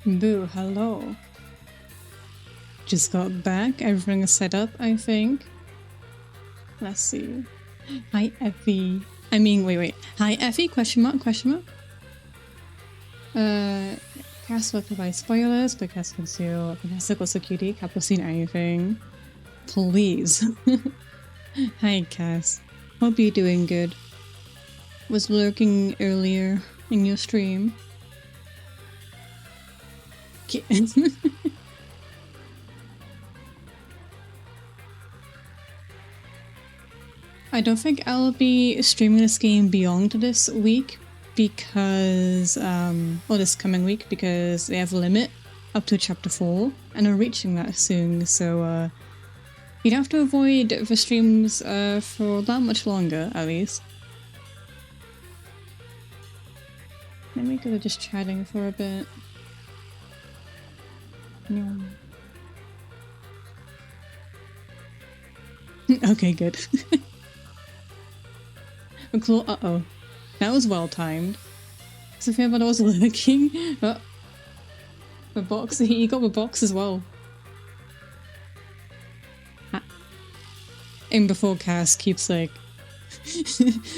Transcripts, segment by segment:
Boo, hello. Just got back. Everything is set up, I think. Let's see. Hi, Effie. I mean, wait. Hi, Effie? Question mark? Cast will provide spoilers, but cast conceal. Vanessa got so cutie. Cap seen anything. Please. Hi, Cass. Hope you're doing good. Was lurking earlier in your stream. I don't think I'll be streaming this game beyond this week because, or this coming week, because they have a limit up to chapter 4 and I'm reaching that soon, so you'd have to avoid the streams for that much longer, at least. Let me go just chatting for a bit. Okay, good. Uh-oh. That was well timed. Sophia, but I was lurking. Oh. The box. He got the box as well. And before Cass keeps like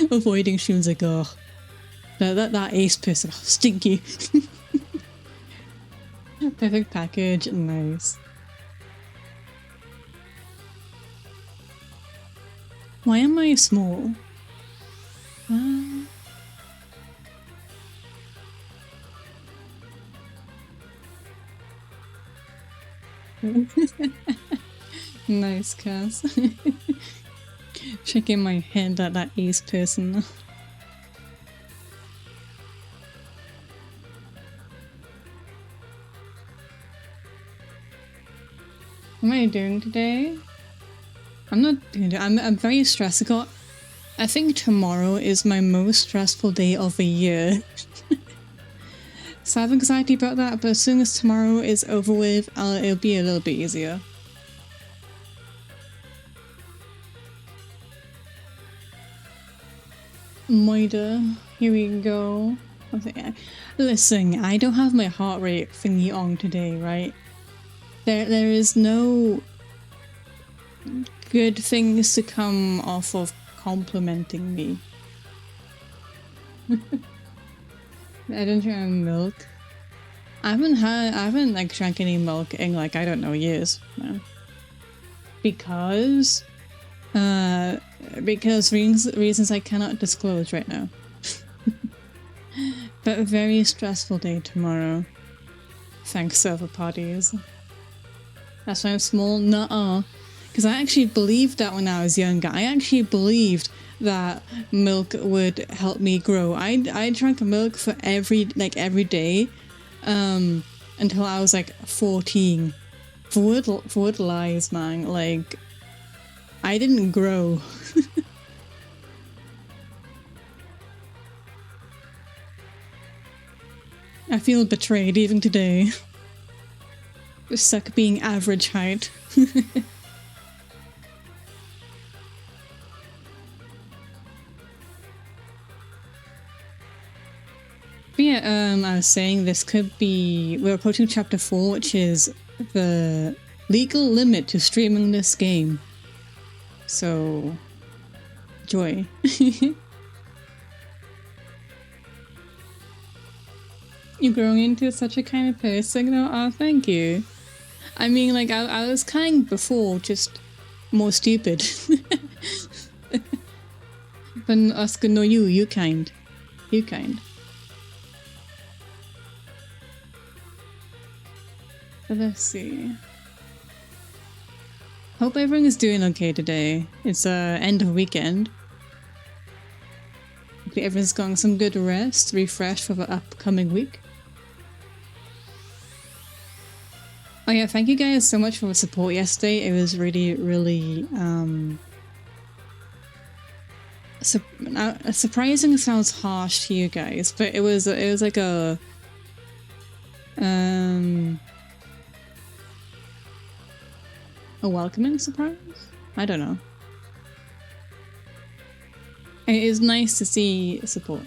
avoiding streams, like, oh, that ace person, oh, stinky. Perfect package, nice. Why am I small? Nice, Cass. Shaking my head at that ace person. What am I doing today? I'm not doing it. I'm very stressed. I think tomorrow is my most stressful day of the year. So I have anxiety about that, but as soon as tomorrow is over with, it'll be a little bit easier. Moida, here we go. Listen, I don't have my heart rate thingy on today, right? There is no good things to come off of complimenting me. I don't drink milk. I haven't like drank any milk in like, I don't know, years. No. Because reasons I cannot disclose right now. But a very stressful day tomorrow. Thanks, server parties. That's why I'm small? Nuh-uh. Because I actually believed that when I was younger. I actually believed that milk would help me grow. I drank milk for every day until I was like 14. For what lies, man. Like, I didn't grow. I feel betrayed even today. Suck being average height. But yeah, I was saying this could be... We're approaching chapter 4, which is the legal limit to streaming this game. So... joy. You're growing into such a kind of person, though? Oh, thank you. I mean, like, I was kind before, just more stupid. But Oscar, no, you kind. You kind. But let's see. Hope everyone is doing okay today. It's end of weekend. Hope everyone's gotten some good rest, refresh for the upcoming week. Oh yeah, thank you guys so much for the support yesterday. It was really, surprising sounds harsh to you guys, but it was like a welcoming surprise? I don't know. It is nice to see support.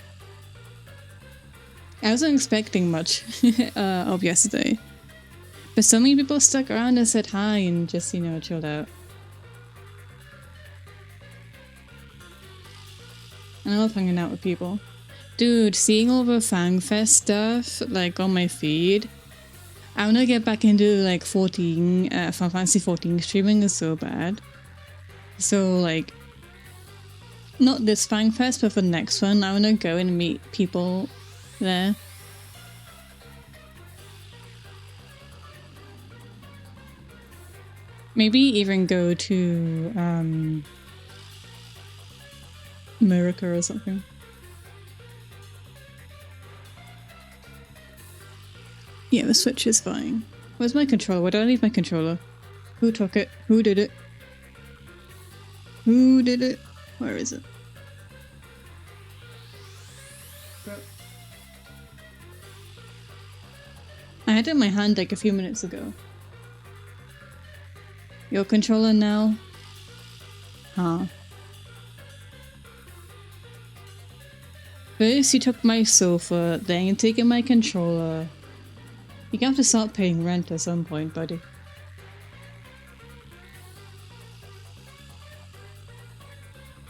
I wasn't expecting much of yesterday. But so many people stuck around and said hi and just, you know, chilled out. And I love hanging out with people. Dude, seeing all the FangFest stuff, like, on my feed, I want to get back into, like, Final Fantasy 14 streaming is so bad. So, like, not this FangFest, but for the next one, I want to go and meet people there. Maybe even go to, America or something. Yeah, the Switch is fine. Where's my controller? Where did I leave my controller? Who took it? Who did it? Who did it? Where is it? I had it in my hand like a few minutes ago. Your controller now? Huh. First you took my sofa, then you're taking my controller. You're gonna have to start paying rent at some point, buddy.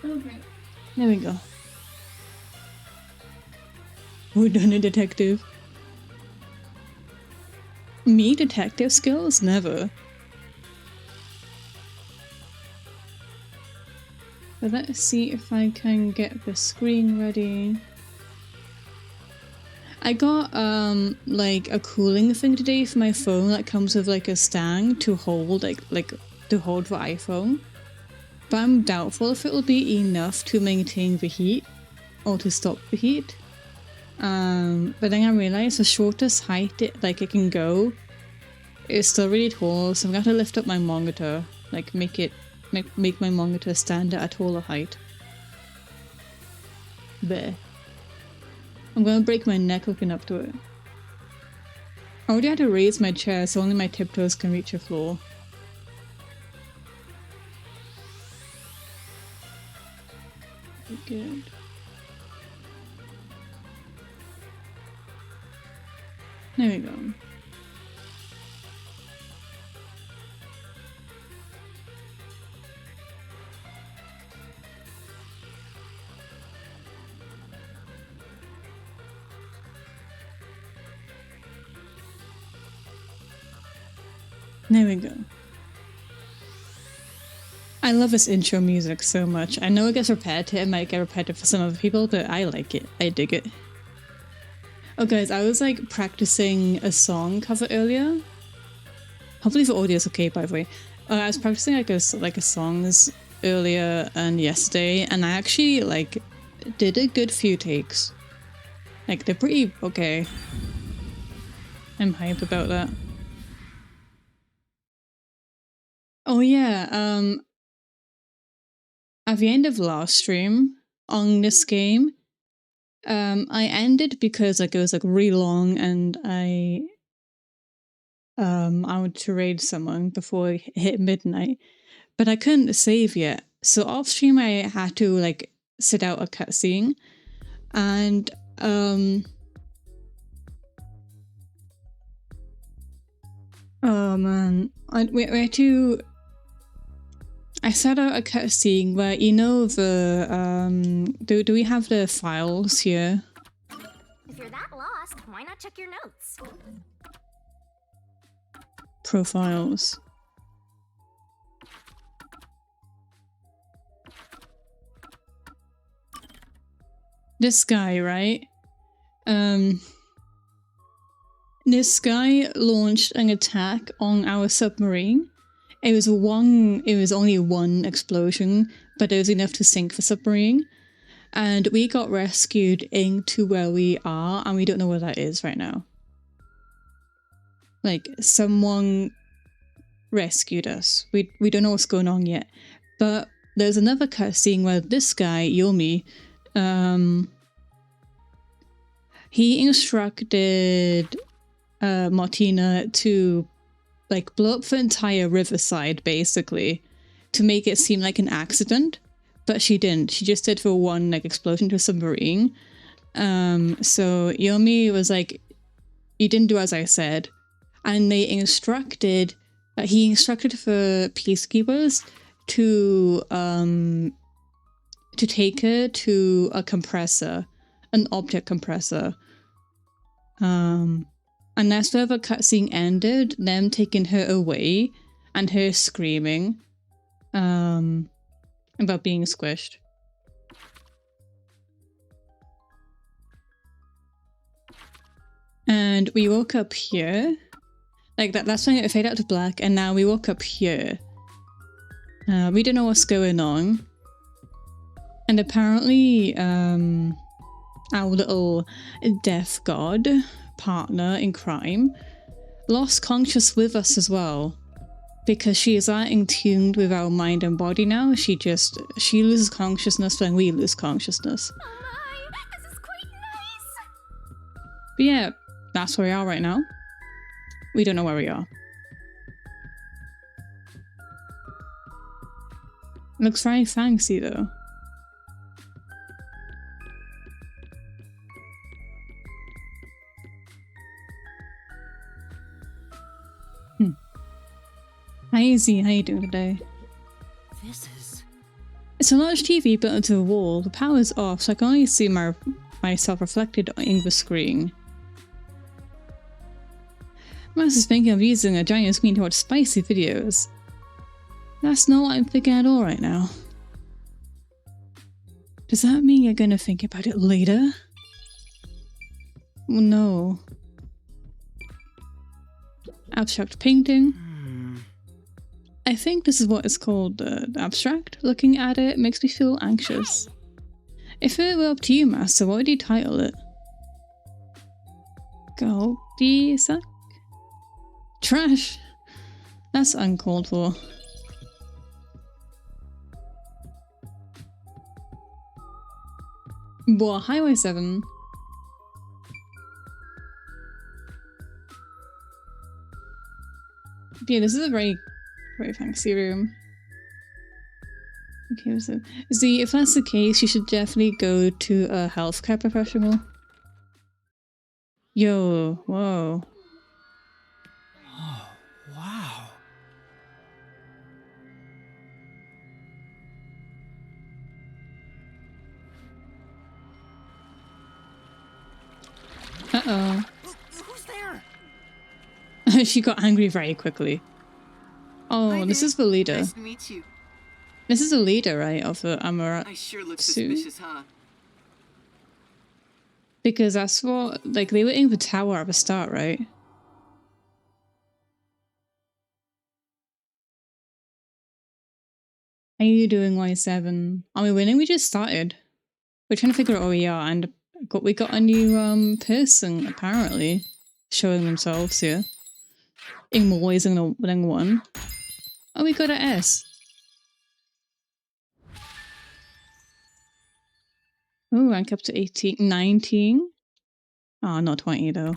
Okay. There we go. Who done a detective? Me? Detective skills? Never. But let's see if I can get the screen ready. I got like a cooling thing today for my phone that comes with like a stand to hold like to hold the iPhone. But I'm doubtful if it will be enough to maintain the heat or to stop the heat. But then I realized the shortest height it can go is still really tall, so I'm gonna have to lift up my monitor, like make my monitor stand at a taller height. There. I'm gonna break my neck looking up to it. I already had to raise my chair so only my tiptoes can reach the floor. Good. There we go. There we go. I love this intro music so much. I know it gets repetitive, it might get repetitive for some other people, but I like it. I dig it. Oh guys, I was like practicing a song cover earlier. Hopefully the audio is okay, by the way. I was practicing like a songs earlier and yesterday, and I actually like did a good few takes. Like they're pretty okay. I'm hyped about that. Oh yeah, at the end of last stream on this game, I ended because like it was like really long and I wanted to raid someone before it hit midnight, but I couldn't save yet. So off stream I had to like sit out a cutscene, and oh man, we had to. I set out a cutscene where, you know, the do we have the files here? If you're that lost, why not check your notes? Profiles. This guy, right? This guy launched an attack on our submarine. It was only one explosion, but it was enough to sink the submarine. And we got rescued into where we are, and we don't know where that is right now. Like, someone rescued us. We don't know what's going on yet. But there's another cutscene where this guy, Yomi, he instructed Martina to like blow up the entire riverside, basically, to make it seem like an accident, but she didn't. She just did the one like explosion to a submarine, So Yomi was like, you didn't do as I said. And he instructed for peacekeepers to take her to a compressor, an object compressor. And that's where the cutscene ended, them taking her away and her screaming about being squished. And we woke up here. Like that's when it faded out to black, and now we woke up here. We don't know what's going on. And apparently, our little death god partner in crime lost conscious with us as well. Because she is in tune with our mind and body now. She loses consciousness when we lose consciousness. Oh my, this is quite nice. But yeah, that's where we are right now. We don't know where we are. Looks very fancy though. Hi Izzy, how you doing today? It's a large TV built into the wall. The power's off, so I can only see myself reflected in the screen. Master's thinking of using a giant screen to watch spicy videos. That's not what I'm thinking at all right now. Does that mean you're gonna think about it later? No. Abstract painting. I think this is what is called abstract. Looking at it makes me feel anxious. If it were up to you, Master, what would you title it? Goldie-sack? Trash! That's uncalled for. Boah, Highway 7. Yeah, this is a very fancy room. Okay, so see, if that's the case, you should definitely go to a healthcare professional. Yo, whoa. Oh, wow. Uh-oh. Who's there? She got angry very quickly. Oh, Hi, this Nick. is the leader. Nice to meet you. This is the leader, right, of the Amaranth? I sure look Sue? suspicious, huh? Because that's what, like, they were in the tower at the start, right? How are you doing, Y7? Are we winning? We just started. We're trying to figure out where we are, and we got a new person, apparently, showing themselves here. In more ways than one. Oh, we got an S. Oh, rank up to 18, 19. Oh, not 20 though.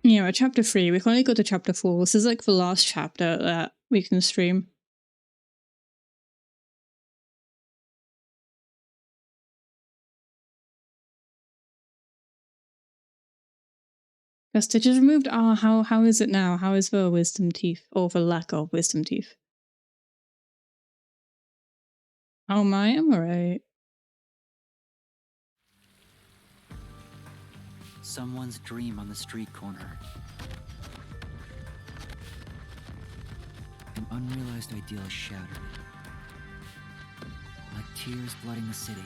Yeah, we're chapter 3. We can only go to chapter 4. This is like the last chapter that we can stream. The stitch is removed? Ah, how is it now? How is the wisdom teeth? Or the lack of wisdom teeth? Oh my, am I right? Someone's dream on the street corner. An unrealized ideal is shattered. Like tears flooding the city.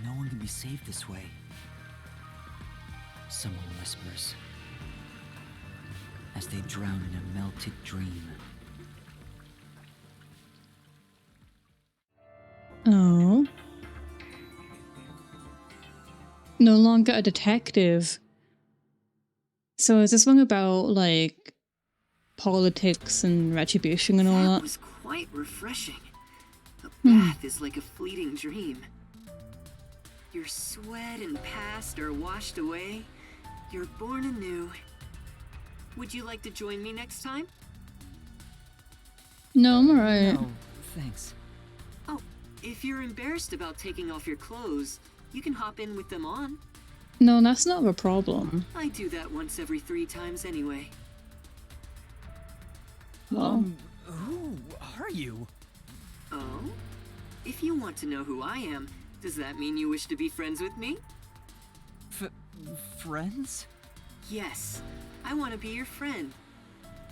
No one can be saved this way. Someone whispers as they drown in a melted dream. Oh. No longer a detective. So is this one about, like, politics and retribution and all That that? was quite refreshing. The bath is like a fleeting dream. Your sweat and past are washed away. You're born anew. Would you like to join me next time? No, I'm alright. No, thanks. Oh, if you're embarrassed about taking off your clothes, you can hop in with them on. No, that's not a problem. I do that once every 3 times anyway. Well, Who are you? Oh? If you want to know who I am, does that mean you wish to be friends with me? Friends? Yes, I want to be your friend.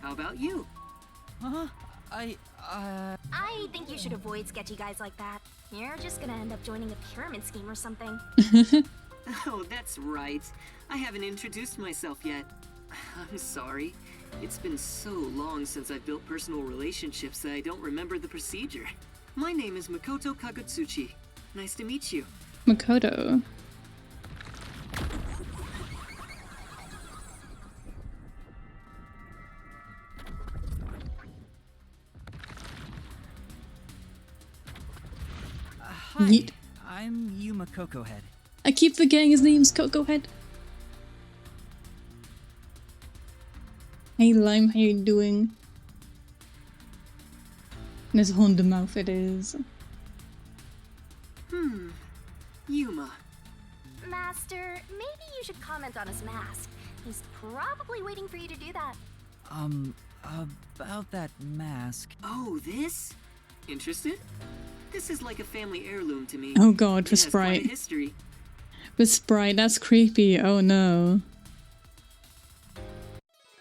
How about you? Huh? I think you should avoid sketchy guys like that. You're just gonna end up joining a pyramid scheme or something. Oh, that's right. I haven't introduced myself yet. I'm sorry. It's been so long since I've built personal relationships that I don't remember the procedure. My name is Makoto Kagutsuchi. Nice to meet you. Makoto. Hi, Yeet. I'm Yuma Coco Head. I keep forgetting his name's Coco Head. Hey Lime, how you doing? There's a hole in the mouth, it is. Yuma. Master, maybe you should comment on his mask. He's probably waiting for you to do that. About that mask. Oh, this? Interested? This is like a family heirloom to me. Oh god, It with has quite a Sprite. history. With Sprite, that's creepy. Oh no.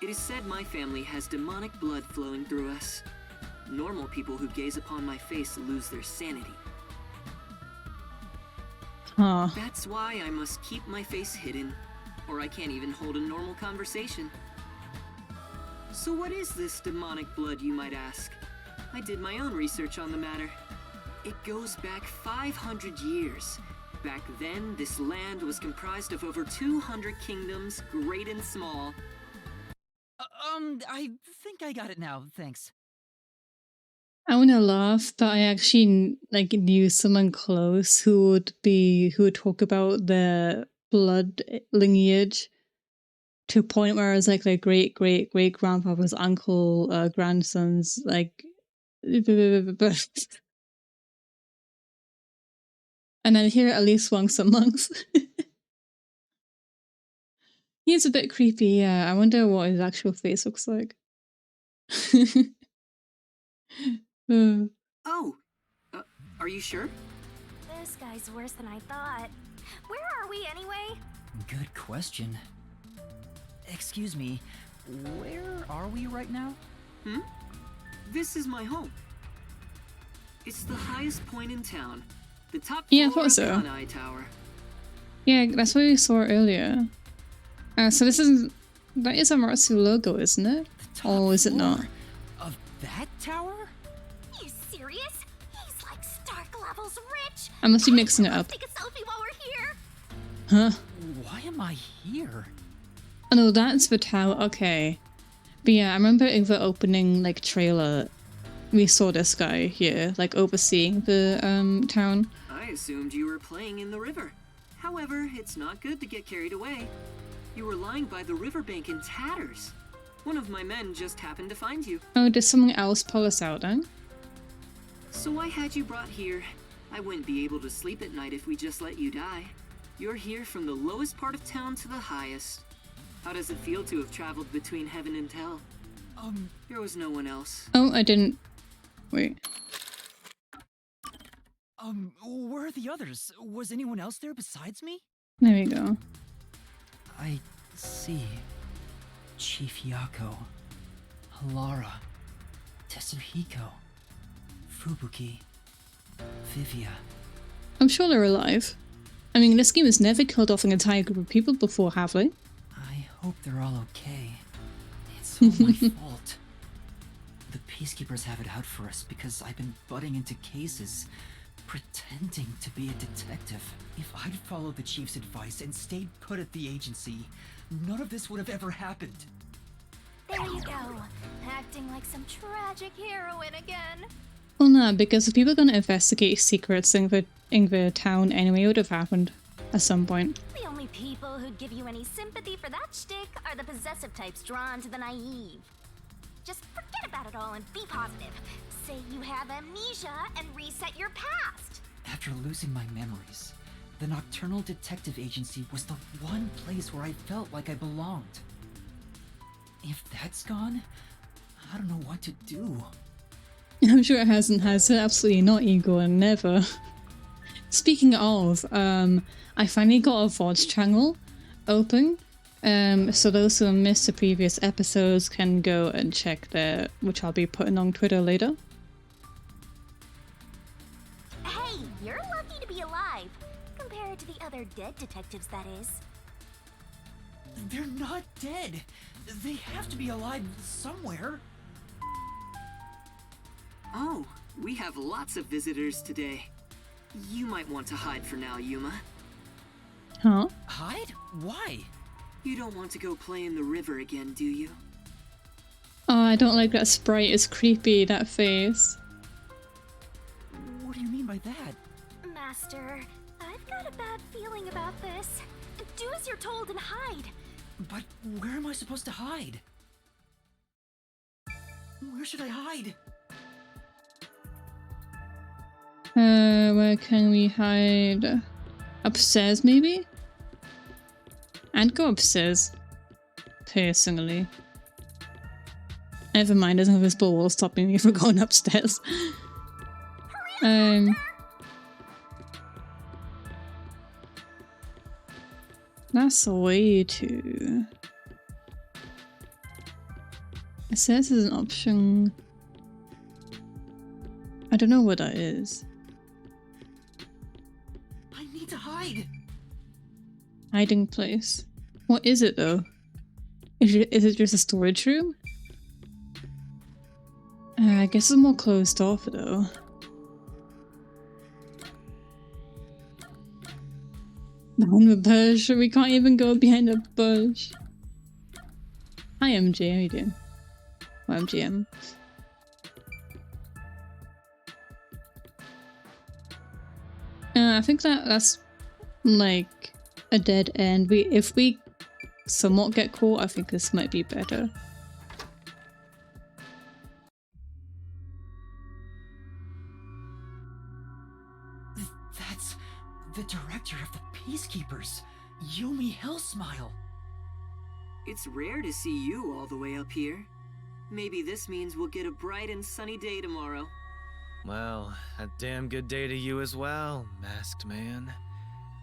It is said my family has demonic blood flowing through us. Normal people who gaze upon my face lose their sanity. Huh. That's why I must keep my face hidden, or I can't even hold a normal conversation. So what is this demonic blood, you might ask? I did my own research on the matter. It goes back 500 years. Back then, this land was comprised of over 200 kingdoms, great and small. I think I got it now, thanks. I wanna laugh, but I actually like knew someone close who would talk about their blood lineage to a point where it's like their great grandfather's uncle, grandsons, like and then here at least once a month. He's a bit creepy, yeah. I wonder what his actual face looks like. Oh, are you sure? This guy's worse than I thought. Where are we anyway? Good question. Excuse me, where are we right now? This is my home. It's the highest point in town. The top Yeah, I floor thought of so. Kanai Tower. Yeah, that's what we saw earlier. So this isn't... That is Amaterasu logo, isn't it? The top Or is it not? floor of that tower? You serious? He's like Stark levels rich. I must be mixing it up. Take a selfie while we're here. Huh? Why am I here? Oh no, that's the tower, okay. But yeah, I remember in the opening, like, trailer, we saw this guy here, like, overseeing the, town. I assumed you were playing in the river. However, it's not good to get carried away. You were lying by the riverbank in tatters. One of my men just happened to find you. Oh, did someone else pull us out then? So I had you brought here. I wouldn't be able to sleep at night if we just let you die. You're here from the lowest part of town to the highest. How does it feel to have traveled between heaven and hell? There was no one else. Oh, I didn't... Wait. Where are the others? Was anyone else there besides me? There we go. I see. Chief Yako, Halara, Tetsuhiko, Fubuki, Vivia. I'm sure they're alive. I mean, this game has never killed off an entire group of people before, have they? I hope they're all okay. It's all my fault. The peacekeepers have it out for us because I've been butting into cases, pretending to be a detective. If I'd followed the chief's advice and stayed put at the agency, none of this would have ever happened. There you go. Acting like some tragic heroine again. Well, no, because if people are going to investigate secrets in the town anyway, it would have happened. at some point. The only people who'd give you any sympathy for that shtick are the possessive types drawn to the naive. Just forget about it all and be positive. Say you have amnesia and reset your past. After losing my memories, the Nocturnal Detective Agency was the one place where I felt like I belonged. If that's gone, I don't know what to do. I'm sure it hasn't had, so absolutely not, Igor, never. Speaking of, I finally got a VODs channel open, so those who missed the previous episodes can go and check there, which I'll be putting on Twitter later. Hey, you're lucky to be alive. Compared to the other dead detectives, that is. They're not dead. They have to be alive somewhere. Oh, we have lots of visitors today. You might want to hide for now, Yuma. Huh? Hide? Why? You don't want to go play in the river again, do you? Oh, I don't like that sprite. It's creepy, that face. What do you mean by that? Master, I've got a bad feeling about this. Do as you're told and hide. But where am I supposed to hide? Where should I hide? Where can we hide? Upstairs, maybe? I'd go upstairs. Personally. Never mind, there's an invisible wall stopping me from going upstairs. That's way too... It says there's an option. I don't know what that is. I need to hide. Hiding place. What is it though? Is it just a storage room? I guess it's more closed off though. Behind the bush. We can't even go behind the bush. Hi MJ, how you doing? Well, MGM. I think that's like a dead end. If we somewhat get caught, I think this might be better. That's the director of the Peacekeepers, Yumi Hellsmile. It's rare to see you all the way up here. Maybe this means we'll get a bright and sunny day tomorrow. Well, a damn good day to you as well, masked man.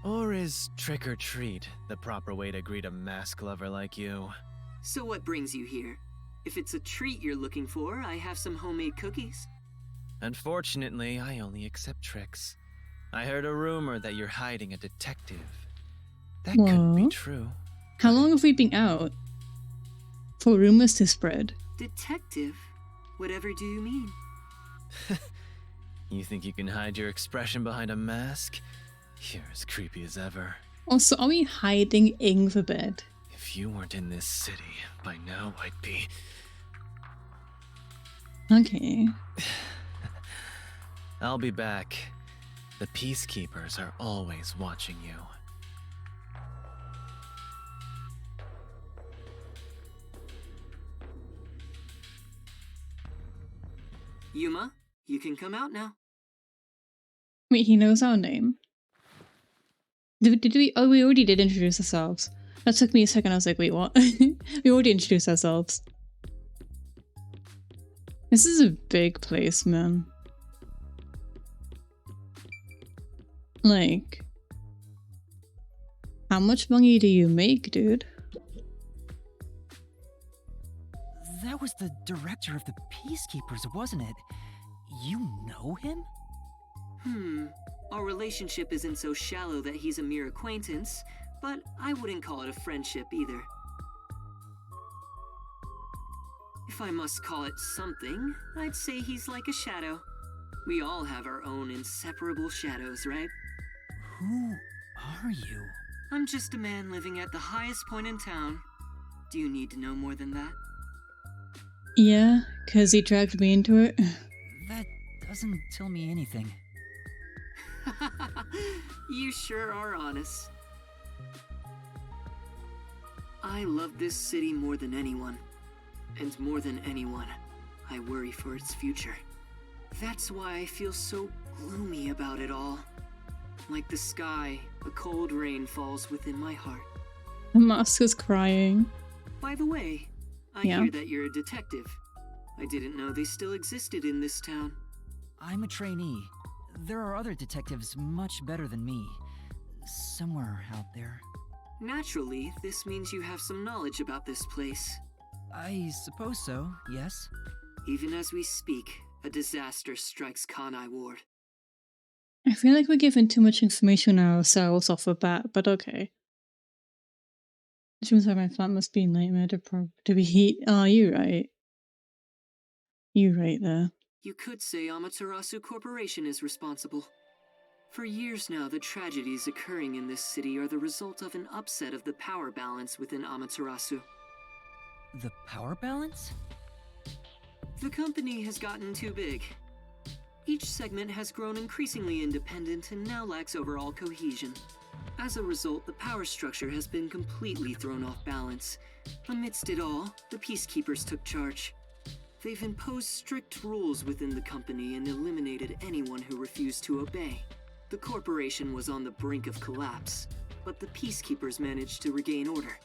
Or is trick or treat the proper way to greet a mask lover like you? So what brings you here? If it's a treat you're looking for, I have some homemade cookies. Unfortunately, I only accept tricks. I heard a rumor that you're hiding a detective. That couldn't be What? true. How long have we been out? For rumors to spread. Detective? Whatever do you mean? You think you can hide your expression behind a mask? You're as creepy as ever. Also, are we hiding in the bed? If you weren't in this city, by now I'd be... Okay. I'll be back. The Peacekeepers are always watching you. Yuma, you can come out now. Wait, he knows our name? Did we? Oh, we already did introduce ourselves. That took me a second. I was like, wait, what? We already introduced ourselves. This is a big place, man. Like, how much money do you make, dude? That was the director of the Peacekeepers, wasn't it? You know him? Our relationship isn't so shallow that he's a mere acquaintance, but I wouldn't call it a friendship either. If I must call it something, I'd say he's like a shadow. We all have our own inseparable shadows, right? Who are you? I'm just a man living at the highest point in town. Do you need to know more than that? Yeah, because he dragged me into it. That doesn't tell me anything. You sure are honest. I love this city more than anyone. And more than anyone, I worry for its future. That's why I feel so gloomy about it all. Like the sky, a cold rain falls within my heart. The mask is crying. By the way, I Yeah? hear that you're a detective. I didn't know they still existed in this town. I'm a trainee. There are other detectives much better than me. Somewhere out there. Naturally, this means you have some knowledge about this place. I suppose so, yes. Even as we speak, a disaster strikes Kanai Ward. I feel like we're giving too much information on ourselves off the bat, but okay. Which means my flat must be a nightmare to be heat. Oh, you right. You right there. You could say Amaterasu Corporation is responsible. For years now, the tragedies occurring in this city are the result of an upset of the power balance within Amaterasu. The power balance? The company has gotten too big. Each segment has grown increasingly independent and now lacks overall cohesion. As a result, the power structure has been completely thrown off balance. Amidst it all, the Peacekeepers took charge. They've imposed strict rules within the company and eliminated anyone who refused to obey. The corporation was on the brink of collapse, but the Peacekeepers managed to regain order.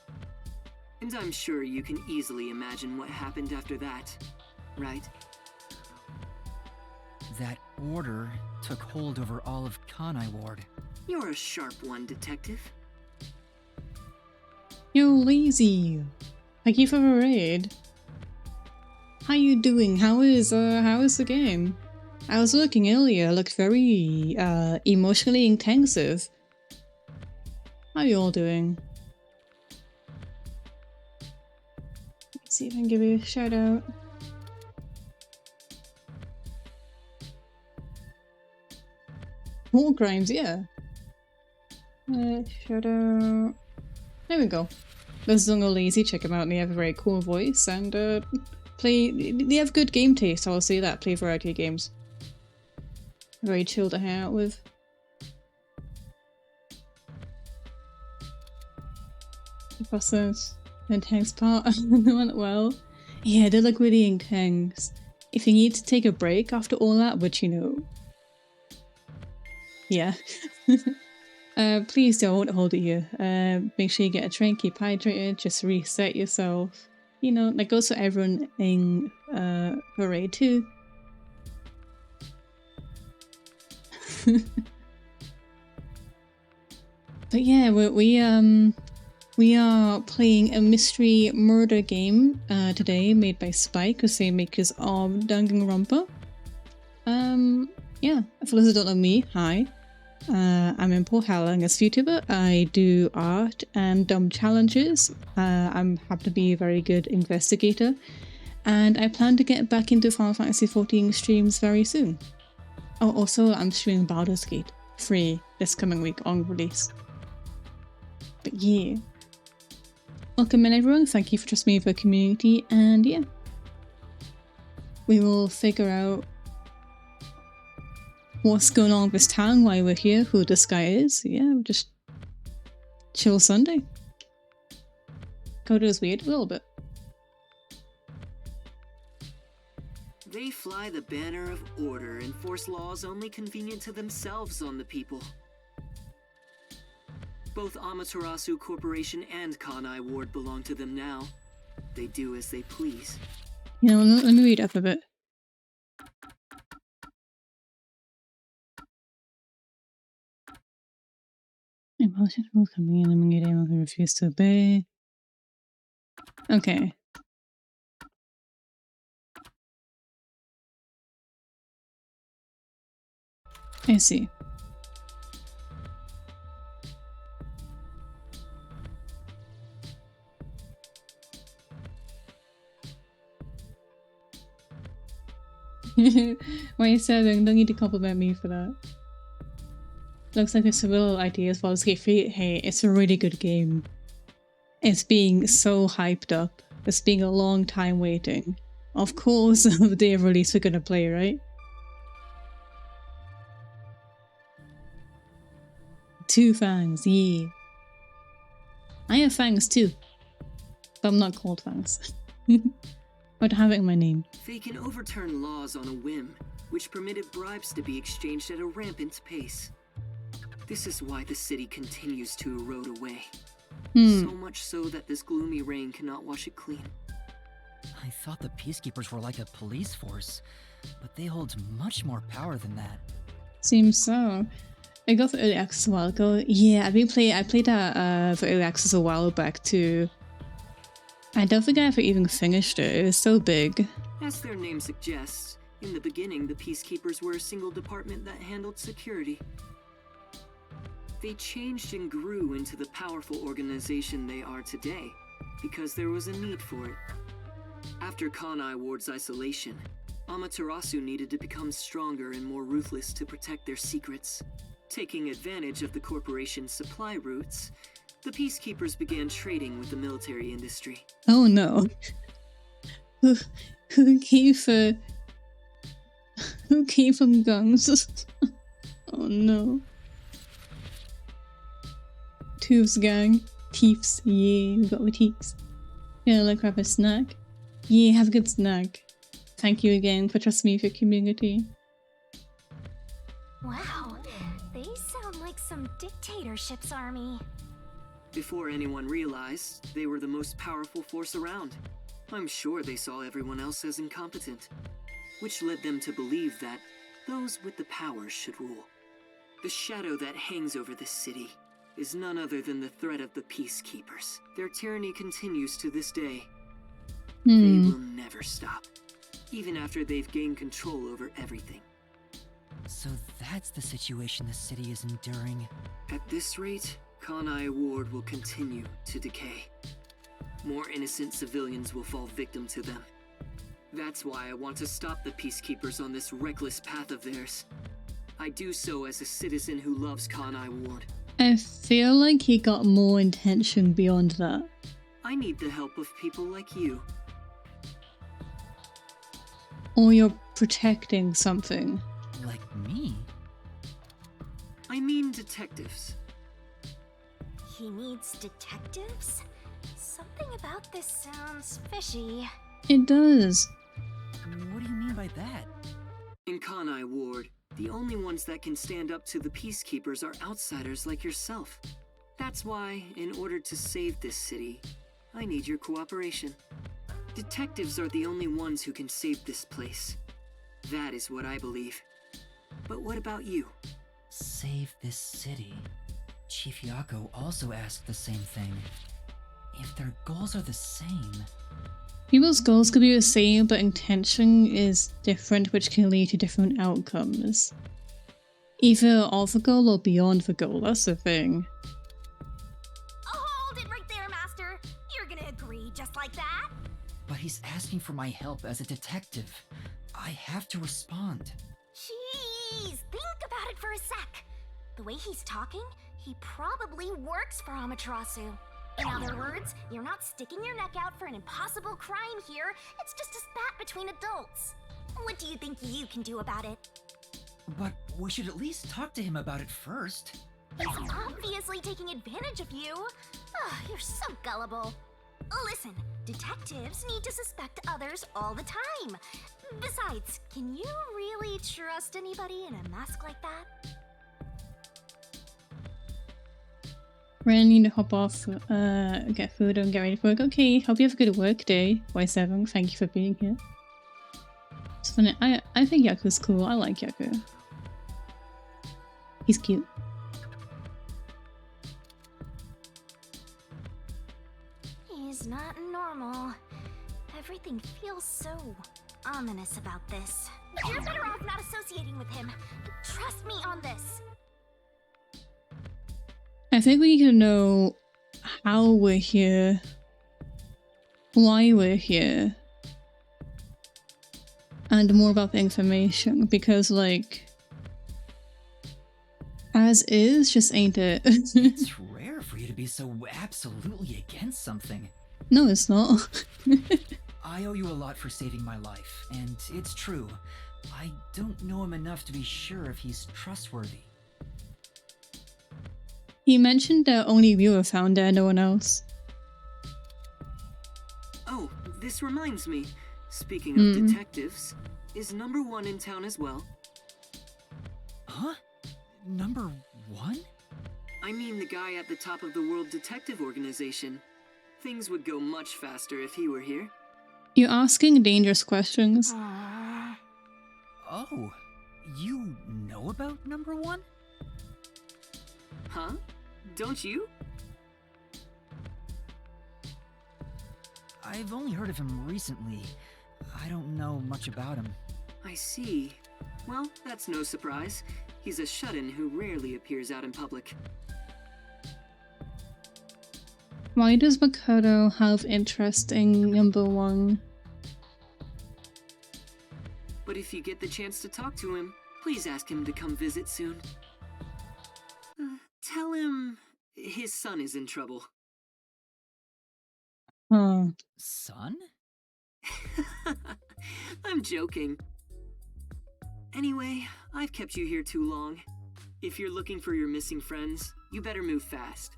And I'm sure you can easily imagine what happened after that, right? That order took hold over all of Kanai Ward. You're a sharp one, detective. Yo, Lazy. Thank you for the raid. How you doing? How is the game? I was looking earlier, it looked very emotionally intensive. How you all doing? Let's see if I can give you a shout out. War Crimes, yeah. Shout out. There we go. There's Zungo Lazy, check them out, and they have a very cool voice, and they have good game taste, I'll say that, play a variety of games. Very chill to hang out with. Process intense part went well. Yeah, they look really intense. If you need to take a break after all that, which you know. Yeah. Please don't hold it here. Make sure you get a drink, keep hydrated, just reset yourself. You know, that goes for everyone in Parade too. But yeah, we are playing a mystery murder game today, made by Spike, the same makers of Danganronpa. Yeah, for those who don't know me, hi. I'm Impul Hallang as a YouTuber. I do art and dumb challenges. I'm happen to be a very good investigator, and I plan to get back into Final Fantasy XIV streams very soon. Oh, also I'm streaming Baldur's Gate 3 this coming week on release. But yeah. Welcome in everyone, thank you for trusting me for the community, and yeah. We will figure out what's going on with this town, why we're here, who this guy is. Yeah, just chill Sunday. Coda is weird a little bit. They fly the banner of order and force laws only convenient to themselves on the people. Both Amaterasu Corporation and Kanai Ward belong to them now. They do as they please. You know, let me read up a bit. Impulsion will coming in, eliminate anyone who refused to obey. Okay. I see. Why you said don't need to compliment me for that. Looks like it's a real idea as well as Gate 3. Hey, it's a really good game. It's being so hyped up. It's being a long time waiting. Of course, the day of release we're gonna play, right? Two Fangs, yeah. I have fangs too. But I'm not called fangs. I don't have it in my name. They can overturn laws on a whim, which permitted bribes to be exchanged at a rampant pace. This is why the city continues to erode away. So much so that this gloomy rain cannot wash it clean. I thought the Peacekeepers were like a police force, but they hold much more power than that. Seems so. I got for early access a while ago. Yeah, I played that for early access a while back too. I don't think I ever even finished it. It was so big. As their name suggests, in the beginning the Peacekeepers were a single department that handled security. They changed and grew into the powerful organization they are today, because there was a need for it. After Kanai Ward's isolation, Amaterasu needed to become stronger and more ruthless to protect their secrets. Taking advantage of the corporation's supply routes, the Peacekeepers began trading with the military industry. Oh no. Who came for... Who came from guns? Oh no. Tooths gang. Teeths. Yeah, we got the teeths. Yeah, like grab a snack. Yeah, have a good snack. Thank you again for trusting me with your community. Wow, they sound like some dictatorship's army. Before anyone realized, they were the most powerful force around. I'm sure they saw everyone else as incompetent, which led them to believe that those with the power should rule. The shadow that hangs over this city is none other than the threat of the Peacekeepers. Their tyranny continues to this day. They will never stop, even after they've gained control over everything. So that's the situation the city is enduring. At this rate, Kanai Ward will continue to decay. More innocent civilians will fall victim to them. That's why I want to stop the Peacekeepers on this reckless path of theirs. I do so as a citizen who loves Kanai Ward. I feel like he got more intention beyond that. I need the help of people like you. Or you're protecting something. Like me? I mean detectives. He needs detectives? Something about this sounds fishy. It does. What do you mean by that? In Kanai Ward, the only ones that can stand up to the Peacekeepers are outsiders like yourself. That's why, in order to save this city, I need your cooperation. Detectives are the only ones who can save this place. That is what I believe. But what about you? Save this city. Chief Yako also asked the same thing. If their goals are the same... People's goals could be the same, but intention is different, which can lead to different outcomes. Either of the goal or beyond the goal, that's the thing. Hold it right there, Master! You're gonna agree just like that? But he's asking for my help as a detective. I have to respond. Jeez, think about it for a sec. The way he's talking, he probably works for Amaterasu. In other words, you're not sticking your neck out for an impossible crime here. It's just a spat between adults. What do you think you can do about it? But we should at least talk to him about it first. He's obviously taking advantage of you. You're so gullible. Listen, detectives need to suspect others all the time. Besides, can you really trust anybody in a mask like that? Ren, need to hop off, get food and get ready for work. Okay, hope you have a good work day. Y7, thank you for being here. It's funny, I think Yaku's cool. I like Yaku. He's cute. He's not normal. Everything feels so ominous about this. You're better off not associating with him. Trust me on this. I think we need to know how we're here, why we're here, and more about the information, because, like, as is just ain't it. It's rare for you to be so absolutely against something. No, it's not. I owe you a lot for saving my life, and it's true. I don't know him enough to be sure if he's trustworthy. He mentioned that only you were found there, no one else. Oh, this reminds me. Speaking of detectives, is number 1 in town as well? Huh? Number 1? I mean the guy at the top of the World Detective Organization. Things would go much faster if he were here. You're asking dangerous questions. Oh, you know about number 1? Huh? Don't you? I've only heard of him recently. I don't know much about him. I see. Well, that's no surprise. He's a shut-in who rarely appears out in public. Why does Makoto have interest in number 1? But if you get the chance to talk to him, please ask him to come visit soon. Tell him his son is in trouble. Huh. Son? I'm joking. Anyway, I've kept you here too long. If you're looking for your missing friends, you better move fast.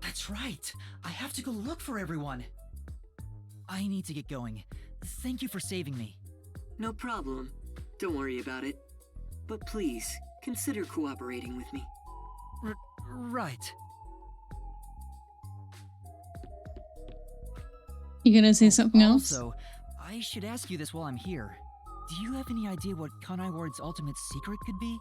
That's right. I have to go look for everyone. I need to get going. Thank you for saving me. No problem. Don't worry about it. But please, consider cooperating with me. Right. You gonna say something else? Also, I should ask you this while I'm here. Do you have any idea what Kanai Ward's ultimate secret could be?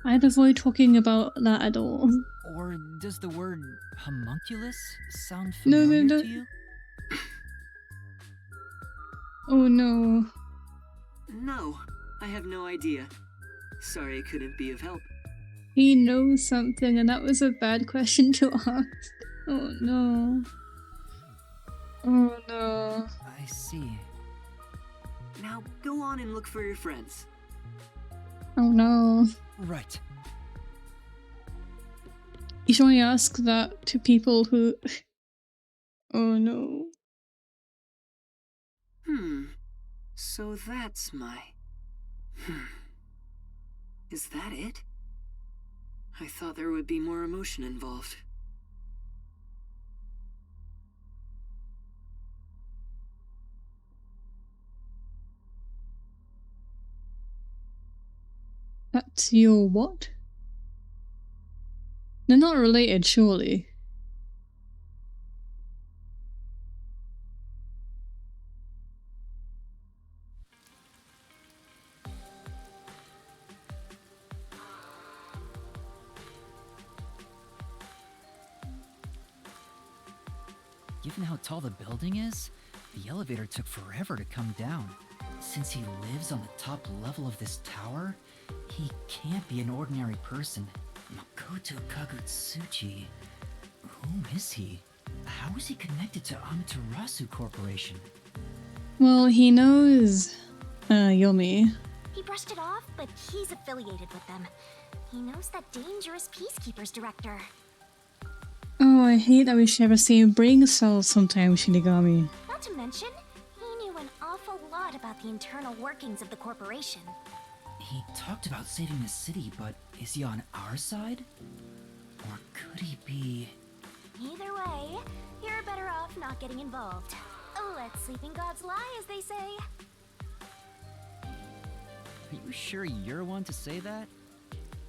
I'd avoid talking about that at all. Or does the word homunculus sound No, familiar no. to you? Oh no. No, I have no idea. Sorry I couldn't be of help. He knows something and that was a bad question to ask. Oh no. Oh no. I see. Now go on and look for your friends. Oh no. Right. You should only ask that to people who... Oh no. So that's my... Is that it? I thought there would be more emotion involved. That's your what? They're not related, surely. Given how tall the building is, the elevator took forever to come down. Since he lives on the top level of this tower, he can't be an ordinary person. Makoto Kagutsuchi. Who is he? How is he connected to Amaterasu Corporation? Well, he knows... Yomi. He brushed it off, but he's affiliated with them. He knows that dangerous Peacekeepers director. Oh, I hate that we share the same brain cells sometimes, Shinigami. Not to mention, he knew an awful lot about the internal workings of the corporation. He talked about saving the city, but is he on our side? Or could he be... Either way, you're better off not getting involved. Let sleeping gods lie, as they say. Are you sure you're one to say that?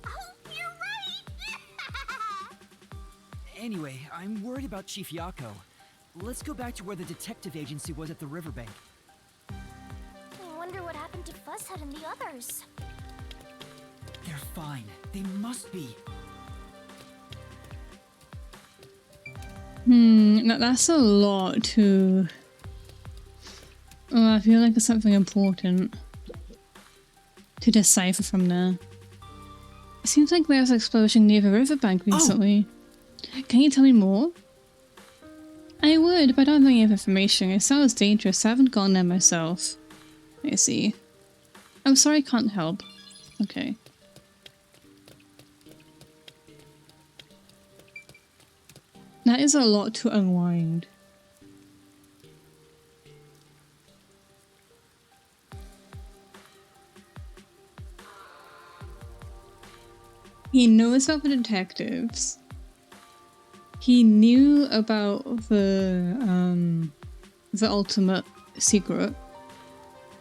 Oh, you're right! Anyway, I'm worried about Chief Yako. Let's go back to where the detective agency was at the riverbank. I wonder what happened to Fuzzhead and the others. They're fine. They must be. That's a lot to... Oh, I feel like it's something important to decipher from there. It seems like there's an explosion near the riverbank recently. Oh. Can you tell me more? I would, but I don't have any information. It sounds dangerous. I haven't gone there myself. I see. I'm sorry I can't help. Okay. That is a lot to unwind. He knows about the detectives. He knew about the ultimate secret.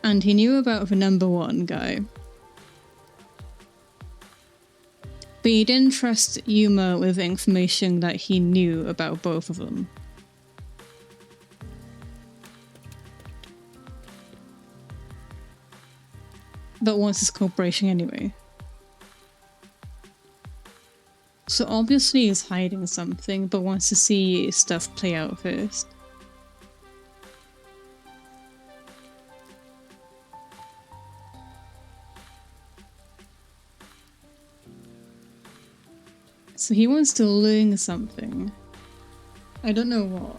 And he knew about the #1 guy. But he didn't trust Yuma with the information that he knew about both of them. But wants his cooperation anyway. So obviously he's hiding something, but wants to see stuff play out first. So he wants to learn something. I don't know what.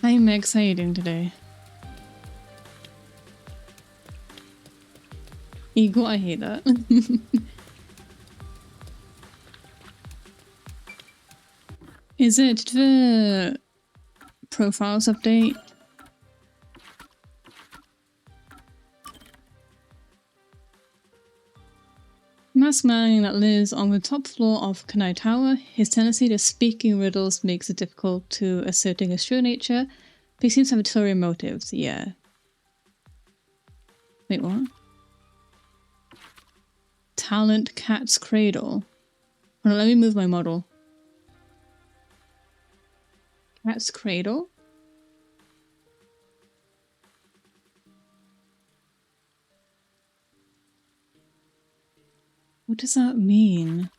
Hi Megs, how are you doing today? Eagle, I hate that. Is it the profiles update? Masked man that lives on the top floor of Kanai Tower. His tendency to speak in riddles makes it difficult to asserting his true nature, but he seems to have ulterior motives, yeah. Wait, what? Talent Cat's Cradle. Hold on, let me move my model. Cat's Cradle? What does that mean?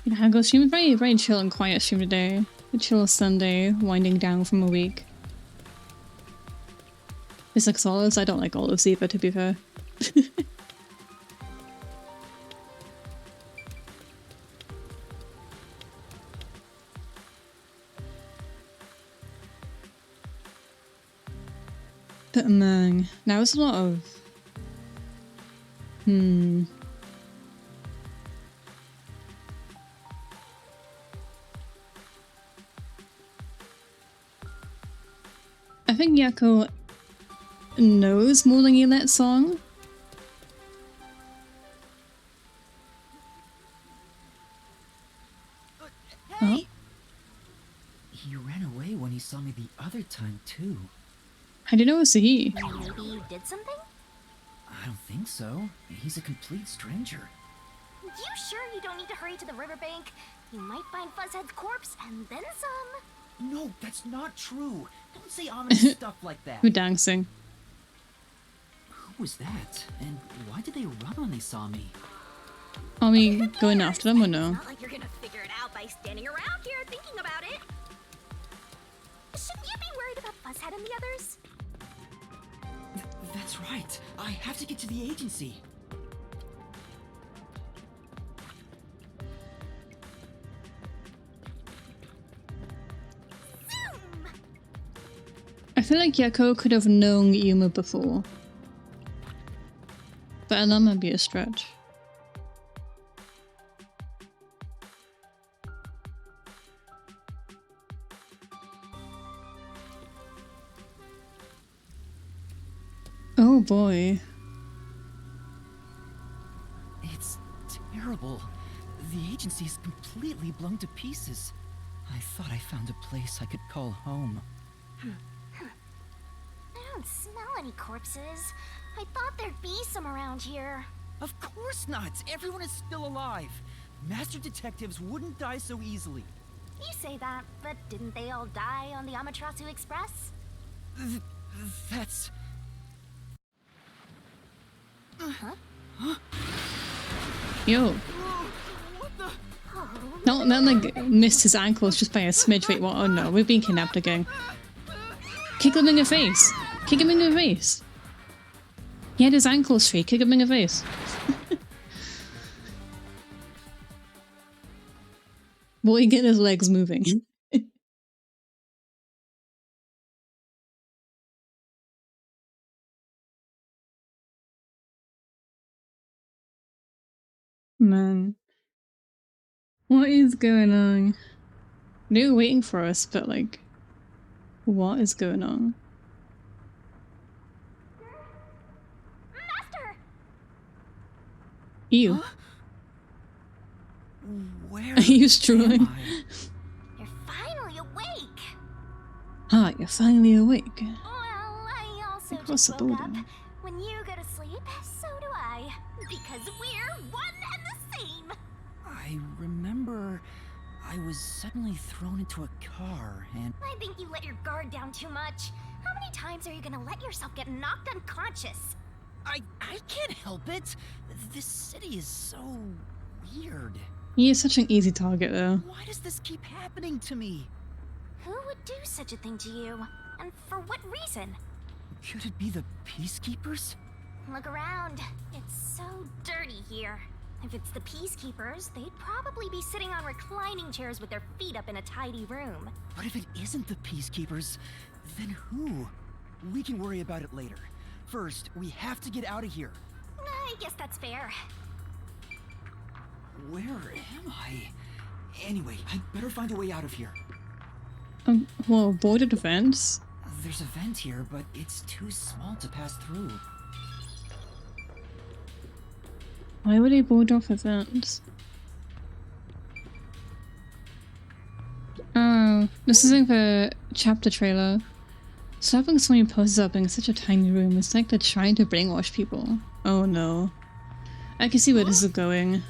Yeah, go stream very, very chill and quiet stream today. A chill Sunday, winding down from a week. It's like olives. I don't like olives either, to be fair. But man, now it's a lot of... I think Yakko knows more than you let song. Hey! He ran away when he saw me the other time, too. I didn't know it was he. Maybe you did something? I don't think so. He's a complete stranger. You sure you don't need to hurry to the riverbank? You might find Fuzzhead's corpse and then some. No, that's not true. Don't say ominous stuff like that. We're dancing. Who was that? And why did they run when they saw me? Are we going after them or no? Not like you're gonna figure it out by standing around here thinking about it. Shouldn't you be worried about Fuzzhead and the others? That's right. I have to get to the agency. Zoom! I feel like Yakko could have known Yuma before. But that might be a stretch. Oh boy. It's terrible. The agency is completely blown to pieces. I thought I found a place I could call home. I don't smell any corpses. I thought there'd be some around here. Of course not! Everyone is still alive! Master detectives wouldn't die so easily. You say that, but didn't they all die on the Amaterasu Express? That's... Yo. Not like missed his ankles just by a smidge. Wait, what? Oh no, we've been kidnapped again. Kick him in the face. Kick him in the face. He had his ankles free. Kick him in the face. Will he get his legs moving? Man. What is going on? They're waiting for us, but like... What is going on? Master! Ew. Huh? Where Are you struggling? am I? You're finally awake! Ah, you're finally awake. Well, I also Across just the woke up. border. When you go to sleep, so do I. Because we're one and the same! I remember I was suddenly thrown into a car and I think you let your guard down too much. How many times are you gonna let yourself get knocked unconscious? I can't help it. This city is so weird. He is such an easy target though. Why does this keep happening to me? Who would do such a thing to you? And for what reason? Could it be the Peacekeepers? Look around. It's so dirty here. If it's the Peacekeepers, they'd probably be sitting on reclining chairs with their feet up in a tidy room. But if it isn't the Peacekeepers, then who? We can worry about it later. First, we have to get out of here. I guess that's fair. Where am I? Anyway, I'd better find a way out of here. Well, boarded events. There's a vent here, but it's too small to pass through. Why would they board off events? Oh, this is like the chapter trailer. So having so many posters up in such a tiny room, it's like they're trying to brainwash people. Oh no. I can see where this is going.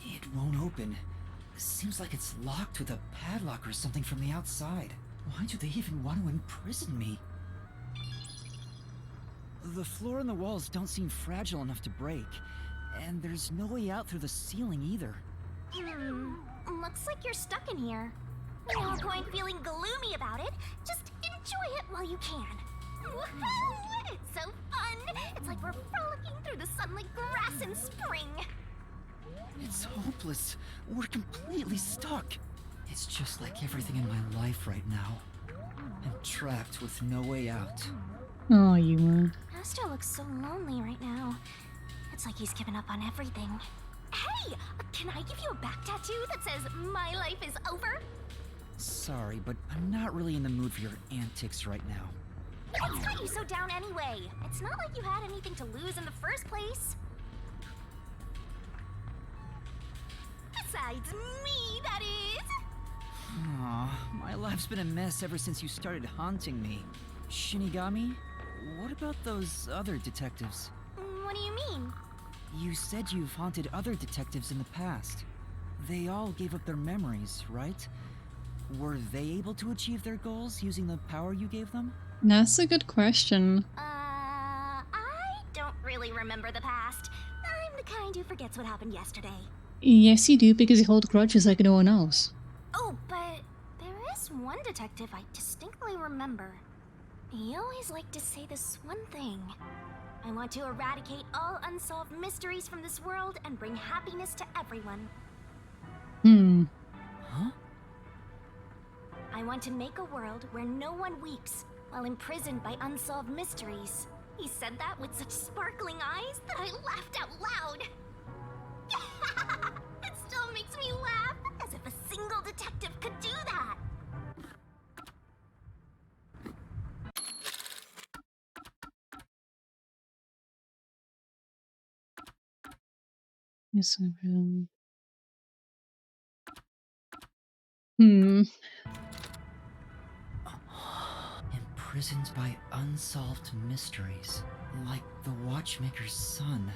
It won't open. Seems like it's locked with a padlock or something from the outside. Why do they even want to imprison me? The floor and the walls don't seem fragile enough to break. And there's no way out through the ceiling either. Looks like you're stuck in here. No point feeling gloomy about it. Just enjoy it while you can. Woohoo! It's so fun! It's like we're frolicking through the sunlit grass in spring. It's hopeless. We're completely stuck. It's just like everything in my life right now. I'm trapped with no way out. Oh, you Astro looks so lonely right now. It's like he's given up on everything. Hey! Can I give you a back tattoo that says, "My life is over"? Sorry, but I'm not really in the mood for your antics right now. What's got you so down anyway? It's not like you had anything to lose in the first place. Besides me, that is. Aw, my life's been a mess ever since you started haunting me. Shinigami, what about those other detectives? What do you mean? You said you've haunted other detectives in the past. They all gave up their memories, right? Were they able to achieve their goals using the power you gave them? That's a good question. I don't really remember the past. I'm the kind who forgets what happened yesterday. Yes, you do, because you hold grudges like no one else. Oh, but there is one detective I distinctly remember. He always liked to say this one thing. I want to eradicate all unsolved mysteries from this world and bring happiness to everyone. Huh? I want to make a world where no one weeps while imprisoned by unsolved mysteries. He said that with such sparkling eyes that I laughed out loud. It still makes me laugh, as if a single detective could do that. Yes, I will. Imprisoned by unsolved mysteries, like the Watchmaker's son,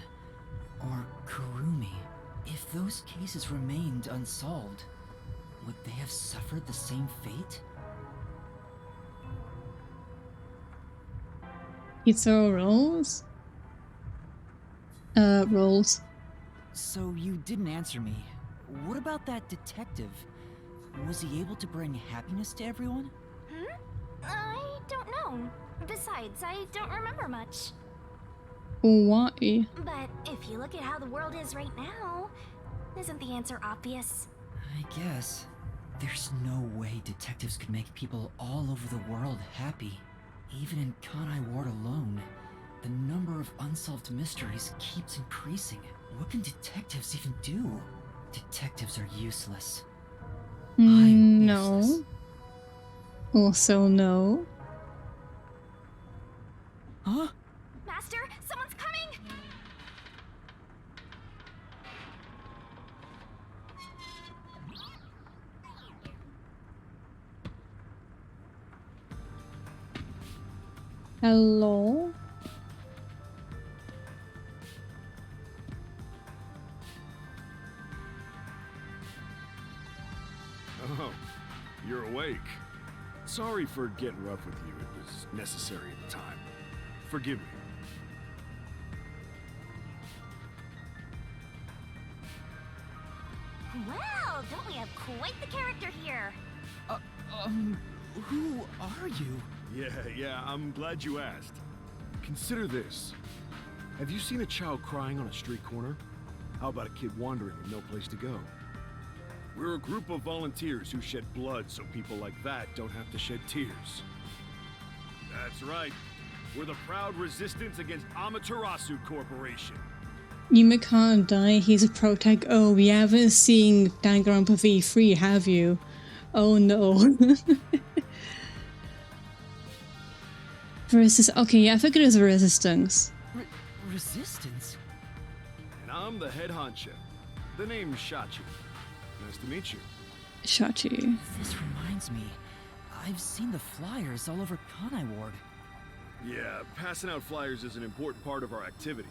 or Kurumi. If those cases remained unsolved, would they have suffered the same fate? Pizza rolls? Rolls. So you didn't answer me. What about that detective? Was he able to bring happiness to everyone? I don't know. Besides, I don't remember much. Why? But if you look at how the world is right now, isn't the answer obvious? I guess. There's no way detectives could make people all over the world happy. Even in Kanai Ward alone, the number of unsolved mysteries keeps increasing. What can detectives even do? Detectives are useless. No. Useless. Also, no. Huh? Master, someone's coming! Hello? Oh, you're awake. Sorry for getting rough with you. It was necessary at the time. Forgive me. Well, don't we have quite the character here? Who are you? Yeah, I'm glad you asked. Consider this. Have you seen a child crying on a street corner? How about a kid wandering with no place to go? We're a group of volunteers who shed blood so people like that don't have to shed tears. That's right. We're the proud resistance against Amaterasu Corporation. Yuma can't die, he's a protag. Oh, we haven't seen Danganronpa V3, have you? Oh no. Okay, yeah, I figured it was a resistance. Resistance? And I'm the head honcho. The name's Shachi. Nice to meet you. Shachi. This reminds me. I've seen the flyers all over Kanai Ward. Yeah, passing out flyers is an important part of our activity.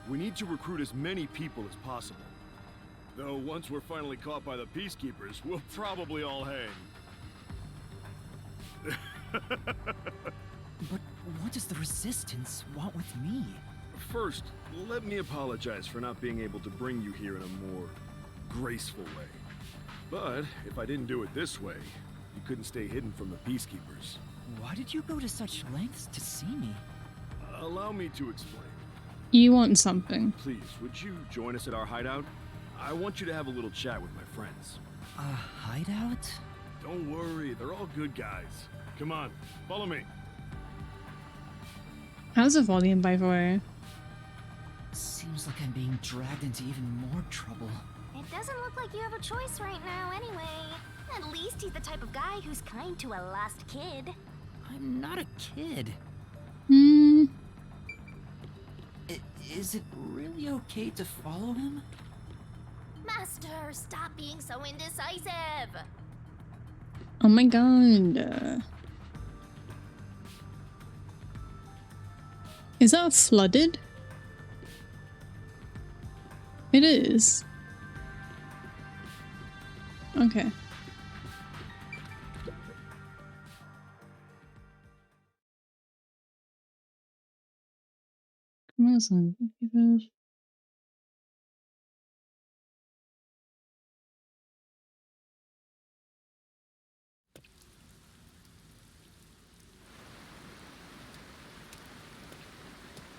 We need to recruit as many people as possible. Though once we're finally caught by the Peacekeepers, we'll probably all hang. But what does the Resistance want with me? First, let me apologize for not being able to bring you here in a more graceful way. But if I didn't do it this way, you couldn't stay hidden from the Peacekeepers. Why did you go to such lengths to see me? Allow me to explain. You want something. Please, would you join us at our hideout? I want you to have a little chat with my friends. A hideout? Don't worry, they're all good guys. Come on, follow me. How's the volume, by the way? Seems like I'm being dragged into even more trouble. It doesn't look like you have a choice right now anyway. At least he's the type of guy who's kind to a lost kid. I'm not a kid. Is it really okay to follow him? Master, stop being so indecisive! Oh my god. Is that flooded? It is. Okay. Come on, son.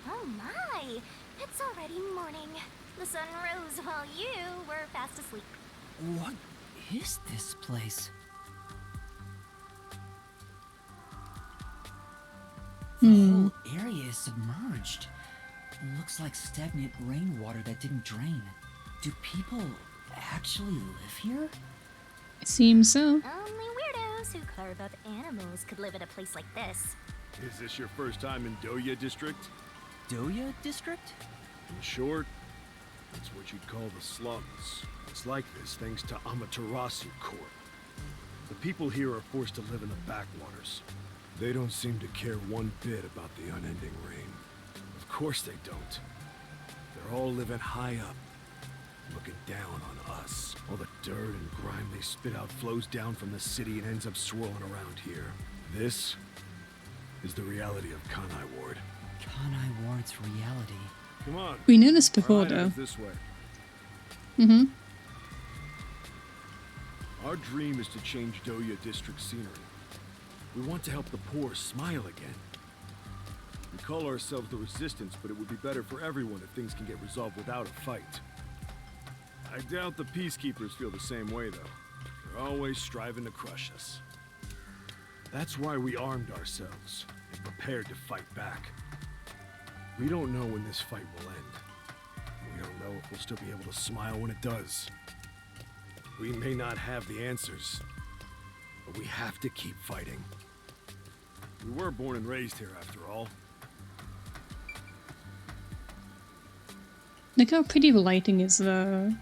Oh my! It's already morning. The sun rose while you were fast asleep. What is this place? The whole area is submerged. Looks like stagnant rainwater that didn't drain. Do people actually live here? Seems so. Only weirdos who carve up animals could live at a place like this. Is this your first time in Doya District? Doya District? In short, it's what you'd call the slums. It's like this thanks to Amaterasu Corp. The people here are forced to live in the backwaters. They don't seem to care one bit about the unending rain. Of course they don't. They're all living high up, looking down on us. All the dirt and grime they spit out flows down from the city and ends up swirling around here. This is the reality of Kanai Ward. Kanai Ward's reality. Come on. We knew this Our before, hideout though. is this way. Mm-hmm. Our dream is to change Doya District scenery. We want to help the poor smile again. We call ourselves the Resistance, but it would be better for everyone if things can get resolved without a fight. I doubt the Peacekeepers feel the same way, though. They're always striving to crush us. That's why we armed ourselves and prepared to fight back. We don't know when this fight will end. We are know if we'll still be able to smile when it does. We may not have the answers, but we have to keep fighting. We were born and raised here, after all. Look how pretty the lighting is though.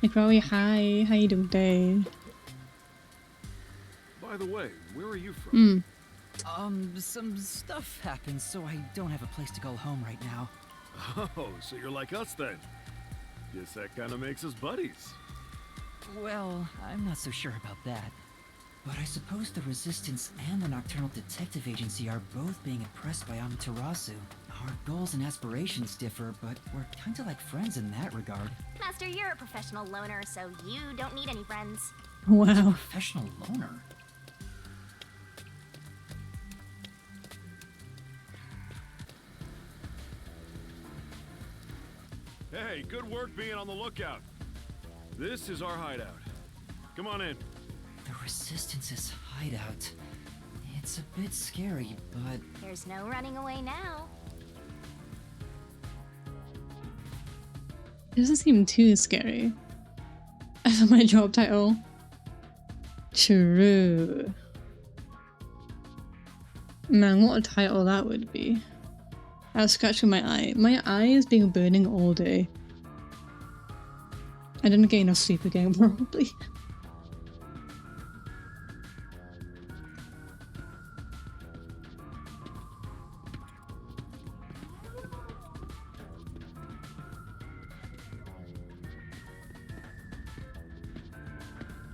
Like, Rowie, hi, how you doing today? By the way, where are you from? Some stuff happened, so I don't have a place to go home right now. Oh, so you're like us then. Guess that kind of makes us buddies. Well, I'm not so sure about that. But I suppose the Resistance and the Nocturnal Detective Agency are both being impressed by Amaterasu. Our goals and aspirations differ, but we're kinda like friends in that regard. Master, you're a professional loner, so you don't need any friends. Wow. Professional loner? Hey, good work being on the lookout. This is our hideout. Come on in. The Resistance's hideout. It's a bit scary, but... There's no running away now. It doesn't seem too scary. I thought my job title. True. Man, what a title that would be. I was scratching my eye. My eye has been burning all day. I didn't get enough sleep again, probably.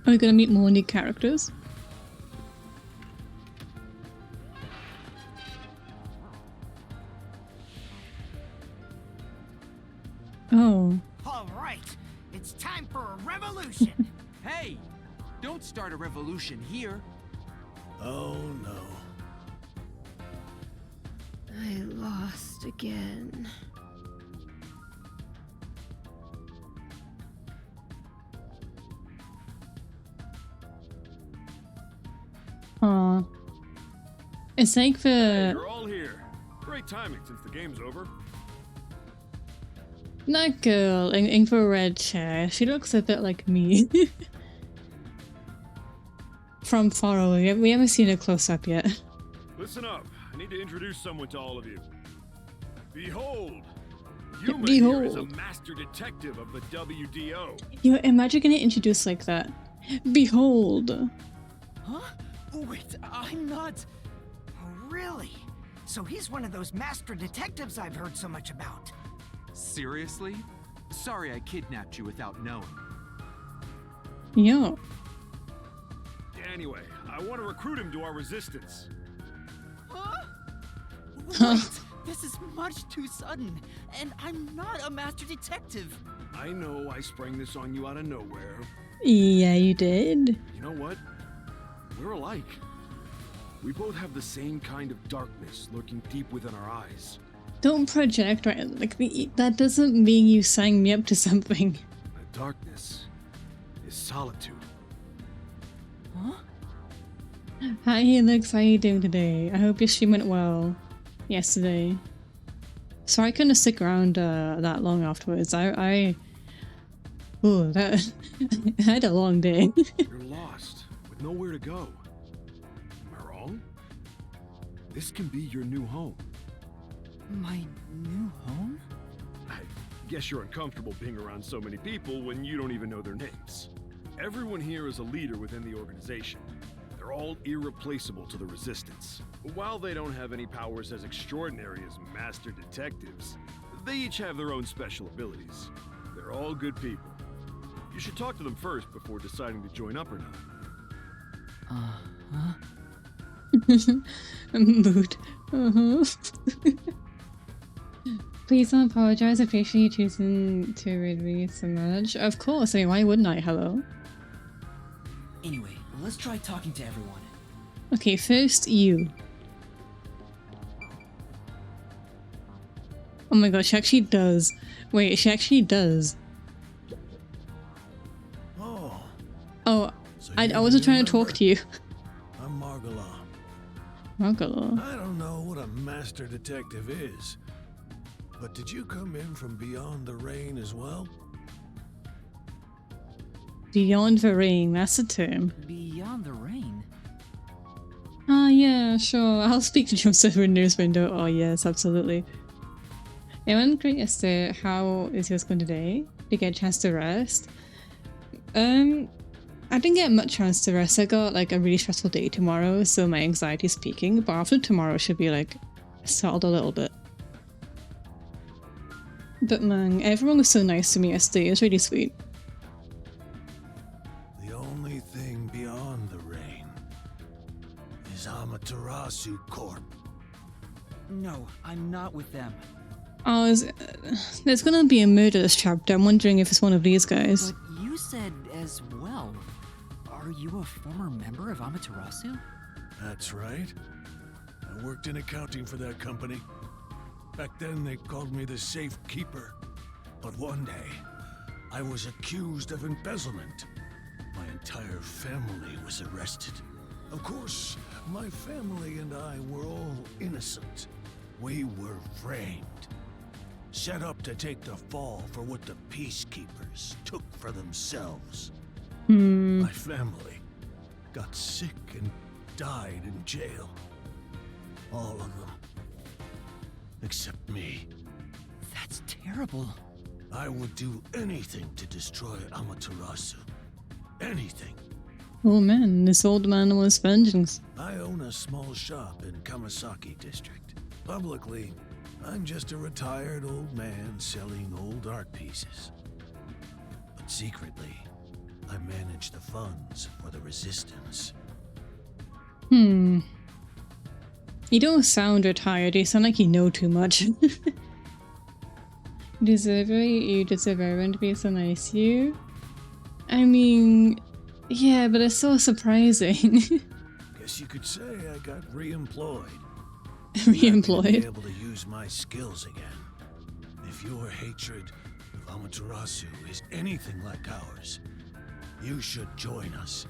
Are we gonna meet more new characters? Oh. All right, it's time for a revolution. Hey, don't start a revolution here. Oh no. I lost again. Aw. It's like Hey, the... you're all here. Great timing since the game's over. That girl in infrared chair, she looks a bit like me. From far away, we haven't seen her close up yet. Listen up. I need to introduce someone to all of you. Behold! Yuma here is a Behold. master detective of the WDO. Yo, imagine getting introduced like that. Behold. Huh? Wait, I'm not... Oh, really? So he's one of those master detectives I've heard so much about. Seriously? Sorry I kidnapped you without knowing. Yo. Anyway, I want to recruit him to our resistance. Huh? Wait, this is much too sudden, and I'm not a master detective. I know I sprang this on you out of nowhere. Yeah, you did. You know what? We're alike. We both have the same kind of darkness lurking deep within our eyes. Don't project, right? Like, that doesn't mean you signed me up to something. That darkness is solitude. Huh? Hi Helix, how you doing today? I hope your stream went well yesterday. Sorry I couldn't stick around that long afterwards. Oh, that I had a long day. You're lost, with nowhere to go. Am I wrong? This can be your new home. My new home? I guess you're uncomfortable being around so many people when you don't even know their names. Everyone here is a leader within the organization. They're all irreplaceable to the Resistance. While they don't have any powers as extraordinary as master detectives, they each have their own special abilities. They're all good people. You should talk to them first before deciding to join up or not. Mood. Please don't apologize. I appreciate you choosing to read me so much. Of course. I mean, why wouldn't I? Hello. Anyway, let's try talking to everyone. Okay, first you. Oh my god, she actually does. Wait, she actually does. Oh, Oh, so I you wasn't trying to remember? talk to you. I'm Margala. Margala. I don't know what a master detective is, But did you come in from beyond the rain as well? Beyond the Rain, that's a term. Beyond the rain? Ah, yeah, sure. I'll speak to Joseph in news window. Oh, yes, absolutely. It went great yesterday. How is yours going today? Did you get a chance to rest? I didn't get much chance to rest. I got like a really stressful day tomorrow, so my anxiety is peaking. But after tomorrow, should be like settled a little bit. But man, everyone was so nice to me yesterday. It was really sweet. The only thing beyond the rain is Amaterasu Corp. No, I'm not with them. Oh, there's gonna be a murder this chapter. I'm wondering if it's one of these guys. But you said as well. Are you a former member of Amaterasu? That's right. I worked in accounting for that company. Back then they called me the Safe Keeper. But one day, I was accused of embezzlement. My entire family was arrested. Of course, my family and I were all innocent. We were framed. Set up to take the fall for what the Peacekeepers took for themselves. My family got sick and died in jail. All of them. Except me. That's terrible. I would do anything to destroy Amaterasu. Anything. Oh man, this old man wants vengeance. I own a small shop in Kamasaki District. Publicly, I'm just a retired old man selling old art pieces. But secretly, I manage the funds for the resistance. You don't sound retired, you sound like you know too much. You deserve everyone to be so nice to you. I mean, yeah, but it's so surprising. Guess you could say I got re-employed. Re-employed? Happy to be able to use my skills again. If your hatred of Amaterasu is anything like ours, you should join us.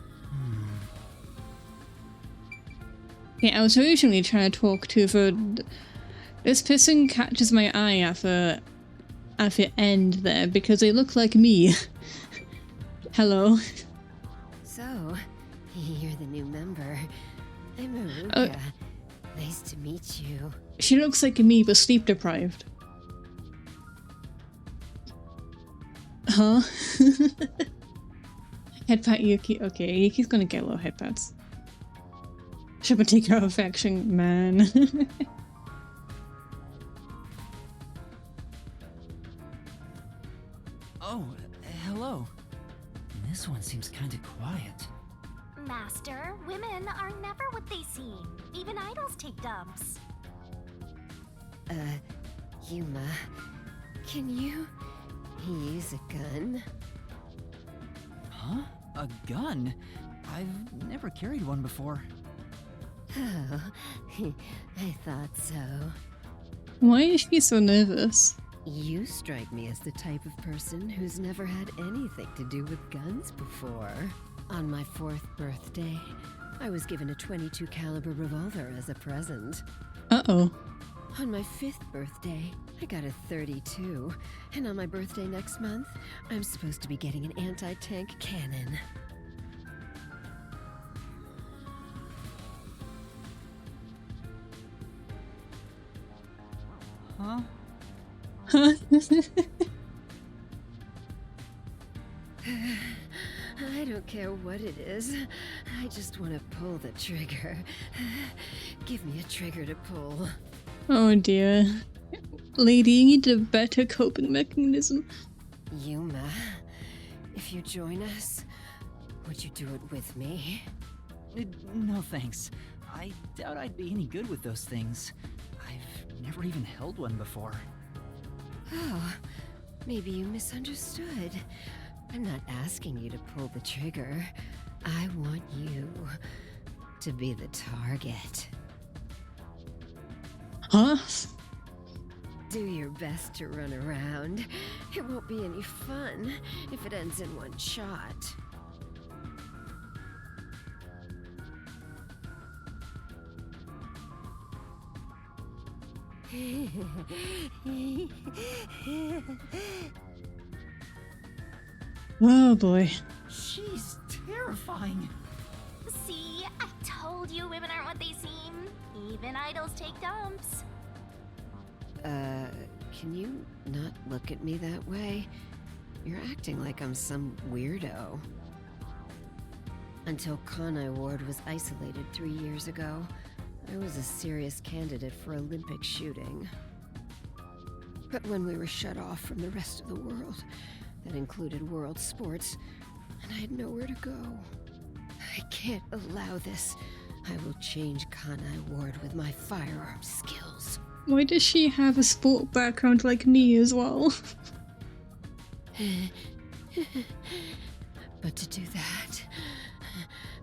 Yeah, I was originally trying to talk to the... This person catches my eye at the end there because they look like me. Hello. So, you're the new member. I'm Aruka. Nice to meet you. She looks like me, but sleep deprived. Huh? Headpat Yuki. Okay, Yuki's gonna get little headpats. Should take her affection, man. Oh, hello. This one seems kinda quiet. Master, women are never what they seem. Even idols take dumps. Yuma, can you use a gun? Huh? A gun? I've never carried one before. Oh, I thought so. Why is she so nervous? You strike me as the type of person who's never had anything to do with guns before. On my 4th birthday, I was given a .22 caliber revolver as a present. Uh-oh. On my 5th birthday, I got a .32, and on my birthday next month, I'm supposed to be getting an anti-tank cannon. Huh? I don't care what it is. I just want to pull the trigger. Give me a trigger to pull. Oh dear. Lady, you need a better coping mechanism. Yuma, if you join us, would you do it with me? No thanks. I doubt I'd be any good with those things. I've never even held one before. Oh, maybe you misunderstood. I'm not asking you to pull the trigger. I want you to be the target. Huh? Do your best to run around. It won't be any fun if it ends in one shot. Oh boy. She's terrifying. See, I told you women aren't what they seem. Even idols take dumps. Can you not look at me that way? You're acting like I'm some weirdo. Until Kanai Ward was isolated 3 years ago, I was a serious candidate for Olympic shooting. But when we were shut off from the rest of the world, that included world sports, and I had nowhere to go. I can't allow this. I will change Kanai Ward with my firearm skills. Why does she have a sport background like me as well? But to do that,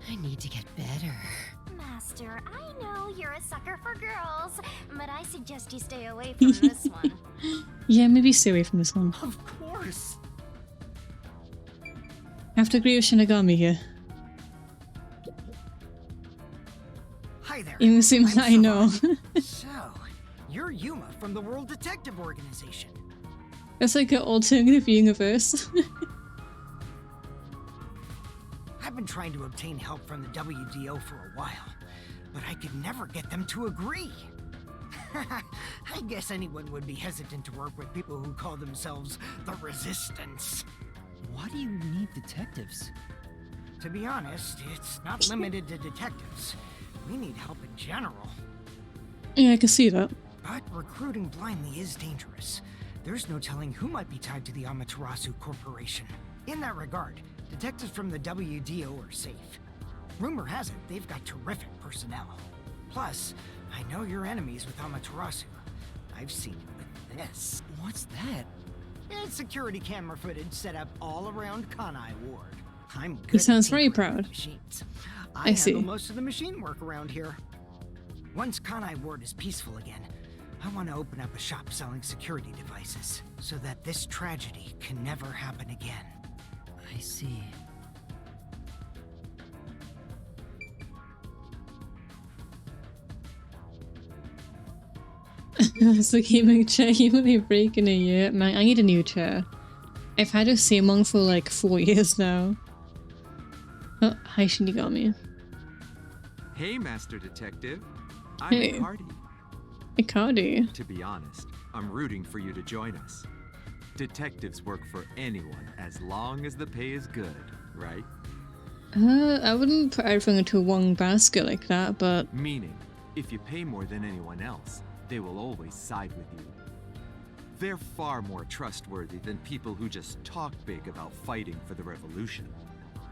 I need to get better. Master, I know you're a sucker for girls, but I suggest you stay away from this one. Yeah, maybe stay away from this one. Of course. I have to agree with Shinigami here. Hi there. Even seems I'm I know. So, you're Yuma from the World Detective Organization. It's like an alternative universe. I've been trying to obtain help from the WDO for a while, but I could never get them to agree. I guess anyone would be hesitant to work with people who call themselves the Resistance. Why do you need detectives? To be honest, it's not limited to detectives. We need help in general. Yeah, I can see that. But recruiting blindly is dangerous. There's no telling who might be tied to the Amaterasu Corporation. In that regard, detectives from the WDO are safe. Rumor has it they've got terrific personnel. Plus, I know your enemies with Amaterasu. I've seen it with this. What's that? It's security camera footage set up all around Kanai Ward. I'm good He sounds at very tinkering with proud. machines. I see. handle most of the machine work around here. Once Kanai Ward is peaceful again, I want to open up a shop selling security devices so that this tragedy can never happen again. I see. It's the gaming chair. You only break in a year. Man, I need a new chair. I've had the same one for like 4 years now. Oh, hi Shinigami. Hey, Master Detective. I'm Hey. Icardi. Icardi. To be honest, I'm rooting for you to join us. Detectives work for anyone as long as the pay is good, right? I wouldn't put everything into one basket like that, but Meaning, if you pay more than anyone else, they will always side with you. They're far more trustworthy than people who just talk big about fighting for the revolution.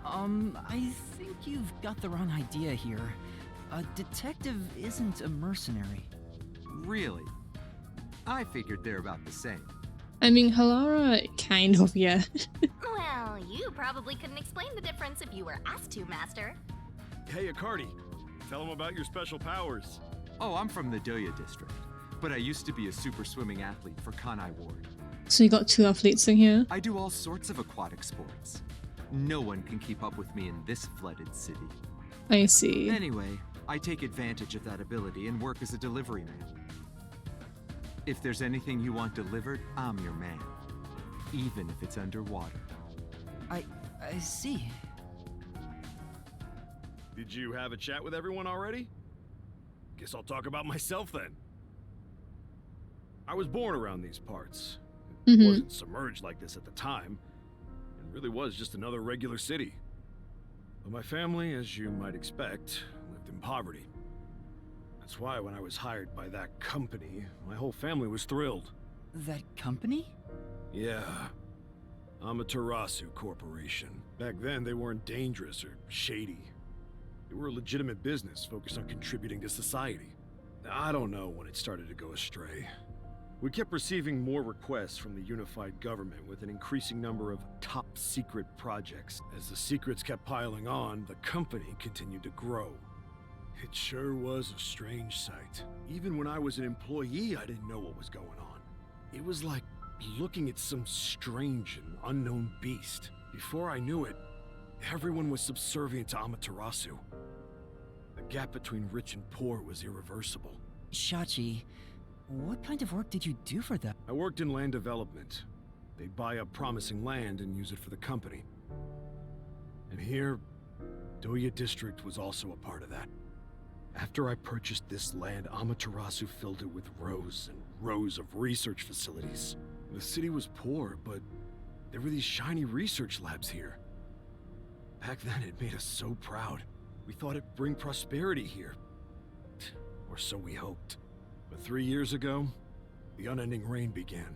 I think you've got the wrong idea here. A detective isn't a mercenary. Really? I figured they're about the same. I mean, Halara, kind of, yeah. Well, you probably couldn't explain the difference if you were asked to, Master. Hey, Icardi. Tell him about your special powers. Oh, I'm from the Doya district, but I used to be a super swimming athlete for Kanai Ward. So you got 2 athletes in here. I do all sorts of aquatic sports. No one can keep up with me in this flooded city. I see. Anyway, I take advantage of that ability and work as a delivery man. If there's anything you want delivered, I'm your man. Even if it's underwater. I see. Did you have a chat with everyone already? Guess I'll talk about myself then. I was born around these parts. It wasn't submerged like this at the time. It really was just another regular city. But my family, as you might expect, lived in poverty. That's why when I was hired by that company, my whole family was thrilled. That company? Yeah. Amaterasu Corporation. Back then, they weren't dangerous or shady. They were a legitimate business focused on contributing to society. I don't know when it started to go astray. We kept receiving more requests from the unified government with an increasing number of top-secret projects. As the secrets kept piling on, the company continued to grow. It sure was a strange sight. Even when I was an employee, I didn't know what was going on. It was like looking at some strange and unknown beast. Before I knew it, everyone was subservient to Amaterasu. The gap between rich and poor was irreversible. Shachi, What kind of work did you do for them? I worked in land development. They'd buy up promising land and use it for the company. And here, Doya District was also a part of that. After I purchased this land, Amaterasu filled it with rows and rows of research facilities. The city was poor, but there were these shiny research labs here. Back then, it made us so proud. We thought it'd bring prosperity here. Or so we hoped. But 3 years ago, the unending rain began.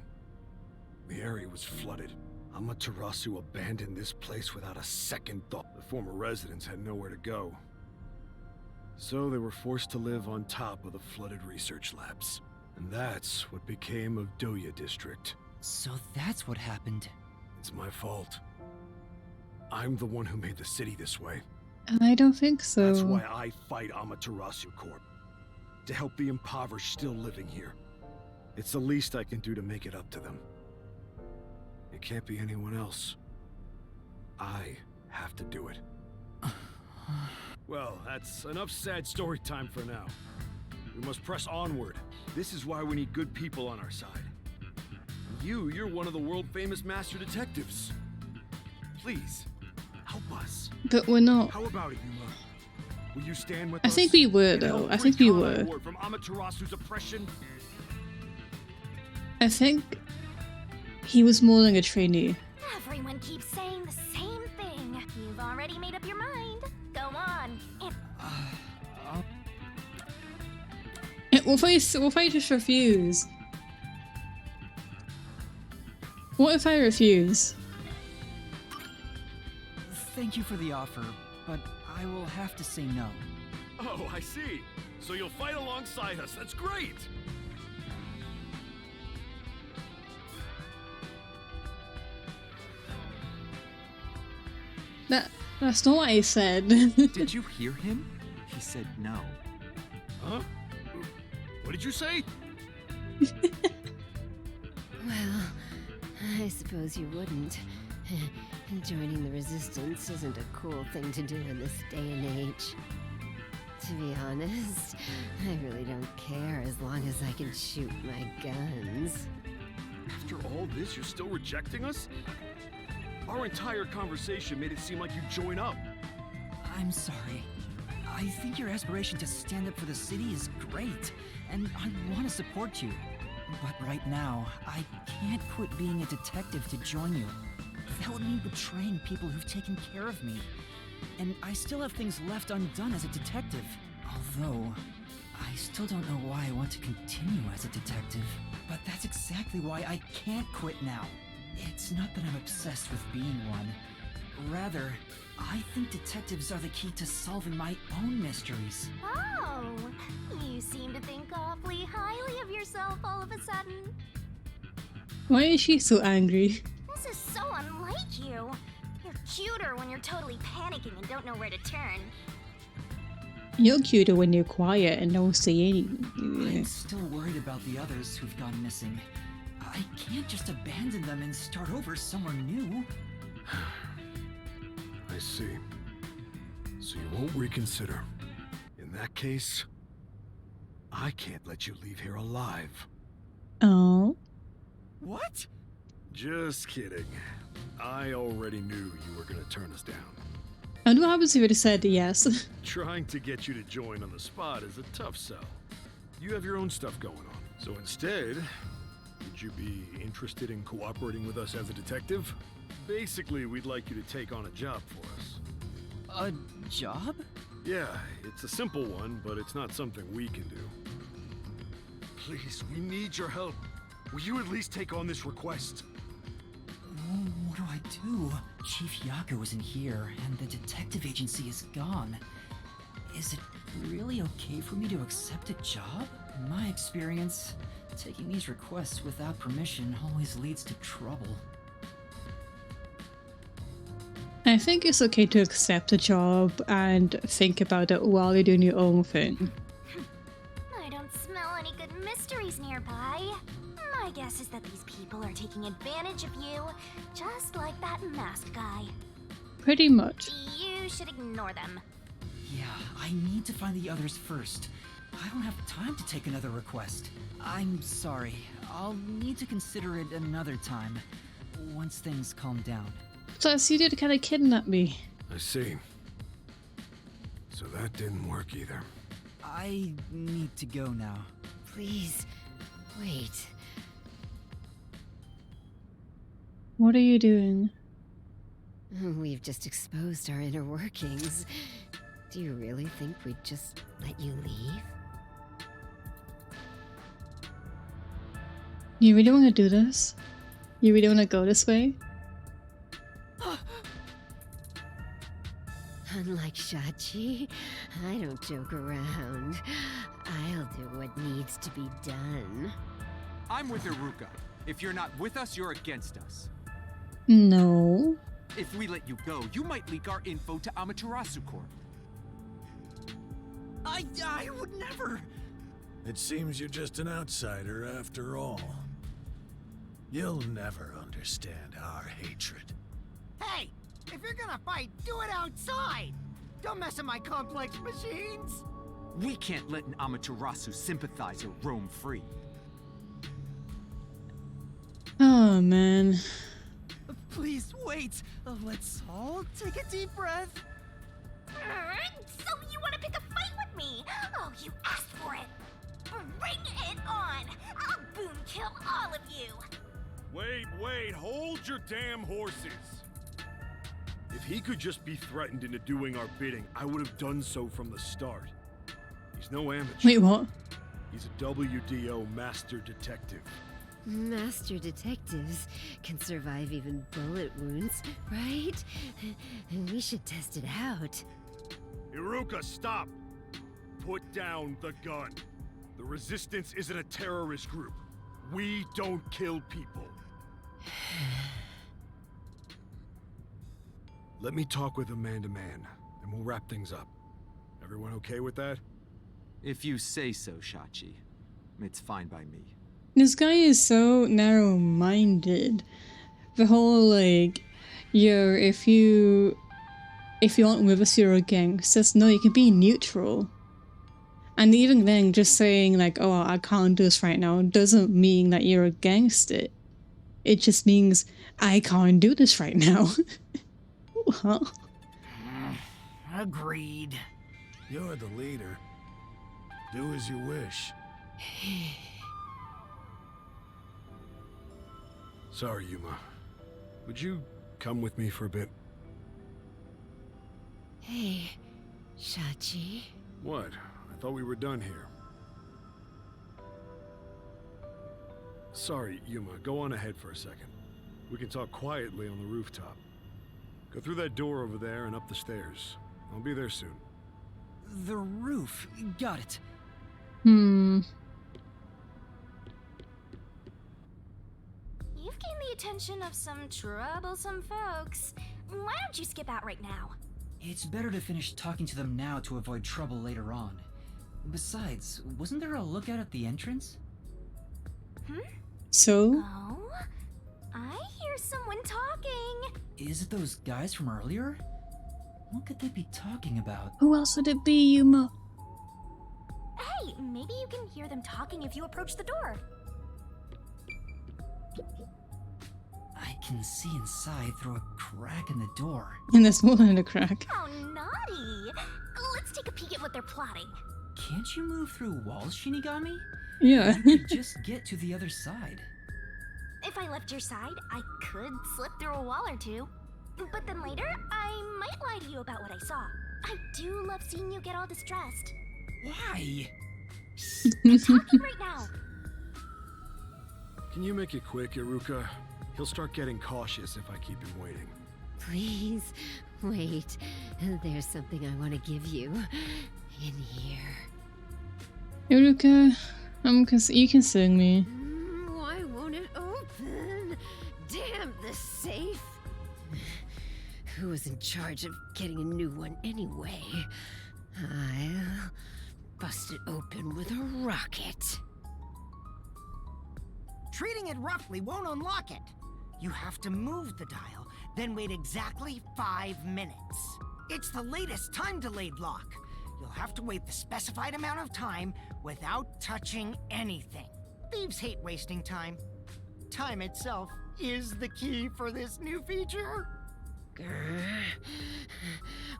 The area was flooded. Amaterasu abandoned this place without a second thought. The former residents had nowhere to go. So they were forced to live on top of the flooded research labs. And that's what became of Doya District. So that's what happened. It's my fault. I'm the one who made the city this way. I don't think so. That's why I fight Amaterasu Corp. To help the impoverished still living here. It's the least I can do to make it up to them. It can't be anyone else. I have to do it. Well, that's enough sad story time for now. We must press onward. This is why we need good people on our side. You're one of the world-famous master detectives. Please, help us. But we're not. How about it, Yuma? Will you stand with I us? think we were, and though. help I think free we Khan were. Ward from Amaterasu's oppression? I think he was more than a trainee. Everyone keeps saying the same thing. You've already made up your mind. Go on. What if I just refuse? What if I refuse? Thank you for the offer, but I will have to say no. Oh, I see. So you'll fight alongside us. That's great. That's not what I said. Did you hear him? He said no. Huh? What did you say? Well, I suppose you wouldn't. Joining the Resistance isn't a cool thing to do in this day and age. To be honest, I really don't care as long as I can shoot my guns. After all this, you're still rejecting us? Our entire conversation made it seem like you'd join up. I'm sorry. I think your aspiration to stand up for the city is great, and I want to support you. But right now, I can't quit being a detective to join you. That would mean betraying people who've taken care of me. And I still have things left undone as a detective. Although, I still don't know why I want to continue as a detective. But that's exactly why I can't quit now. It's not that I'm obsessed with being one. Rather, I think detectives are the key to solving my own mysteries. Oh, you seem to think awfully highly of yourself all of a sudden. Why is she so angry? This is so unlike you. You're cuter when you're totally panicking and don't know where to turn. You're cuter when you're quiet and don't say anything. I'm still worried about the others who've gone missing. I can't just abandon them and start over somewhere new. I see. So you won't reconsider. In that case, I can't let you leave here alive. Oh. What? Just kidding. I already knew you were gonna turn us down. And what happens if it said yes? Trying to get you to join on the spot is a tough sell. You have your own stuff going on. So instead, would you be interested in cooperating with us as a detective? Basically, we'd like you to take on a job for us. A job? Yeah, it's a simple one, but it's not something we can do. Please, we need your help. Will you at least take on this request? What do I do? Chief Yako isn't here, and the detective agency is gone. Is it really okay for me to accept a job? In my experience, taking these requests without permission always leads to trouble. I think it's okay to accept a job and think about it while you're doing your own thing. I don't smell any good mysteries nearby. My guess is that these people are taking advantage of you, just like that masked guy. Pretty much. You should ignore them. Yeah, I need to find the others first. I don't have time to take another request. I'm sorry. I'll need to consider it another time, once things calm down. Plus, you did kind of kidnap me. I see. So that didn't work either. I need to go now. Please, wait. What are you doing? We've just exposed our inner workings. Do you really think we'd just let you leave? You really want to do this? You really want to go this way? Unlike Shachi, I don't joke around. I'll do what needs to be done. I'm with Iruka. If you're not with us, you're against us. No. If we let you go, you might leak our info to Amaterasu Corp. I would never. It seems you're just an outsider after all. You'll never understand our hatred. Hey, if you're gonna fight, do it outside. Don't mess with my complex machines. We can't let an Amaterasu sympathizer roam free. Oh, man. Please wait. Let's all take a deep breath. So you want to pick a fight with me? Oh, you asked for it. Bring it on. I'll boom kill all of you. Wait, hold your damn horses. If he could just be threatened into doing our bidding, I would have done so from the start. He's no amateur. Wait, what? He's a WDO master detective. Master detectives can survive even bullet wounds, right? We should test it out. Iruka, stop! Put down the gun. The Resistance isn't a terrorist group. We don't kill people. Let me talk with him man to man, and we'll wrap things up. Everyone okay with that? If you say so, Shachi. It's fine by me. This guy is so narrow-minded. The whole, like, yo, if you aren't with us, you're a gangster. No, you can be neutral. And even then, just saying, like, oh, I can't do this right now, doesn't mean that you're a gangster. It just means, I can't do this right now. Huh? Agreed. You're the leader. Do as you wish. Sorry, Yuma. Would you come with me for a bit? Hey, Shachi. What? I thought we were done here. Sorry, Yuma. Go on ahead for a second. We can talk quietly on the rooftop. Go through that door over there and up the stairs. I'll be there soon. The roof. Got it. Hmm. You've gained the attention of some troublesome folks. Why don't you skip out right now? It's better to finish talking to them now to avoid trouble later on. Besides, wasn't there a lookout at the entrance? So? Oh? I hear someone talking. Is it those guys from earlier? What could they be talking about? Who else would it be, Yuma? Hey, maybe you can hear them talking if you approach the door. I can see inside through a crack in the door. And there's more than a crack. How naughty! Let's take a peek at what they're plotting. Can't you move through walls, Shinigami? Yeah. You could just get to the other side. If I left your side, I could slip through a wall or two. But then later, I might lie to you about what I saw. I do love seeing you get all distressed. Why? I'm talking right now. Can you make it quick, Iruka? He'll start getting cautious if I keep him waiting. Please, wait. There's something I want to give you. In here. Iruka, you can sing me. Why won't it open? Damn the safe. Who was in charge of getting a new one anyway? I'll bust it open with a rocket. Treating it roughly won't unlock it. You have to move the dial, then wait exactly 5 minutes. It's the latest time-delayed lock. you'll have to wait the specified amount of time without touching anything. Thieves hate wasting time. Time itself is the key for this new feature. Grr.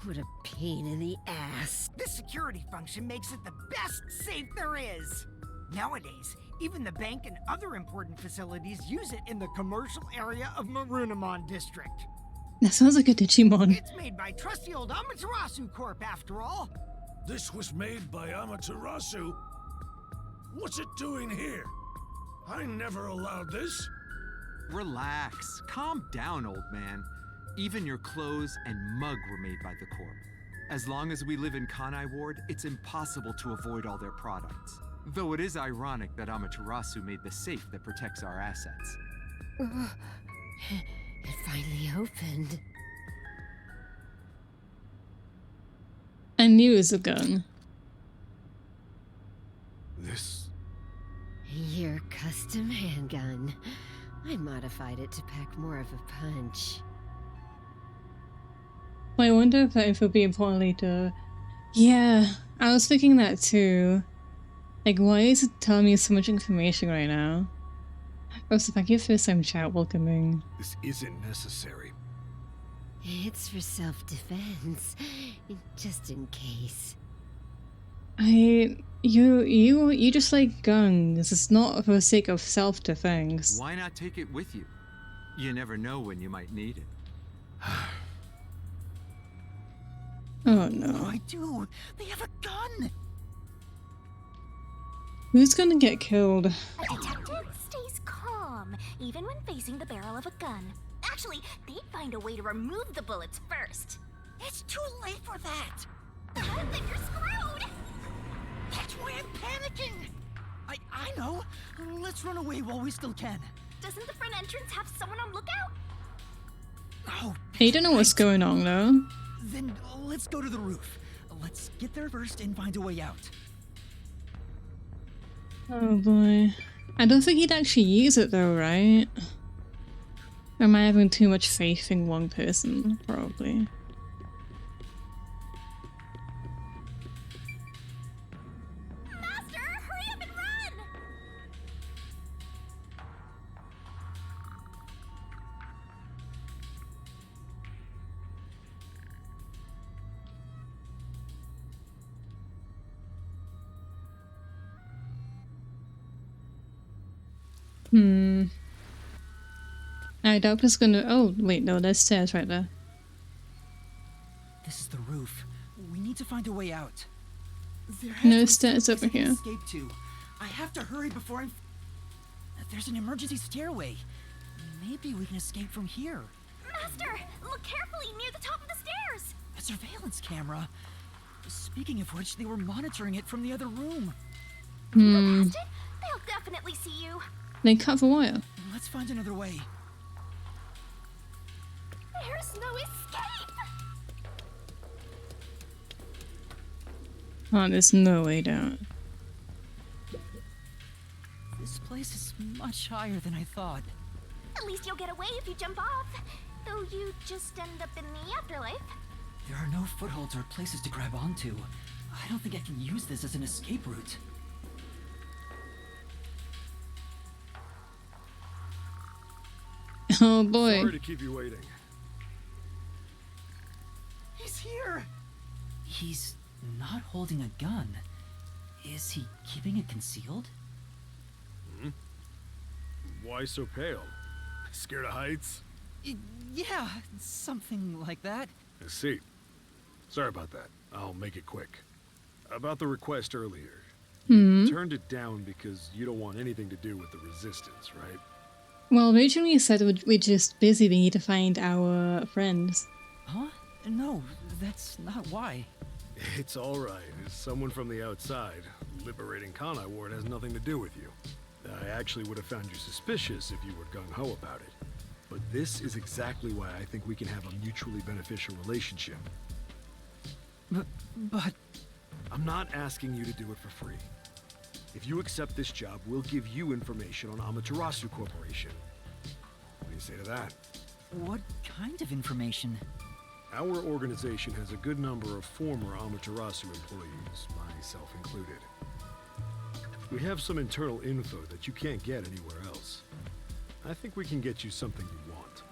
What a pain in the ass. This security function makes it the best safe there is. Nowadays, even the bank and other important facilities use it in the commercial area of Marunimon District. That sounds like a Digimon. It's made by trusty old Amaterasu Corp, after all. This was made by Amaterasu? What's it doing here? I never allowed this. Relax. Calm down, old man. Even your clothes and mug were made by the Corp. As long as we live in Kanai Ward, it's impossible to avoid all their products. Though it is ironic that Amaterasu made the safe that protects our assets. It finally opened. I knew it was a gun. This... Your custom handgun. I modified it to pack more of a punch. I wonder if it would be important later. Yeah, I was thinking that too. Like, why is it telling me so much information right now? Also, thank you for some chat welcoming. This isn't necessary. It's for self-defense, just in case. You just like guns. It's not for the sake of self-defense. Why not take it with you? You never know when you might need it. Oh no. What do I do? They have a gun! Who's gonna get killed? A detective stays calm, even when facing the barrel of a gun. Actually, they'd find a way to remove the bullets first. It's too late for that! Then you're screwed! That's why I'm panicking! I know! Let's run away while we still can. Doesn't the front entrance have someone on lookout? Oh, You don't know what's going on though. then let's go to the roof. Let's get there first and find a way out. Oh boy. I don't think he'd actually use it though, right? Or am I having too much faith in one person? Probably. Master, hurry up and run! Alright, Doctor's gonna. Oh, wait, no, there's stairs right there. This is the roof. We need to find a way out. There has No to be stairs some place over I can here. escape to. I have to hurry before I'm. There's an emergency stairway. Maybe we can escape from here. Master, look carefully near the top of the stairs! A surveillance camera. Speaking of which, they were monitoring it from the other room. Look past it, they'll definitely see you. They cut the wire. Let's find another way. There's no escape! Oh, there's no way down. This place is much higher than I thought. At least you'll get away if you jump off. Though you just end up in the afterlife. There are no footholds or places to grab onto. I don't think I can use this as an escape route. Oh boy. Sorry to keep you waiting. He's here! He's not holding a gun. Is he keeping it concealed? Why so pale? Scared of heights? Yeah, something like that. I see. Sorry about that. I'll make it quick. About the request earlier. You turned it down because you don't want anything to do with the resistance, right? Well, originally you said we're just busy. We need to find our friends. Huh? No, that's not why. It's alright. As someone from the outside, liberating Kanai Ward has nothing to do with you. I actually would have found you suspicious if you were gung-ho about it. But this is exactly why I think we can have a mutually beneficial relationship. But... I'm not asking you to do it for free. If you accept this job, we'll give you information on Amaterasu Corporation. What do you say to that? what kind of information? Our organization has a good number of former Amaterasu employees, myself included. We have some internal info that you can't get anywhere else. I think we can get you something you want.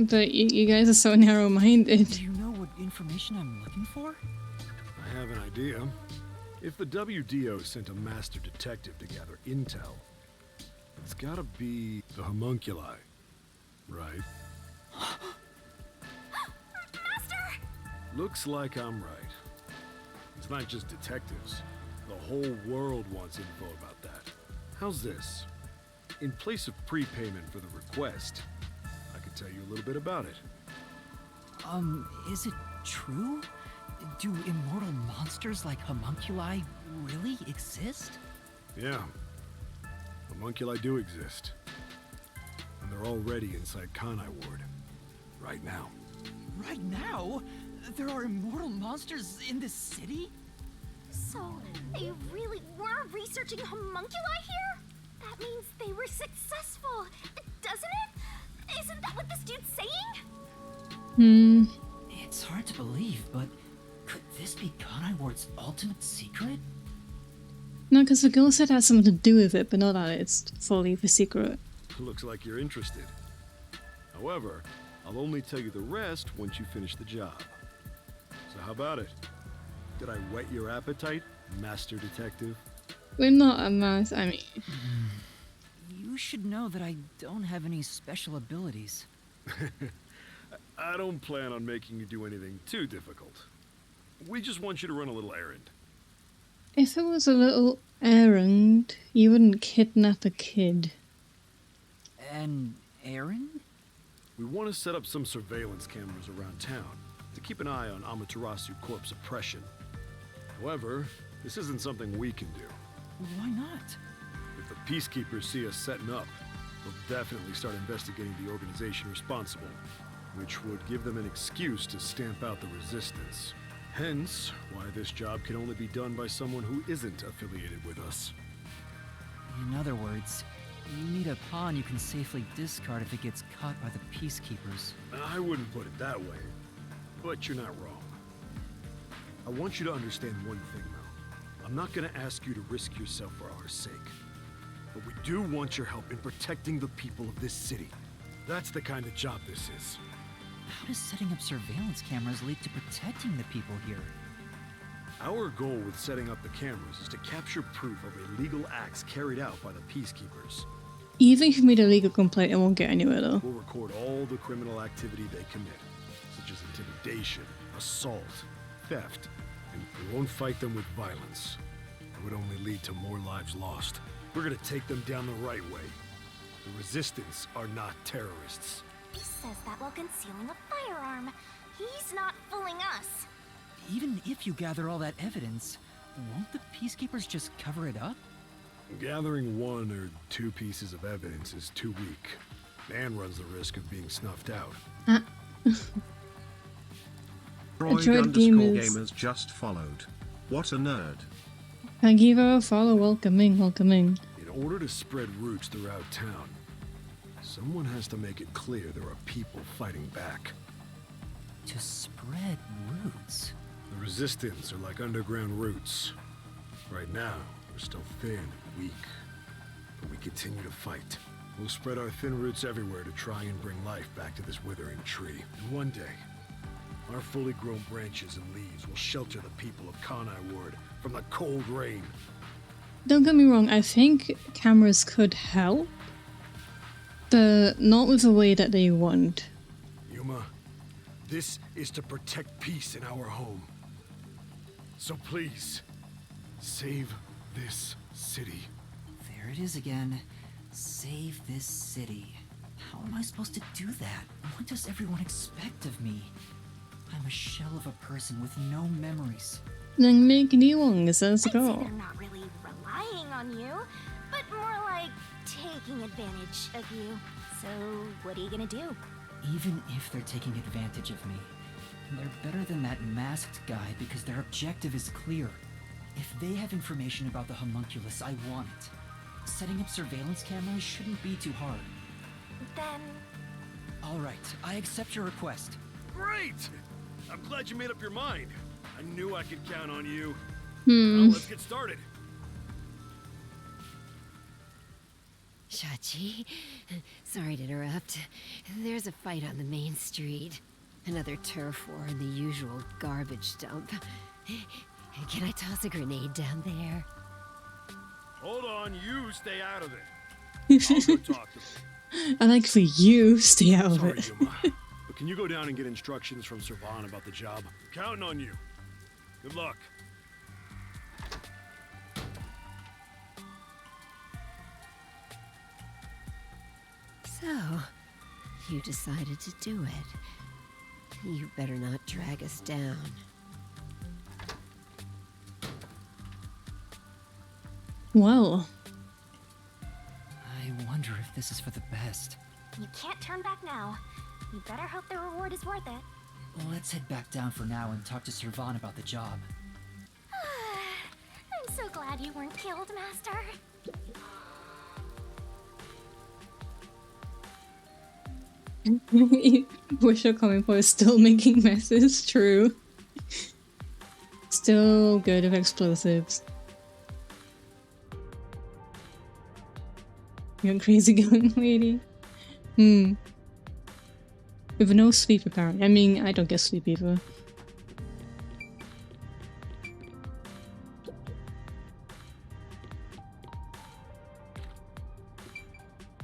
But you guys are so narrow-minded. Do you know what information I'm looking for? I have an idea. If the WDO sent a master detective to gather intel, it's gotta be the homunculi, right? Master! Looks like I'm right. It's not just detectives. The whole world wants info about that. How's this? In place of prepayment for the request, I could tell you a little bit about it. Is it true? Do immortal monsters like homunculi really exist? Yeah. Homunculi do exist. And they're already inside Kanai Ward. Right now. Right now? There are immortal monsters in this city? So, they really were researching homunculi here? That means they were successful, doesn't it? Isn't that what this dude's saying? It's hard to believe, but could this be Kanai Ward's ultimate secret? No, because the girl said it had something to do with it, but not that it's fully the secret. Looks like you're interested. However, I'll only tell you the rest once you finish the job. So how about it? Did I whet your appetite, Master Detective? We're not a mass, I mean... You should know that I don't have any special abilities. I don't plan on making you do anything too difficult. We just want you to run a little errand. If it was a little errand, you wouldn't kidnap a kid. An errand? We want to set up some surveillance cameras around town to keep an eye on Amaterasu Corp's oppression. However, this isn't something we can do. Why not? If the Peacekeepers see us setting up, they'll definitely start investigating the organization responsible, which would give them an excuse to stamp out the resistance. Hence, why this job can only be done by someone who isn't affiliated with us. In other words, you need a pawn you can safely discard if it gets caught by the Peacekeepers. I wouldn't put it that way, but you're not wrong. I want you to understand one thing, though. I'm not gonna ask you to risk yourself for our sake. But we do want your help in protecting the people of this city. That's the kind of job this is. How does setting up surveillance cameras lead to protecting the people here? Our goal with setting up the cameras is to capture proof of illegal acts carried out by the Peacekeepers. Even if you made a legal complaint, it won't get anywhere though. We'll record all the criminal activity they commit, such as intimidation, assault, theft, and we won't fight them with violence. It would only lead to more lives lost. We're gonna take them down the right way. The Resistance are not terrorists. He says that while concealing a firearm. He's not fooling us. Even if you gather all that evidence, won't the Peacekeepers just cover it up? Gathering 1 or 2 pieces of evidence is too weak. Man runs the risk of being snuffed out. Droid Gamers just followed. What a nerd. Thank you for a follow. Welcoming. In order to spread roots throughout town, someone has to make it clear there are people fighting back. To spread roots? The Resistance are like underground roots. Right now, we're still thin and weak, but we continue to fight. We'll spread our thin roots everywhere to try and bring life back to this withering tree. And one day, our fully grown branches and leaves will shelter the people of Kanai Ward from the cold rain. Don't get me wrong, I think cameras could help, but not with the way that they want. Yuma, this is to protect peace in our home. So please, save this city. There it is again. Save this city. How am I supposed to do that? What does everyone expect of me? I'm a shell of a person with no memories. Then make new ones, let's I'd say go. they're not really relying on you, but more like taking advantage of you. So, what are you gonna do? Even if they're taking advantage of me, they're better than that masked guy because their objective is clear. If they have information about the homunculus, I want it. Setting up surveillance cameras shouldn't be too hard. Then... Alright, I accept your request. Great! I'm glad you made up your mind. I knew I could count on you. Hmm. Well, let's get started. Shachi, sorry to interrupt. There's a fight on the main street. Another turf war in the usual garbage dump. Can I toss a grenade down there? Hold on, you stay out of it. I'll go talk to them. I like for you stay out of Sorry, it. Yuma. But can you go down and get instructions from Servan about the job? I'm counting on you. Good luck. So, you decided to do it. You better not drag us down. Well, I wonder if this is for the best. You can't turn back now. You better hope the reward is worth it. Let's head back down for now and talk to Servan about the job. I'm so glad you weren't killed, Master. wish your comic book is still making messes. True. Still good with explosives. You're crazy going lady. With no sleep apparently. I mean, I don't get sleep either.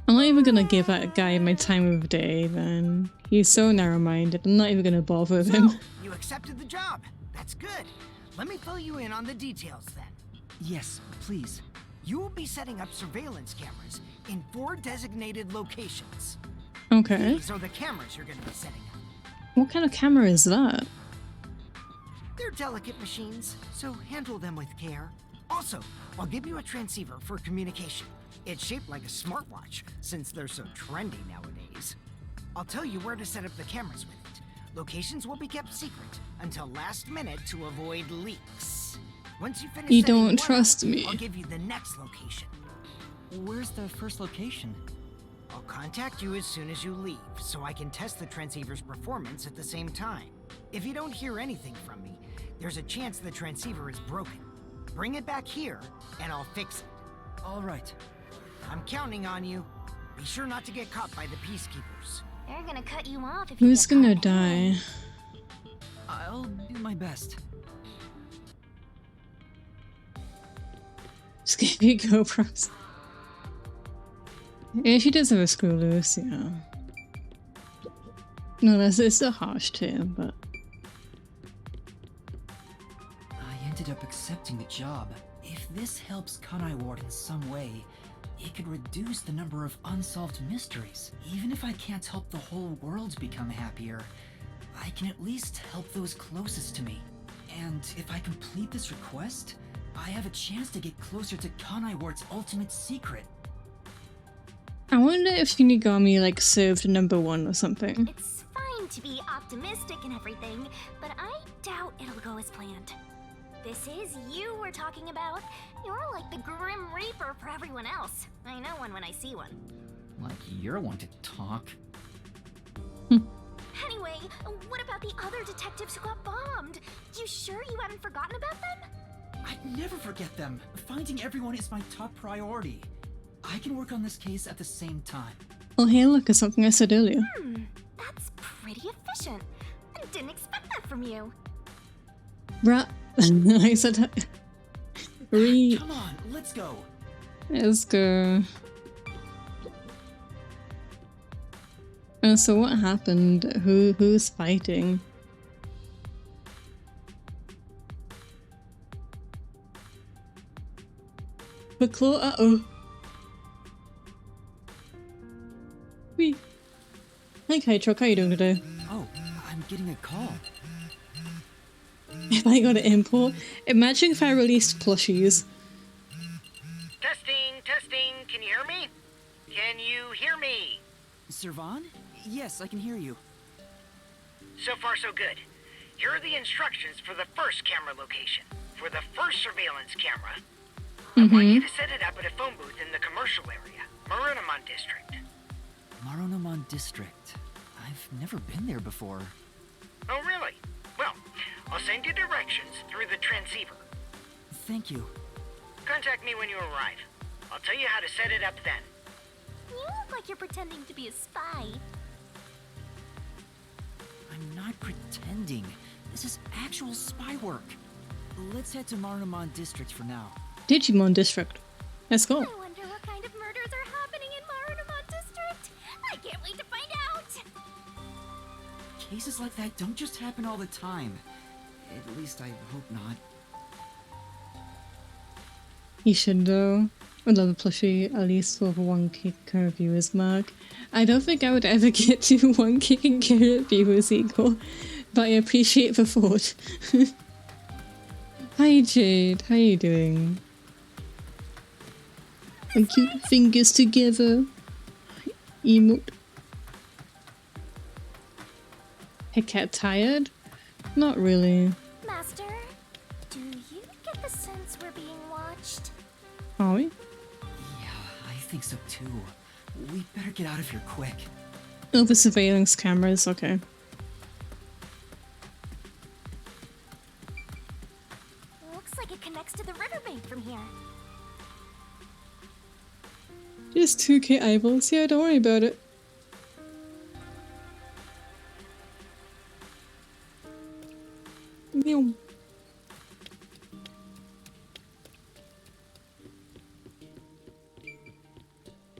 I'm not even gonna give that guy my time of day then. He's so narrow-minded. I'm not even gonna bother with him. So, you accepted the job. That's good. Let me fill you in on the details then. Yes, please. You will be setting up surveillance cameras in 4 designated locations. Okay. These are the cameras you're going to be setting up. What kind of camera is that? They're delicate machines, so handle them with care. Also, I'll give you a transceiver for communication. It's shaped like a smartwatch, since they're so trendy nowadays. I'll tell you where to set up the cameras with it. Locations will be kept secret until last minute to avoid leaks. Once you finish You setting don't one trust up, me. I'll give you the next location. Where's the first location? I'll contact you as soon as you leave, so I can test the transceiver's performance at the same time. If you don't hear anything from me, there's a chance the transceiver is broken. Bring it back here, and I'll fix it. All right. I'm counting on you. Be sure not to get caught by the peacekeepers. They're gonna cut you off if you Who's get gonna caught. die? I'll do my best. Just give me GoPros. Yeah, she does have a screw loose, yeah. No, it's still harsh too, but I ended up accepting the job. If this helps Kanai Ward in some way, it could reduce the number of unsolved mysteries. Even if I can't help the whole world become happier, I can at least help those closest to me. And if I complete this request, I have a chance to get closer to Kanai Ward's ultimate secret. I wonder if Shinigami like served #1 or something. It's fine to be optimistic and everything, but I doubt it'll go as planned. This is you we're talking about. You're like the Grim Reaper for everyone else. I know one when I see one. Like you're one to talk. Anyway, what about the other detectives who got bombed? You sure you haven't forgotten about them? I'd never forget them. Finding everyone is my top priority. I can work on this case at the same time. Oh, hey, look, it's something I said earlier. That's pretty efficient. I didn't expect that from you. I said, Come on, let's go. Let's go. So what happened? Who's fighting? But Claw, uh-oh. Wee. Hi Kaitrock, how you doing today? Oh, I'm getting a call. If I got an import, imagine if I released plushies. Testing, can you hear me? Can you hear me? Servan? Yes, I can hear you. So far so good. Here are the instructions for the first camera location. For the first surveillance camera, I want you to set it up at a phone booth in the commercial area, Marunamon District. Marunamon District. I've never been there before. Oh, really? Well, I'll send you directions through the transceiver. Thank you. Contact me when you arrive. I'll tell you how to set it up then. You look like you're pretending to be a spy. I'm not pretending. This is actual spy work. Let's head to Marunouman District for now. Digimon District. Let's go. I wonder what kind of murders are happening in Marunouman District. I can't wait to find out. Cases like that don't just happen all the time. At least I hope not. You should though. I love a plushie, at least over 1K current viewers mark. I don't think I would ever get to 1K current viewers equal, but I appreciate the thought. Hi Jade, how you doing? And keep your fingers together. Emote. Hecate tired? Not really. Master, do you get the sense we're being watched? Are we? Yeah, I think so too. We better get out of here quick. Oh, the surveillance cameras, okay. Looks like it connects to the riverbank from here. Just 2K eyeballs, yeah, don't worry about it. Meow.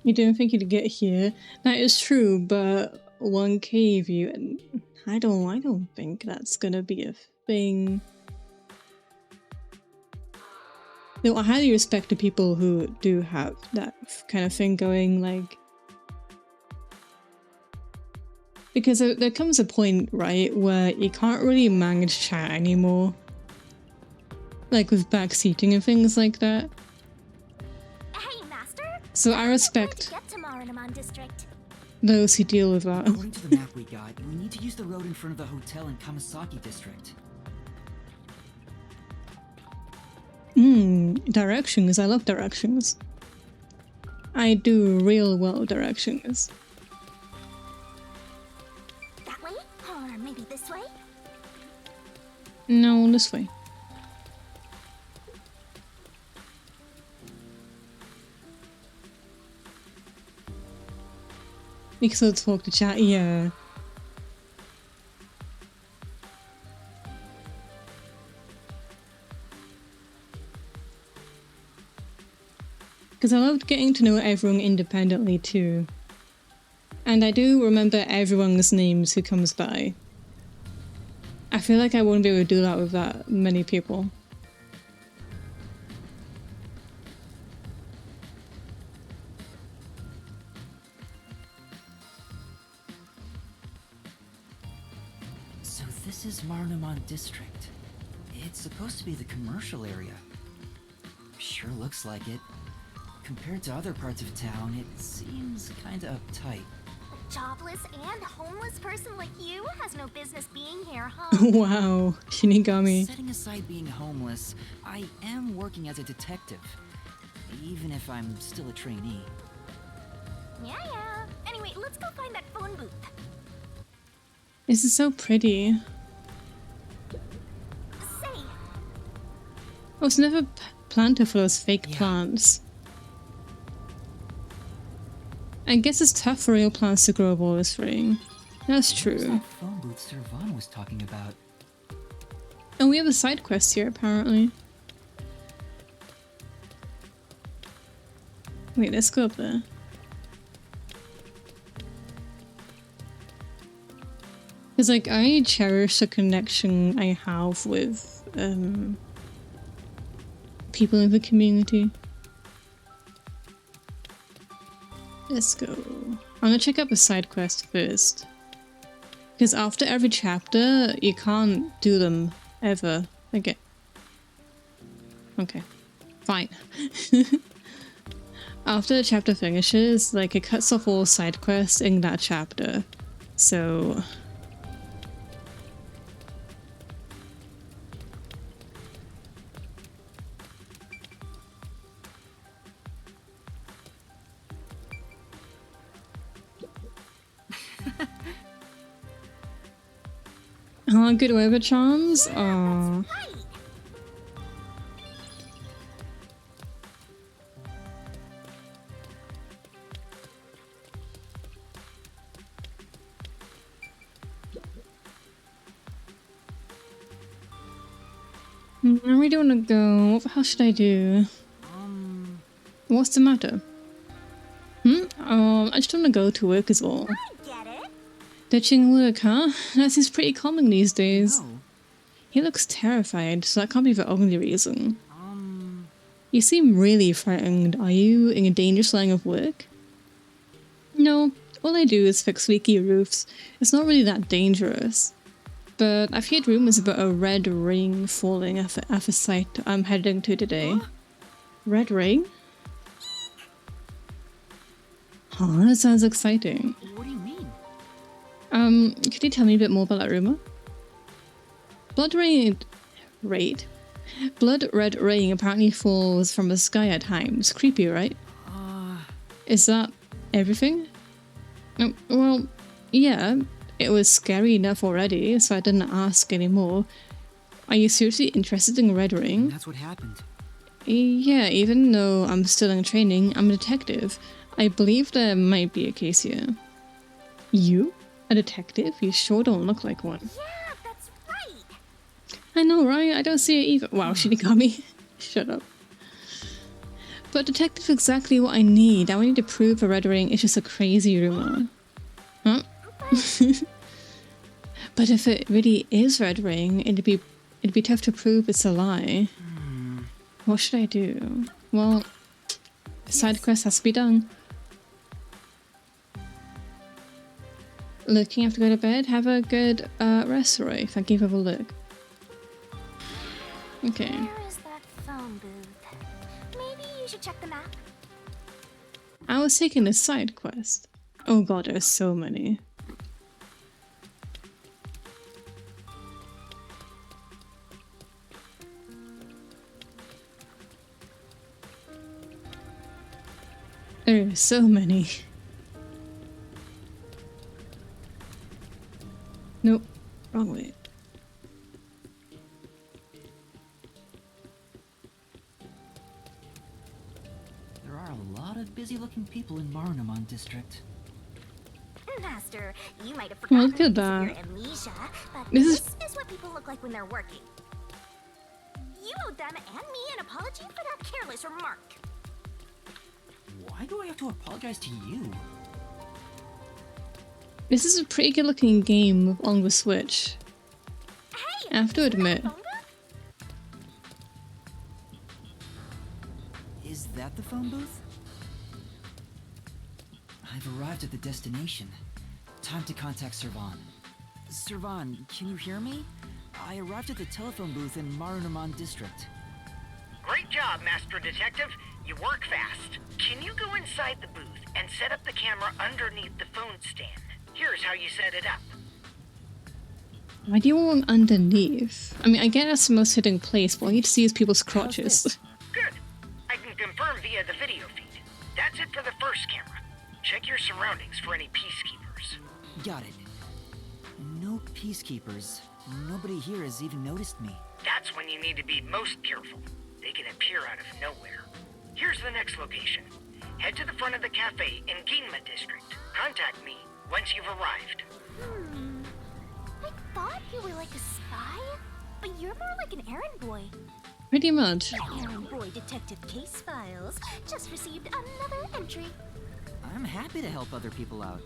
You didn't think you'd get here. That is true, but 1K view, and I don't think that's gonna be a thing. Though I highly respect the people who do have that kind of thing going, like, because there comes a point, right, where you can't really manage chat anymore, like with backseating and things like that. Hey, Master. So I respect Get to Marunouman District. those who deal with that. According to the map we got, we need to use the road in front of the hotel in Kamasaki District. Directions. I love directions. I do real well directions. That way? Or maybe this way? No, this way. You can still talk to chat, yeah. Because I loved getting to know everyone independently too. And I do remember everyone's names who comes by. I feel like I wouldn't be able to do that with that many people. So this is Marunouman District. It's supposed to be the commercial area. Sure looks like it. Compared to other parts of town, it seems kinda uptight. A jobless and homeless person like you has no business being here, huh? Wow, Shinigami. Setting aside being homeless, I am working as a detective. Even if I'm still a trainee. Yeah. Anyway, let's go find that phone booth. This is so pretty. Say, I was never planted for those fake plants. I guess it's tough for real plants to grow all this rain. That's Where's true. that phone booth Servan was talking about? And we have a side quest here, apparently. Wait, let's go up there. Because, like, I cherish the connection I have with, people in the community. Let's go. I'm gonna check out the side quest first. Because after every chapter, you can't do them ever again. Okay. Fine. After the chapter finishes, like, it cuts off all side quests in that chapter. So... Oh, good weather charms? Oh. I really don't want to go. What the hell should I do? What's the matter? I just don't want to go to work as well. Ditching work, huh? That seems pretty common these days. He looks terrified, so that can't be the only reason. You seem really frightened. Are you in a dangerous line of work? No, all I do is fix leaky roofs. It's not really that dangerous. But I've heard rumors about a red ring falling at the site I'm heading to today. Red ring? Oh, that sounds exciting. What do you mean? Could you tell me a bit more about that rumor? Blood red rain apparently falls from the sky at times. Creepy, right? Is that everything? Well, yeah. It was scary enough already, so I didn't ask anymore. Are you seriously interested in Red Ring? That's what happened. Yeah, even though I'm still in training, I'm a detective. I believe there might be a case here. You? A detective? You sure don't look like one. Yeah, that's right. I know, right? I don't see it either. Wow, Shinigami. Shut up. But detective exactly what I need. I need to prove the Red Ring is just a crazy rumor. Huh? But if it really is Red Ring, it'd be tough to prove it's a lie. What should I do? Well, side quest has to be done. Look, you have to go to bed. Have a good rest, Roy. Thank you for the look. Okay. Where is that phone booth? Maybe you should check the map. I was taking a side quest. Oh god, there's so many. There are so many. Nope, wrong way. There are a lot of busy-looking people in Marunamon District. Master, you might have Well, forgotten look at because of that. your amnesia, but This this is- is what people look like when they're working. You owed them and me an apology for that careless remark. Why do I have to apologize to you? This is a pretty good looking game on the Switch. I have to admit. Is that the phone booth? I've arrived at the destination. Time to contact Servan. Servan, can you hear me? I arrived at the telephone booth in Marunamon District. Great job, Master Detective. You work fast. Can you go inside the booth and set up the camera underneath the phone stand? Here's how you set it up. Why do you want underneath? I mean, I get that's the most hidden place, but all you need to see is people's crotches. Good. I can confirm via the video feed. That's it for the first camera. Check your surroundings for any peacekeepers. Got it. No peacekeepers. Nobody here has even noticed me. That's when you need to be most careful. They can appear out of nowhere. Here's the next location. Head to the front of the cafe in Ginma District. Contact me once you've arrived. I thought you were like a spy, but you're more like an errand boy. Pretty much. Errand boy detective case files just received another entry. I'm happy to help other people out.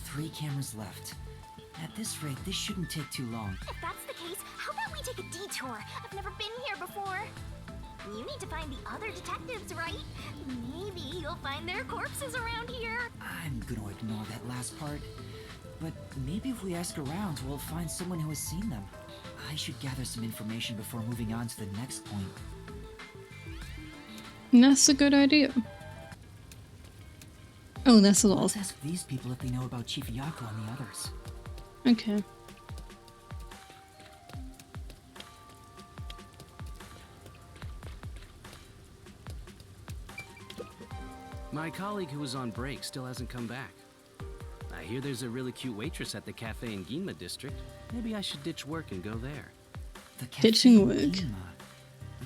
3 cameras left. At this rate, this shouldn't take too long. If that's the case, how about we take a detour? I've never been here before. You need to find the other detectives, right? Maybe you'll find their corpses around here. I'm gonna ignore that last part. But maybe if we ask around, we'll find someone who has seen them. I should gather some information before moving on to the next point. That's a good idea. Oh, that's a lot. Let's ask these people if they know about Chief Yako and the others. Okay. My colleague who was on break still hasn't come back. I hear there's a really cute waitress at the cafe in Ginma district. Maybe I should ditch work and go there. The cafe Ditching in work. Ginma.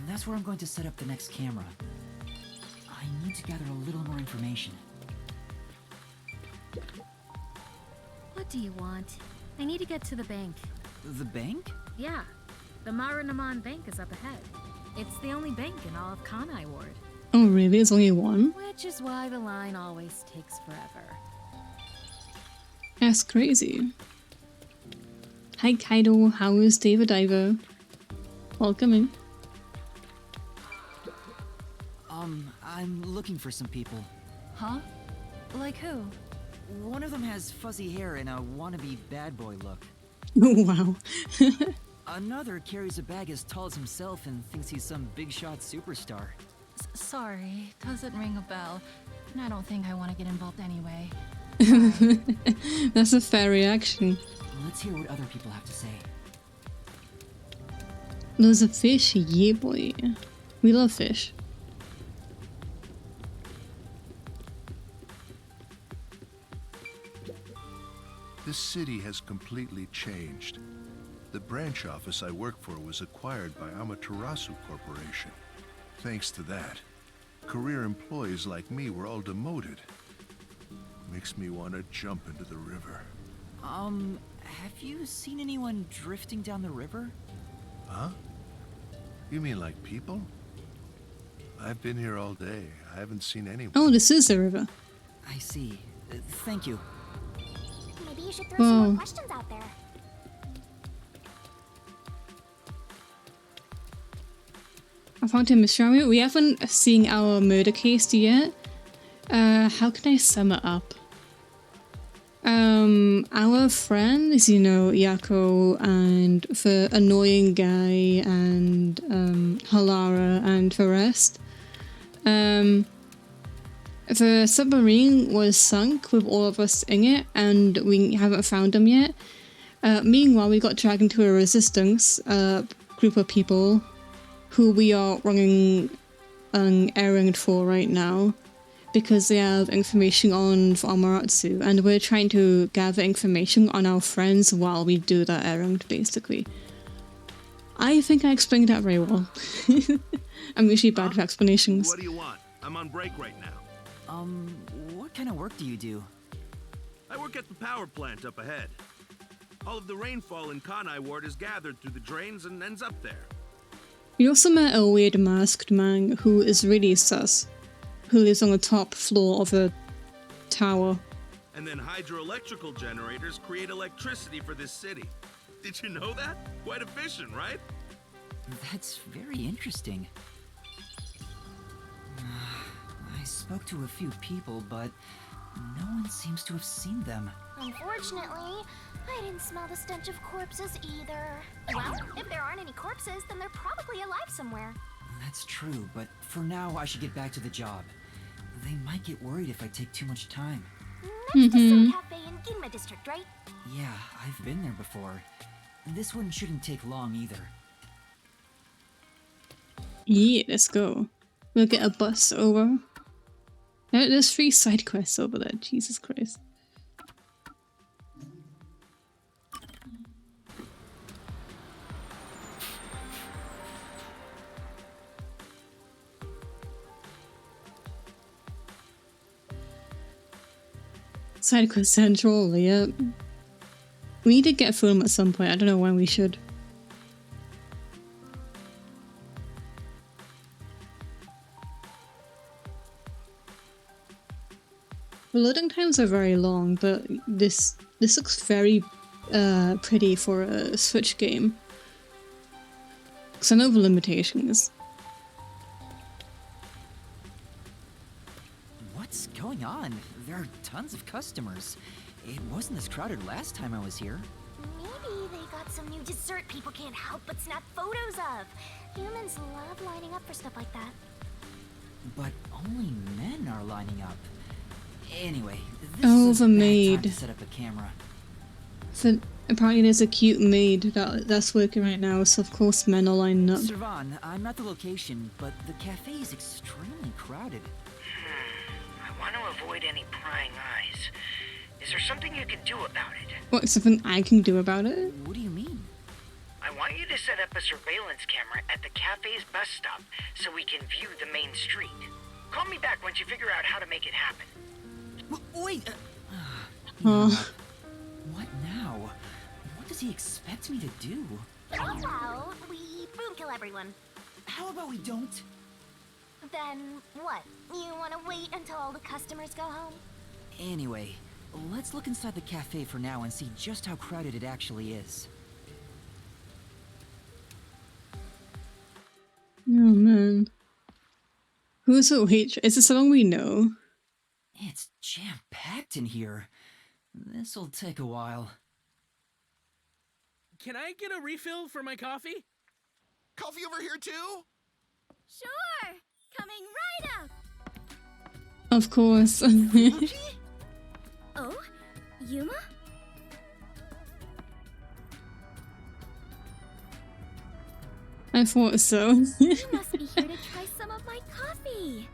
That's where I'm going to set up the next camera. I need to gather a little more information. What do you want? I need to get to the bank. The bank? Yeah, the Maranaman Bank is up ahead. It's the only bank in all of Kanai Ward. Oh, really? There's only one? Which is why the line always takes forever. That's crazy. Hi, Kaido. How is David Ivo? Welcome in. I'm looking for some people. Huh? Like who? One of them has fuzzy hair and a wannabe bad boy look. Oh, wow. Another carries a bag as tall as himself and thinks he's some big shot superstar. Sorry, doesn't ring a bell. And I don't think I want to get involved anyway. That's a fair reaction. Let's hear what other people have to say. There's a fish, yeah boy. We love fish. This city has completely changed. The branch office I work for was acquired by Amaterasu Corporation. Thanks to that, career employees like me were all demoted. Makes me want to jump into the river. Have you seen anyone drifting down the river? Huh? You mean like people? I've been here all day. I haven't seen anyone. Oh, this is the river. I see. Thank you. Maybe you should throw some Whoa. more questions out there. I found him, Mr. We haven't seen our murder case yet. How can I sum it up? Our friends, you know, Yako and the annoying guy and Halara and the rest. The submarine was sunk with all of us in it, and we haven't found them yet. Meanwhile, we got dragged into a resistance group of people who we are running an errand for right now because they have information on Amaterasu, and we're trying to gather information on our friends while we do that errand, basically. I think I explained that very well. I'm usually bad with explanations. What do you want? I'm on break right now. What kind of work do you do? I work at the power plant up ahead. All of the rainfall in Kanai Ward is gathered through the drains and ends up there. We also met a weird masked man who is really sus, who lives on the top floor of a tower. And then hydroelectrical generators create electricity for this city. Did you know that? Quite efficient, right? That's very interesting. I spoke to a few people, but no one seems to have seen them. Unfortunately, I didn't smell the stench of corpses either. Well, if there aren't any corpses, then they're probably alive somewhere. That's true, but for now I should get back to the job. They might get worried if I take too much time. Next to some cafe in Ginma district, right? Yeah, I've been there before. This one shouldn't take long either. Yeah, let's go. We'll get a bus over. There's 3 side quests over there, Jesus Christ. Side quest central, yeah. We need to get a film at some point. I don't know when we should. The loading times are very long, but this looks very pretty for a Switch game. Because I know the limitations. What's going on? There are tons of customers. It wasn't this crowded last time I was here. Maybe they got some new dessert people can't help but snap photos of. Humans love lining up for stuff like that. But only men are lining up. Anyway, this Oh, is the a bad time maid. to set up a camera. So apparently there's a cute maid that's working right now, so of course men are lining up. Servan, I'm at the location, but the cafe is extremely crowded. I want to avoid any prying eyes. Is there something you can do about it? What, something I can do about it? What do you mean? I want you to set up a surveillance camera at the cafe's bus stop so we can view the main street. Call me back once you figure out how to make it happen. Wait! Oh. What now? What does he expect me to do? How about we boom kill everyone? How about we don't? Then what? You want to wait until all the customers go home? Anyway, let's look inside the cafe for now and see just how crowded it actually is. Oh man. Who's the waitress? Is it someone we know? It's jam-packed in here. This'll take a while. Can I get a refill for my coffee? Coffee over here too? Sure! Coming right up! Of course. Oh? Yuma? I thought so. You must be here to try some of my coffee!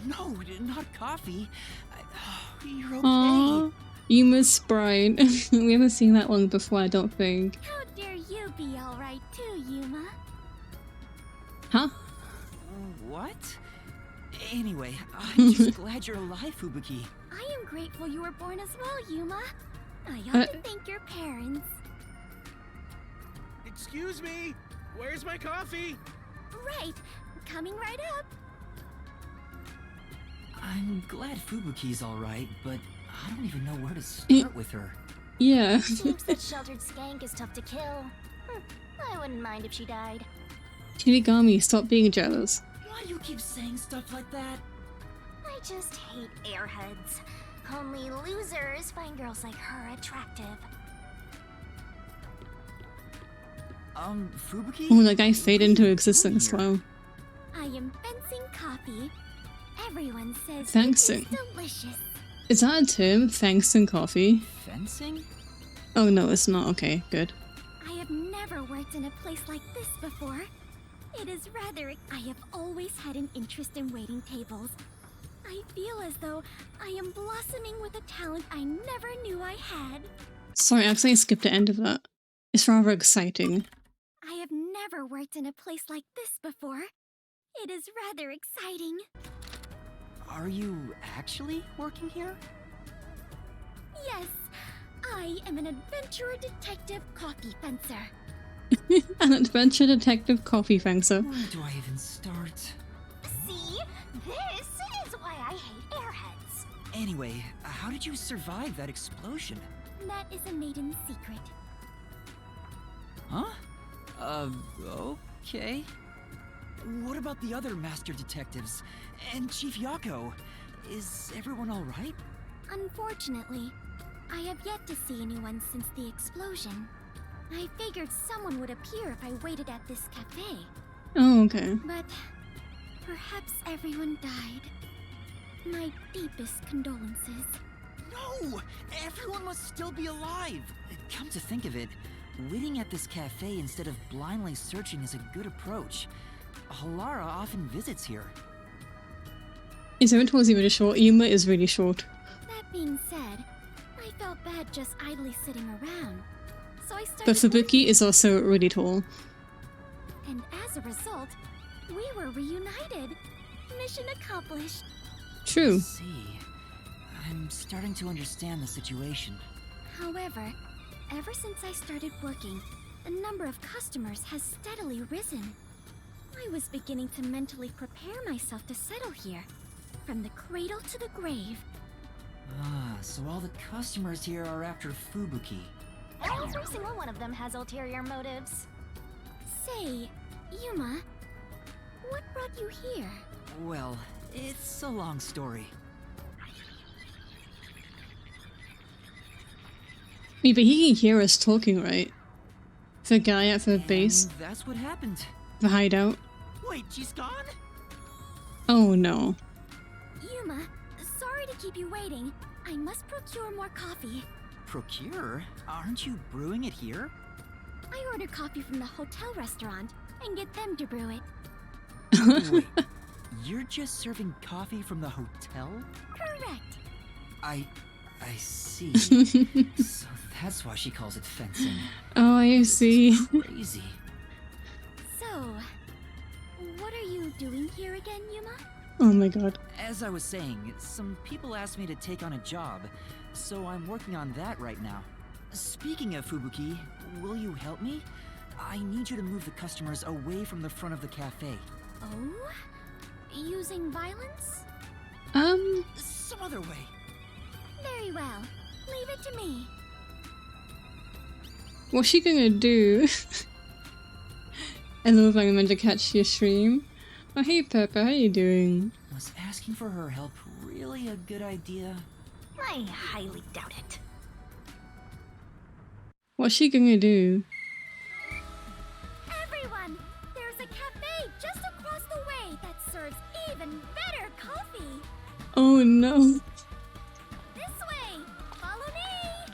No, not coffee. You're okay. Aww. Yuma's sprite. We haven't seen that one before, I don't think. How dare you be alright too, Yuma? Huh? What? Anyway, I'm just glad you're alive, Fubuki. I am grateful you were born as well, Yuma. I ought to thank your parents. Excuse me? Where's my coffee? Right. Coming right up. I'm glad Fubuki's alright, but I don't even know where to start with her. Yeah. Seems that sheltered skank is tough to kill. I wouldn't mind if she died. Shinigami, stop being jealous. Why do you keep saying stuff like that? I just hate airheads. Only losers find girls like her attractive. Fubuki? Oh, that guy faded into existence, wow. I am fencing coffee. Everyone says Fencing? it's delicious. Is that a term? Fencing coffee? Fencing? Oh no, it's not. Okay, good. I have never worked in a place like this before. It is rather... I have always had an interest in waiting tables. I feel as though I am blossoming with a talent I never knew I had. Sorry, I accidentally skipped the end of that. It's rather exciting. I have never worked in a place like this before. It is rather exciting. Are you actually working here? Yes, I am an adventurer detective coffee fencer. An adventure detective coffee fencer. Where do I even start? See? This is why I hate airheads. Anyway, how did you survive that explosion? That is a maiden secret. Huh? Okay. What about the other master detectives? And Chief Yako? Is everyone alright? Unfortunately, I have yet to see anyone since the explosion. I figured someone would appear if I waited at this cafe. Oh, okay. But perhaps everyone died. My deepest condolences. No! Everyone must still be alive! Come to think of it, waiting at this cafe instead of blindly searching is a good approach. Halara often visits here. Is everyone really short? Yuma is really short. That being said, I felt bad just idly sitting around. So I started But Fubuki is also really tall. And as a result, we were reunited. Mission accomplished. True. I see. I'm starting to understand the situation. However, ever since I started working, the number of customers has steadily risen. I was beginning to mentally prepare myself to settle here, from the cradle to the grave. Ah, so all the customers here are after Fubuki. Every single one of them has ulterior motives. Say, Yuma, what brought you here? Well, it's a long story. Wait, but he can hear us talking, right? The guy at the base? That's what happened. The hideout? Wait, she's gone? Oh no. Yuma, sorry to keep you waiting. I must procure more coffee. Procure? Aren't you brewing it here? I ordered coffee from the hotel restaurant and get them to brew it. Wait, you're just serving coffee from the hotel? Correct. I I see. So that's why she calls it fencing. Oh, I see. Crazy. So, what are you doing here again, Yuma? Oh my god. As I was saying, some people asked me to take on a job, so I'm working on that right now. Speaking of Fubuki, will you help me? I need you to move the customers away from the front of the cafe. Oh? Using violence? Some other way. Very well. Leave it to me. What's she gonna do? I love I'm meant to catch your stream. Oh hey Pepper, how you doing? Was asking for her help really a good idea? I highly doubt it. What's she gonna do? Everyone! There's a cafe just across the way that serves even better coffee! Oh no. This way! Follow me!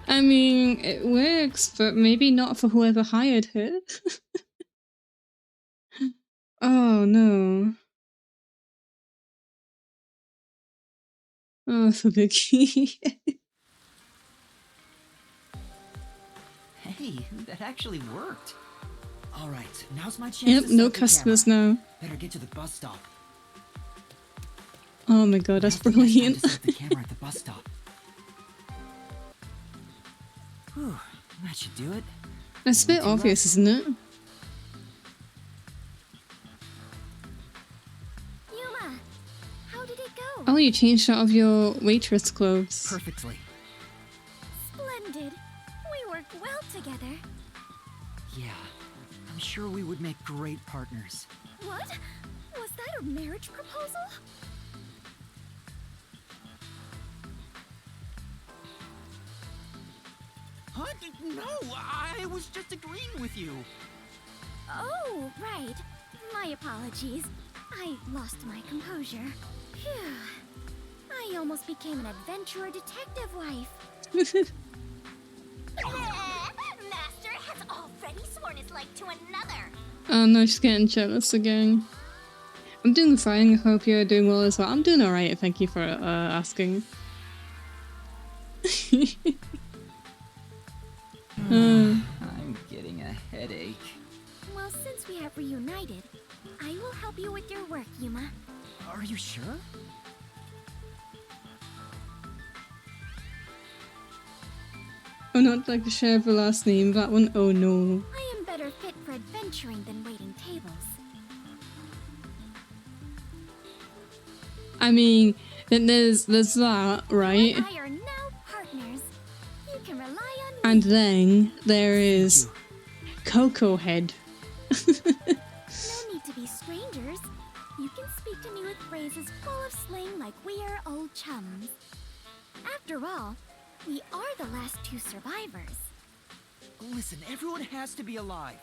I mean, it works, but maybe not for whoever hired her. Oh no. Oh, Fubuki. Hey, that actually worked. All right, now's my chance. Yep, to no set the customers camera. now. Better get to the bus stop. Oh my god, that's Now's the best time brilliant. to set the camera at the bus stop. Whew, that should do it. It's a bit obvious, isn't it? Yuma! How did it go? Oh, you changed out of your waitress clothes. Perfectly. Splendid! We worked well together. Yeah, I'm sure we would make great partners. What? Was that a marriage proposal? Huh? No, I was just agreeing with you. Oh, right. My apologies. I lost my composure. Phew. I almost became an adventurer detective wife. Master has already sworn his life to another. Oh no, she's getting jealous again. I'm doing fine, I hope you're doing well as well. I'm doing alright, thank you for asking. I'm getting a headache. Well, since we have reunited, I will help you with your work, Yuma. Are you sure? I'm not like to share the last name, that one, oh no. I am better fit for adventuring than waiting tables. I mean, then there's that, right? You and I are now partners. You can rely on me. And then there is Coco Head. No need to be strangers. You can speak to me with phrases full of slang like we are old chums. After all, we are the last two survivors. Listen, everyone has to be alive.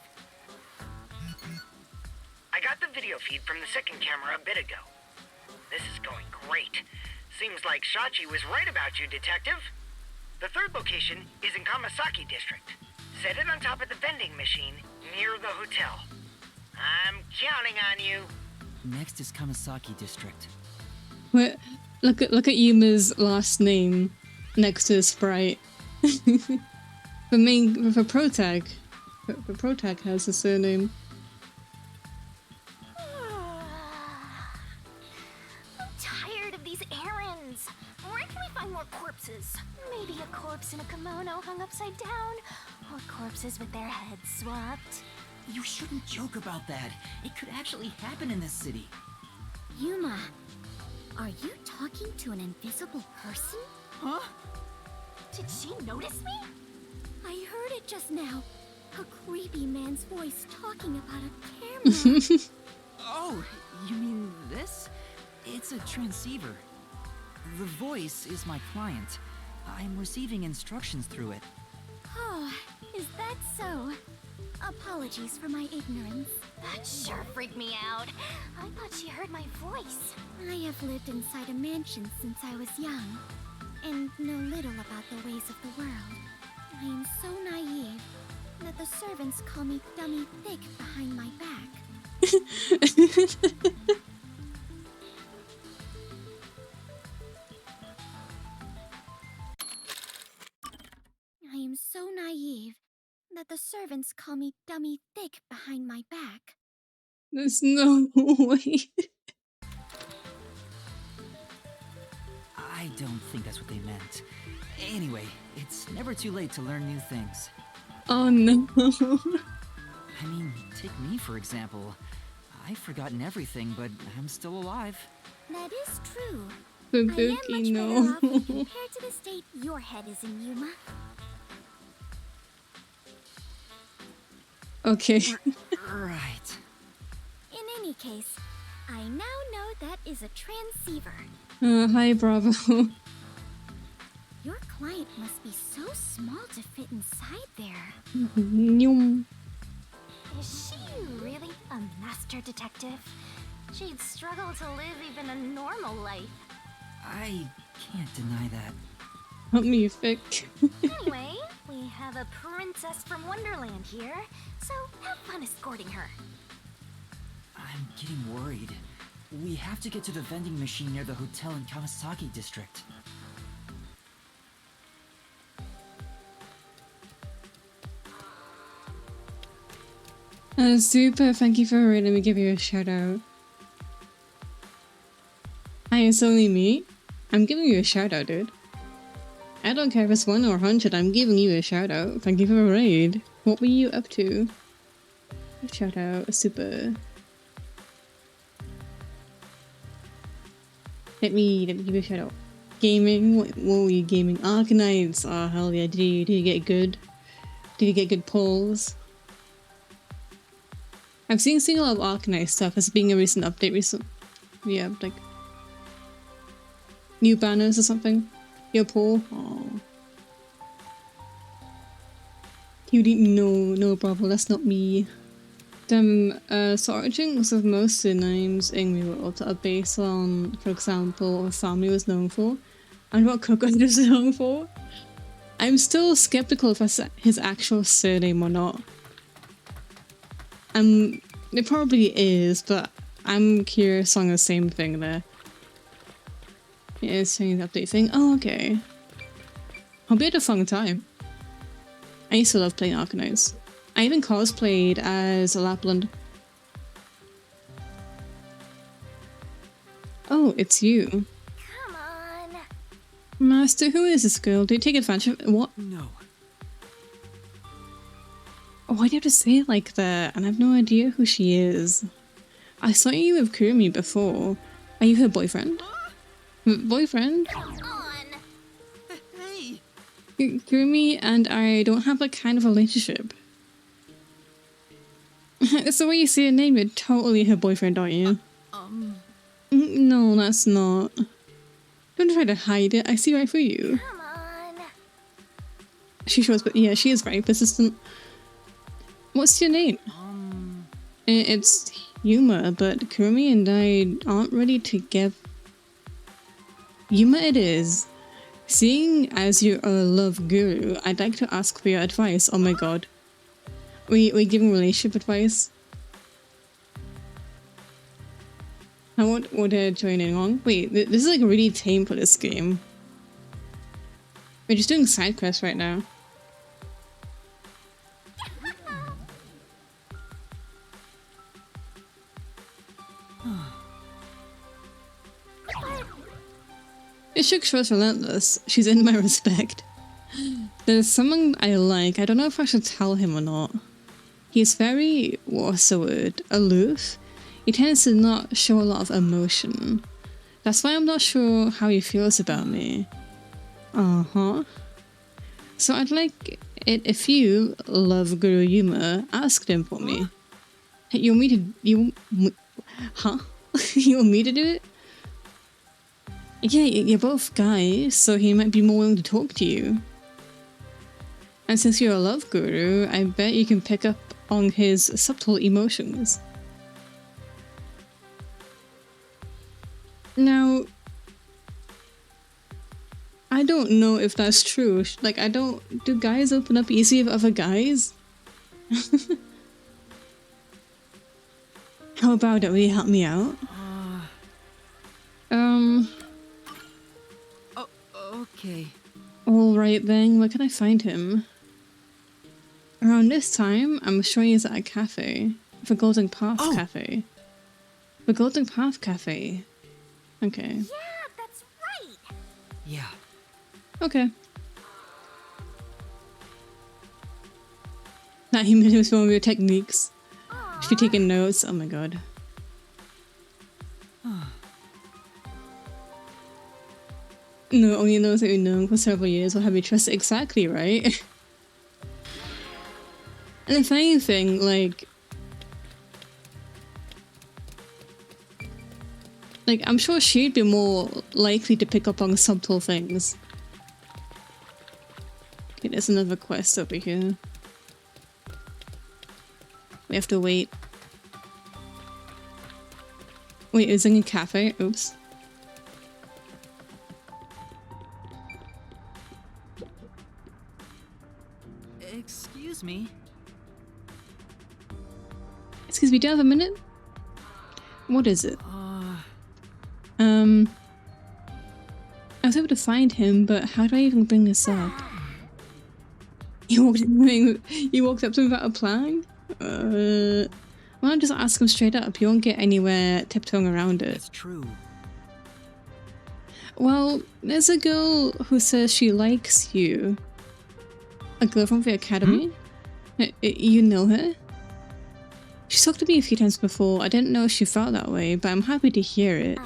I got the video feed from the second camera a bit ago. This is going great. Seems like Shachi was right about you, Detective. The third location is in Kamasaki District. Set it on top of the vending machine near the hotel. I'm counting on you. Next is Kamasaki District. Wait, look at Yuma's last name next to the sprite. the protag has a surname. I'm tired of these errands. Where can we find more corpses? Maybe a corpse in a kimono hung upside down, or corpses with their heads swapped. You shouldn't joke about that. It could actually happen in this city. Yuma, are you talking to an invisible person? Huh? Did she notice me? I heard it just now. A creepy man's voice talking about a camera. Oh, you mean this? It's a transceiver. The voice is my client. I'm receiving instructions through it. Oh, is that so? Apologies for my ignorance. That sure freaked me out. I thought she heard my voice. I have lived inside a mansion since I was young, and know little about the ways of the world. I am so naive that the servants call me Dummy Thick behind my back. that the servants call me Dummy Thick behind my back. There's no way. I don't think that's what they meant. Anyway, it's never too late to learn new things. Oh no. I mean, take me for example. I've forgotten everything, but I'm still alive. That is true. Fubuki, I am much no. better off compared to the state your head is in, Yuma. Okay. Right. In any case, I now know that is a transceiver. Hi, Bravo. Your client must be so small to fit inside there. Nyum. Is she really a master detective? She'd struggle to live even a normal life. I can't deny that. Help me, Vic. Anyway, we have a princess from Wonderland here, so have fun escorting her. I'm getting worried. We have to get to the vending machine near the hotel in Kamasaki district. Super, thank you for letting me give you a shout out. Hi, it's only me. I'm giving you a shout out, dude. I don't care if it's 1 or 100, I'm giving you a shout out. Thank you for a raid. What were you up to? Shout out, super. Let me give you a shout out. Gaming? What were you gaming? Arkanites? Oh hell yeah, did you get good? Did you get good polls? I've seen a lot of Arcanite stuff as being a recent update yeah, like new banners or something. Your poll? Oh. No Bravo, that's not me. So origins of most of the names in the world are based on, for example, what a family was known for and what Coconut is known for. I'm still skeptical if that's his actual surname or not. It probably is, but I'm curious on the same thing there. It is saying the update thing. Oh, okay. Hope you had a fun time. I used to love playing Arkanites. I even cosplayed as a Lapland. Oh, it's you. Come on. Master, who is this girl? Do you take advantage of what? No. Oh, why do you have to say it like that? And I have no idea who she is. I saw you with Kurumi before. Are you her boyfriend? Boyfriend? Hey! Kurumi and I don't have a kind of relationship. So when you see her name, you're totally her boyfriend, aren't you? No, that's not. Don't try to hide it. I see right through you. Come on. She shows, but yeah, she is very persistent. What's your name? It's Yuma, but Kurumi and I aren't really together. Yuma it is. Seeing as you're a love guru, I'd like to ask for your advice. Oh my god. We giving relationship advice? I want joining on. Wait, this is like really tame for this game. We're just doing side quests right now. Ishika's relentless. She's in my respect. There's someone I like. I don't know if I should tell him or not. He's very, what's the word, aloof. He tends to not show a lot of emotion. That's why I'm not sure how he feels about me. Uh-huh. So I'd like it if you, Love Guru Yuma, asked him for me. You want me to... Huh? You want me to do it? Yeah, you're both guys, so he might be more willing to talk to you. And since you're a love guru, I bet you can pick up on his subtle emotions. Now, I don't know if that's true. Like, do guys open up easy with other guys? How about it? Will you help me out? Okay. Alright then, where can I find him? Around this time, I'm sure he's at a cafe. The Golden Path Cafe. The Golden Path Cafe. Okay. Yeah, that's right. Yeah. Okay. 90 minutes for one of your techniques. If you're taking notes, oh my god. No, only those that you've known for several years will have you trust exactly, right? And if anything, like I'm sure she'd be more likely to pick up on subtle things. Okay, there's another quest over here. We have to wait. Wait, is it in a cafe? Oops. Excuse me. Excuse me, do you have a minute? What is it? I was able to find him, but how do I even bring this up? You walked up to him without a plan? Why not just ask him straight up? You won't get anywhere tiptoeing around it. That's true. Well, there's a girl who says she likes you. A girl from the academy? You know her? She's talked to me a few times before. I didn't know she felt that way, but I'm happy to hear it.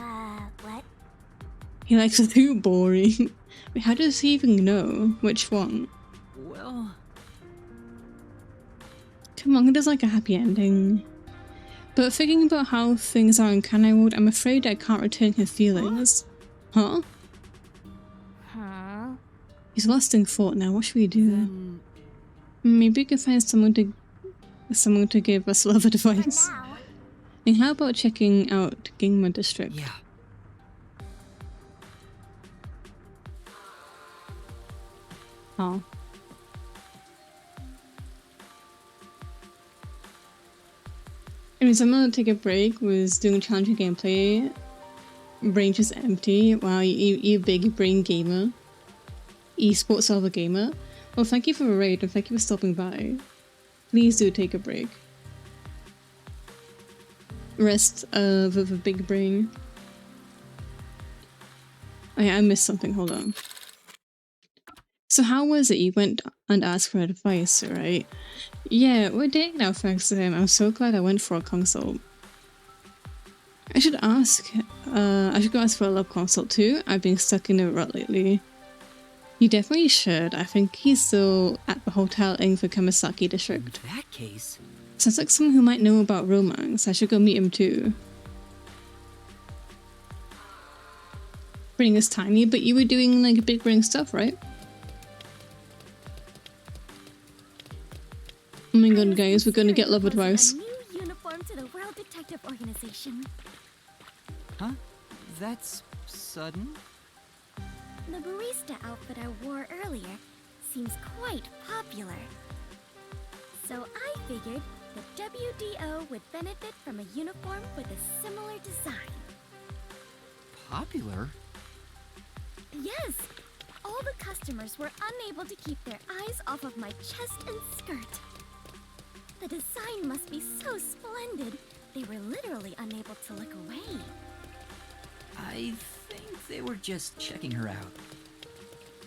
What? He likes it too boring. Wait, how does he even know which one? Well... Come on, there's like a happy ending. But thinking about how things are in Kanai Ward, I'm afraid I can't return her feelings. Huh? He's lost in thought now. What should we do? Maybe we can find someone to give us love advice. And how about checking out Ginma District? Yeah. Oh. Anyways, I'm gonna take a break. Was doing challenging gameplay. Brain just empty. Wow, you big brain gamer. Esports server gamer. Well, thank you for the raid and thank you for stopping by. Please do take a break. Rest of a big brain. Oh yeah, I missed something. Hold on. So how was it? You went and asked for advice, right? Yeah, we're dating now thanks to him. I'm so glad I went for a consult. I should ask. I should go ask for a love consult too. I've been stuck in a rut lately. You definitely should. I think he's still at the hotel in the Kamasaki district. In that case... Sounds like someone who might know about romance. I should go meet him too. Brain is tiny, but you were doing like big brain stuff, right? Oh my god, guys, we're gonna get love advice. A new uniform to the World Detective Organization. Huh? That's sudden? The barista outfit I wore earlier seems quite popular. So I figured the WDO would benefit from a uniform with a similar design. Popular? Yes! All the customers were unable to keep their eyes off of my chest and skirt. The design must be so splendid, they were literally unable to look away. I think they were just checking her out.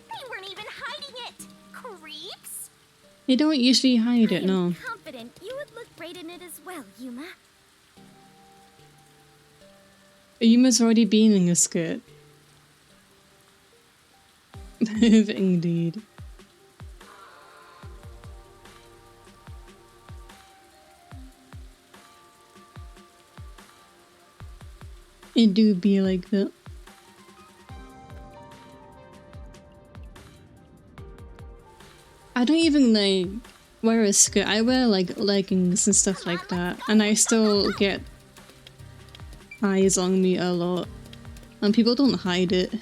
They weren't even hiding it! Creeps! They don't usually hide it, no. I'm confident you would look great in it as well, Yuma. Yuma's already been in a skirt. Indeed. It do be like that. I don't even like wear a skirt. I wear like leggings and stuff like that, and I still get eyes on me a lot, and people don't hide it.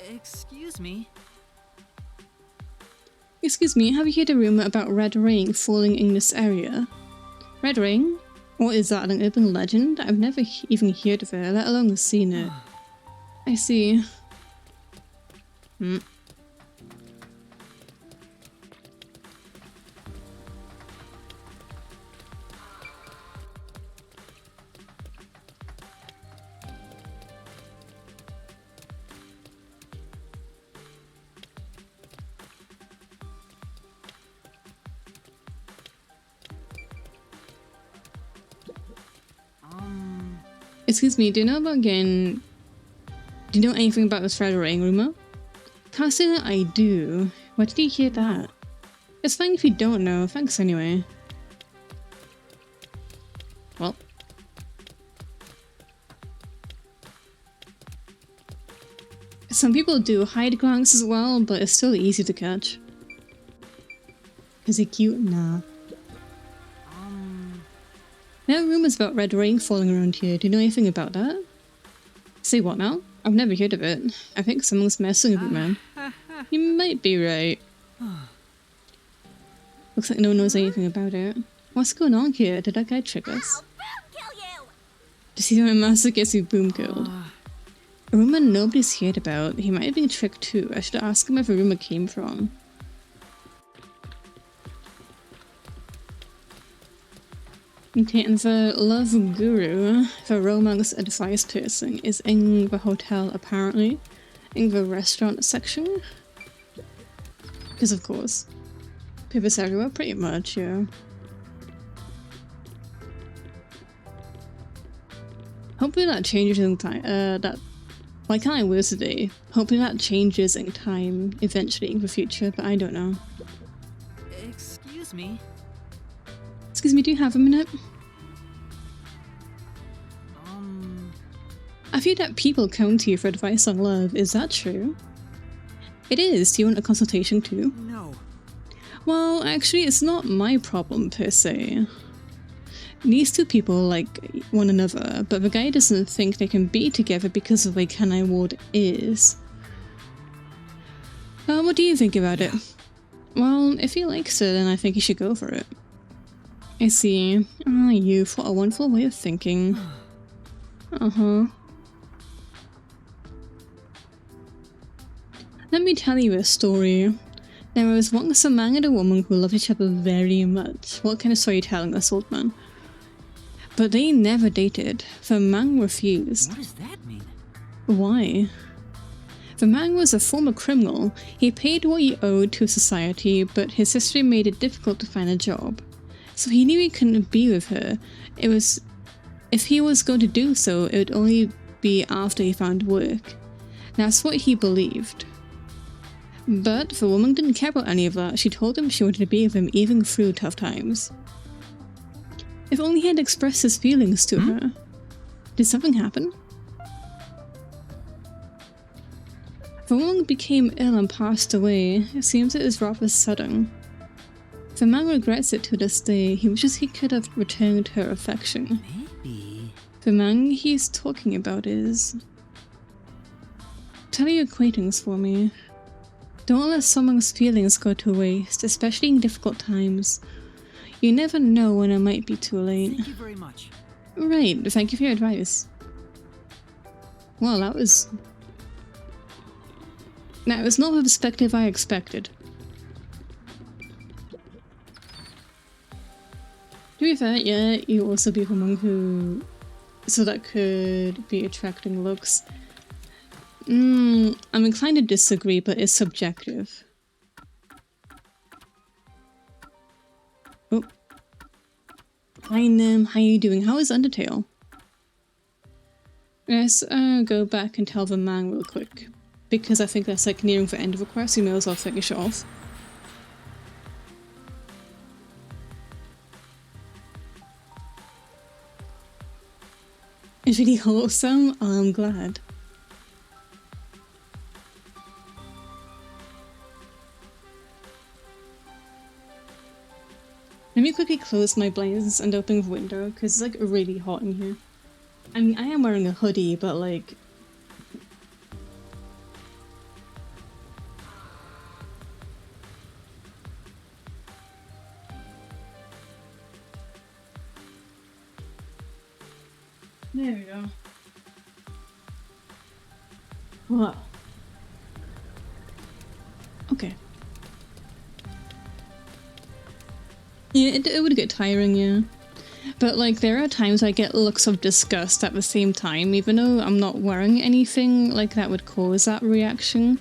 Excuse me. Excuse me, have you heard a rumor about red rain falling in this area? Red rain? What is that, an urban legend? I've never even heard of it, let alone seen it. I see. Excuse me, do you know about getting... Do you know anything about this Red Ring rumor? Can't say that I do. Why did you hear that? It's fine if you don't know, thanks anyway. Well. Some people do hide Granks as well, but it's still easy to catch. Is he cute? Nah. There are rumors about red rain falling around here. Do you know anything about that? Say what now? I've never heard of it. I think someone's messing with it, man. You might be right. Looks like no one knows anything about it. What's going on here? Did that guy trick us? Does he want a master gets you boom killed? A rumor nobody's heard about. He might have been tricked too. I should ask him where the rumor came from. Okay, and the love guru, the romance advice person, is in the hotel apparently. In the restaurant section. Because of course. Pivots everywhere, pretty much, yeah. Hopefully that changes in time. Why can't I lose today? Hopefully that changes in time, eventually in the future, but I don't know. Excuse me. Excuse me, do you have a minute? I feel that people come to you for advice on love. Is that true? It is. Do you want a consultation too? No. Well, actually, it's not my problem per se. These two people like one another, but the guy doesn't think they can be together because of the way Kanai Ward is. What do you think about it? Well, if he likes it, then I think he should go for it. I see. Ah, youth, what a wonderful way of thinking. Uh-huh. Let me tell you a story. There was once a man and a woman who loved each other very much. What kind of story are you telling us, old man? But they never dated. The man refused. What does that mean? Why? The man was a former criminal. He paid what he owed to society, but his history made it difficult to find a job. So he knew he couldn't be with her. If he was going to do so, it would only be after he found work. That's what he believed. But the woman didn't care about any of that. She told him she wanted to be with him even through tough times. If only he had expressed his feelings to her. Did something happen? The woman became ill and passed away. It seems it is rather sudden. The man regrets it to this day. He wishes he could have returned her affection. Maybe. The man he's talking about is... Tell your acquaintance for me. Don't let someone's feelings go to waste, especially in difficult times. You never know when it might be too late. Thank you very much. Right, thank you for your advice. Well, that was not the perspective I expected. To be fair, yeah, you also be someone who... So that could be attracting looks. I'm inclined to disagree, but it's subjective. Oh. Hi Nim, how you doing? How is Undertale? Let's go back and tell the man real quick. Because I think that's like nearing the end of the quest, you may as well finish it off. It's really wholesome. Oh, I'm glad. Let me quickly close my blinds and open the window because it's like really hot in here. I mean, I am wearing a hoodie, but like... There we go. What? Okay. Yeah, it would get tiring, yeah. But like, there are times I get looks of disgust at the same time, even though I'm not wearing anything like that would cause that reaction.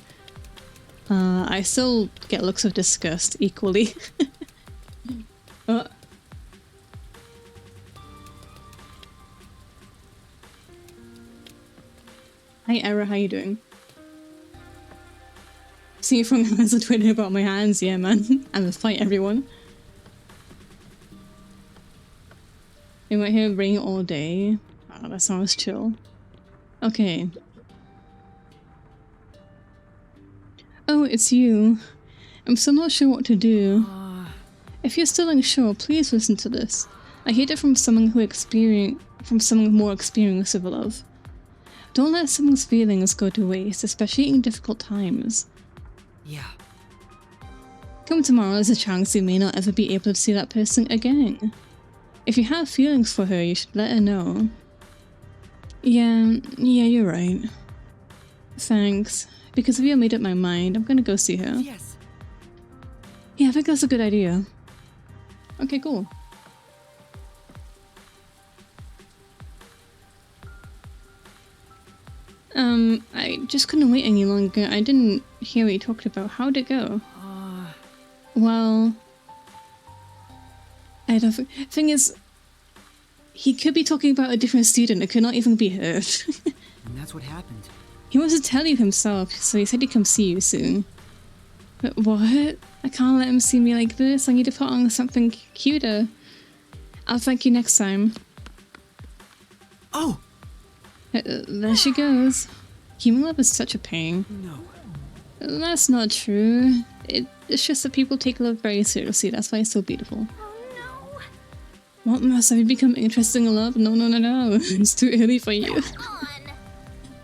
I still get looks of disgust equally. Hi Era, how you doing? See you from as a Twitter about my hands, yeah man. I'm gonna fight everyone. We might hear rain all day. Oh, that sounds chill. Okay. Oh, it's you. I'm still not sure what to do. If you're still unsure, please listen to this. I heard it from someone more experienced with love. Don't let someone's feelings go to waste, especially in difficult times. Yeah. Come tomorrow, there's a chance you may not ever be able to see that person again. If you have feelings for her, you should let her know. Yeah, you're right. Thanks. Because if you made up my mind, I'm gonna go see her. Yes. Yeah, I think that's a good idea. Okay, cool. I just couldn't wait any longer. I didn't hear what you talked about. How'd it go? Well... I don't think... Thing is... He could be talking about a different student. It could not even be heard. And that's what happened. He wants to tell you himself, so he said he'd come see you soon. But what? I can't let him see me like this. I need to put on something cuter. I'll thank you next time. Oh! There she goes. Human love is such a pain. No. That's not true. It's just that people take love very seriously. That's why it's so beautiful. Oh What must have you become interested in love? No. It's too early for you.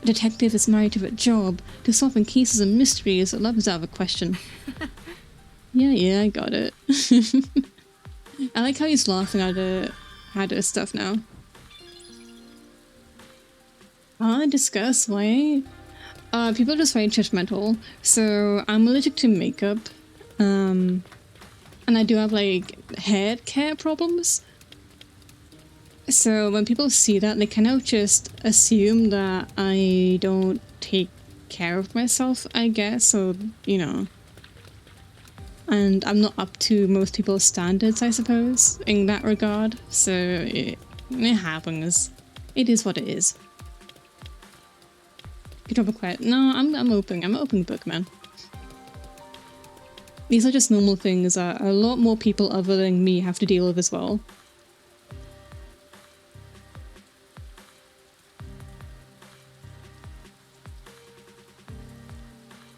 A detective is married to a job, to solving cases and mysteries. Love is out of a question. Yeah, I got it. I like how he's laughing at her stuff now. Discuss why? People are just very judgmental. So I'm allergic to makeup. And I do have like hair care problems. So when people see that, they kind of just assume that I don't take care of myself, I guess. So, you know. And I'm not up to most people's standards, I suppose, in that regard. So it happens. It is what it is. You drop a quiet. No, I'm open. I'm an open book, man. These are just normal things that a lot more people other than me have to deal with as well.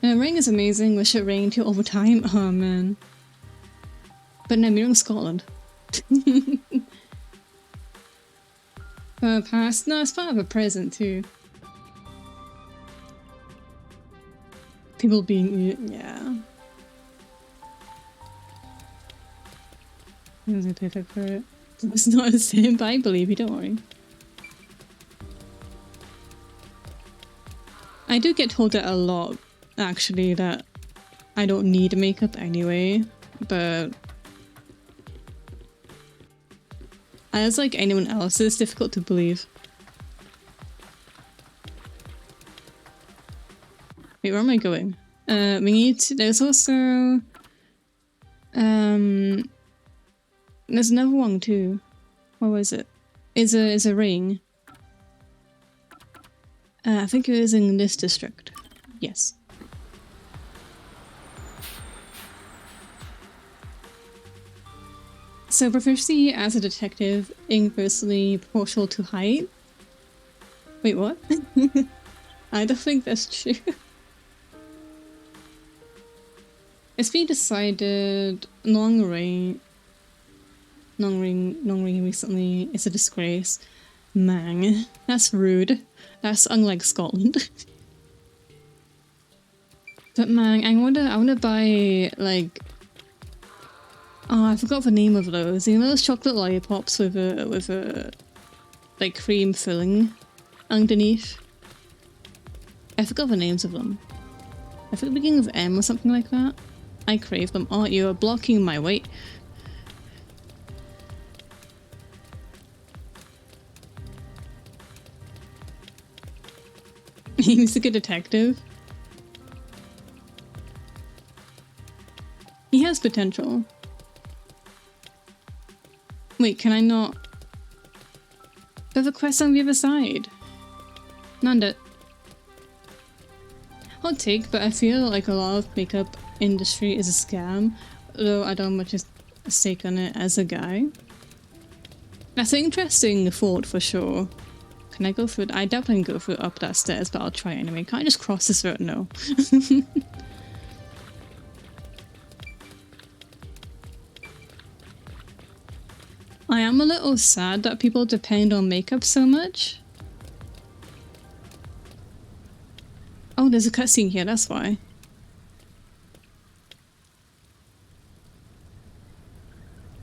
Rain is amazing. Wish it rained here all the time. Oh man. But no, we're in Scotland. Past. No, it's part of a present too. People being... yeah. There's a perfect for it. It's not the same, but I believe you, don't worry. I do get told that a lot, actually, that I don't need makeup anyway, but as like anyone else, it's difficult to believe. Wait, where am I going? We need to, there's also there's another one too. What was it? Is a ring. I think it was in this district. Yes. So proficiency as a detective inversely proportional to height. Wait, what? I don't think that's true. It's been decided long ring recently is a disgrace. Mang. That's rude. That's unlike Scotland. But Mang, I wanna buy like, oh, I forgot the name of those. You know those chocolate lollipops with a like cream filling underneath? I forgot the names of them. I think beginning with M or something like that. I crave them. Oh, you are blocking my way. He's a good detective. He has potential. Wait, can I not? There's a quest on the other side. Nanda. Hot take, but I feel like a lot of makeup industry is a scam, though I don't much a stake on it as a guy. That's an interesting thought for sure. Can I go through it? I definitely can go through up that stairs, but I'll try anyway. Can I just cross this road? No. I am a little sad that people depend on makeup so much. Oh, there's a cutscene here, that's why.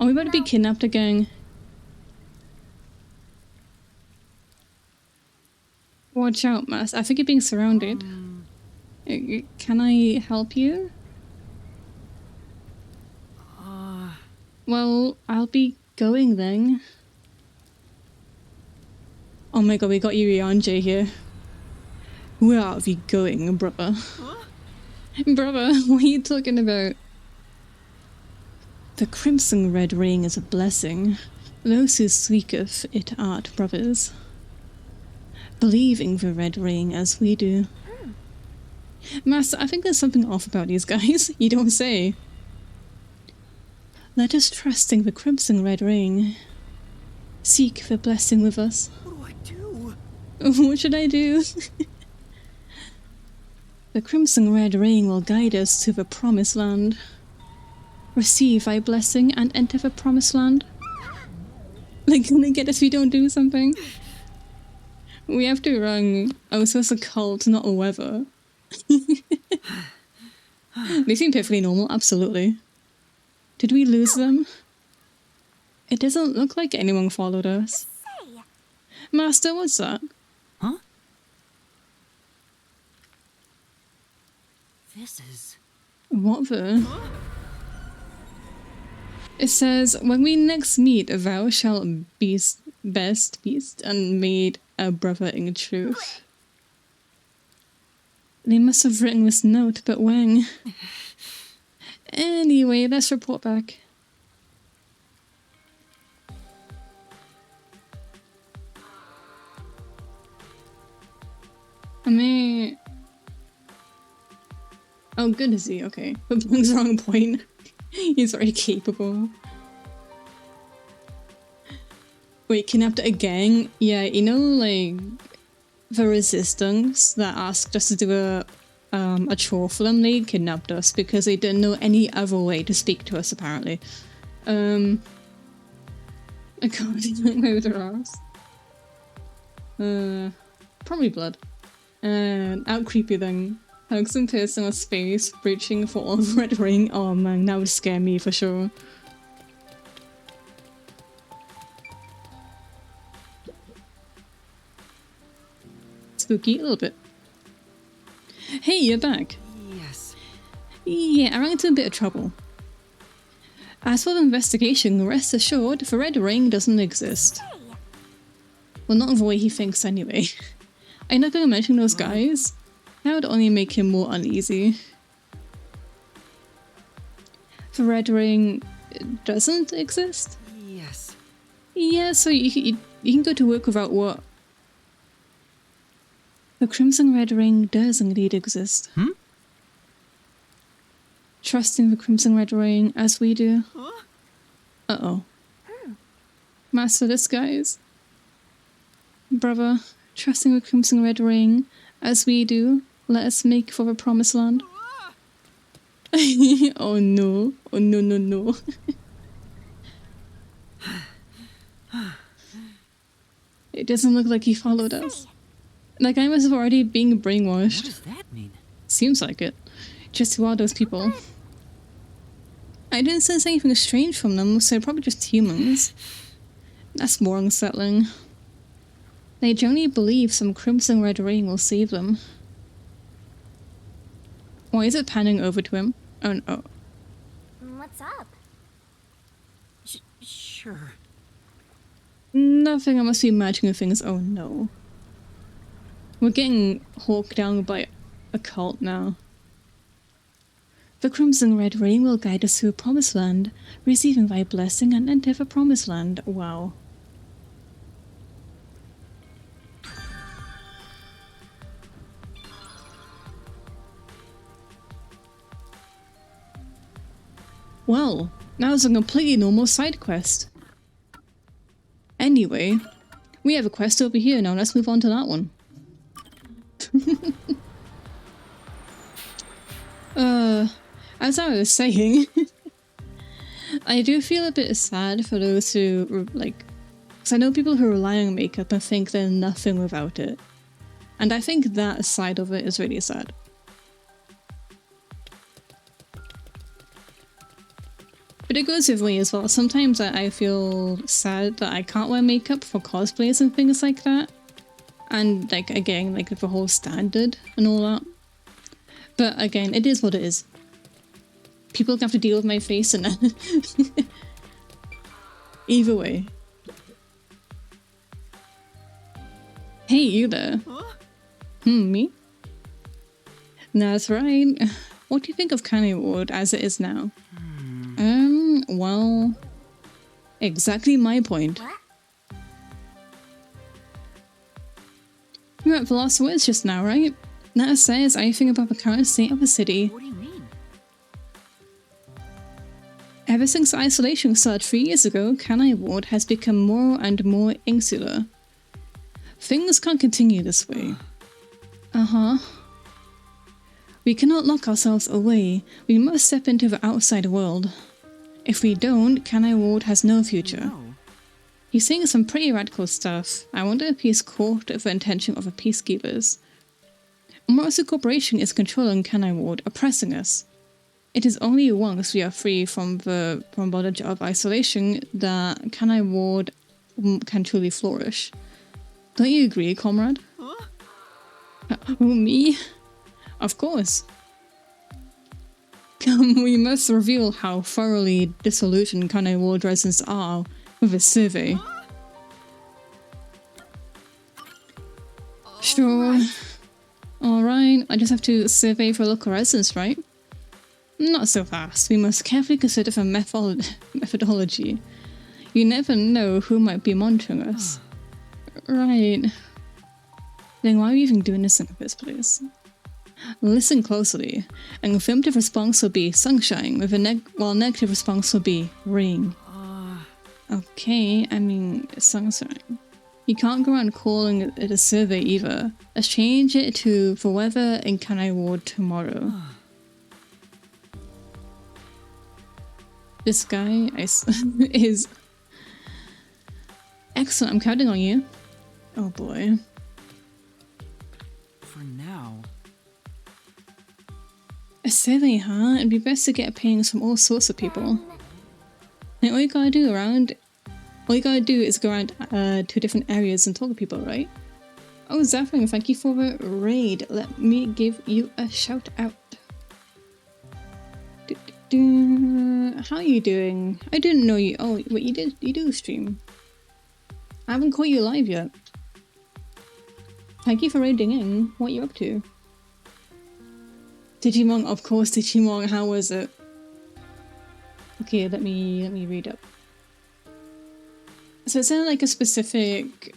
Are we about to be kidnapped again? Watch out, Mass. I think you're being surrounded. Can I help you? Well, I'll be going then. Oh my god, we got Urianger here. Where are we going, brother? Brother, what are you talking about? The crimson red ring is a blessing. Those who seeketh it art brothers. Believing the red ring as we do. Master, I think there's something off about these guys. You don't say. Let us trusting the crimson red ring. Seek the blessing with us. What do I do? What should I do? The crimson red ring will guide us to the promised land. Receive thy blessing and enter the promised land. They're gonna get us if we don't do something. We have to run. Oh, so it's a cult, not a weather. They seem perfectly normal, absolutely. Did we lose them? It doesn't look like anyone followed us. Master, what's that? Huh? This is... What the? It says, when we next meet, thou shalt be best beast and made a brother in truth. They must have written this note, but when? Anyway, let's report back. I mean... Oh, good is he? Okay. But Bung's wrong point. He's very capable. Wait, kidnapped again? Yeah, you know, like, the Resistance that asked us to do a chore for them, they kidnapped us because they didn't know any other way to speak to us, apparently. I can't move their ass. Probably blood. And out creepy then. Hugs and piercing a space, reaching for all the red ring. Oh man, that would scare me for sure. Spooky, a little bit. Hey, you're back. Yes. Yeah, I ran into a bit of trouble. As for the investigation, rest assured, the red ring doesn't exist. Well, not in the way he thinks anyway. Are you not going to mention those guys? That would only make him more uneasy. The red ring doesn't exist? Yes. Yeah, so you can go to work without what? The crimson red ring does indeed exist. Trusting the crimson red ring as we do. Uh-oh. Master disguise. Brother, trusting the crimson red ring as we do, let us make for the promised land. Oh no. Oh no, no, no. It doesn't look like he followed us. That guy must have already been brainwashed. What does that mean? Seems like it. Just who are those people? I didn't sense anything strange from them, so they're probably just humans. That's more unsettling. They generally believe some crimson red ring will save them. Why is it panning over to him? Oh no. What's up? Sure. Nothing, I must be imagining things. Oh no. We're getting hawked down by a cult now. The crimson red ring will guide us to a promised land, receiving thy blessing and enter the promised land. Wow. Well, that was a completely normal side quest. Anyway, we have a quest over here now. Let's move on to that one. As I was saying, I do feel a bit sad for those who, like, because I know people who rely on makeup and think they're nothing without it. And I think that side of it is really sad. But it goes with me as well. Sometimes I feel sad that I can't wear makeup for cosplays and things like that. And, like, again, like the whole standard and all that. But again, it is what it is. People have to deal with my face and either way. Hey, you there. Me? That's right. What do you think of Kanai Ward as it is now? Well, exactly my point. You're at Velociraptor just now, right? That says anything about the current state of the city. What do you mean? Ever since isolation started 3 years ago, Kanai Ward has become more and more insular. Things can't continue this way. We cannot lock ourselves away. We must step into the outside world. If we don't, Kanai Ward has no future. No. He's saying some pretty radical stuff. I wonder if he's caught the intention of the peacekeepers. Amaterasu Corporation is controlling Kanai Ward, oppressing us. It is only once we are free from the bondage of isolation that Kanai Ward can truly flourish. Don't you agree, comrade? Me? Of course. We must reveal how thoroughly disillusioned Kanai Ward residents are with a survey. Sure. Alright, I just have to survey for local residents, right? Not so fast. We must carefully consider the methodology. You never know who might be monitoring us. Right. Then why are we even doing this in the first place? Listen closely. An affirmative response will be sunshine, with a while negative response will be rain. Okay, I mean, sunshine. You can't go around calling it a survey either. Let's change it to the weather in Kanai Ward tomorrow. This guy is excellent. I'm counting on you. Oh boy. For now. A survey, huh? It'd be best to get opinions from all sorts of people. And all you gotta do is go around to different areas and talk to people, right? Oh, Zafring, thank you for the raid. Let me give you a shout out. How are you doing? I didn't know you. Oh, wait, you do stream. I haven't caught you live yet. Thank you for raiding in. What are you up to? Digimon, of course, Digimon. How was it? Okay, let me read up. So is there like a specific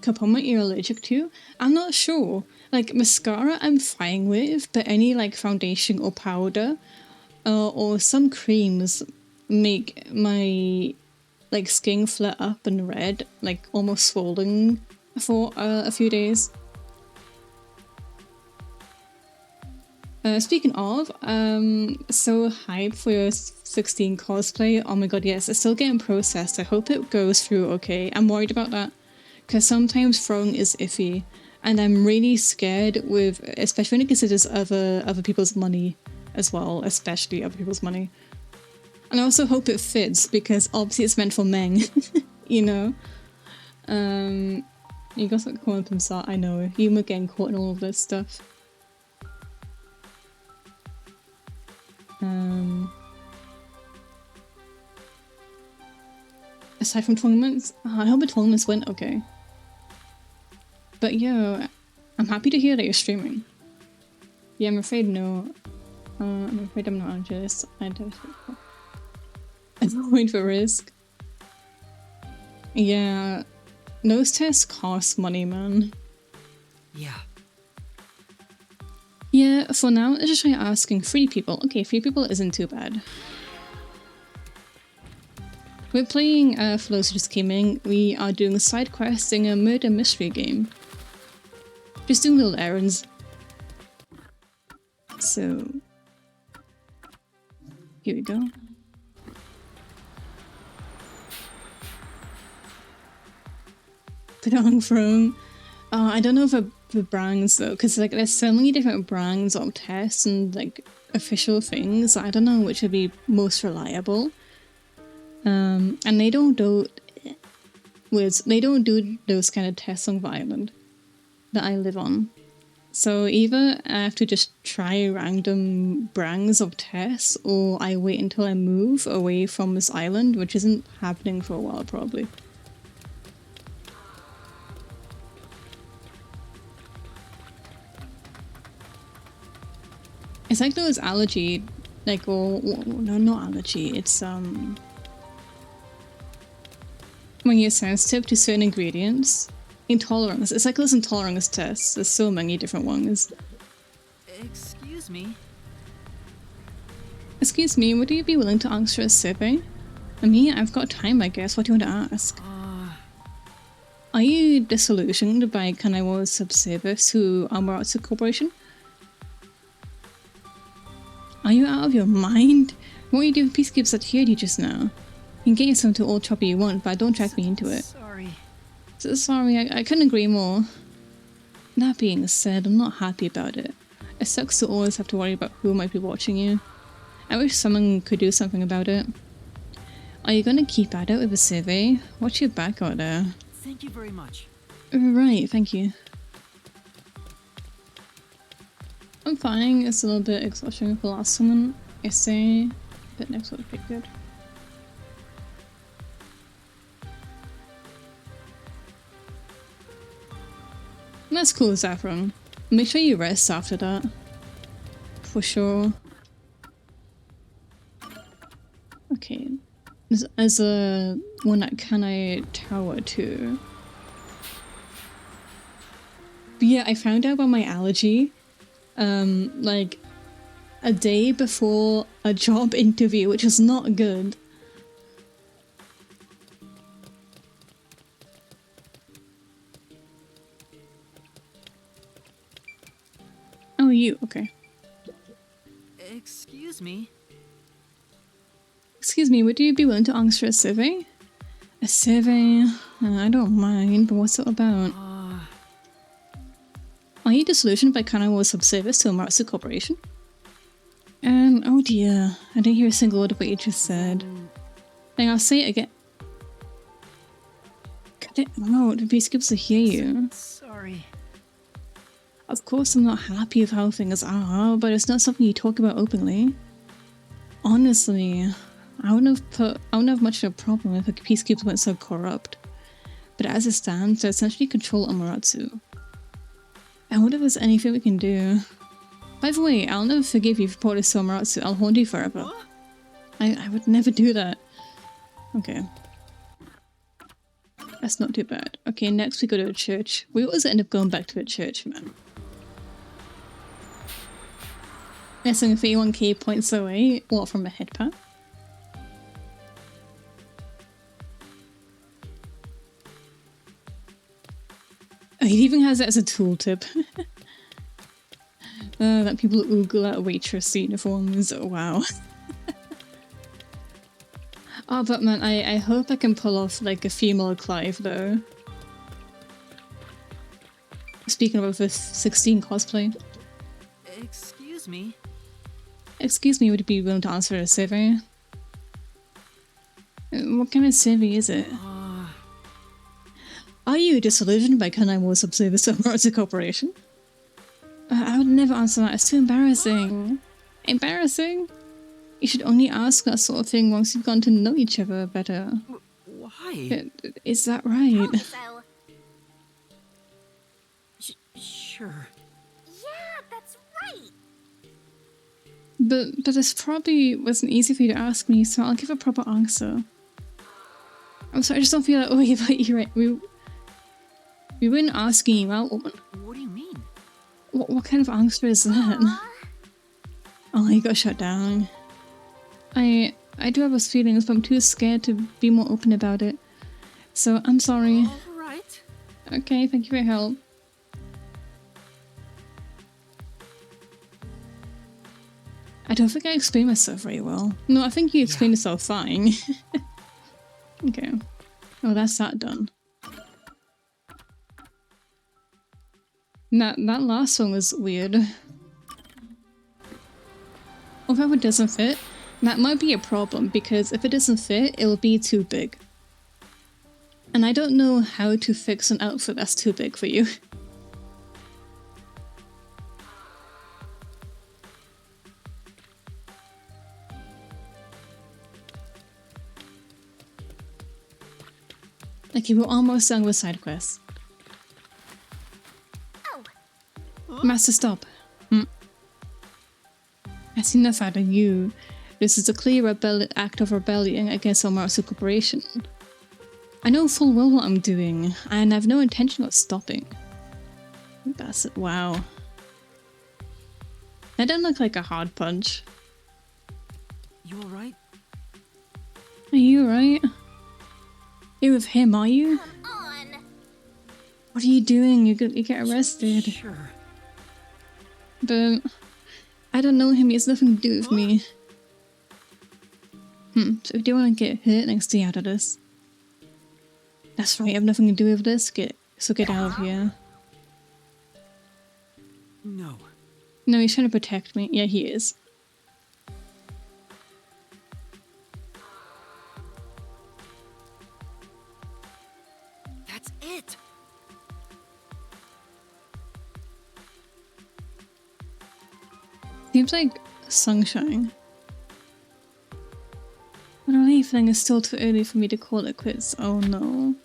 component you're allergic to? I'm not sure. Like mascara I'm fine with, but any like foundation or powder or some creams make my like skin flare up and red, like almost swollen for a few days. Speaking of, so hyped for your 16 cosplay. Oh my god, yes, it's still getting processed. I hope it goes through okay. I'm worried about that because sometimes throwing is iffy, and I'm really scared with, especially when it considers other people's money as well, especially other people's money. And I also hope it fits because obviously it's meant for men, you know. You got some quantum start. I know you were getting caught in all of this stuff. Aside from tournaments, I hope the tournaments went okay. But yeah, I'm happy to hear that you're streaming. Yeah, I'm afraid no. I'm afraid I'm not anxious. I don't avoid the risk. Yeah, those tests cost money, man. Yeah. Yeah, for now, let's just try asking 3 people. Okay, 3 people isn't too bad. We're playing, for those who just came in, we are doing side quests in a murder mystery game. Just doing little errands. So, here we go. Pedong Throne. I don't know for the brands though, because like there's so many different brands of tests and like official things. I don't know which would be most reliable. And they don't do those kind of tests on the island that I live on. So either I have to just try random brands of tests, or I wait until I move away from this island, which isn't happening for a while probably. It's like those allergy, like, or no, not allergy, it's when you're sensitive to certain ingredients. Intolerance, it's like those intolerance tests, there's so many different ones. Excuse me? Excuse me, would you be willing to answer a survey? I mean, I've got time I guess, what do you want to ask? Are you disillusioned by Kanaiwa's subservice to Amaterasu Corporation? Are you out of your mind? What are you doing with peacekeepers that heard you just now? You can get yourself to all trouble you want, but don't drag me into it. Sorry. So sorry, I couldn't agree more. That being said, I'm not happy about it. It sucks to always have to worry about who might be watching you. I wish someone could do something about it. Are you gonna keep at it with the survey? Watch your back out there. Thank you very much. Right, thank you. I'm fine, it's a little bit exhausting for the last summon, I say, but next one will be good. That's cool, Saffron. Make sure you rest after that. For sure. Okay. There's a one at Kanai Tower too. But yeah, I found out about my allergy like a day before a job interview, which is not good. Oh, you, okay. Excuse me? Excuse me, would you be willing to answer a survey? A survey? I don't mind, but what's it about? Are you disillusioned by Kanaiwa's subservice to Amaterasu Corporation? Oh dear, I didn't hear a single word of what you just said. Like, I'll say it again. No, the peacekeepers will hear you. Sorry. Of course I'm not happy with how things are, but it's not something you talk about openly. Honestly, I wouldn't have much of a problem if the peacekeepers weren't so corrupt. But as it stands, they essentially control Amaterasu. I wonder if there's anything we can do. By the way, I'll never forgive you for reporting to Amaterasu. I'll haunt you forever. I would never do that. Okay. That's not too bad. Okay, next we go to a church. We always end up going back to a church, man. That's only 31k points away. What, from a head pat? Oh, he even has it as a tooltip. That people oogle at waitress uniforms. Wow. Oh, but man, I hope I can pull off like a female Clive though. Speaking of the 16 cosplay. Excuse me? Excuse me, would you be willing to answer a survey? What kind of survey is it? Are you disillusioned by Kanaiwa's subservice to Amaterasu Corporation? I would never answer that, it's too embarrassing. Embarrassing? You should only ask that sort of thing once you've gotten to know each other better. Why? Is that right? Sure. Yeah, that's right. But this probably wasn't easy for you to ask me, so I'll give a proper answer. I'm sorry, I just don't feel that way about you, right? We weren't asking you out, woman. What do you mean? What kind of answer is that? Oh, you got shut down. I I do have those feelings, but I'm too scared to be more open about it. So I'm sorry. All right. Okay, thank you for your help. I don't think I explained myself very well. No, I think you explained yourself fine. Okay. Oh, that's that done. That last one was weird. Although it doesn't fit, that might be a problem, because if it doesn't fit, it'll be too big. And I don't know how to fix an outfit that's too big for you. Okay, we're almost done with side quests. Master, stop. I see enough out of you. This is a clear act of rebellion against Amarasu Corporation. I know full well what I'm doing, and I have no intention of stopping. That's it. Wow. That doesn't look like a hard punch. You alright? Are you alright? You're with him, are you? What are you doing? You get arrested. Sure. But I don't know him. He has nothing to do with me. So if you want to get hurt, then stay out of this. That's right. I have nothing to do with this. Get out of here. No. No, he's trying to protect me. Yeah, he is. That's it. Seems like sunshine. But I'm leaving. It's still too early for me to call it quits. Oh no.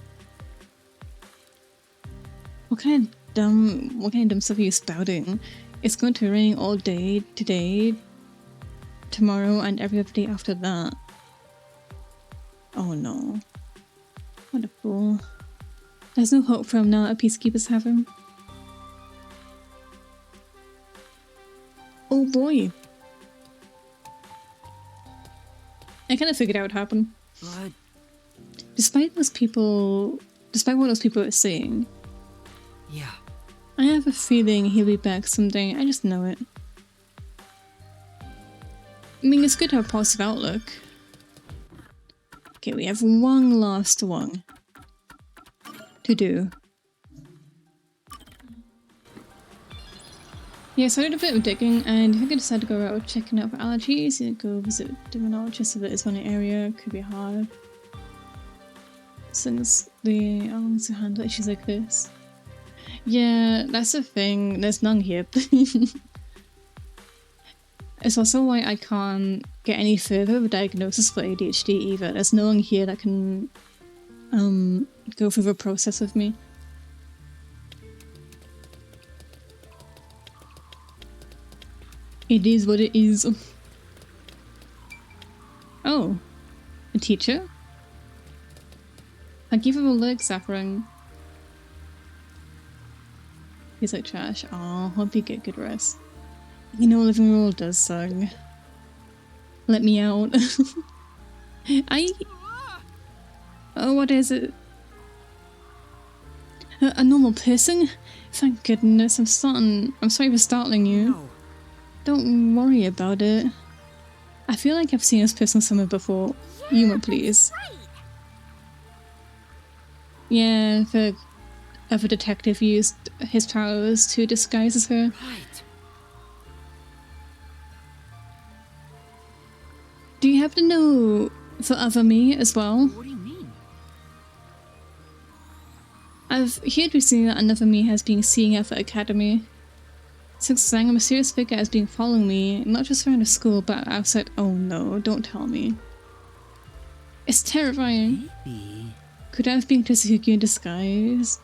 What kind of dumb stuff are you spouting? It's going to rain all day today, tomorrow, and every other day after that. Oh no. What a fool. There's no hope for him now that peacekeepers have him. Oh boy. I kind of figured out what happened. But Despite what those people are saying, yeah, I have a feeling he'll be back someday. I just know it. I mean, it's good to have a positive outlook. Okay, we have one last one to do. Yeah, so I did a bit of digging, and I think I decided to go out checking out for allergies. You go visit dermatologist if it is one area. Could be hard since the arms to handle issues like this. Yeah, that's the thing. There's none here. It's also why I can't get any further of a diagnosis for ADHD either. There's no one here that can go through the process with me. It is what it is. Oh, a teacher? Thank you for the leg suffering. He's like trash. Aw, hope you get good rest. You know, living room does suck. Let me out. Oh, what is it? A normal person? Thank goodness. I'm sorry for startling you. no. Don't worry about it. I feel like I've seen this person somewhere before. Yuma, please. Yeah, the other detective used his powers to disguise as her. Right. Do you happen to know the other me as well? What do you mean? I've heard recently that another me has been seeing at the academy. Since then, a mysterious figure has been following me, not just around the school, but outside. Oh no, don't tell me. It's terrifying. Maybe. Could I have been Tsuzuki in disguise?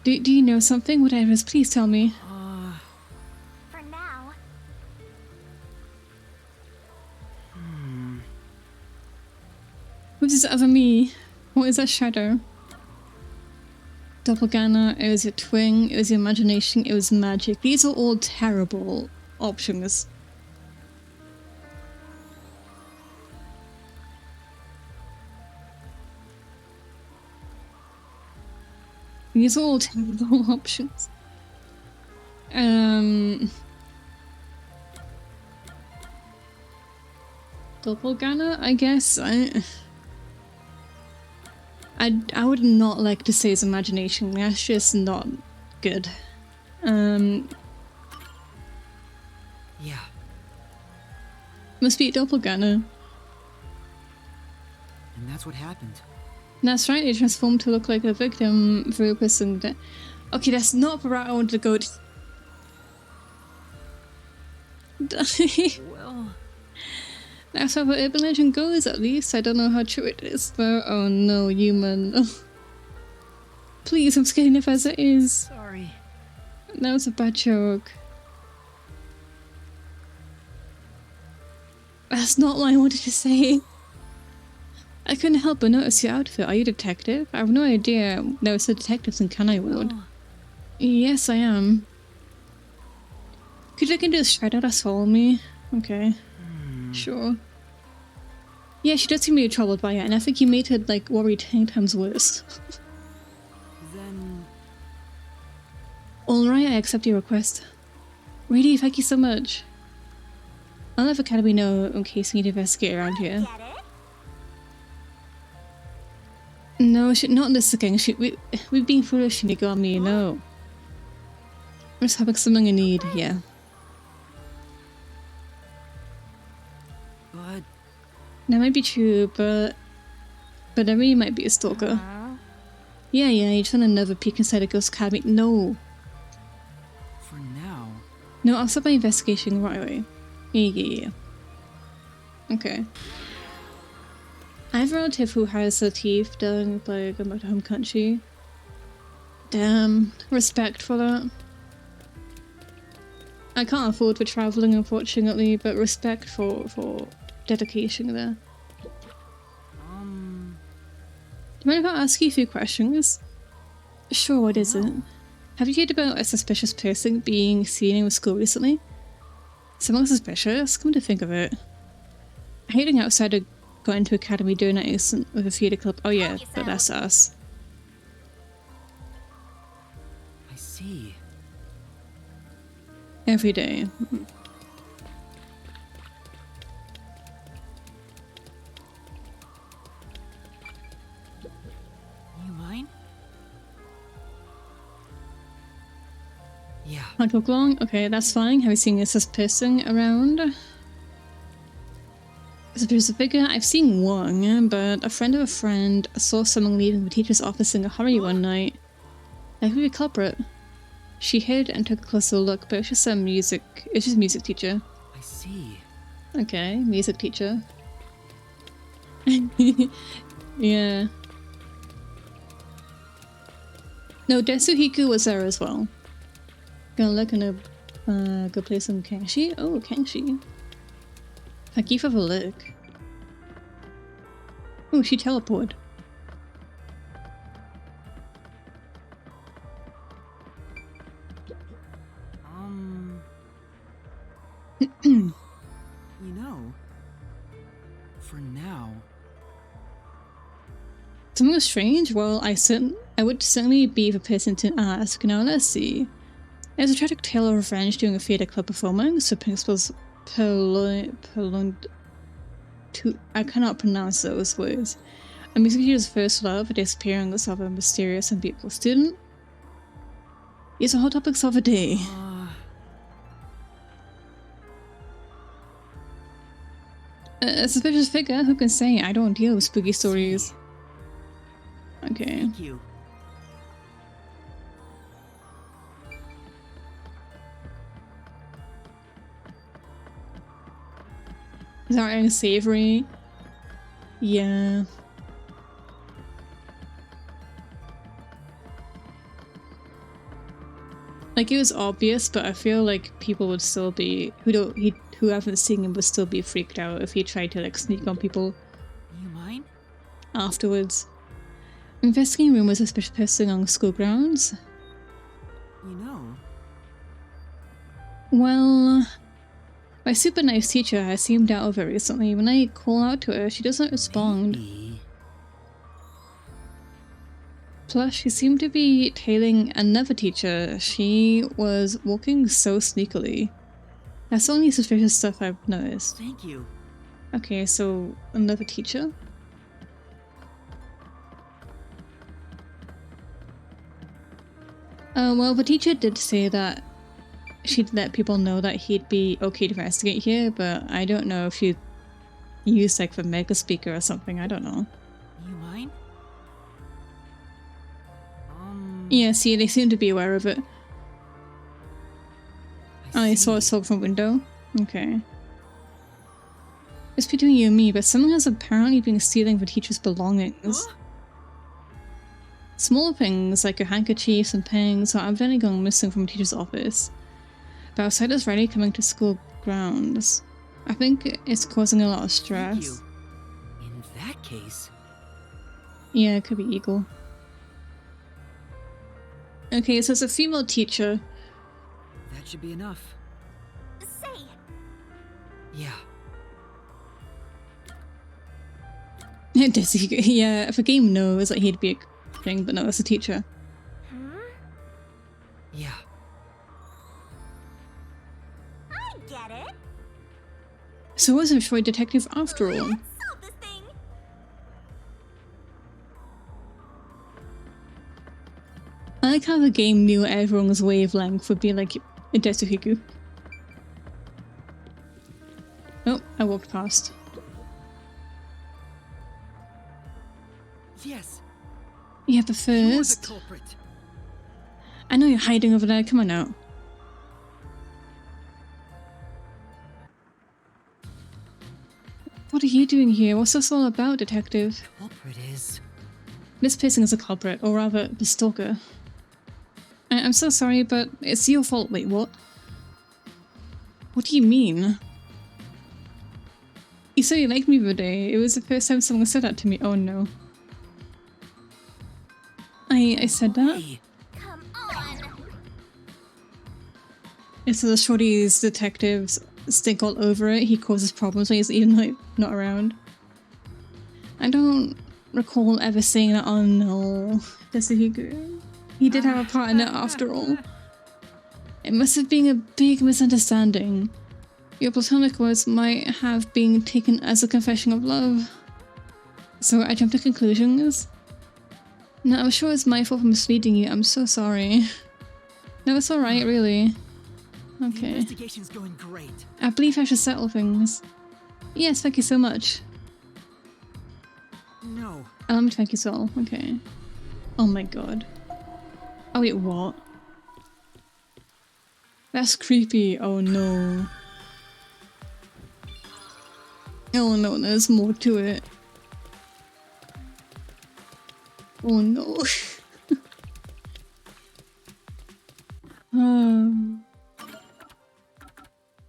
Do you know something? Whatever it is, please tell me. For now. Who's this other me? What is that shadow? Doppelganger, it was your twin, it was your imagination, it was magic. These are all terrible options. These are all terrible options. Doppelganger, I guess. I would not like to say his imagination. That's just not good. Yeah. Must be a doppelganger. And that's what happened. That's right, they transformed to look like a victim for a person. Okay, that's not the route I wanted to go. Well, That's how the urban legend goes, at least. I don't know how true it is, but oh no, human. Please, I'm scared enough as it is. sorry. That was a bad joke. That's not what I wanted to say. I couldn't help but notice your outfit. Are you a detective? I have no idea there were still detectives in Kanai Ward. Oh. Yes, I am. Could you look into the shredder that's following me? Okay. Sure. Yeah, she does seem to be troubled by it, and I think you made her, like, worry 10 times worse. Then... Alright, I accept your request. Really, thank you so much. I'll let the Academy know in case we need to investigate around here. No, not this again. We've been foolish, Shinigami, no. I'm just having something I need, yeah. But... That might be true, but I really might be a stalker. Yeah, you just want another peek inside a Ghost Academy. No. For now... No, I'll start my investigation right away. Yeah. Okay. I have a relative who has their teeth done by going back to home country. Damn, respect for that. I can't afford for travelling, unfortunately, but respect for dedication there. Do you mind if I ask you a few questions? Sure, what is it? Have you heard about a suspicious person being seen in the school recently? Someone suspicious? Come to think of it. A hating outsider got into Academy during that incident with a theatre club. Oh yeah, but that's us. I see. Every day. You mind? Yeah. Can't talk long? Okay, that's fine. Have you seen this person around? There's a figure. I've seen one, but a friend of a friend saw someone leaving the teacher's office in a hurry one night. That could be a culprit. She hid and took a closer look, but it's just a music teacher. I see. Okay, music teacher. Yeah. No, Detsuhiku was there as well. Gonna look and go play some Kenshi. Oh, Kenshi. Thank you for the look. Oh, she teleported. You know, for now... Something strange? Well, I would certainly be the person to ask. Now, let's see. There's a tragic tale of revenge during a theatre club performance. The principal's I cannot pronounce those words. A music teacher's first love, the disappearance of a mysterious and beautiful student. These are hot topics of the day. A suspicious figure? Who can say? I don't deal with spooky stories. Okay. Thank you. Is that unsavory? Yeah. Like, it was obvious, but I feel like people would still be who haven't seen him would still be freaked out if he tried to like sneak on people. You mind? Afterwards. Investigating rumors of suspicious person on school grounds. You know. Well, my super nice teacher has seemed out of it recently. When I call out to her, she doesn't respond. Maybe. Plus, she seemed to be tailing another teacher. She was walking so sneakily. That's the only suspicious stuff I've noticed. Thank you. Okay, so another teacher? Well, the teacher did say that she'd let people know that he'd be okay to investigate here, but I don't know if you'd use like the mega speaker or something, I don't know. You mind? Yeah, see, they seem to be aware of it. I saw a smoke from window. Okay. It's between you and me, but someone has apparently been stealing the teacher's belongings. Huh? Small things like your handkerchiefs and pens are evidently going missing from a teacher's office. But outsiders rarely coming to school grounds. I think it's causing a lot of stress. Thank you. In that case... Yeah, it could be Eagle. Okay, so it's a female teacher. That should be enough. Say. Yeah. Yeah, if a game knows that he'd be a thing, but no, it's a teacher. Yeah. I get it. So it was a Detroit detective after all. Solve this thing. I like how the game knew everyone's wavelength would be like a Tetsuhiko. Oh, I walked past. Yes. Yeah, but first... You're the culprit. I know you're hiding over there, come on out. What are you doing here? What's this all about, detective? The culprit is... Miss Piercing is a culprit, or rather, the stalker. I'm so sorry, but it's your fault. Wait, what? What do you mean? You said you liked me the other day. It was the first time someone said that to me. Oh no. I said that? Hey. Come on. It's so the shorty's detectives stink all over it. He causes problems when he's even like not around. I don't recall ever saying that. Oh no. He did have a part in it after all. It must have been a big misunderstanding. Your platonic words might have been taken as a confession of love. So I jumped to conclusions. No, I'm sure it's my fault for misleading you. I'm so sorry. No, it's alright, really. Okay. The investigation's going great. I believe I should settle things. Yes, thank you so much. No. Allow me to thank you so. Okay. Oh my god. Oh wait, what? That's creepy. Oh no. Oh no, there's more to it. Oh no.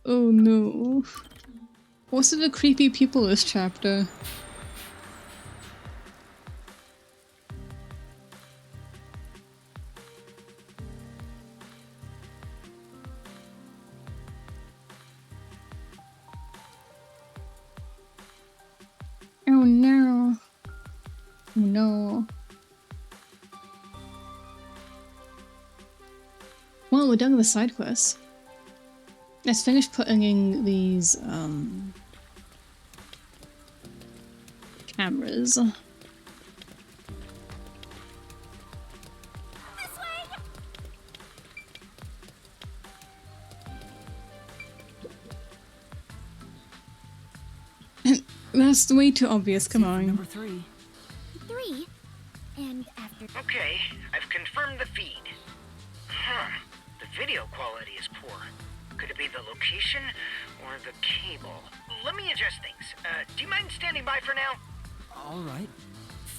Oh no. What's with the creepy people this chapter? Oh no. Oh no. Well, we're done with the side quests. Let's finish putting in these, cameras. That's way too obvious, come on. Number 3. 3? And after... Okay, I've confirmed the feed. Huh. The video quality is poor. Could it be the location or the cable? Let me adjust things. Do you mind standing by for now? Alright.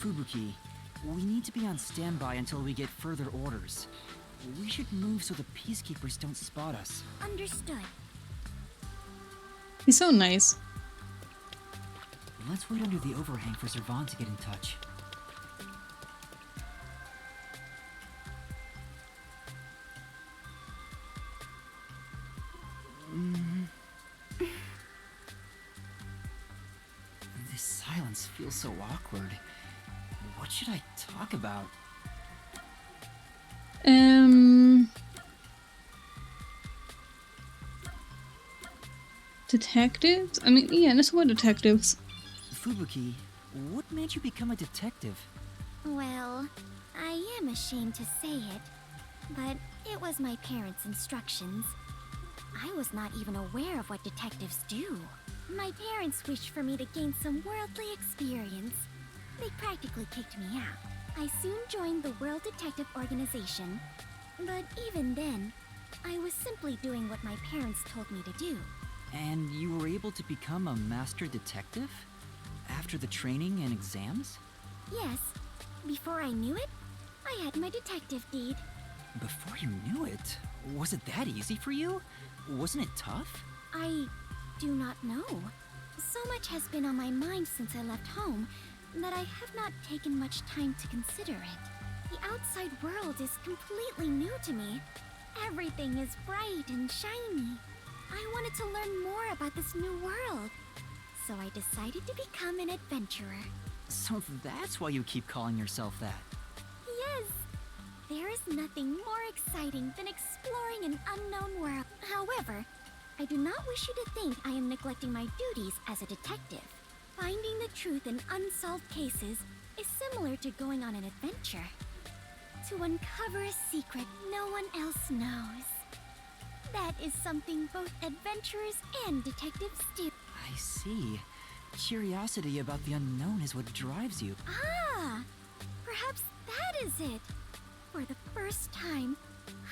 Fubuki, we need to be on standby until we get further orders. We should move so the peacekeepers don't spot us. Understood. He's so nice. Let's wait under the overhang for Servan to get in touch. This silence feels so awkward. What should I talk about? Detectives? I mean, yeah, that's what detectives. Fubuki, what made you become a detective? Well, I am ashamed to say it, but it was my parents' instructions. I was not even aware of what detectives do. My parents wished for me to gain some worldly experience. They practically kicked me out. I soon joined the World Detective Organization, but even then, I was simply doing what my parents told me to do. And you were able to become a master detective? After the training and exams? Yes, before I knew it, I had my detective deed. Before you knew it? Was it that easy for you? Wasn't it tough? I do not know. So much has been on my mind since I left home that I have not taken much time to consider it. The outside world is completely new to me. Everything is bright and shiny. I wanted to learn more about this new world, so I decided to become an adventurer. So that's why you keep calling yourself that? Yes! There is nothing more exciting than exploring an unknown world. However, I do not wish you to think I am neglecting my duties as a detective. Finding the truth in unsolved cases is similar to going on an adventure. To uncover a secret no one else knows. That is something both adventurers and detectives do. I see. Curiosity about the unknown is what drives you. Ah! Perhaps that is it. For the first time,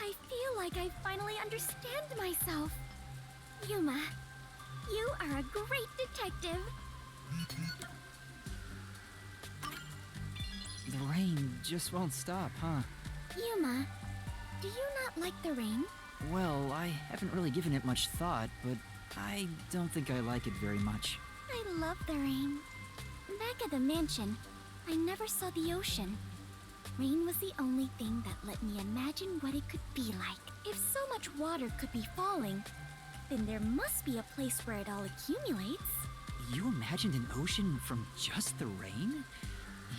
I feel like I finally understand myself. Yuma, you are a great detective. The rain just won't stop, huh? Yuma, do you not like the rain? Well, I haven't really given it much thought, but I don't think I like it very much. I love the rain. Back at the mansion, I never saw the ocean. Rain was the only thing that let me imagine what it could be like. If so much water could be falling, then there must be a place where it all accumulates. You imagined an ocean from just the rain?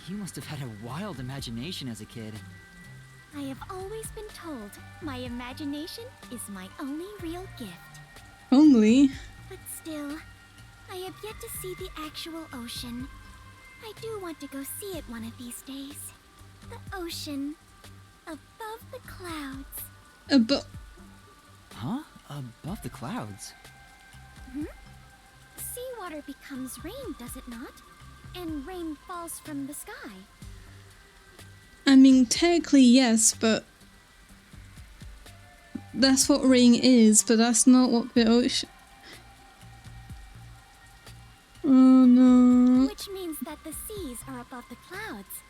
You must have had a wild imagination as a kid. I have always been told my imagination is my only real gift. Only? But still, I have yet to see the actual ocean. I do want to go see it one of these days. The ocean, above the clouds. Huh? Above the clouds? Hmm? Seawater becomes rain, does it not? And rain falls from the sky. I mean, technically yes, but that's what rain is, but that's not what the ocean... Oh no. Which means that the seas are above the clouds.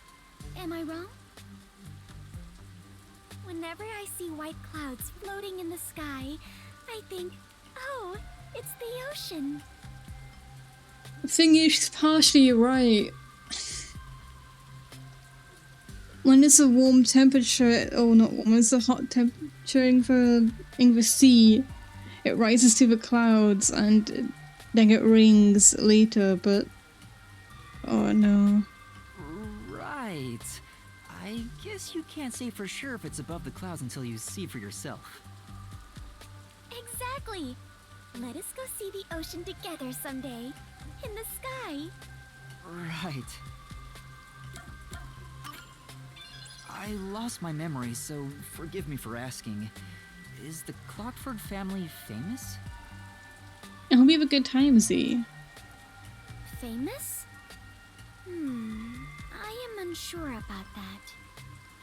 Am I wrong? Whenever I see white clouds floating in the sky, I think, oh, it's the ocean. The thing is, she's partially right. When it's a warm temperature, oh not warm, it's a hot temperature in the sea, it rises to the clouds and then it rings later, but... Oh no. Right. I guess you can't say for sure if it's above the clouds until you see for yourself. Exactly! Let us go see the ocean together someday. In the sky. Right. I lost my memory, so forgive me for asking. Is the Clockford family famous? I hope you have a good time, Z. Famous? I am unsure about that.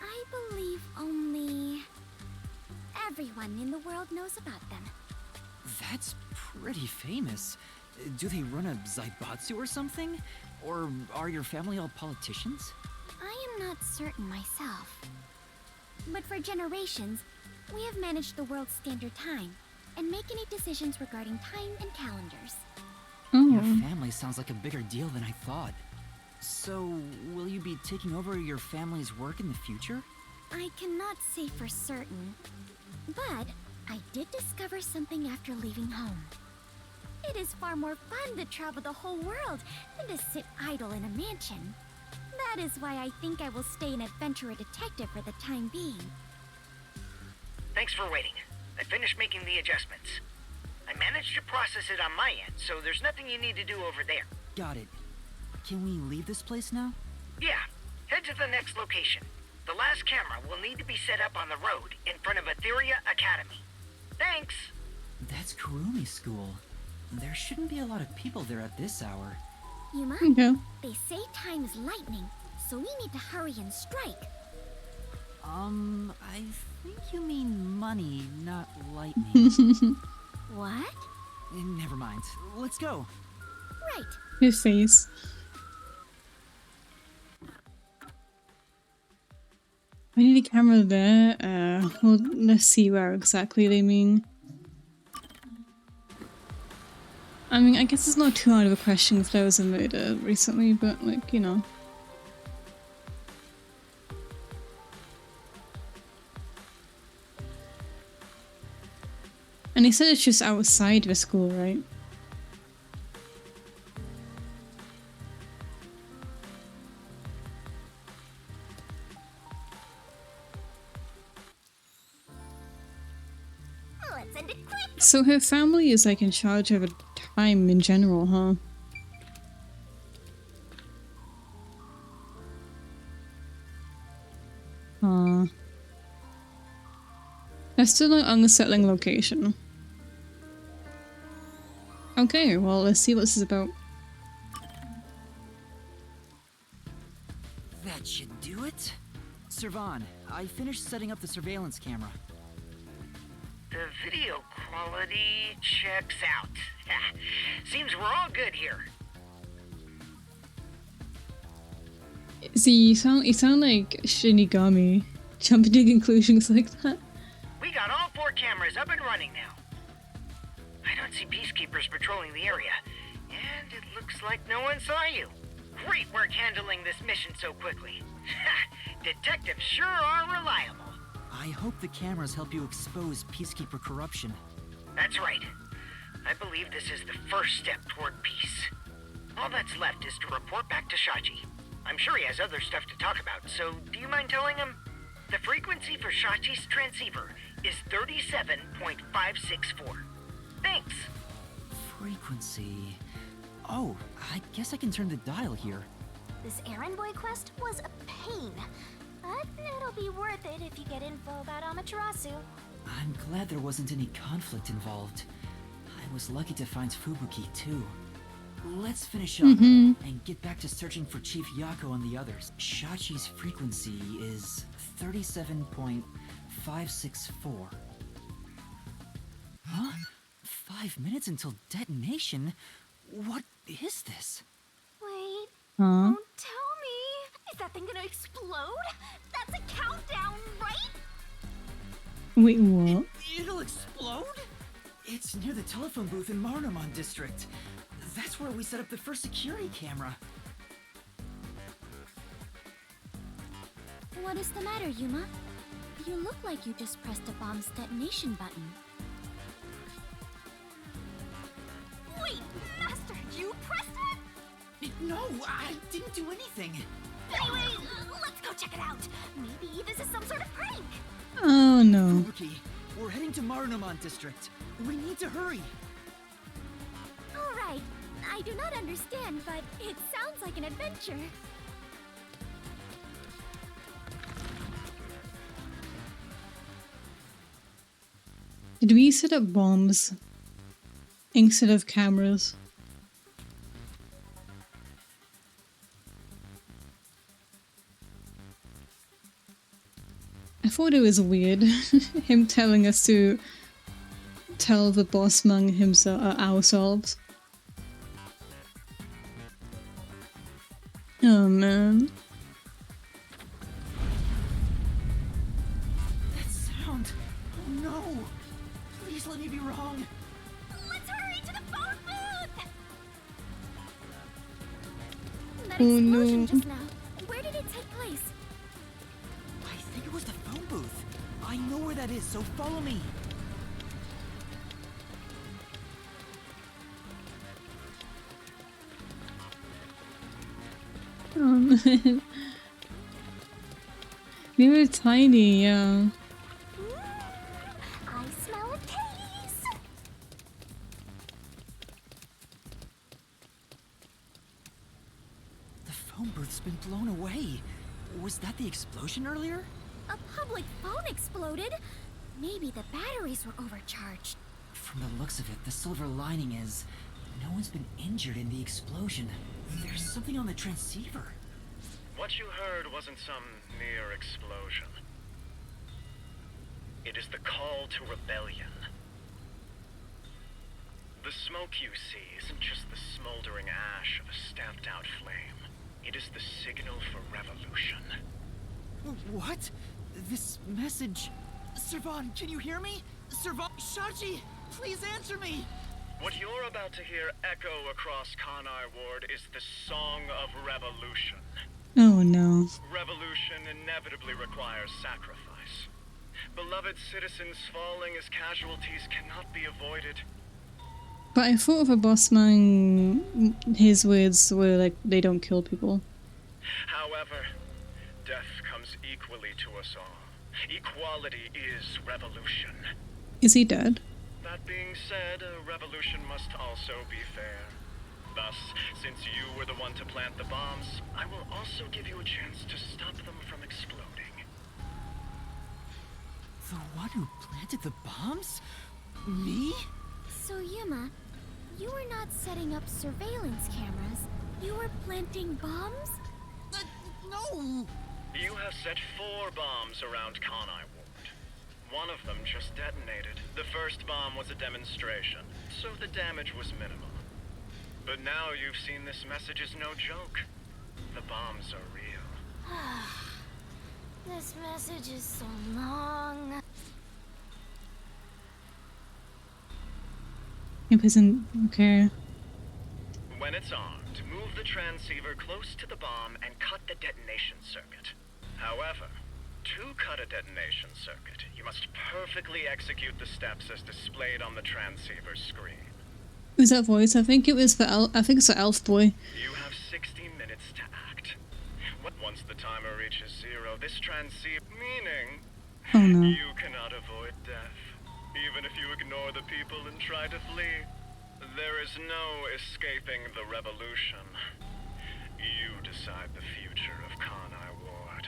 I believe only everyone in the world knows about them. That's pretty famous. Do they run a Zaibatsu or something? Or are your family all politicians? I am not certain myself. But for generations, we have managed the world's standard time and make any decisions regarding time and calendars. Your family sounds like a bigger deal than I thought. So, will you be taking over your family's work in the future? I cannot say for certain, but I did discover something after leaving home. It is far more fun to travel the whole world than to sit idle in a mansion. That is why I think I will stay an adventurer detective for the time being. Thanks for waiting. I finished making the adjustments. I managed to process it on my end, so there's nothing you need to do over there. Got it. Can we leave this place now? Yeah, head to the next location. The last camera will need to be set up on the road in front of Etheria Academy. Thanks! That's Kurumi School. There shouldn't be a lot of people there at this hour. Yuma, Okay. they say time is lightning, so we need to hurry and strike. I think you mean money, not lightning. What? Never mind. Let's go. Right. His face. I need a camera there. Well, let's see where exactly they mean. I mean, I guess it's not too hard of a question if there was a murder recently, but like, you know. And he said it's just outside the school, right? Let's end it quick. So her family is like in charge of time in general, huh? That's still an unsettling location. Okay, well, let's see what this is about. That should do it. Servan, I finished setting up the surveillance camera. The video quality checks out. Seems we're all good here. See, you sound like Shinigami, jumping to conclusions like that. We got all 4 cameras up and running now. I don't see peacekeepers patrolling the area, and it looks like no one saw you. Great work handling this mission so quickly. Detectives sure are reliable. I hope the cameras help you expose Peacekeeper corruption. That's right. I believe this is the first step toward peace. All that's left is to report back to Shachi. I'm sure he has other stuff to talk about, so do you mind telling him? The frequency for Shachi's transceiver is 37.564. Thanks. Frequency... Oh, I guess I can turn the dial here. This errand boy quest was a pain, but it'll be worth it if you get info about Amaterasu. I'm glad there wasn't any conflict involved. I was lucky to find Fubuki too. Let's finish up and get back to searching for Chief Yako and the others. Shachi's frequency is 37.564. Huh? 5 minutes until detonation? What is this? Wait, Huh? don't tell me. Is that thing gonna explode? That's a countdown, right? Wait, what? It'll explode? It's near the telephone booth in Marunouman District. That's where we set up the first security camera. What is the matter, Yuma? You look like you just pressed a bomb's detonation button. Wait, Master, you pressed it? No, I didn't do anything. Anyway, let's go check it out. Maybe this is some sort of prank. Oh no. Fubuki, we're heading to Marunouman District. We need to hurry. All right. I do not understand, but it sounds like an adventure. Did we set up bombs instead of cameras? I thought it was weird, him telling us to tell the boss among himself, ourselves. Oh man. That sound. Oh no. Please let me be wrong. Let's hurry to the phone booth! That Oh, explosion no. just now. Where did it take place? I think it was the phone booth. I know where that is, so follow me. They were tiny, yeah. I smell a case. It's been blown away. Was that the explosion earlier? A public phone exploded? Maybe the batteries were overcharged. From the looks of it, the silver lining is no one's been injured in the explosion. There's something on the transceiver. What you heard wasn't some mere explosion. It is the call to rebellion. The smoke you see isn't just the smoldering ash of a stamped-out flame. It is the signal for revolution. What? This message... Servan, can you hear me? Servan... Shachi, please answer me! What you're about to hear echo across Kanai Ward is the Song of Revolution. Oh no. Revolution inevitably requires sacrifice. Beloved citizens falling as casualties cannot be avoided. But I thought of a boss man, his words were like, they don't kill people. However, death comes equally to us all. Equality is revolution. Is he dead? That being said, a revolution must also be fair. Thus, since you were the one to plant the bombs, I will also give you a chance to stop them from exploding. The one who planted the bombs? Me? So, Yuma, you were not setting up surveillance cameras. You were planting bombs? No! You have set 4 bombs around Kanai Ward. One of them just detonated. The first bomb was a demonstration, so the damage was minimal. But now you've seen this message is no joke. The bombs are real. This message is so long. It isn't okay. When it's armed, move the transceiver close to the bomb and cut the detonation circuit. However, to cut a detonation circuit, you must perfectly execute the steps as displayed on the transceiver screen. Who's that voice? I think it was for I think it's the elf boy. You have 60 minutes to act. Once the timer reaches 0, this transceiver, meaning Oh no. you cannot avoid death. Even if you ignore the people and try to flee, there is no escaping the revolution. You decide the future of Kanai Ward.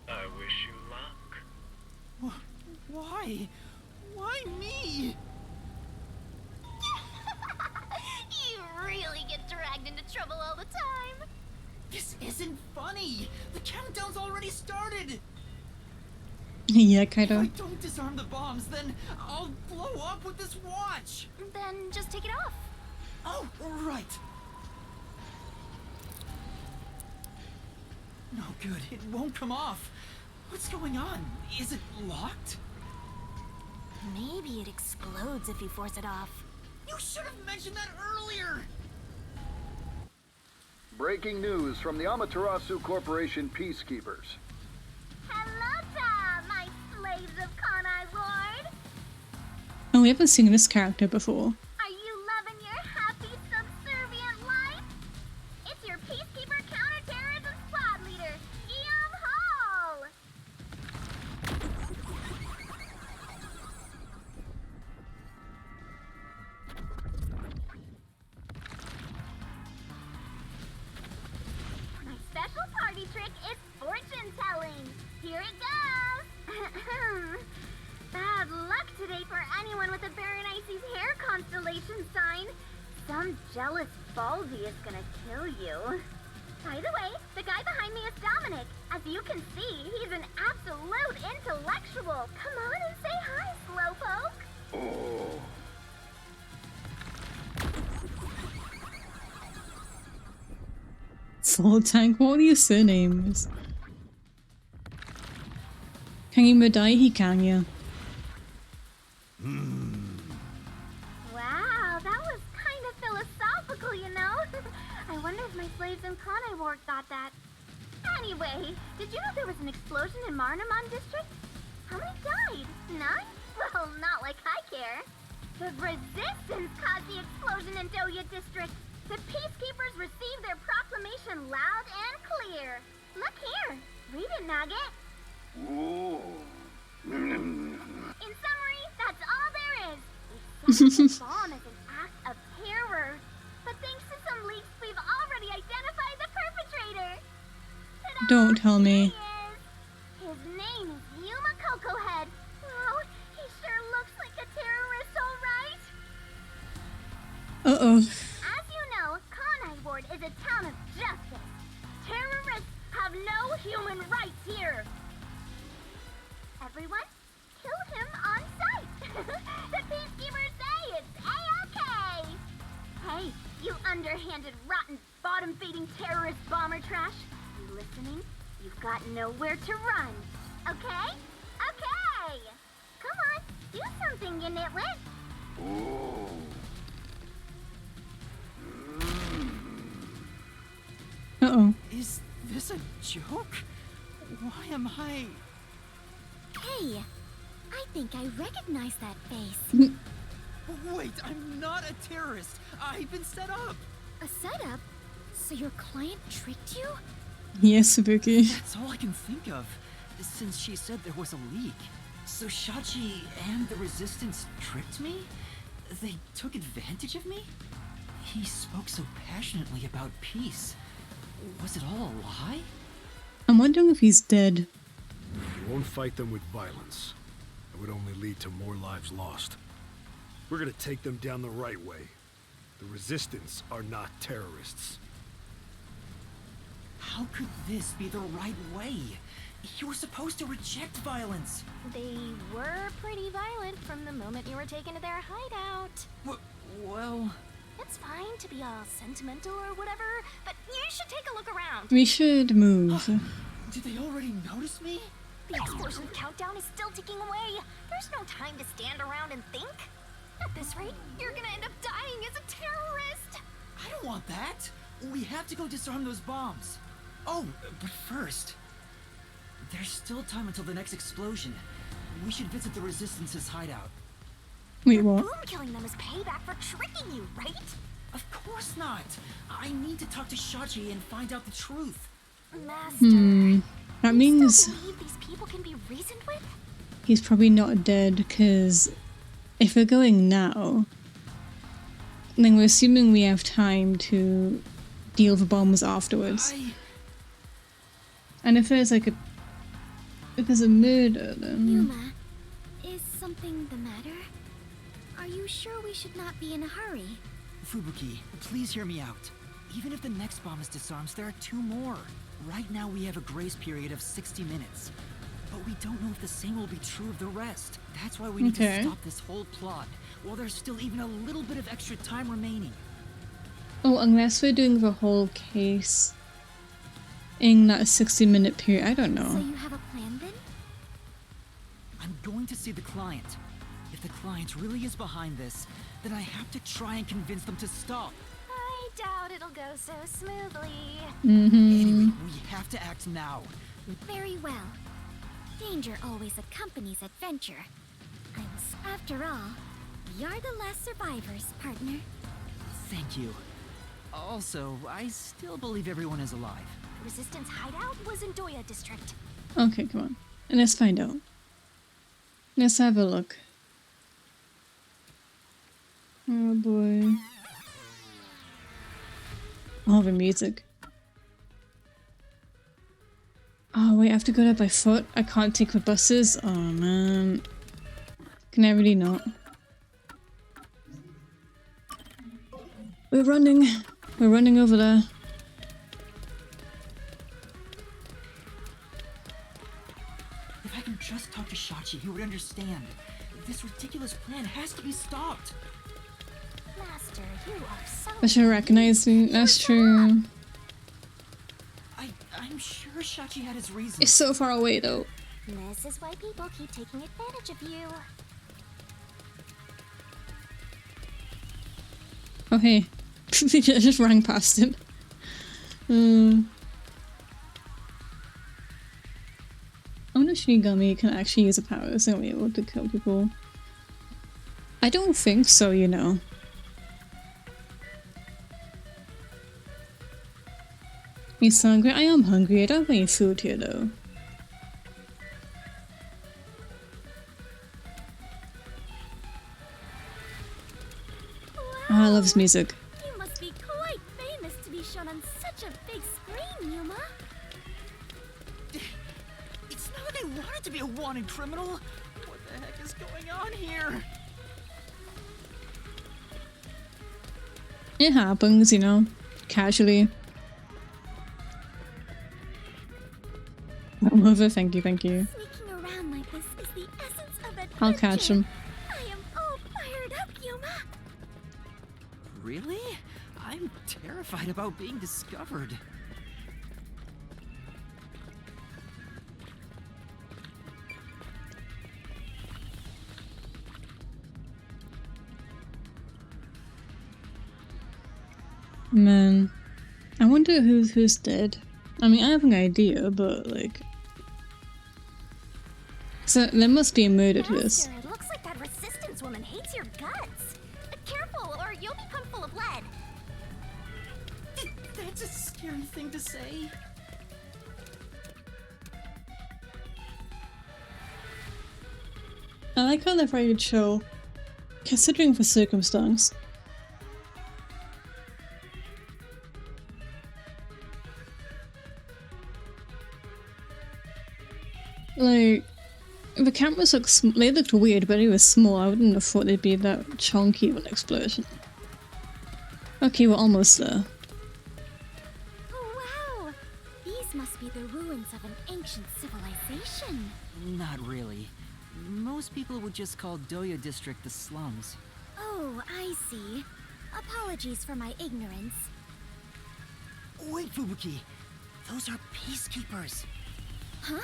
I wish you luck. Why? Why me? You really get dragged into trouble all the time. This isn't funny! The countdown's already started! Yeah, kind If I of. don't disarm the bombs, then I'll blow up with this watch! Then just take it off. Oh, right. No good, it won't come off. What's going on? Is it locked? Maybe it explodes if you force it off. You should have mentioned that earlier! Breaking news from the Amaterasu Corporation Peacekeepers. Hello, my slaves of Kanai Ward. Oh, we haven't seen this character before. Are you loving your happy, subservient life? It's your Peacekeeper Counterterrorism Squad Leader, Guillaume Hall. My special party trick is fortune telling. Here it goes. Bad luck today for anyone with a Berenice's hair constellation sign. Some jealous Baldy is gonna kill you. By the way, the guy behind me is Dominic. As you can see, he's an absolute intellectual. Come on and say hi, Slowpoke. Oh. Full tank, what are your surnames? Can you Madai? He can, yeah. Wow, that was kind of philosophical, you know? I wonder if my slaves in Kanai Ward got that. Anyway, did you know there was an explosion in Marnamon District? How many died? None? Well, not like I care. The Resistance caused the explosion in Doya District. The Peacekeepers received their proclamation loud and clear. Look here. Read it, Nugget. Ooh. In summary, that's all there is. We set the bomb as an act of terror. But thanks to some leaks, we've already identified the perpetrator. Don't tell me. His name is Yuma Cocohead. Wow, he sure looks like a terrorist, all right? Uh-oh. As you know, Conai Ward is a town of justice. Terrorists have no human rights here. Everyone, kill him on sight. The peacekeepers say it's A-okay. Hey, you underhanded, rotten, bottom-feeding terrorist bomber trash. You listening? You've got nowhere to run. Okay? Okay! Come on, do something, you nitwit. Uh-oh. Is this a joke? Why am I... Hey, I think I recognize that face. Wait, I'm not a terrorist. I've been set up. A setup? So your client tricked you? Yes, Sabuki. That's all I can think of, since she said there was a leak. So Shachi and the Resistance tricked me? They took advantage of me? He spoke so passionately about peace. Was it all a lie? I'm wondering if he's dead. You won't fight them with violence. It would only lead to more lives lost. We're gonna take them down the right way. The Resistance are not terrorists. How could this be the right way? You were supposed to reject violence. They were pretty violent from the moment you were taken to their hideout. Well... It's fine to be all sentimental or whatever, but you should take a look around. We should move. Did they already notice me? The explosion countdown is still ticking away. There's no time to stand around and think. At this rate, you're gonna end up dying as a terrorist. I don't want that. We have to go disarm those bombs. Oh, but first... There's still time until the next explosion. We should visit the Resistance's hideout. Wait, what? Boom killing them is payback for tricking you, right? Of course not. I need to talk to Shachi and find out the truth. Master. That means Believe these people can be reasoned with? he's probably not dead, because if we're going now, then we're assuming we have time to deal with the bombs afterwards. And if there's like if there's a murder, then... Yuma, is something the matter? Are you sure we should not be in a hurry? Fubuki, please hear me out. Even if the next bomb is disarmed, there are 2 more. Right now we have a grace period of 60 minutes. But we don't know if the same will be true of the rest. That's why we need to stop this whole plot, while there's still even a little bit of extra time remaining. Oh, unless we're doing the whole case in that 60-minute period. I don't know. So you have a plan then? I'm going to see the client. If the client really is behind this, then I have to try and convince them to stop. I doubt it'll go so smoothly. Anyway, we have to act now. Very well. Danger always accompanies adventure. After all, we are the last survivors, partner. Thank you. Also, I still believe everyone is alive. Resistance hideout was in Doya district. Okay, come on. And let's find out. Let's have a look. Oh boy. Oh, the music. Oh wait, I have to go there by foot? I can't take the buses? Oh man. Can I really not? We're running. We're running over there. If I can just talk to Shachi, he would understand. This ridiculous plan has to be stopped. Master, you are so... I should recognize me. That's true. I'm sure Shachi had his reasons. It's so far away though. This is why people keep taking advantage of you. Oh hey. I just ran past him. Oh no, Shinigami can actually use a power, so we're able to kill people. I don't think so, you know. You so hungry? I am hungry. I don't have any food here though. Oh, I love this music. You must be quite famous to be shown on such a big screen, Yuma. to be a wanted criminal. What the heck is going on here? It happens, you know, casually. Mother, thank you, thank you. Sneaking around like this is the essence of adventure. I'll catch him. I am all fired up, Yuma. Really? I'm terrified about being discovered. Man, I wonder who's dead. I mean, I have an idea, but like, so there must be a murder to this. Master, it looks like that resistance woman hates your guts. Careful, or you'll become full of lead. That's a scary thing to say. I like how they're very chill, considering the circumstance. Like, the cameras look they looked weird, but it was small. I wouldn't have thought they'd be that chunky of an explosion. Okay, we're almost there. Oh wow! These must be the ruins of an ancient civilization. Not really. Most people would just call Doya District the slums. Oh, I see. Apologies for my ignorance. Wait, Fubuki! Those are peacekeepers! Huh?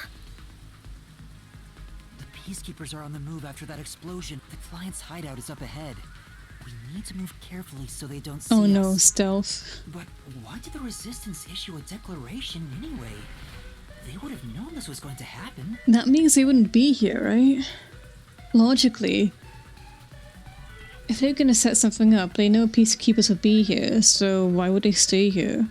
The peacekeepers are on the move after that explosion. The client's hideout is up ahead. We need to move carefully so they don't see us. Oh no, stealth. But why did the Resistance issue a declaration anyway? They would have known this was going to happen. That means they wouldn't be here, right? Logically. If they're gonna set something up, they know peacekeepers would be here, so why would they stay here?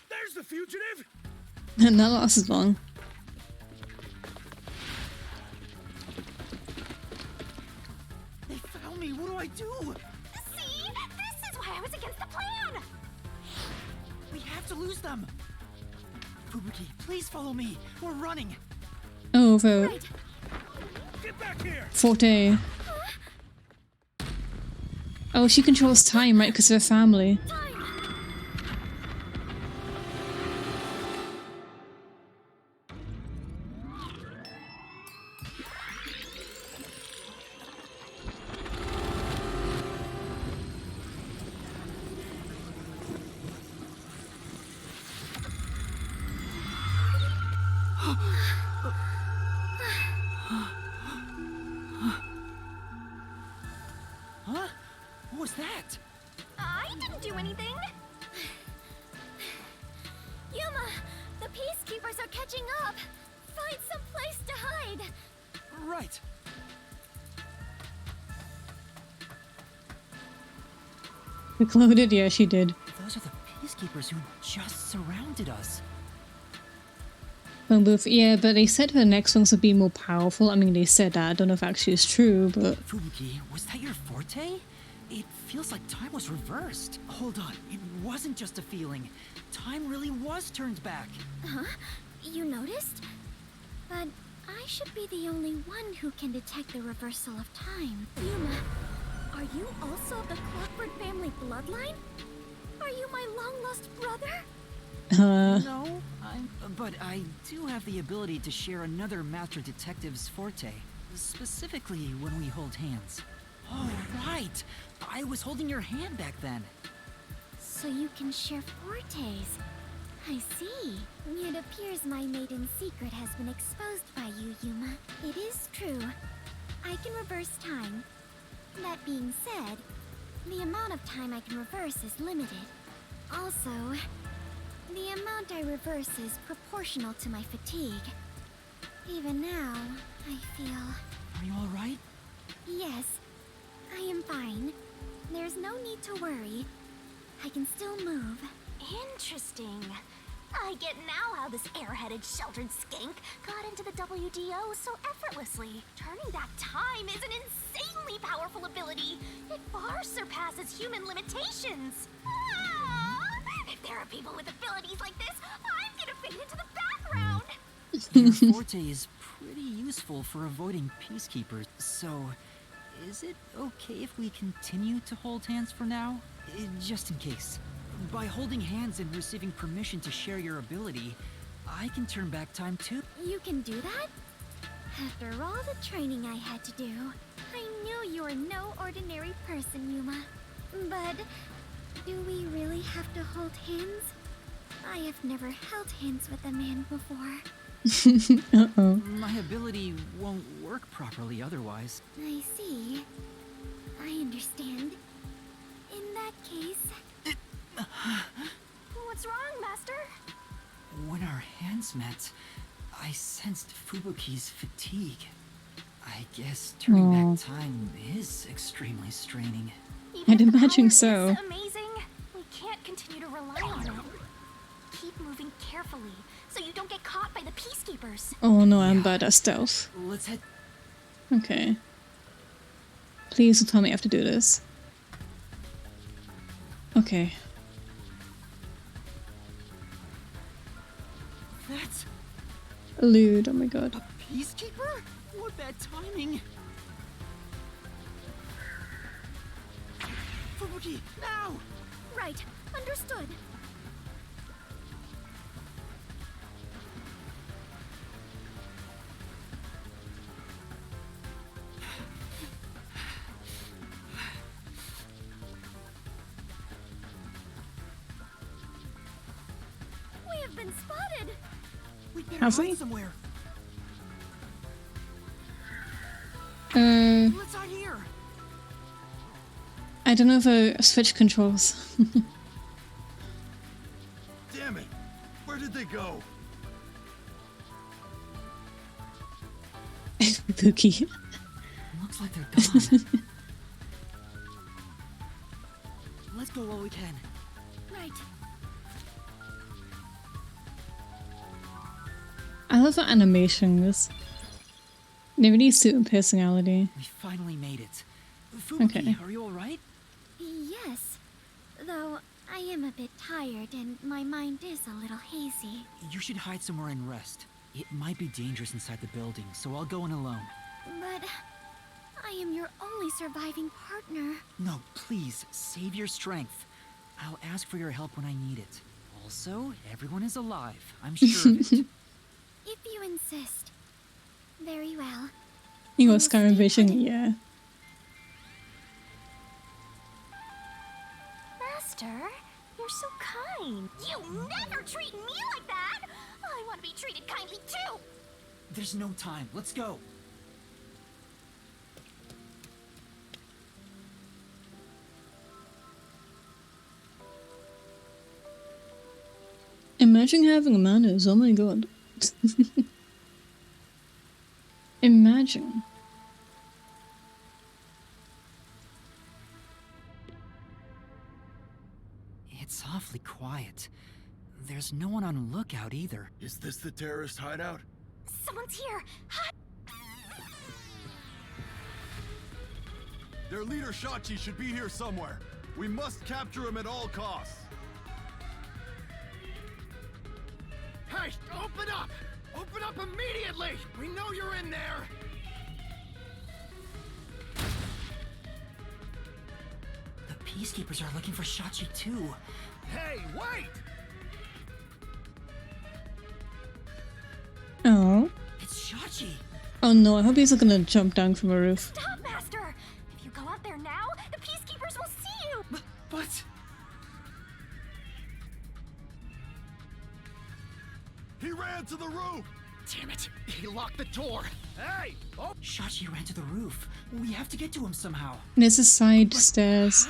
There's the fugitive! And that lasts long. They found me! What do I do? See? This is why I was against the plan! We have to lose them! Fubuki, please follow me! We're running! Oh, the Get back here! Forte. Oh, she controls time, right? Because of her family. Huh? What was that? I didn't do anything! Yuma, the peacekeepers are catching up! Find some place to hide! Right. Reclouded? Yeah, she did. Those are the peacekeepers who just surrounded us. Phone booth. Yeah, but they said her next ones would be more powerful. I mean, they said that. I don't know if actually it's true, but... Fubuki, was that your forte? It feels like time was reversed. Hold on, it wasn't just a feeling. Time really was turned back. Huh? You noticed? But I should be the only one who can detect the reversal of time. Yuma, are you also the Clockford family bloodline? Are you my long-lost brother? No, but I do have the ability to share another Master Detective's forte. Specifically when we hold hands. Oh, right! I was holding your hand back then. So you can share fortes. I see. It appears my maiden secret has been exposed by you, Yuma. It is true. I can reverse time. That being said, the amount of time I can reverse is limited. Also, the amount I reverse is proportional to my fatigue. Even now, I feel... Are you alright? Yes, I am fine. There's no need to worry. I can still move. Interesting. I get now how this airheaded, sheltered skank got into the WDO so effortlessly. Turning back time is an insanely powerful ability. It far surpasses human limitations. Ah! If there are people with abilities like this, I'm gonna fade into the background. Your forte is pretty useful for avoiding peacekeepers, so is it okay if we continue to hold hands for now? Just in case. By holding hands and receiving permission to share your ability, I can turn back time too. You can do that? After all the training I had to do, I knew you were no ordinary person, Yuma. But do we really have to hold hands? I have never held hands with a man before. Uh-oh. My ability won't work properly otherwise. I see. I understand. In that case... What's wrong, Master? When our hands met, I sensed Fubuki's fatigue. I guess turning back time is extremely straining. I'd imagine so. It's amazing. We can't continue to rely on it. Keep moving carefully so you don't get caught by the peacekeepers. Oh no, I'm bad at stealth. Let's head. Okay. Please don't tell me I have to do this. Okay. That's Lewd, oh my god. a peacekeeper? What bad timing! Fubuki, now! Right, understood. We have been spotted! We better Have hide we? somewhere. Let's hide here. I don't know if I switch controls. Damn it! Where did they go? Fubuki. Looks like they're gone. Let's go while we can. Right. I love the animations. They really suit her personality. We finally made it. Fubuki, Okay. are you alright? Yes. Though I am a bit tired and my mind is a little hazy. You should hide somewhere and rest. It might be dangerous inside the building, so I'll go in alone. But I am your only surviving partner. No, please, save your strength. I'll ask for your help when I need it. Also, everyone is alive. I'm sure of it. If you insist. Very well. You got Skyrim vision, yeah. Master, you're so kind. You never treat me like that! I want to be treated kindly too! There's no time. Let's go. Imagine having manners, oh my god. Imagine. It's awfully quiet. There's no one on lookout either. Is this the terrorist hideout? Someone's here! Their leader Shachi should be here somewhere. We must capture him at all costs. Hey, open up! Open up immediately! We know you're in there! The peacekeepers are looking for Shachi too. Hey, wait! Oh. It's Shachi! Oh no, I hope he's not gonna jump down from a roof. Stop, Master! If you go out there now, the peacekeepers will see you! But... He ran to the roof! Damn it! He locked the door! Hey! Oh! Shachi ran to the roof. We have to get to him somehow. There's a side stairs.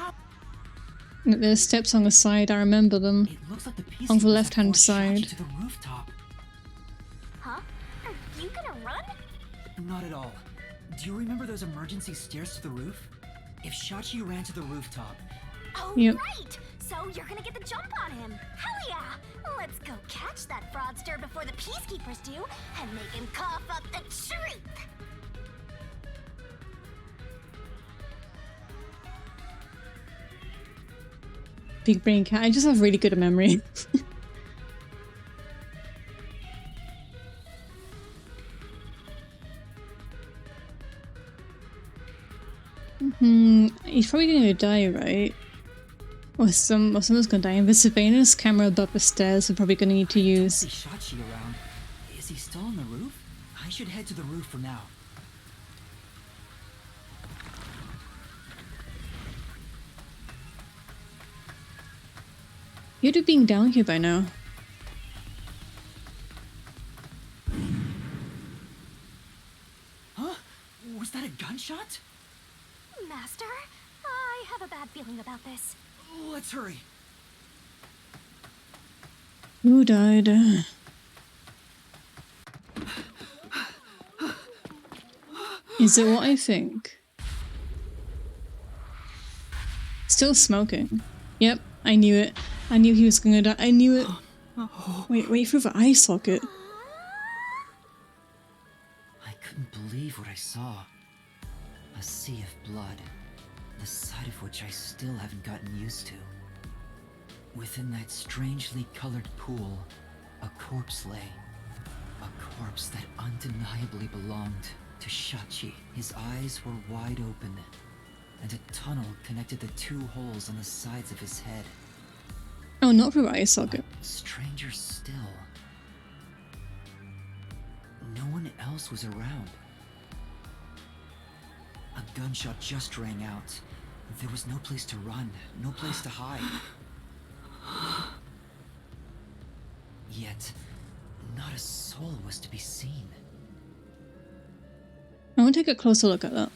There's steps on the side, I remember them. It looks like the On the peacekeepers left hand have forced Shachi side. to the rooftop. Huh? Are you gonna run? Not at all. Do you remember those emergency stairs to the roof? If Shachi ran to the rooftop... Oh, Yep. right! So you're gonna get the jump on him. Hell yeah! Let's go catch that fraudster before the Peacekeepers do and make him cough up the truth. Big brain cat. I just have really good memory. He's probably gonna die, right? Or someone's gonna die. And the surveillance camera above the stairs we're probably gonna need to use. I see Shachi around. Is he still on the roof? I should head to the roof for now. You'd have been down here by now. Huh? Was that a gunshot? Master, I have a bad feeling about this. Let's hurry. Who died? Is it what I think? Still smoking. Yep, I knew it. I knew he was gonna die. I knew it. Wait for the eye socket. I couldn't believe what I saw. A sea of blood, the sight of which I still haven't gotten used to. Within that strangely colored pool, a corpse lay. A corpse that undeniably belonged to Shachi. His eyes were wide open, and a tunnel connected the two holes on the sides of his head. Oh, not for eye socket. Stranger still, no one else was around. A gunshot just rang out. There was no place to run, no place to hide. Yet, not a soul was to be seen. I want to take a closer look at that.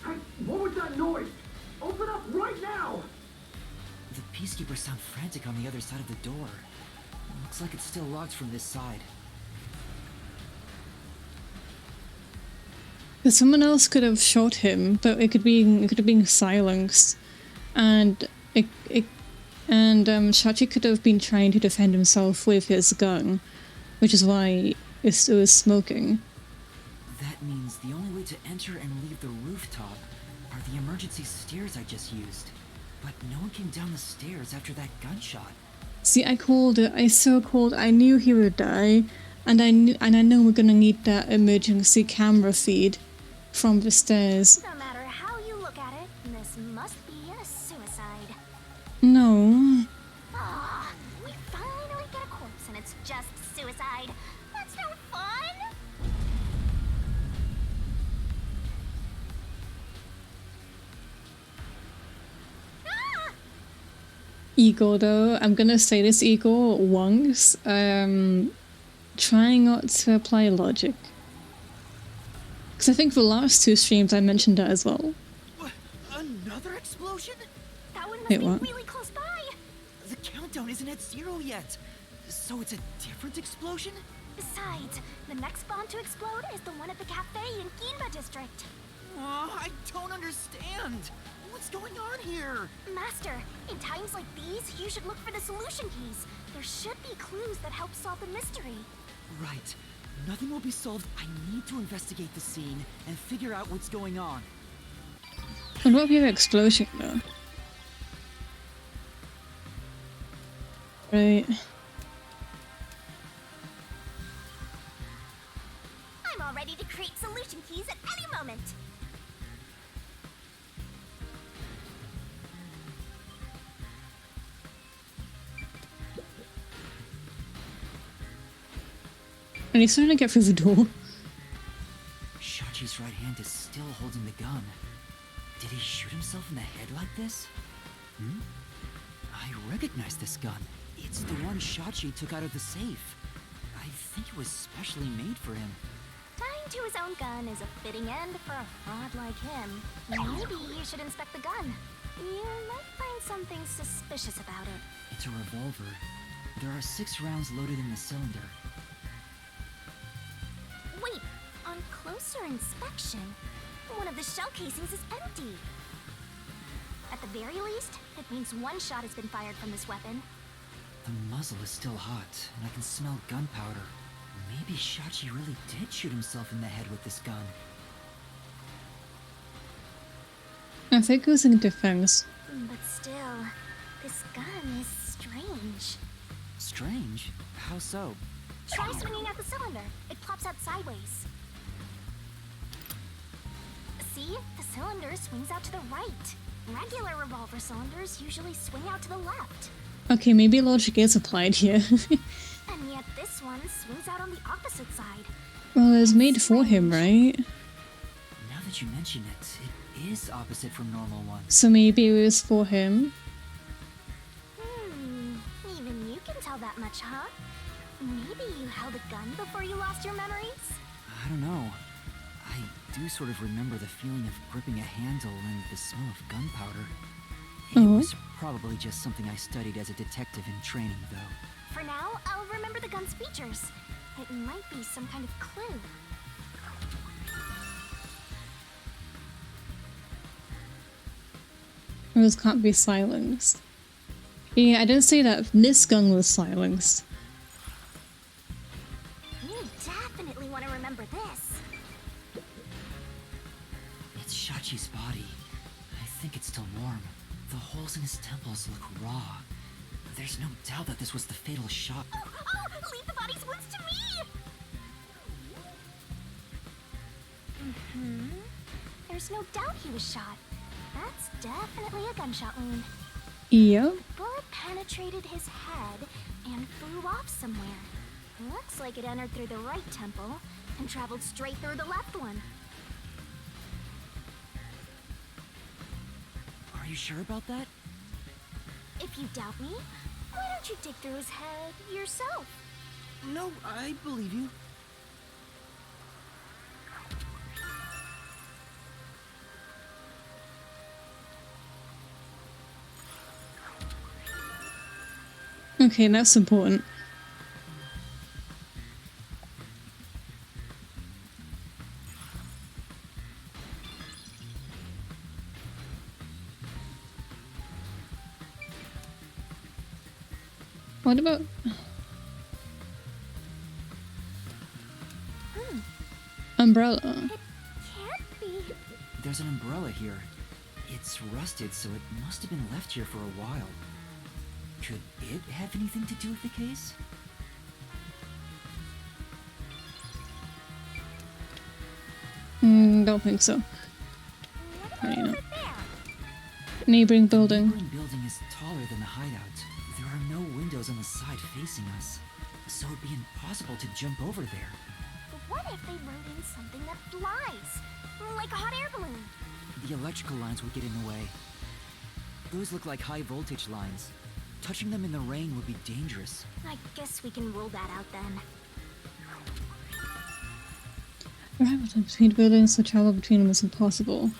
Hey, what was that noise? Open up right now! The Peacekeepers sound frantic on the other side of the door. Looks like it's still locked from this side. Because someone else could have shot him, but it could have been silenced, and Shachi could have been trying to defend himself with his gun, which is why it was smoking. That means the only way to enter and leave the rooftop are the emergency stairs I just used. But no one came down the stairs after that gunshot. See, I called it. I so called. I knew he would die, and I know we're gonna need that emergency camera feed from the stairs. No matter how you look at it, this must be a suicide. No. Ah, we finally get a corpse and it's just suicide. That's no fun! Ah! Igor, though, I'm gonna say this, Igor, once. Trying not to apply logic. Because I think the last two streams I mentioned that as well. Another explosion? That one must Wait, be what? really close by. The countdown isn't at 0 yet. So it's a different explosion? Besides, the next bomb to explode is the one at the cafe in Ginba district. I don't understand. What's going on here? Master, in times like these, you should look for the solution keys. There should be clues that help solve the mystery. Right. Nothing will be solved. I need to investigate the scene and figure out what's going on. And what if you have an explosion, though? Right. I'm all ready to create solution keys at any moment. And he's trying to get through the door. Shachi's right hand is still holding the gun. Did he shoot himself in the head like this? I recognize this gun. It's the one Shachi took out of the safe. I think it was specially made for him. Tying to his own gun is a fitting end for a fraud like him. Maybe you should inspect the gun. You might find something suspicious about it. It's a revolver. There are 6 rounds loaded in the cylinder. Wait, on closer inspection, One of the shell casings is empty. At the very least, it means one shot has been fired from this weapon. The muzzle is still hot, and I can smell gunpowder. Maybe Shachi really did shoot himself in the head with this gun. I think it was in defense. But still, this gun is strange. Strange? How so? Try swinging at the cylinder. It pops out sideways. See? The cylinder swings out to the right. Regular revolver cylinders usually swing out to the left. Okay, maybe logic is applied here. And yet this one swings out on the opposite side. Well, it was made for him, right? Now that you mention it, it is opposite from normal ones. So maybe it was for him. Even you can tell that much, huh? Maybe you held a gun before you lost your memories? I don't know. I do sort of remember the feeling of gripping a handle and the smell of gunpowder. It was probably just something I studied as a detective in training, though. For now, I'll remember the gun's features. It might be some kind of clue. Those can't be silenced. Yeah, I didn't say that this gun was silenced. You definitely want to remember this. It's Shachi's body. I think it's still warm. The holes in his temples look raw. There's no doubt that this was the fatal shot. Oh, leave the body's wounds to me! There's no doubt he was shot. That's definitely a gunshot wound. Yep. Bullet penetrated his head and flew off somewhere. Looks like it entered through the right temple and traveled straight through the left one. Are you sure about that? If you doubt me, why don't you dig through his head yourself? No, I believe you. Okay, that's important. What about... Umbrella? Can't be. There's an umbrella here. It's rusted, so it must have been left here for a while. Could it have anything to do with the case? Don't think so. You know. Neighboring building. The neighboring building is taller than the hideout. There are no windows on the side facing us, so it'd be impossible to jump over there. But what if they wrote in something that flies? Like a hot air balloon? The electrical lines would get in the way. Those look like high voltage lines. Touching them in the rain would be dangerous. I guess we can rule that out then. Arrival time between buildings, so travel between them is impossible.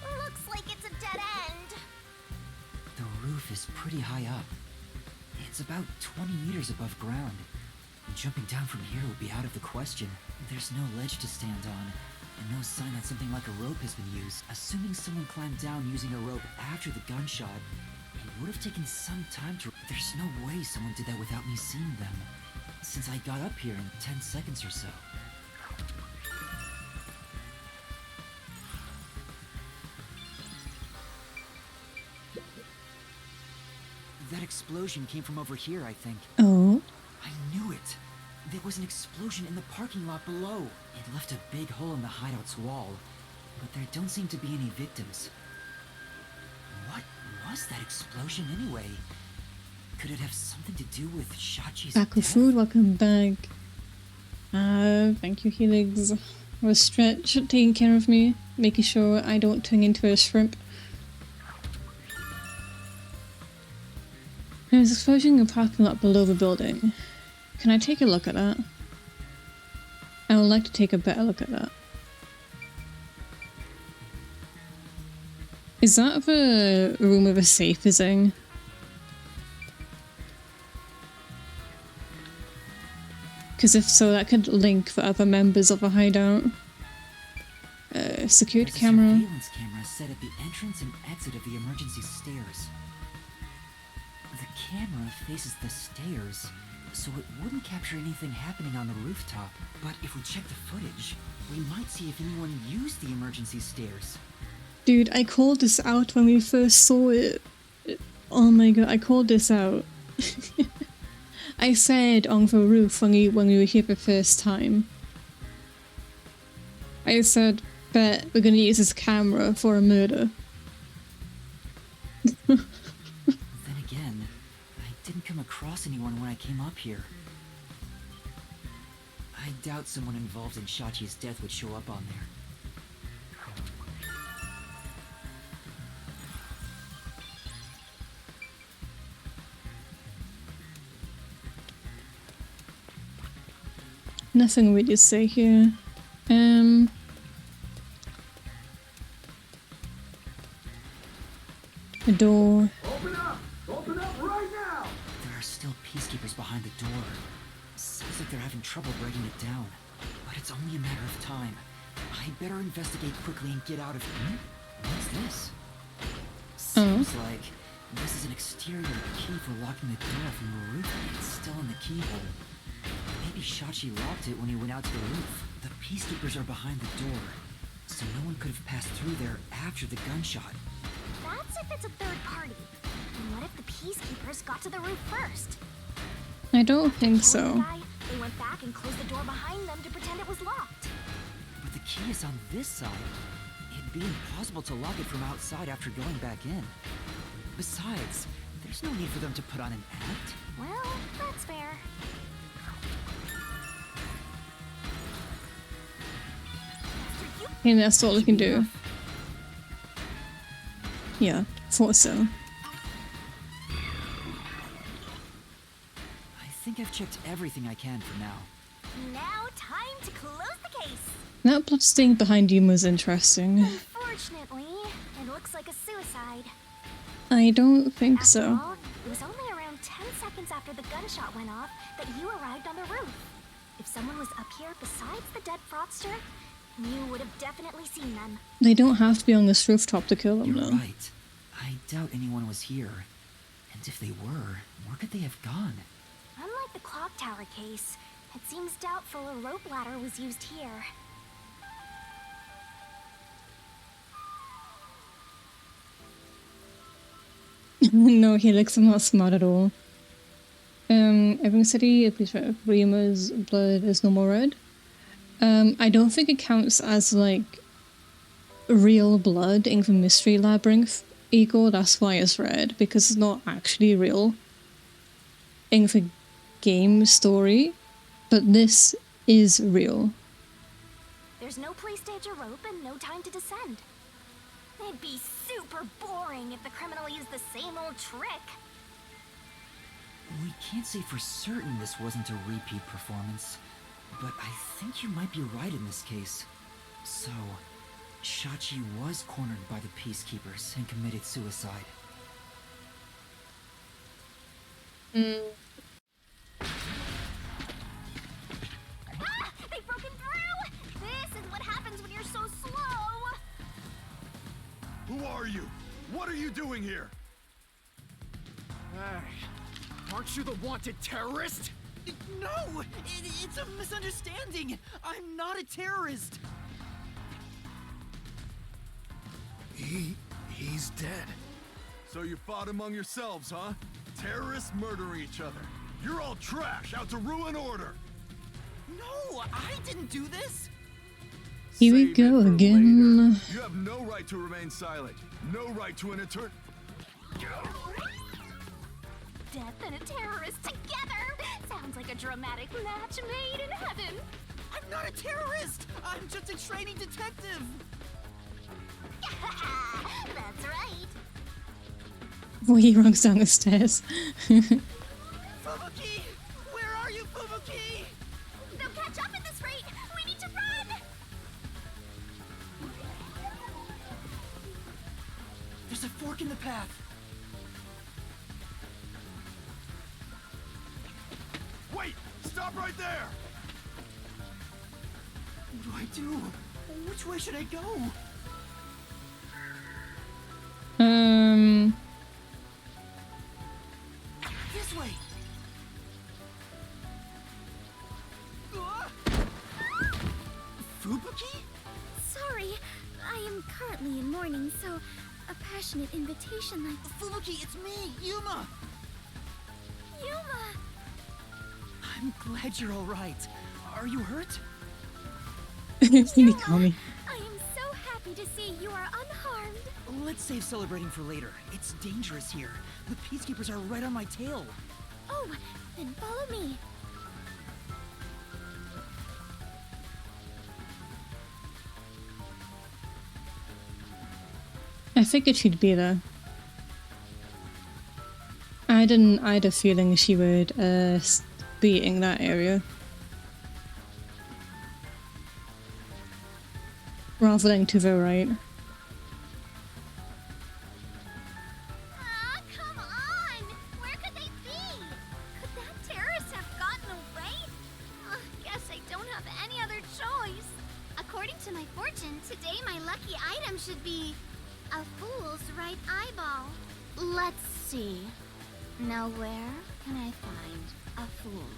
Looks like it's a dead end. The roof is pretty high up. It's about 20 meters above ground. Jumping down from here would be out of the question. There's no ledge to stand on, and no sign that something like a rope has been used. Assuming someone climbed down using a rope after the gunshot, it would have taken some time to... There's no way someone did that without me seeing them, since I got up here in 10 seconds or so. That explosion came from over here, I think. Oh? I knew it! There was an explosion in the parking lot below. It left a big hole in the hideout's wall, but there don't seem to be any victims. What was that explosion anyway? Could it have something to do with Shachi's Back with death? food, welcome back. Thank you, Helix. Was Stretch taking care of me, making sure I don't turn into a shrimp. There's an explosion in the parking lot below the building. Can I take a look at that? I would like to take a better look at that. Is that the room with a safe is in? Because if so, that could link the other members of a hideout. Security There's a camera. surveillance camera set at the entrance and exit of the emergency stairs. The camera faces the stairs, so it wouldn't capture anything happening on the rooftop. But if we check the footage, we might see if anyone used the emergency stairs. Dude, I called this out when we first saw it. Oh my god, I called this out. I said on the roof when we were here the first time. I said, bet we're gonna use this camera for a murder. Then again, I didn't come across anyone when I came up here. I doubt someone involved in Shachi's death would show up on there. Nothing really to say here. A door. Open up! Open up right now! There are still peacekeepers behind the door. Sounds like they're having trouble breaking it down. But it's only a matter of time. I better investigate quickly and get out of here. What's this? Seems like this is an exterior key for locking the door from the roof, and it's still in the keyhole. Maybe Shachi locked it when he went out to the roof. The peacekeepers are behind the door, so no one could have passed through there after the gunshot. That's if it's a third party. And what if the peacekeepers got to the roof first? I don't think so. They went back and closed the door behind them to pretend it was locked. But the key is on this side. It'd be impossible to lock it from outside after going back in. Besides, there's no need for them to put on an act. Well, that's fair. Hey, that's all we can do. Yeah, thought so. I think I've checked everything I can for now. Now, time to close the case. That plot staying behind you was interesting. Unfortunately, it looks like a suicide. I don't think After so. all, it was only around 10 seconds after the gunshot went off that you arrived on the roof. If someone was up here besides the dead fraudster, you would have definitely seen them. They don't have to be on this rooftop to kill them, You're though. right. I doubt anyone was here. And if they were, where could they have gone? Unlike the clock tower case, it seems doubtful a rope ladder was used here. No, Helix, I'm not smart at all. Everything City, please write Rima's blood is no more red. I don't think it counts as, like, real blood in the Mystery Labyrinth Eagle, that's why it's red, because it's not actually real in the game story, but this is real. There's no place to hitch a rope and no time to descend. It'd be super boring if the criminal used the same old trick. We can't say for certain this wasn't a repeat performance, but I think you might be right in this case. So, Shachi was cornered by the peacekeepers and committed suicide. Ah! They've broken through! This is what happens when you're so slow! Who are you? What are you doing here? Hey, aren't you the wanted terrorist? No! It's a misunderstanding! I'm not a terrorist! He's dead. So you fought among yourselves, huh? Terrorists murdering each other. You're all trash, out to ruin order. No, I didn't do this! Here we go again. You have no right to remain silent. No right to an eternal... Death and a terrorist together! Sounds like a dramatic match made in heaven! I'm not a terrorist! I'm just a training detective! That's right! Before he runs down the stairs. Fubuki! Where are you, Fubuki? They'll catch up at this rate! We need to run! There's a fork in the path! Wait! Stop right there! do I do? Which way should I go? This way. Fubuki? Sorry, I am currently in mourning, so a passionate invitation like... Fubuki, it's me, Yuma! Yuma! I'm glad you're alright. Are you hurt? Mikami. I am so happy to see you are unharmed. Let's save celebrating for later. It's dangerous here. The Peacekeepers are right on my tail. Oh, then follow me. I figured she'd be there. I had a feeling she would be in that area. Rather than to the right. Ah, come on! Where could they be? Could that terrorist have gotten away? Guess I don't have any other choice. According to my fortune, today my lucky item should be a fool's right eyeball. Let's see. Now where can I find a fool?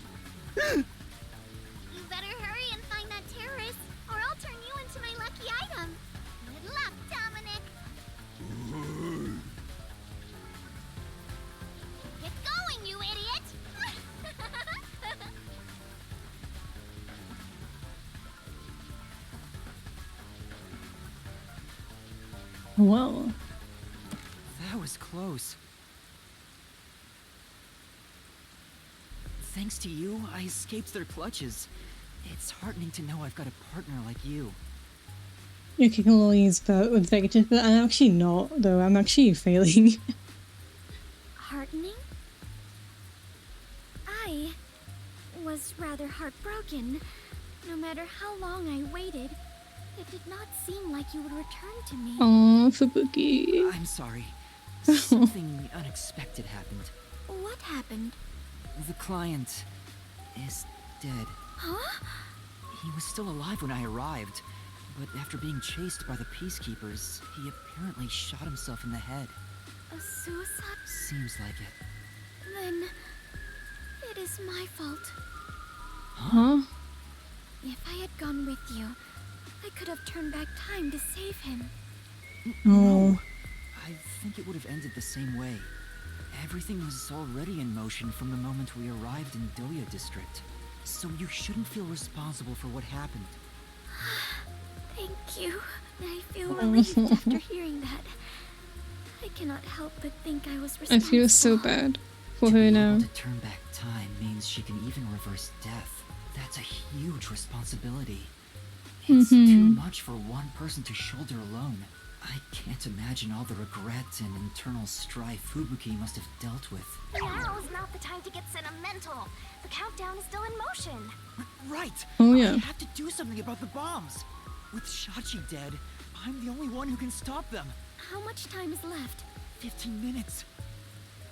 You better hurry and find that terrorist, or I'll turn you into my lucky item. Good luck, Dominic. Get going, you idiot! Whoa. That was close. Thanks to you, I escaped their clutches. It's heartening to know I've got a partner like you. You're kicking all these with negative, but I'm actually not, though. I'm actually failing. Heartening? I was rather heartbroken. No matter how long I waited, it did not seem like you would return to me. Aww, Fubuki. I'm sorry. Something unexpected happened. What happened? The client is dead. Huh? He was still alive when I arrived, but after being chased by the Peacekeepers, he apparently shot himself in the head. A suicide? Seems like it. Then it is my fault. Huh? If I had gone with you, I could have turned back time to save him. Oh. I think it would have ended the same way. Everything was already in motion from the moment we arrived in Doya District. So you shouldn't feel responsible for what happened. Thank you. I feel relieved after hearing that. I cannot help but think I was responsible. I feel so bad for her now. To turn back time means she can even reverse death. That's a huge responsibility. It's too much for one person to shoulder alone. I can't imagine all the regret and internal strife Fubuki must have dealt with. Now is not the time to get sentimental. The countdown is still in motion. Right! Oh yeah. I have to do something about the bombs. With Shachi dead, I'm the only one who can stop them. How much time is left? 15 minutes.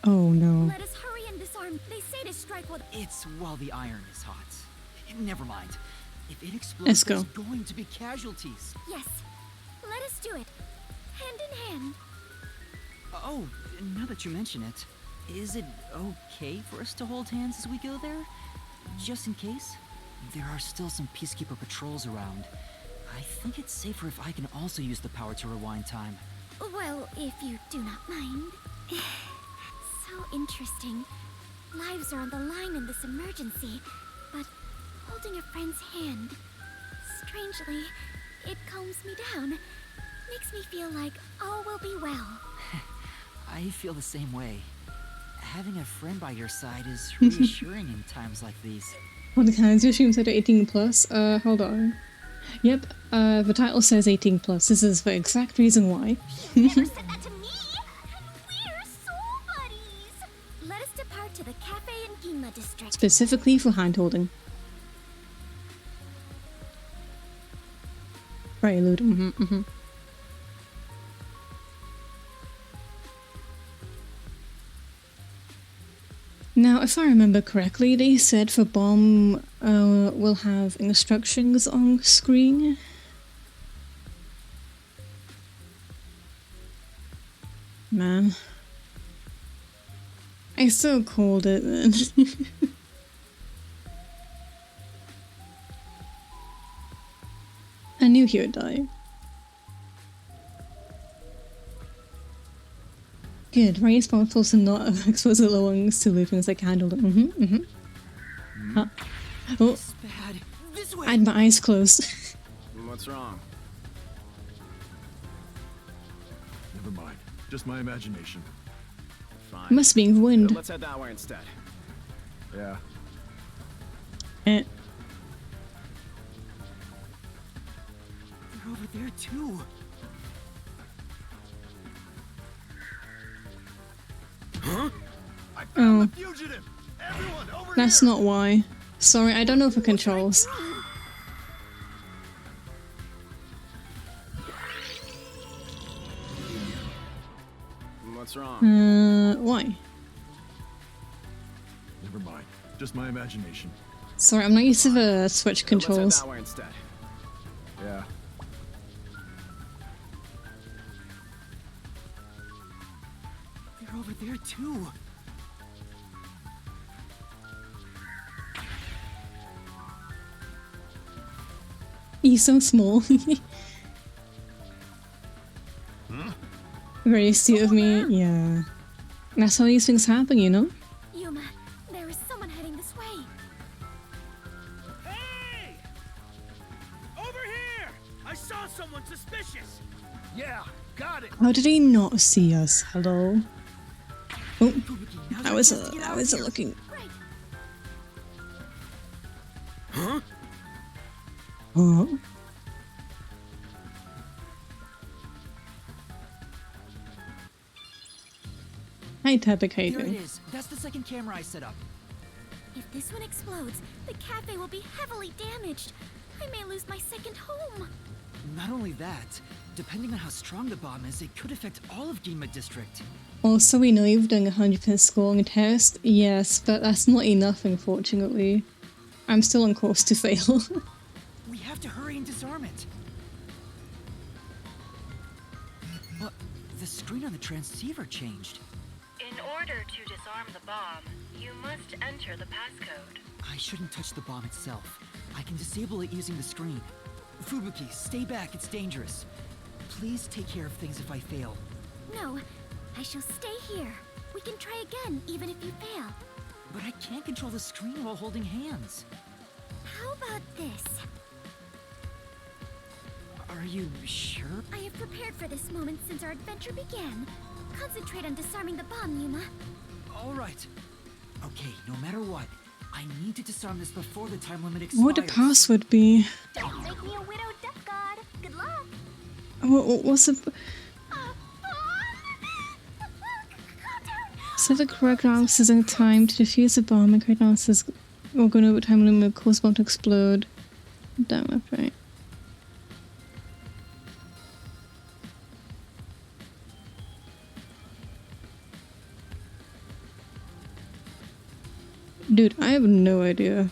Oh no. Let us hurry and disarm. They say to strike while... It's while the iron is hot. Never mind. If it Let's explodes, go. there's going to be casualties. Yes. Let us do it. Hand in hand. Oh, now that you mention it, is it okay for us to hold hands as we go there? Just in case? There are still some Peacekeeper patrols around. I think it's safer if I can also use the power to rewind time. Well, if you do not mind. So interesting. Lives are on the line in this emergency, but holding a friend's hand. Strangely, it calms me down. Makes me feel like all will be well. I feel the same way. Having a friend by your side is reassuring in times like these. What kinds you assume said 18 plus? Hold on. Yep, the title says 18 plus. This is the exact reason why. Never said that to me! We're soul buddies! Let us depart to the cafe in Ginma district. Specifically for hand-holding. Prelude. Now, if I remember correctly, they said the bomb will have instructions on screen. Man. I still called it then. I knew he would die. Good, right? It's possible to not expose the lungs to loopings like handled it. Huh. Oh, I had my eyes closed. What's wrong? Never mind. Just my imagination. Fine. Must be wind. Let's head that way instead. Yeah. They're over there too. Huh? Oh. That's not why. Sorry, I don't know for controls. What's wrong? Why? Never mind. Just my imagination. Sorry, I'm not used to the Switch controls. Let's head that way instead. Yeah. They're over there too. He's so small. Very sweet of me, yeah. That's how these things happen, you know? Yuma, there is someone heading this way. Hey! Over here! I saw someone suspicious. Yeah, got it. How did he not see us? Hello? Oh, that was a looking. Huh? Huh? Hi, Tabik, how you There it doing? is. That's the second camera I set up. If this one explodes, the cafe will be heavily damaged. I may lose my second home. Not only that, depending on how strong the bomb is, it could affect all of Ginma District. Also, we know you've done a 100% scoring test. Yes, but that's not enough, unfortunately. I'm still on course to fail. We have to hurry and disarm it. But the screen on the transceiver changed. In order to disarm the bomb, you must enter the passcode. I shouldn't touch the bomb itself. I can disable it using the screen. Fubuki, stay back, it's dangerous. Please take care of things if I fail. No, I shall stay here. We can try again, even if you fail. But I can't control the screen while holding hands. How about this? Are you sure? I have prepared for this moment since our adventure began. Concentrate on disarming the bomb, Yuma. All right. Okay, no matter what, I need to disarm this before the time limit expires. What would the password be? Don't make me a widow duck god. Good luck. What's the... Set the correct answers in time to defuse the bomb and correct answers or going over time limit will cause the bomb to explode. Damn, that's right. Dude, I have no idea.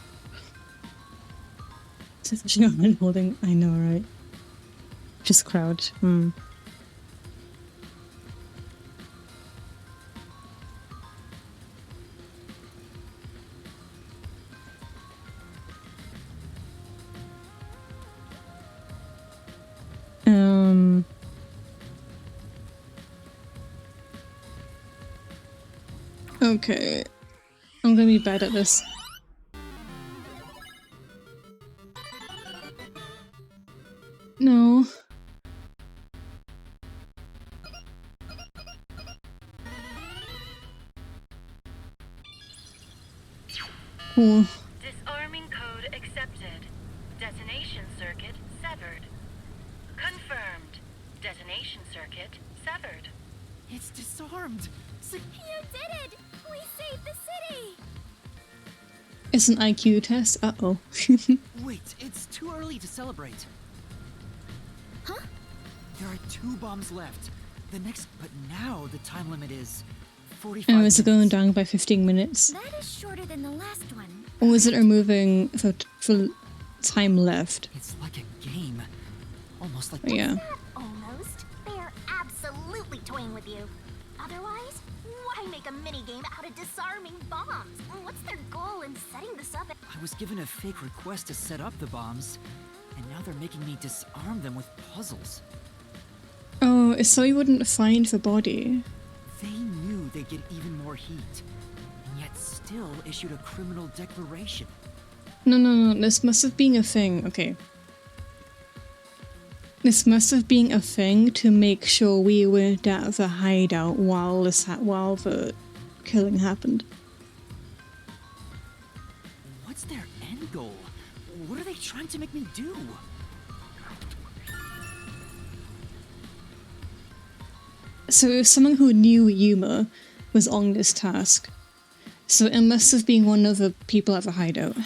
Switching on and holding, I know, right? Just crouch. Okay. I'm gonna be bad at this. No. Cool. Disarming code accepted. Detonation circuit severed. Confirmed. Detonation circuit severed. It's disarmed. You did it! We saved the city! It's an IQ test. Uh-oh. Wait, it's too early to celebrate. Huh? There are 2 bombs left. The next, but now the time limit is 45 And was it going minutes. down by 15 minutes? That is shorter than the last one. Or was it removing for time left? It's like a game. Almost like... Yeah. Almost. They're absolutely toying with you. Otherwise, why make a minigame out of disarming bombs? What's their goal in setting this up? I was given a fake request to set up the bombs, and now they're making me disarm them with puzzles. Oh, it's so you wouldn't find the body. They knew they'd get even more heat, and yet still issued a criminal declaration. No, this must have been a thing. Okay. This must have been a thing to make sure we weren't at the hideout while the killing happened. What's their end goal? What are they trying to make me do? So if someone who knew Yuma was on this task, so it must have been one of the people at the hideout.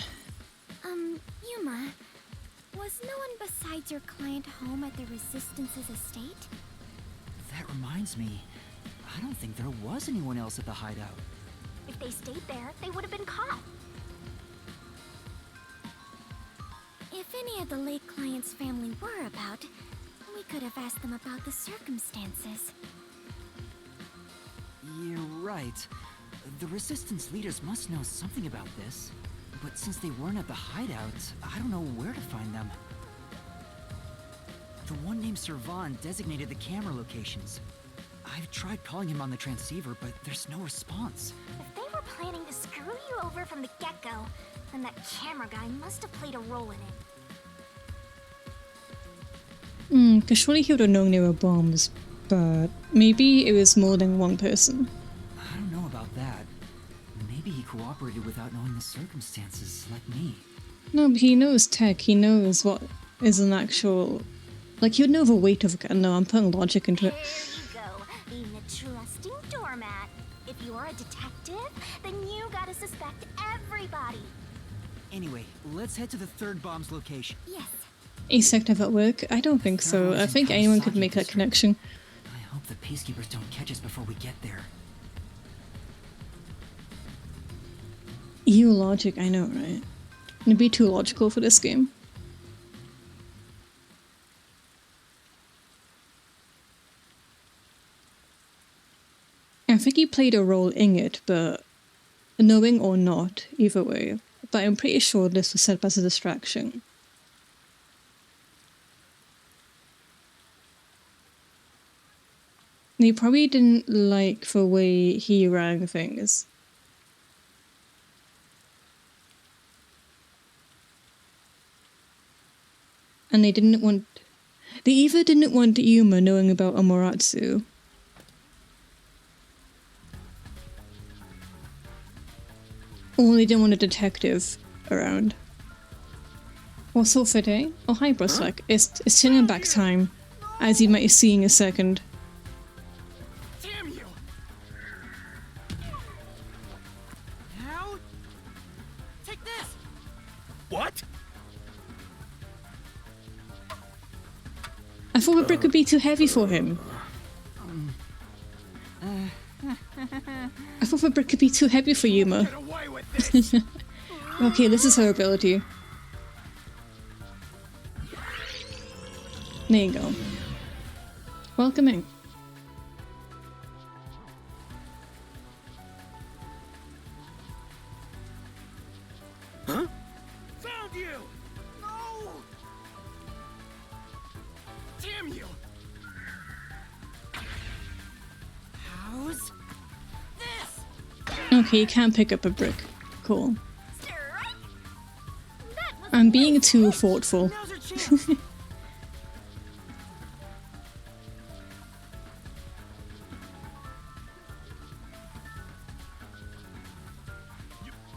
Yuma, was no one besides your client home at the Resistance's estate? That reminds me, I don't think there was anyone else at the hideout. If they stayed there, they would have been caught. If any of the late client's family were about, we could have asked them about the circumstances. You're right. The Resistance leaders must know something about this. But since they weren't at the hideout, I don't know where to find them. The one named Servan designated the camera locations. I've tried calling him on the transceiver, but there's no response. If they were planning to screw you over from the get-go, then that camera guy must have played a role in it. Because surely he would have known there were bombs, but maybe it was more than one person. I don't know about that. Maybe he cooperated without knowing the circumstances, like me. No, but he knows tech, he knows what is an actual... Like, he would know the weight of a gun. No, I'm putting logic into it. There you go, being a trusting doormat. If you're a detective, then you gotta suspect everybody. Anyway, let's head to the third bomb's location. Yes. Asect at work? I don't think so. I think anyone could make that connection. I hope the Peacekeepers don't catch us before we get there. EU logic, I know, right? It'd be too logical for this game. I think he played a role in it, but knowing or not, either way. But I'm pretty sure this was set up as a distraction. They probably didn't like the way he ran things. And they didn't want... They either didn't want Yuma knowing about Amaterasu, or they didn't want a detective around. Also Fede, oh hi Bruslek, it's turning back time, as you might see in a second. Damn you! Now, take this. What? I thought the brick would be too heavy for him. I thought the brick could be too heavy for Yuma. Okay, this is her ability. There you go. Welcome in. Huh? Found you! No! Damn you! How's this? Okay, you can't pick up a brick. Cool. I'm being too thoughtful.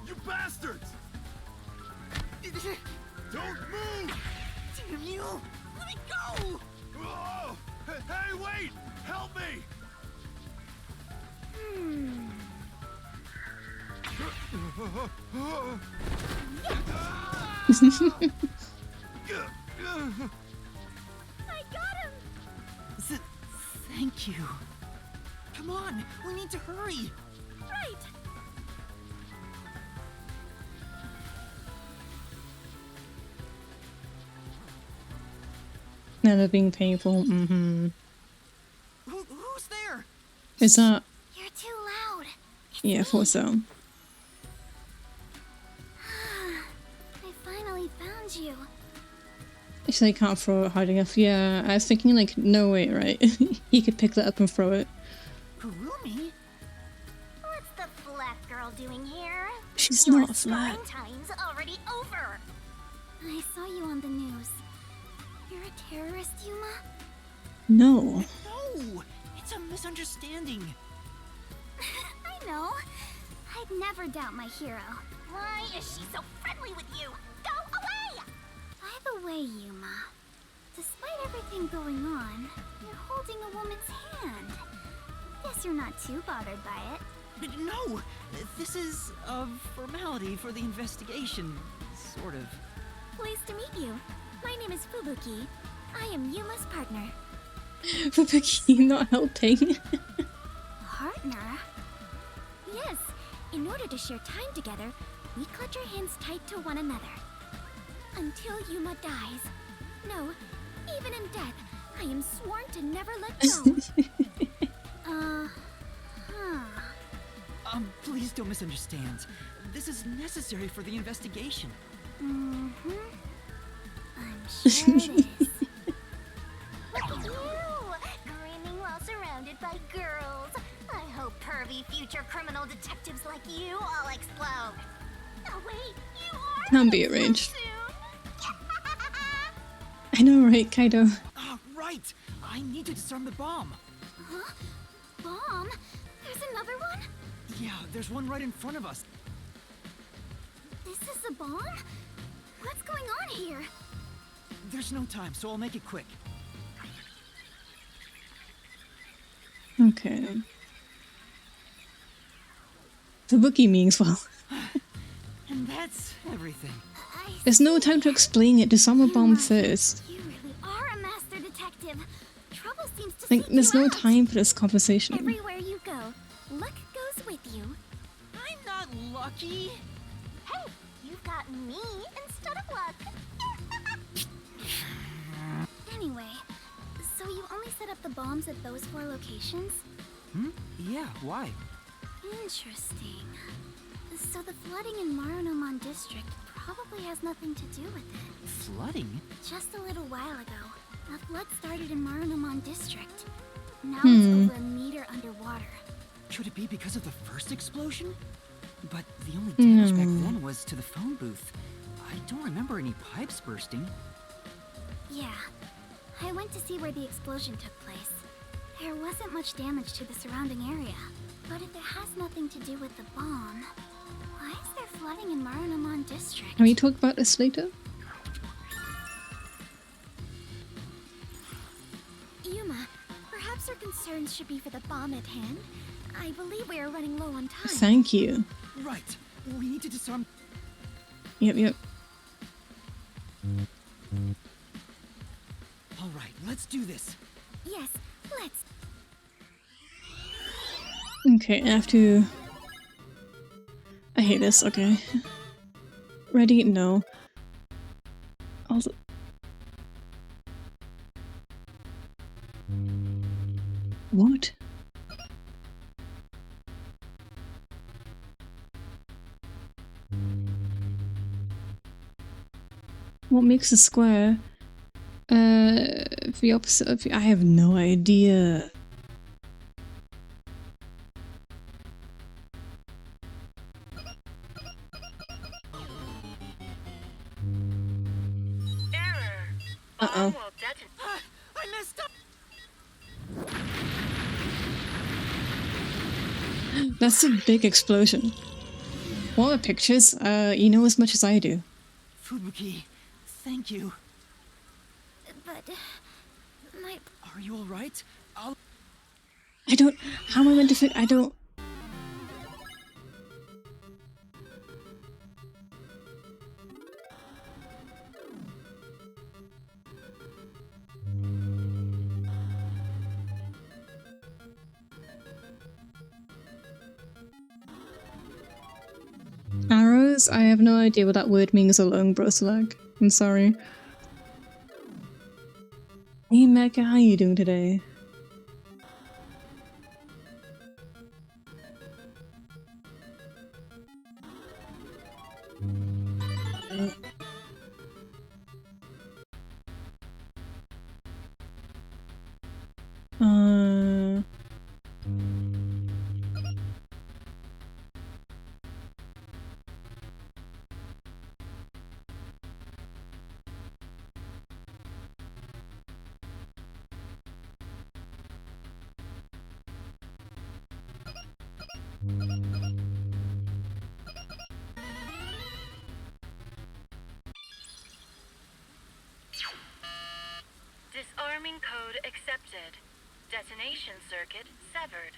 You bastards! Don't move! Damn you! Let me go! Oh! Hey, wait! Help me! I got him! Thank you. Come on, we need to hurry. right! Never being painful. Mm-hmm. Who's there? Is that? You're too loud. Yeah, I thought so. I finally found you. Actually, I can't throw it hard enough. Yeah, I was thinking like, no way, right? He could pick that up and throw it. Kurumi? What's the flat girl doing here? She's Your not flat. sparring time's already over. I saw you on the news. You're a terrorist, Yuma? No. No! It's a misunderstanding. I know. I'd never doubt my hero. Why is she so friendly with you? Go away! By the way, Yuma, despite everything going on, you're holding a woman's hand. Guess you're not too bothered by it. No! This is a formality for the investigation. Sort of. Pleased to meet you. My name is Fubuki. I am Yuma's partner. Fubuki not helping. Partner? Yes. In order to share time together, we clutch our hands tight to one another. Until Yuma dies. No, even in death, I am sworn to never let go. Please don't misunderstand. This is necessary for the investigation. Mm-hmm. I'm sure it is. Look at you! Grinning while surrounded by girls. I hope pervy future criminal detectives like you all explode. Oh wait, you are Can't be arranged. I know, right, Kaido? Right! I need to disarm the bomb. Huh? Bomb? There's another one? Yeah, there's one right in front of us. This is a bomb? What's going on here? There's no time, so I'll make it quick. Okay. Fubuki means well. And that's everything. There's no time to explain it. Disarm a bomb first. You really are a master detective. Trouble seems to Like, seek there's you no out. time for this conversation. Everywhere you go, luck goes with you. I'm not lucky. Hey, you've got me instead of luck. Anyway, so you only set up the bombs at those 4 locations? Yeah, why? Interesting. So the flooding in Marunomon District probably has nothing to do with it. Flooding? Just a little while ago, a flood started in Marunomon District. Now Hmm. it's over a meter underwater. Could it be because of the first explosion? But the only damage back No. then was to the phone booth. I don't remember any pipes bursting. Yeah, I went to see where the explosion took place. There wasn't much damage to the surrounding area. But if it has nothing to do with the bomb, why is there flooding in Marunomon District? Can we talk about this later? Yuma, perhaps our concerns should be for the bomb at hand. I believe we are running low on time. Thank you. Right. We need to disarm. Yep. All right, let's do this. Yes, let's. Okay, I have to... I hate this, okay. Ready? No. Also... What? What makes a square? The opposite of... I have no idea. Error. Uh-oh. Bomb will detonate. I messed up. That's a big explosion. What are the pictures? You know as much as I do. Fubuki, thank you. But my Are you all right? I don't... How am I meant to fit... I don't... honest, I have no idea what that word means alone, Broselak. I'm sorry. Hey Mecca, how you doing today? Disarming code accepted. Detonation circuit severed.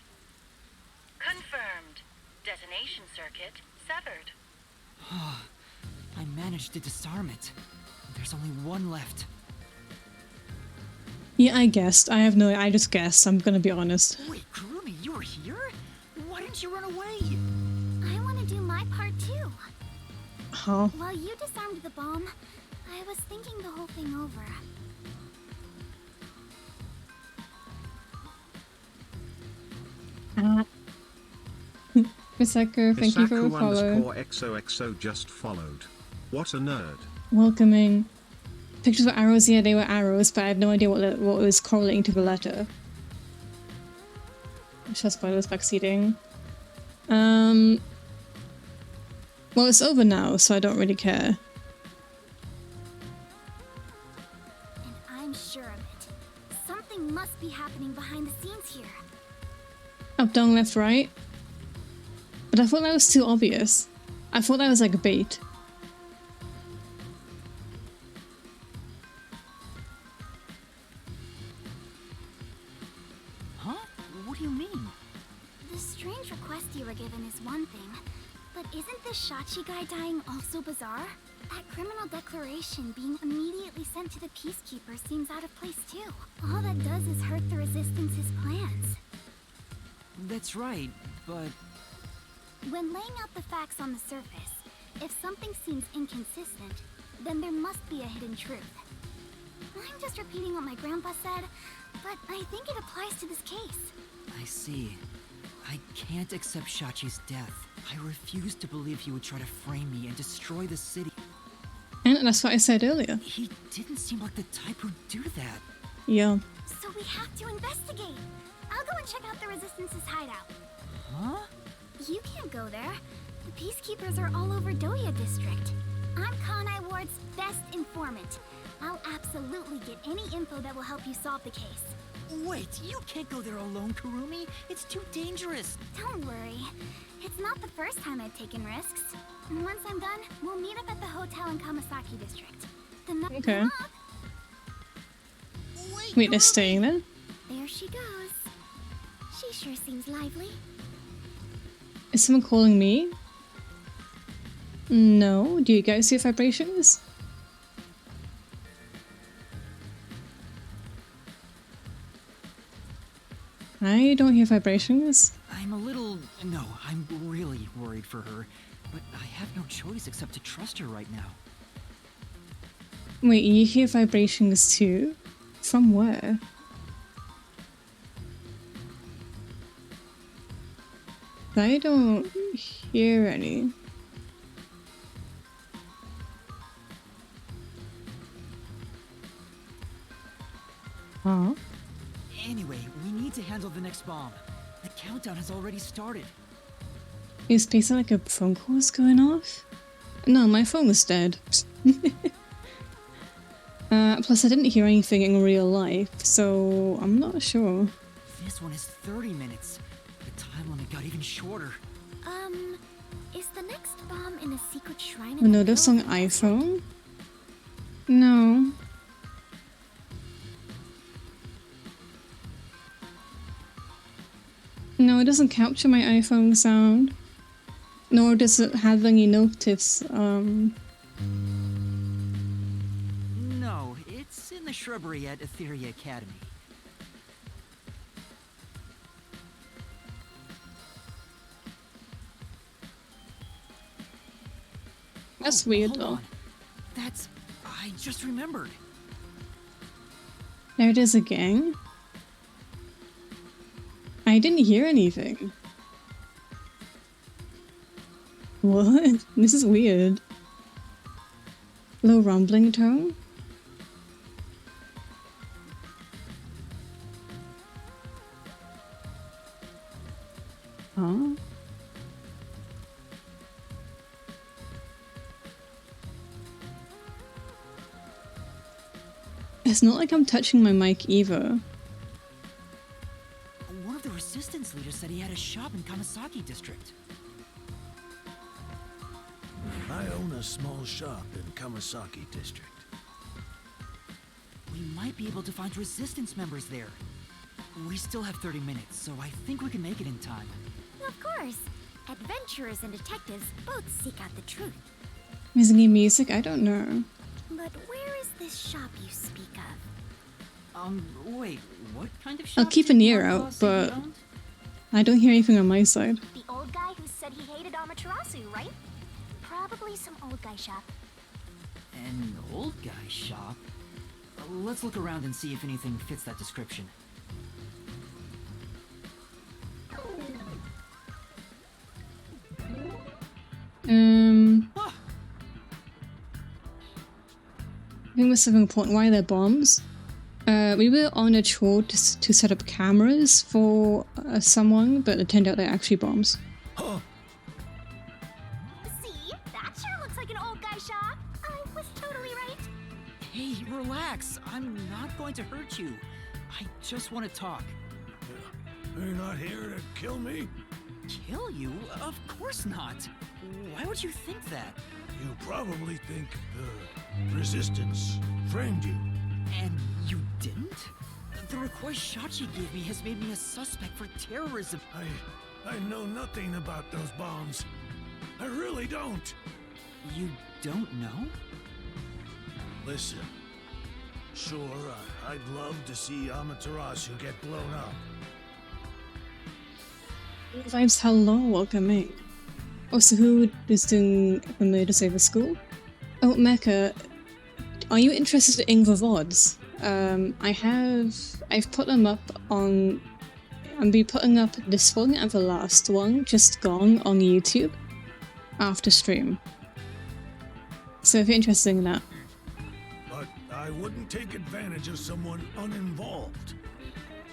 Confirmed. Detonation circuit severed. I managed to disarm it. There's only one left. Yeah, I guessed. I just guessed. I'm gonna be honest. Wait, Kurumi, you were here? Why didn't you run away? I want to do my part too. Huh? While you disarmed the bomb, I was thinking the whole thing over. Misako, thank you for the Misaku follow. _XOXO just followed. What a nerd. Welcoming. Pictures of arrows, yeah, they were arrows, but I have no idea what was correlating to the letter. Just spoilers backseating. Well, it's over now, so I don't really care. And I'm sure of it. Something must be happening behind the scenes here. Up, down, left, right. But I thought that was too obvious. I thought that was like a bait. Huh? What do you mean? The strange request you were given is one thing, but isn't this Shachi guy dying also bizarre? That criminal declaration being immediately sent to the Peacekeeper seems out of place too. All that does is hurt the Resistance's plans. That's right, but... When laying out the facts on the surface, if something seems inconsistent, then there must be a hidden truth. I'm just repeating what my grandpa said, but I think it applies to this case. I see. I can't accept Shachi's death. I refuse to believe he would try to frame me and destroy the city. And that's what I said earlier. He didn't seem like the type who'd do that. Yeah. So we have to investigate. I'll go and check out the Resistance's hideout. Huh? You can't go there. The Peacekeepers are all over Doya District. I'm Kanai Ward's best informant. I'll absolutely get any info that will help you solve the case. Wait, you can't go there alone, Kurumi. It's too dangerous. Don't worry. It's not the first time I've taken risks. And once I'm done, we'll meet up at the hotel in Kamasaki District. Okay. Wait, they're staying then? There she goes. She sure seems lively. Is someone calling me? No. Do you guys see vibrations? I don't hear vibrations. I'm a little... No, I'm really worried for her. But I have no choice except to trust her right now. Wait, you hear vibrations too? From where? I don't hear any. Huh? Anyway, we need to handle the next bomb. The countdown has already started. Is basically like a phone call is going off? No, my phone was dead. Plus I didn't hear anything in real life, so I'm not sure. This one is 30 minutes. The time limit got even shorter. Is the next bomb in a secret shrine? Oh, no, that's on iPhone? No. No, it doesn't capture my iPhone sound. Nor does it have any notice, No, it's in the shrubbery at Etheria Academy. That's weird hold though. on. That's... I just remembered. There it is again. I didn't hear anything. What? This is weird. Low rumbling tone? Huh? It's not like I'm touching my mic either. One of the resistance leaders said he had a shop in Kamasaki district. I own a small shop in Kamasaki district. We might be able to find resistance members there. We still have 30 minutes, so I think we can make it in time. Of course. Adventurers and detectives both seek out the truth. Music music? I don't know. But where is this shop you speak of? Wait, what kind of I'll shop keep did an ear Marco out, say he but owned? I don't hear anything on my side. The old guy who said he hated Amaterasu, right? Probably some old guy shop. An old guy shop? Let's look around and see if anything fits that description. I think that's something important. Why are there bombs? We were on a chore to set up cameras for someone, but it turned out they're actually bombs. See? That sure looks like an old guy shop. I was totally right. Hey, relax. I'm not going to hurt you. I just want to talk. You're not here to kill me? Kill you? Of course not. Why would you think that? You probably think the Resistance framed you. And you didn't? The request Shachi gave me has made me a suspect for terrorism. I know nothing about those bombs. I really don't. You don't know? Listen. Sure, I'd love to see Amaterasu get blown up. Vibes, hello, welcome in. Also, who is doing the murders over school? Oh, Mecha, are you interested in the VODs? I've put them up on... I'll be putting up this one and the last one, just gone, on YouTube, after stream. So if you're interested in that. But I wouldn't take advantage of someone uninvolved.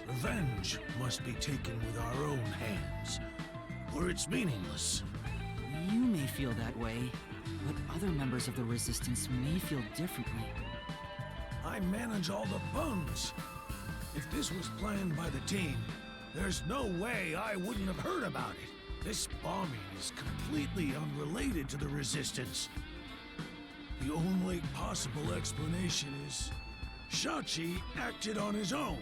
Revenge must be taken with our own hands, or it's meaningless. You may feel that way, but other members of the Resistance may feel differently. I manage all the funds. If this was planned by the team, there's no way I wouldn't have heard about it. This bombing is completely unrelated to the Resistance. The only possible explanation is Shachi acted on his own.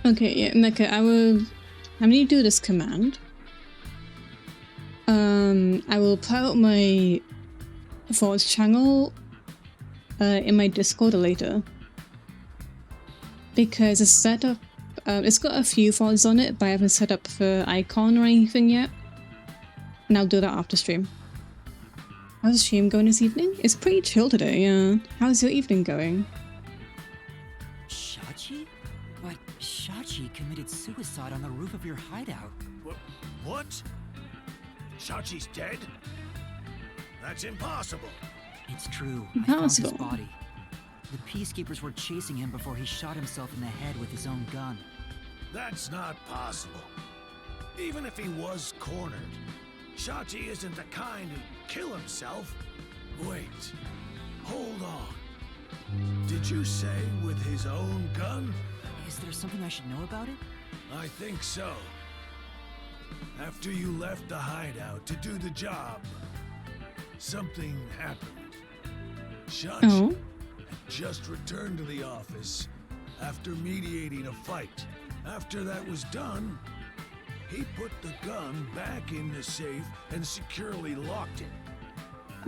Okay, yeah, Mecha, I'm gonna do this command. I will put out my VODs channel in my Discord later. Because it's set up, it's got a few VODs on it, but I haven't set up the icon or anything yet. And I'll do that after stream. How's the stream going this evening? It's pretty chill today, yeah. How's your evening going? Shachi? But Shachi committed suicide on the roof of your hideout. What? Shachi's dead? That's impossible. It's true. I found his Impossible. body. The Peacekeepers were chasing him before he shot himself in the head with his own gun. That's not possible. Even if he was cornered, Shachi isn't the kind who'd kill himself. Wait. Hold on. Did you say with his own gun? Is there something I should know about it? I think so. After you left the hideout to do the job, something happened. Shachi had just returned to the office after mediating a fight. After that was done, he put the gun back in the safe and securely locked it.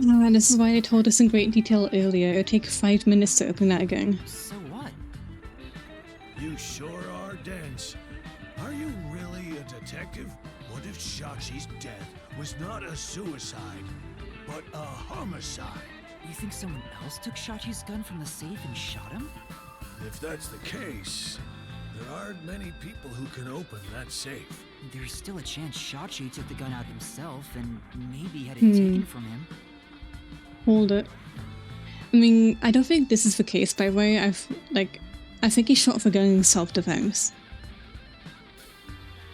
Oh, and this is why they told us in great detail earlier. It'll take 5 minutes to open that again. So what? You sure are dense. Are you really a detective? What if Shachi's death was not a suicide, but a homicide. You think someone else took Shachi's gun from the safe and shot him? If that's the case, there aren't many people who can open that safe. There's still a chance Shachi took the gun out himself and maybe had it taken from him. Hold it. I mean, I don't think this is the case, by the way. I think he shot the gun in self-defense.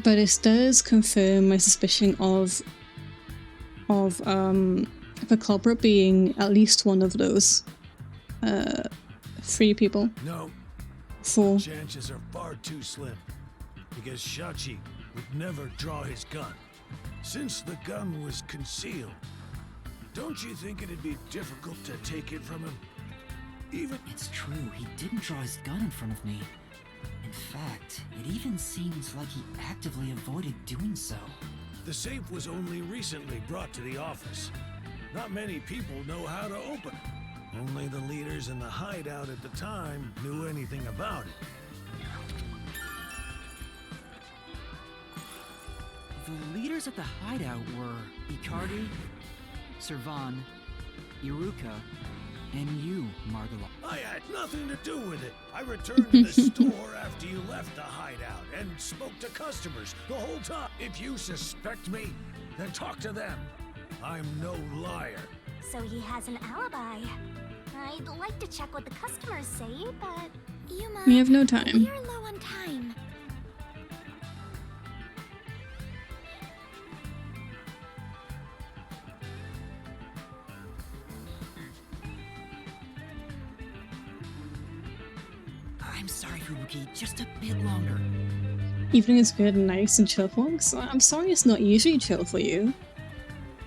But this does confirm my suspicion of the culprit being at least one of those 3 people. No. 4. Chances are far too slim. Because Shachi would never draw his gun. Since the gun was concealed, don't you think it'd be difficult to take it from him? Even... It's true, he didn't draw his gun in front of me. In fact, it even seems like he actively avoided doing so. The safe was only recently brought to the office. Not many people know how to open it. Only the leaders in the hideout at the time knew anything about it. The leaders at the hideout were Icardi, Servan, Iruka, and you, Margala. I had nothing to do with it. I returned to the store after you left the hideout and spoke to customers the whole time. If you suspect me, then talk to them. I'm no liar. So he has an alibi. I'd like to check what the customers say, but... Yuma, We have no time. we're low on time. I'm sorry, Fubuki, just a bit longer. Evening is good and nice and chill, folks. I'm sorry it's not usually chill for you.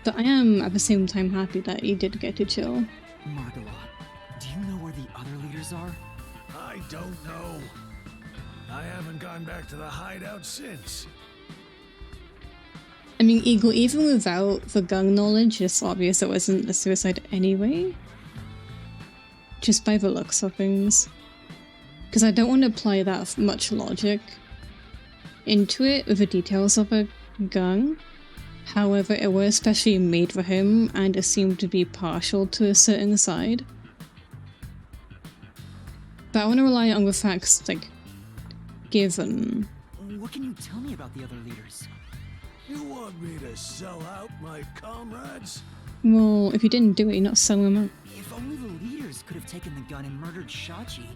But I am at the same time happy that you did get to chill. Margala, do you know where the other leaders are? I don't know. I haven't gone back to the hideout since. I mean, Eagle, even without the gun knowledge, it's obvious it wasn't a suicide anyway. Just by the looks of things. Because I don't want to apply that much logic into it with the details of a gun. However, it was especially made for him, and it seemed to be partial to a certain side. But I want to rely on the facts, like, given. What can you tell me about the other leaders? You want me to sell out my comrades? Well, if you didn't do it, you're not selling them out. If only the leaders could have taken the gun and murdered Shachi,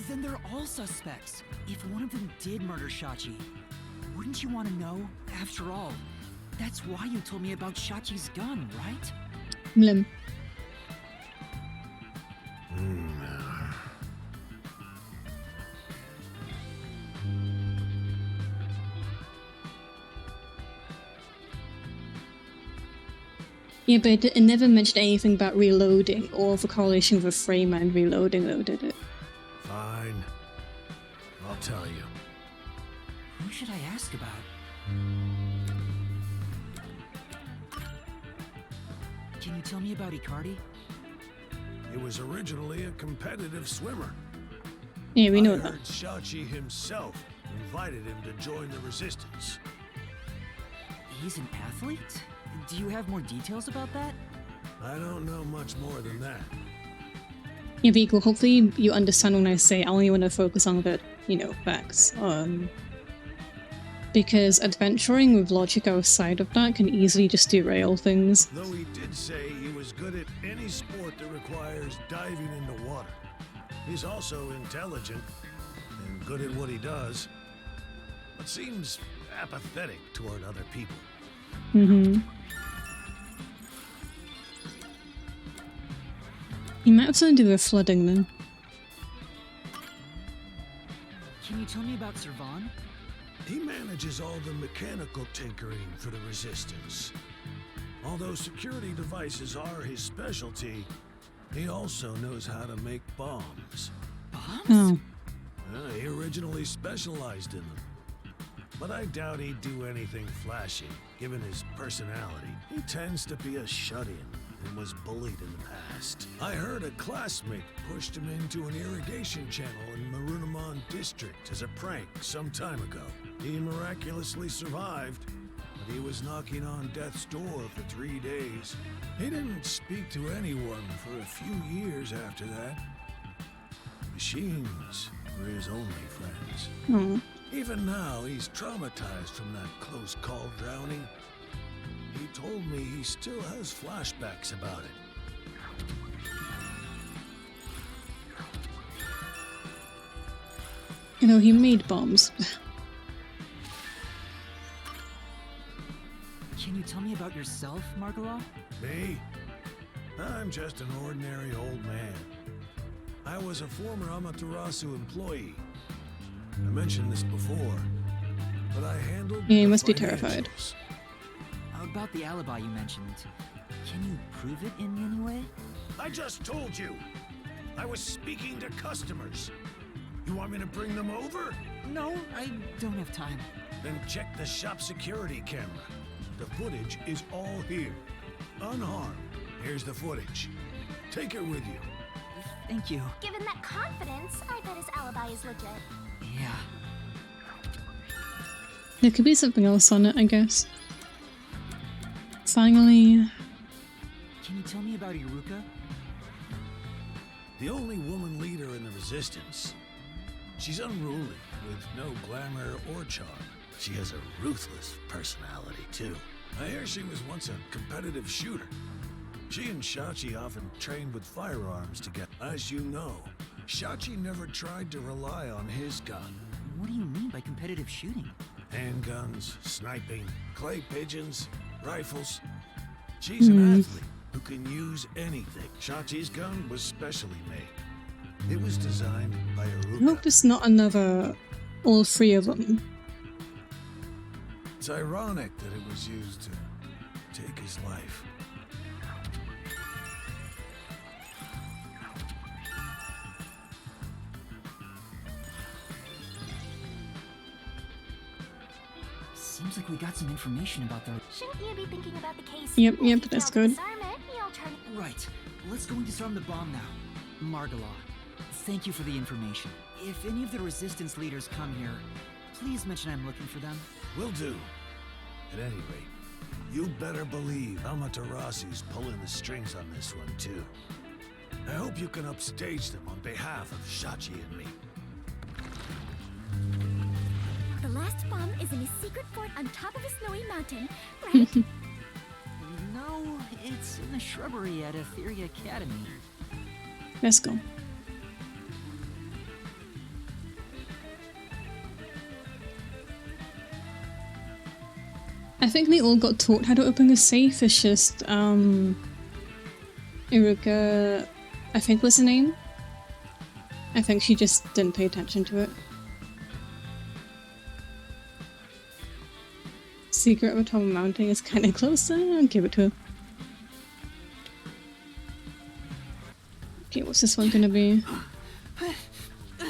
then they're all suspects. If one of them did murder Shachi, wouldn't you want to know? After all, that's why you told me about Shachi's gun, right? Lim. Yeah, but it never mentioned anything about reloading or the correlation with frame and reloading, though, did it? Fine. I'll tell you. Who should I ask about? Can you tell me about Icardi? He was originally a competitive swimmer. Yeah, we know I that. heard Shachi himself invited him to join the resistance. He's an athlete? Do you have more details about that? I don't know much more than that. Yeah, but Eagle, hopefully you understand when I say I only want to focus on the, facts. Because adventuring with logic outside of that can easily just derail things. Though he did say he was good at any sport that requires diving into water. He's also intelligent and good at what he does, but seems apathetic toward other people. Mm-hmm. You might have something to do with flooding then. Can you tell me about Servan? He manages all the mechanical tinkering for the Resistance. Although security devices are his specialty, he also knows how to make bombs. Bombs? Oh. He originally specialized in them. But I doubt he'd do anything flashy, given his personality. He tends to be a shut-in and was bullied in the past. I heard a classmate pushed him into an irrigation channel in Marunamon District as a prank some time ago. He miraculously survived, that he was knocking on death's door for 3 days. He didn't speak to anyone for a few years after that. Machines were his only friends. Oh. Even now, he's traumatized from that close call drowning. He told me he still has flashbacks about it. You know, he made bombs. Can you tell me about yourself, Margala? Me? I'm just an ordinary old man. I was a former Amaterasu employee. I mentioned this before, but I handled Yeah, you the must be terrified. financials. About the alibi you mentioned. Can you prove it in any way? I just told you. I was speaking to customers. You want me to bring them over? No, I don't have time. Then check the shop security camera. The footage is all here. Unharmed. Here's the footage. Take it with you. Thank you. Given that confidence, I bet his alibi is legit. Yeah. There could be something else on it, I guess. Finally. Can you tell me about Iruka? The only woman leader in the Resistance. She's unruly, with no glamour or charm. She has a ruthless personality, too. I hear she was once a competitive shooter. She and Shachi often trained with firearms together. As you know, Shachi never tried to rely on his gun. What do you mean by competitive shooting? Handguns, sniping, clay pigeons, rifles. She's an athlete who can use anything. Shachi's gun was specially made. It was designed by I Iruka. hope it's not another all three of them. It's ironic that it was used to take his life. Seems like we got some information about the... Shouldn't you be thinking about the case? Yep, that's good. Disarm it, the alternative. Right. Let's go and disarm the bomb now. Margala, thank you for the information. If any of the Resistance leaders come here, please mention I'm looking for them. Will do. At any rate, you better believe Amaterasu's pulling the strings on this one, too. I hope you can upstage them on behalf of Shachi and me. The last bomb is in a secret fort on top of a snowy mountain, right? No, it's in the shrubbery at Etheria Academy. Let's go. I think they all got taught how to open a safe. It's just, Iruka, I think was the name. I think she just didn't pay attention to it. Secret of a Tom Mountain is kind of close, I'll give it to her. Okay, what's this one gonna be?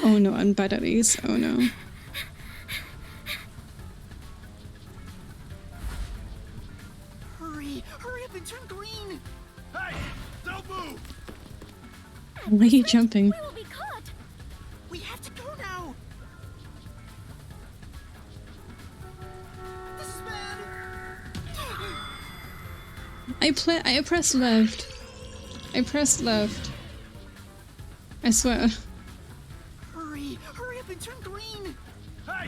Oh no, I'm bad at these. Oh no. Hurry up and turn green! Hey, don't move! Why are you jumping? We will be caught! We have to go now! This is bad! I pressed left. I pressed left. I swear. Hurry up and turn green! Hey,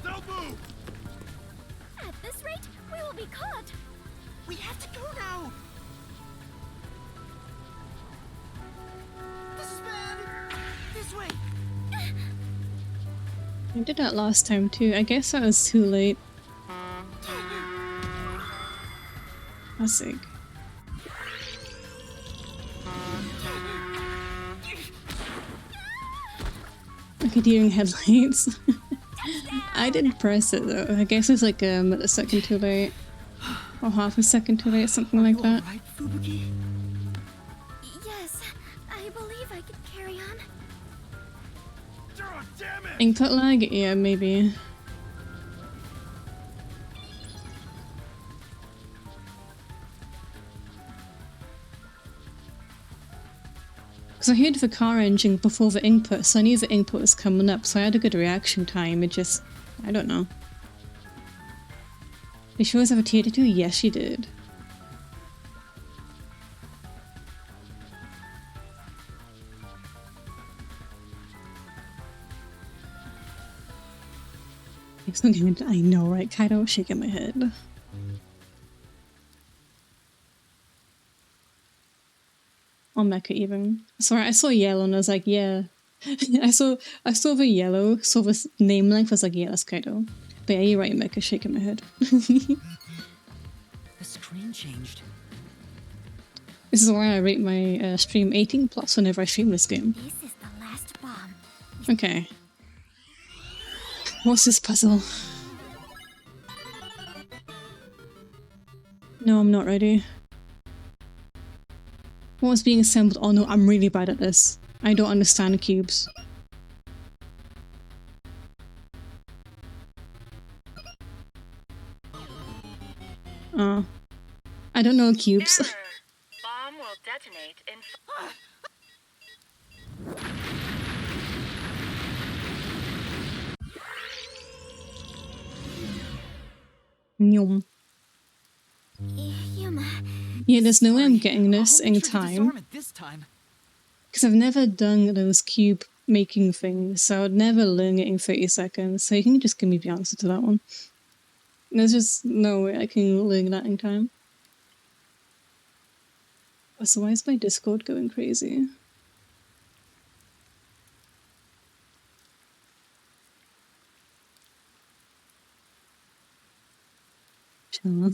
don't move! At this rate, we will be caught! We have to go now! This is bad! This way! I did that last time too. I guess that was too late. Classic. Look at you in headlights. I didn't press it though. I guess it's like a second too late. Or half a second too late, something like that. Yes, I believe I can carry on. Oh, damn it! Input lag? Yeah, maybe. Because I heard the car engine before the input, so I knew the input was coming up, so I had a good reaction time. It just... I don't know. Did she always have a tier 2? Yes, she did. It's not gonna, I know, right? Kaido shaking my head. Or Mecha even. Sorry, I saw yellow and I was like, yeah. I saw the yellow, saw this name length, I was like, yeah, that's Kaido. But yeah, you're right, Mecha shaking my head. The screen changed. This is why I rate my stream 18+ whenever I stream this game. This is the last bomb. Okay. What's this puzzle? No, I'm not ready. What's being assembled? Oh no, I'm really bad at this. I don't understand cubes. Oh. I don't know cubes. Bomb will detonate in. Nyum. Yuma. Yeah, there's no way I'm getting this in time. Because I've never done those cube making things, so I'd never learn it in 30 seconds. So you can just give me the answer to that one. There's just no way I can learn that in time. So why is my Discord going crazy? Chill.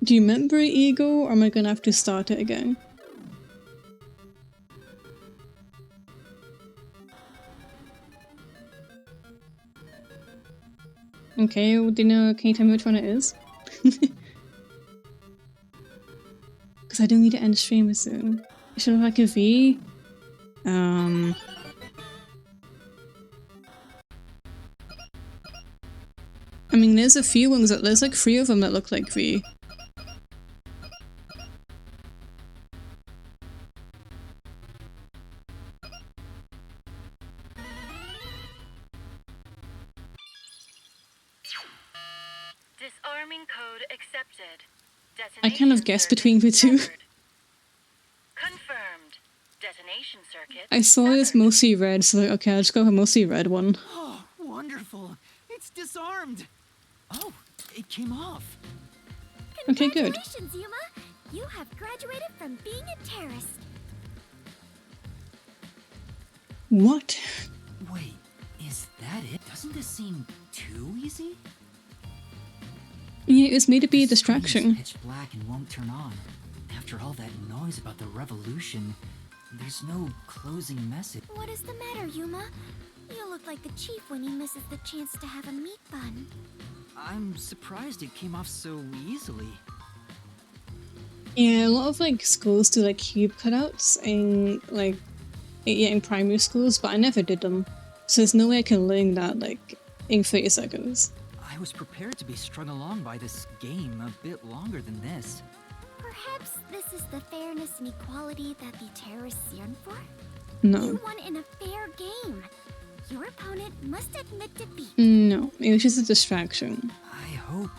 Do you remember it, Ego, or am I gonna have to start it again? Okay, well, do you know, can you tell me which one it is? Because I do need to end stream soon. It should look like a V. I mean, there's a few ones that, there's like 3 of them that look like V. Disarming code accepted. I kind of guessed between the two. Confirmed. Detonation circuit. I saw it as mostly red, so like, okay, I'll just go with a mostly red one. Oh, wonderful! It's disarmed! Oh, it came off. Okay, good. Congratulations, Yuma! You have graduated from being a terrorist. What? Wait, is that it? Doesn't this seem too easy? Yeah, it was made to be a distraction. Pitch black and won't turn on. After all that noise about the revolution, there's no closing message. What is the matter, Yuma? You look like the chief when he misses the chance to have a meat bun. I'm surprised it came off so easily. Yeah, a lot of like schools do like cube cutouts in like in primary schools, but I never did them. So there's no way I can learn that like in 30 seconds. I was prepared to be strung along by this game a bit longer than this. Perhaps this is the fairness and equality that the terrorists yearn for? No. You won in a fair game. Your opponent must admit defeat. No, it was just a distraction. I hope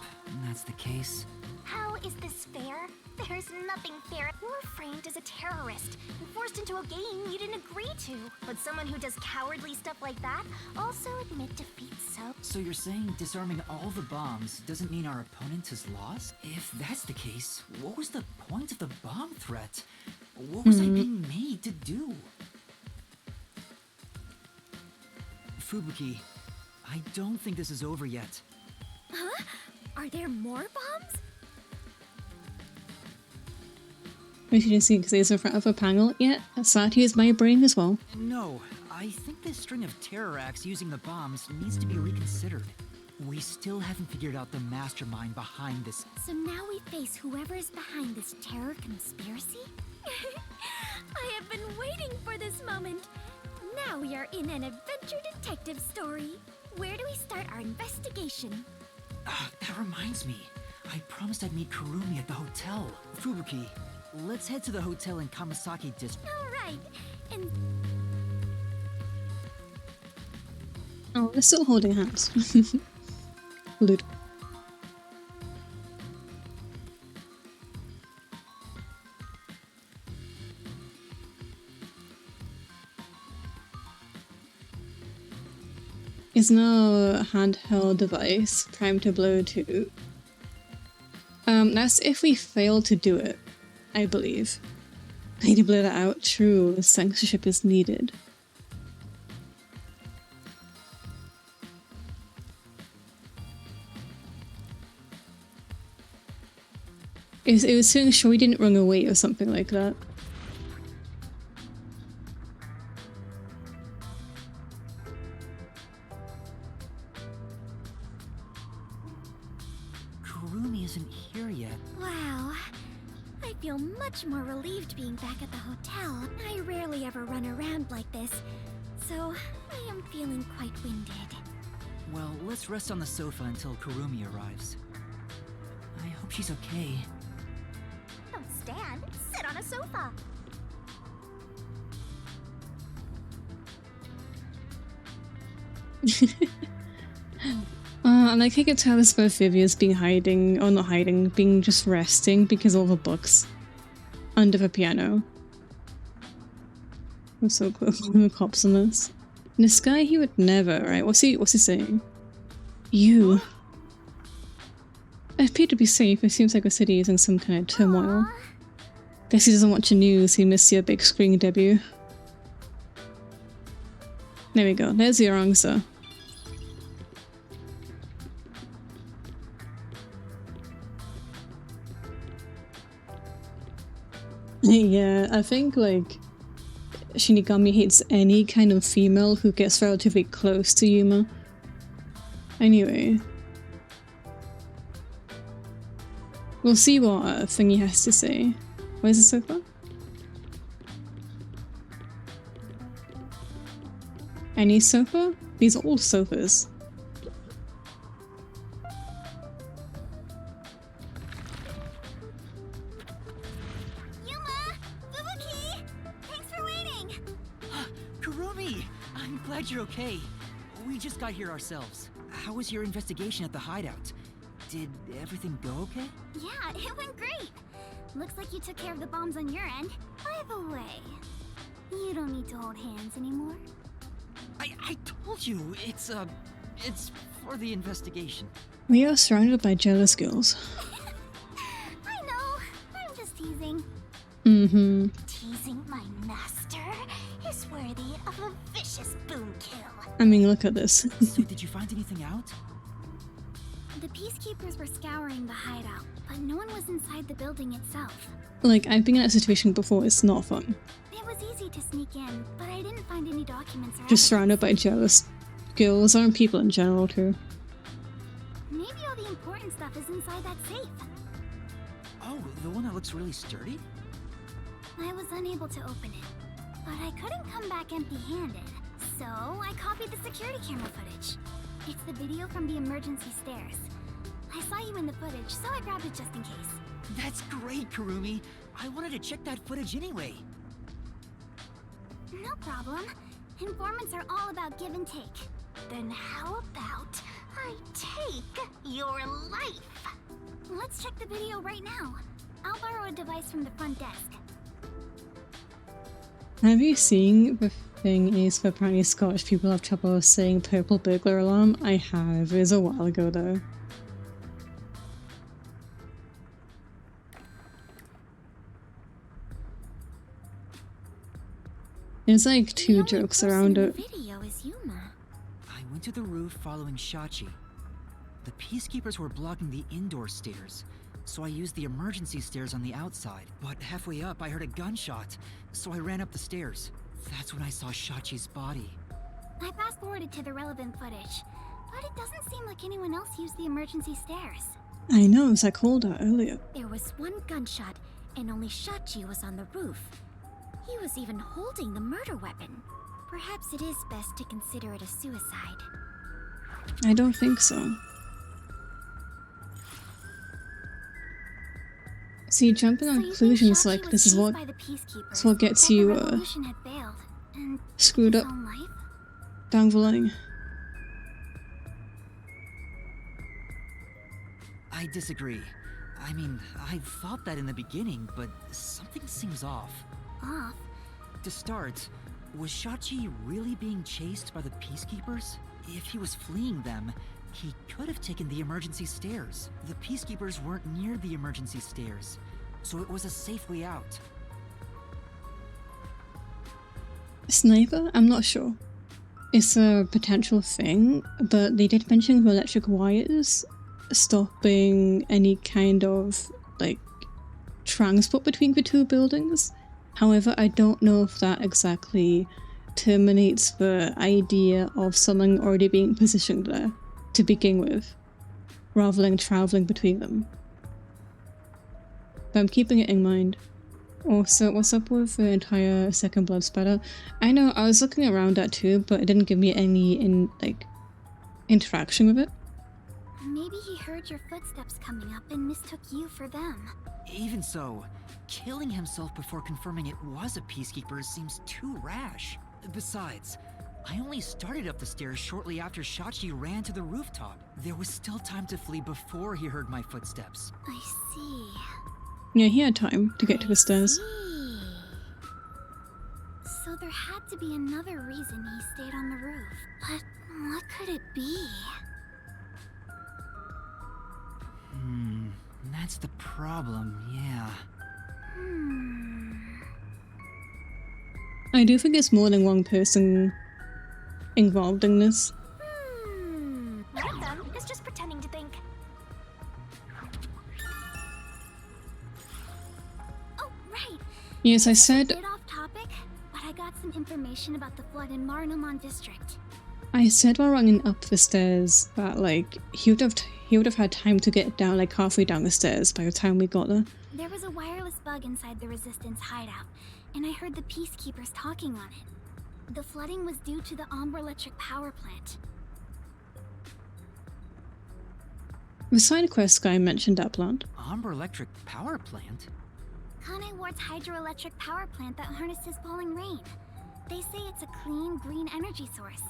that's the case. How is this fair? There's nothing fair. You were framed as a terrorist and forced into a game you didn't agree to. But someone who does cowardly stuff like that also admit defeat, So you're saying disarming all the bombs doesn't mean our opponent has lost? If that's the case, what was the point of the bomb threat? What was I being made to do? Fubuki, I don't think this is over yet. Huh? Are there more bombs? As you can see, because there's in front of a panel. Yeah, Sati is my brain as well. No, I think this string of terror acts using the bombs needs to be reconsidered. We still haven't figured out the mastermind behind this. So now we face whoever is behind this terror conspiracy? I have been waiting for this moment. Now we are in an adventure detective story. Where do we start our investigation? That reminds me. I promised I'd meet Kurumi at the hotel. Fubuki, let's head to the hotel in Kamasaki District. All right. And Oh, they're still holding hands. Lud. Is now a handheld device primed to blow to. That's if we fail to do it, I believe. I need to blur that out. True, censorship is needed. It was saying sure we didn't run away or something like that. Kurumi isn't here yet. wow. I feel much more relieved being back at the hotel. I rarely ever run around like this, so I am feeling quite winded. Well, let's rest on the sofa until Kurumi arrives. I hope she's okay. Don't stand, sit on a sofa. And I could tell this both Vivia's being hiding, or not hiding, being just resting because of all the books under the piano. I'm so close to the cops on this. This guy, he would never, right? What's he saying? You. I appear to be safe. It seems like the city is in some kind of turmoil. Guess he doesn't watch the news. He missed your big screen debut. There we go. There's your answer. Yeah, I think like Shinigami hates any kind of female who gets relatively close to Yuma. Anyway. We'll see what Thingy has to say. Where's the sofa? Any sofa? These are all sofas. Kurumi! I'm glad you're okay. We just got here ourselves. How was your investigation at the hideout? Did everything go okay? Yeah, it went great. Looks like you took care of the bombs on your end. By the way, you don't need to hold hands anymore. I told you, it's for the investigation. We are surrounded by jealous girls. I know, I'm just teasing. Mm-hmm. Teasing my master is worthy of a vicious boom kill. I mean, look at this. So did you find anything out? The peacekeepers were scouring the hideout, but no one was inside the building itself. Like, I've been in that situation before, it's not fun. It was easy to sneak in, but I didn't find any documents or Just surrounded by jealous girls, and people in general too. Maybe all the important stuff is inside that safe. Oh, the one that looks really sturdy? I was unable to open it, but I couldn't come back empty-handed, so I copied the security camera footage. It's the video from the emergency stairs. I saw you in the footage, so I grabbed it just in case. That's great, Kurumi. I wanted to check that footage anyway. No problem. Informants are all about give and take. Then how about I take your life? Let's check the video right now. I'll borrow a device from the front desk. Have you seen the thing is for apparently Scottish people have trouble saying purple burglar alarm? I have. It was a while ago though. There's like two jokes around it. Video is Yuma. I went to the roof following Shachi. The peacekeepers were blocking the indoor stairs, so I used the emergency stairs on the outside. But halfway up, I heard a gunshot, so I ran up the stairs. That's when I saw Shachi's body. I fast-forwarded to the relevant footage, but it doesn't seem like anyone else used the emergency stairs. I know, as I called out earlier. There was one gunshot, and only Shachi was on the roof. He was even holding the murder weapon. Perhaps it is best to consider it a suicide. I don't think so. See, jumping on conclusions like this is what gets you screwed up down the line. I disagree. I mean, I thought that in the beginning, but something seems off. Off? To start, was Shachi really being chased by the Peacekeepers? If he was fleeing them, he could have taken the emergency stairs. The Peacekeepers weren't near the emergency stairs, so it was a safe way out. Sniper? I'm not sure. It's a potential thing, but they did mention the electric wires stopping any kind of, like, transport between the two buildings. However, I don't know if that exactly terminates the idea of someone already being positioned there to begin with, rather than traveling between them. But I'm keeping it in mind. Also, what's up with the entire second blood spatter? I know, I was looking around at too, but it didn't give me any interaction with it. Maybe he heard your footsteps coming up and mistook you for them. Even so, killing himself before confirming it was a Peacekeeper seems too rash. Besides, I only started up the stairs shortly after Shachi ran to the rooftop. There was still time to flee before he heard my footsteps. I see. Yeah, he had time to get to the stairs. So there had to be another reason he stayed on the roof. But what could it be? That's the problem, yeah. I do think it's more than one person involved in this. One of them is just pretending to think. Oh, right. Yes, I said... A bit off topic, but I got some information about the flood in Marnamon District. I said while running up the stairs that, like, he would have had time to get down, like, halfway down the stairs by the time we got there. There was a wireless bug inside the Resistance hideout, and I heard the Peacekeepers talking on it. The flooding was due to the Ombre Electric power plant. The side quest guy mentioned that plant. Ombre Electric power plant? Kanai Ward's hydroelectric power plant that harnesses falling rain. They say it's a clean, green energy source.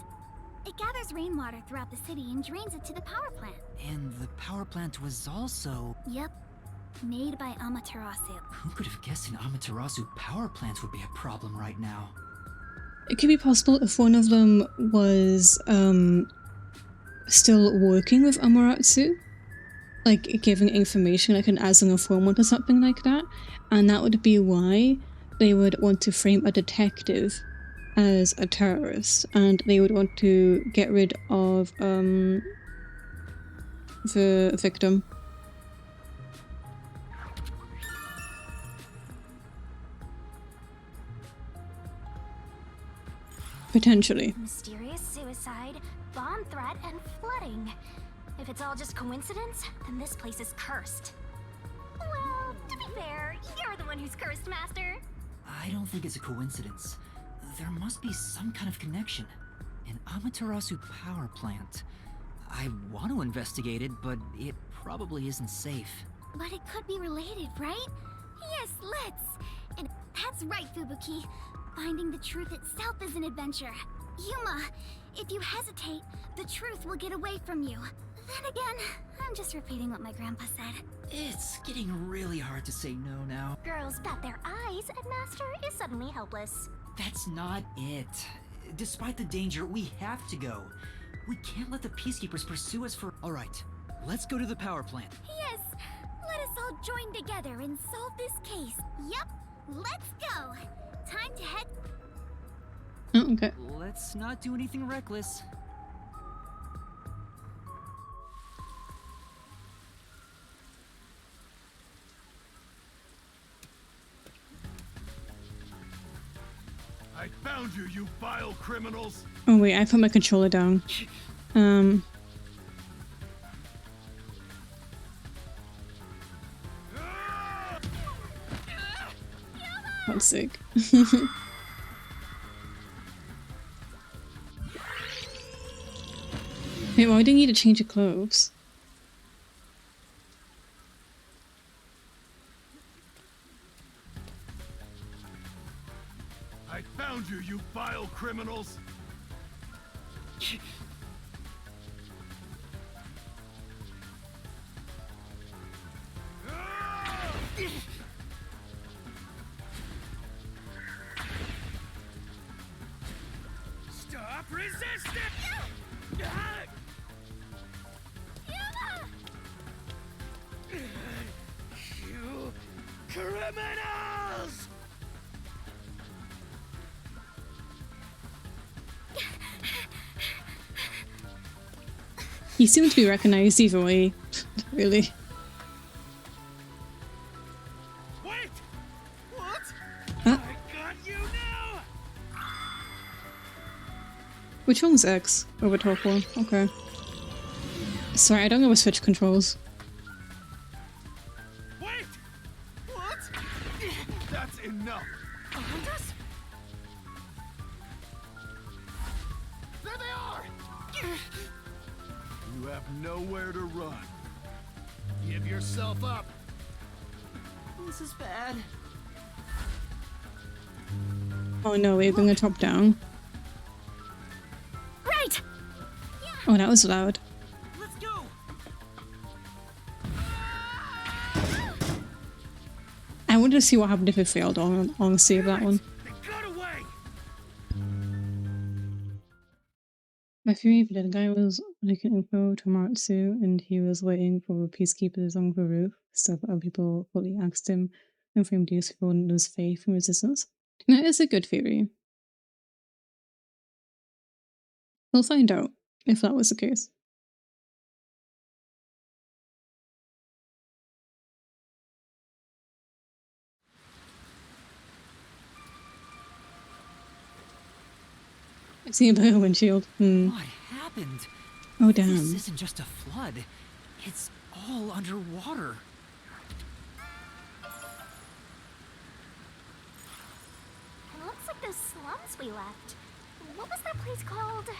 It gathers rainwater throughout the city and drains it to the power plant. And the power plant was also... Yep. Made by Amaterasu. Who could have guessed an Amaterasu power plant would be a problem right now? It could be possible if one of them was, still working with Amaterasu. Like, giving information, like an as an informant or something like that. And that would be why they would want to frame a detective as a terrorist, and they would want to get rid of the victim. Potentially. Mysterious suicide, bomb threat, and flooding. If it's all just coincidence, then this place is cursed. Well, to be fair, you're the one who's cursed, Master. I don't think it's a coincidence. There must be some kind of connection. An Amaterasu power plant. I want to investigate it, but it probably isn't safe. But it could be related, right? Yes, let's! And that's right, Fubuki. Finding the truth itself is an adventure. Yuma, if you hesitate, the truth will get away from you. Then again, I'm just repeating what my grandpa said. It's getting really hard to say no now. Girls bat their eyes and Master is suddenly helpless. That's not it. Despite the danger, we have to go. We can't let the Peacekeepers pursue us for... Alright, let's go to the power plant. Yes! Let us all join together and solve this case. Yep, let's go! Time to head... Oh, okay. Let's not do anything reckless. I found you, you vile criminals! Oh wait, I put my controller down. That's sick. Wait, why do you need to change your clothes? found you, you vile criminals! Stop resisting! You criminals! He seemed to be recognized either way, really. Wait! What? Huh? I got you now! Which one's X? Over top one. Okay. Sorry, I don't know what switch controls. Wait! What? That's enough! Behind us? There they are! You have nowhere to run. Give yourself up. This is bad. Oh no, we're going top down. Right! Oh, that was loud. Let's go! I wanted to see what happened if it failed on save that one. They got away! My theory for the guy was looking info to Maritsu and he was waiting for the peacekeepers on the roof, so that other people fully asked him and for him to lose faith and resistance. That is a good theory. We'll find out if that was the case. I see a better windshield. What happened? Oh damn. This isn't just a flood. It's all underwater. It looks like those slums we left. What was that place called?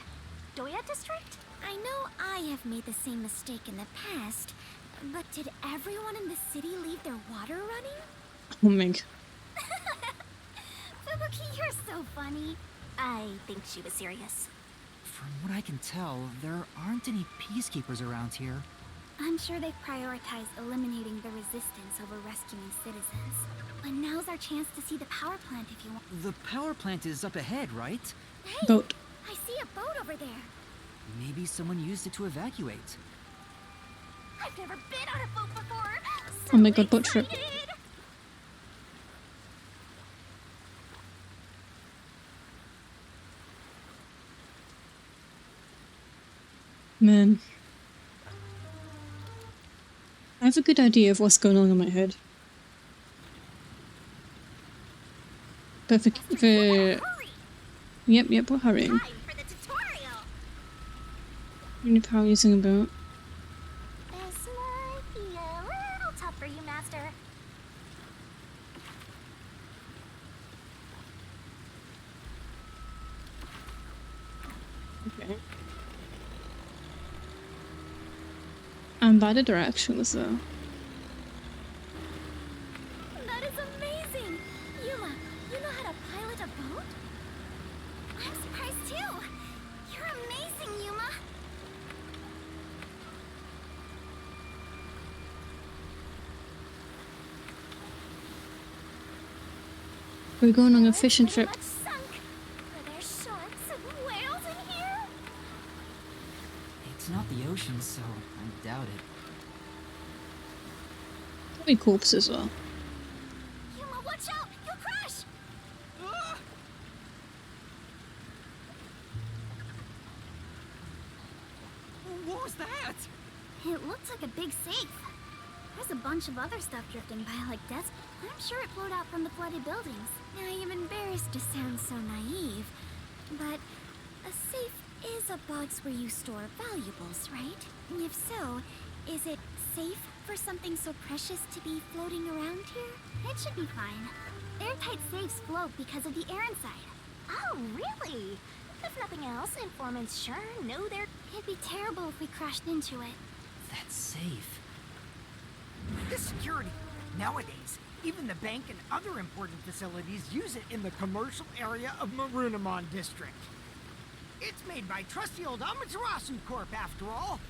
Doya District? I know I have made the same mistake in the past, but did everyone in the city leave their water running? Oh my god. Fubuki, you're so funny. I think she was serious. From what I can tell, there aren't any peacekeepers around here. I'm sure they prioritize eliminating the resistance over rescuing citizens. But now's our chance to see the power plant if you want. The power plant is up ahead, right? Hey! Boat. I see a boat over there. Maybe someone used it to evacuate. I've never been on a boat before. Oh my god, boat trip. Man. I have a good idea of what's going on in my head. But for Yep, we're hurrying. You need power using a boat. This might be a little tough for you, Master. Okay. I'm by the directions though. That is amazing! Yuma, you know how to pilot a boat? I'm surprised too! You're amazing, Yuma! We're going on a fishing trip. Sunk. Are there sharks and whales in here? It's not the ocean, so I doubt it. Probably corpses though. Yuma, watch out! You'll crash! What was that? It looks like a big safe. There's a bunch of other stuff drifting by like dust. I'm sure it flowed out from the flooded buildings. I am embarrassed to sound so naive, but a safe is a box where you store valuables, right? If so, is it safe for something so precious to be floating around here? It should be fine. Airtight safes float because of the air inside. Oh, really? If nothing else, informants sure know they're... It'd be terrible if we crashed into it. That's safe. The security. Nowadays, Even the bank and other important facilities use it in the commercial area of Marunimon District. It's made by trusty old Amaterasu Corp, after all.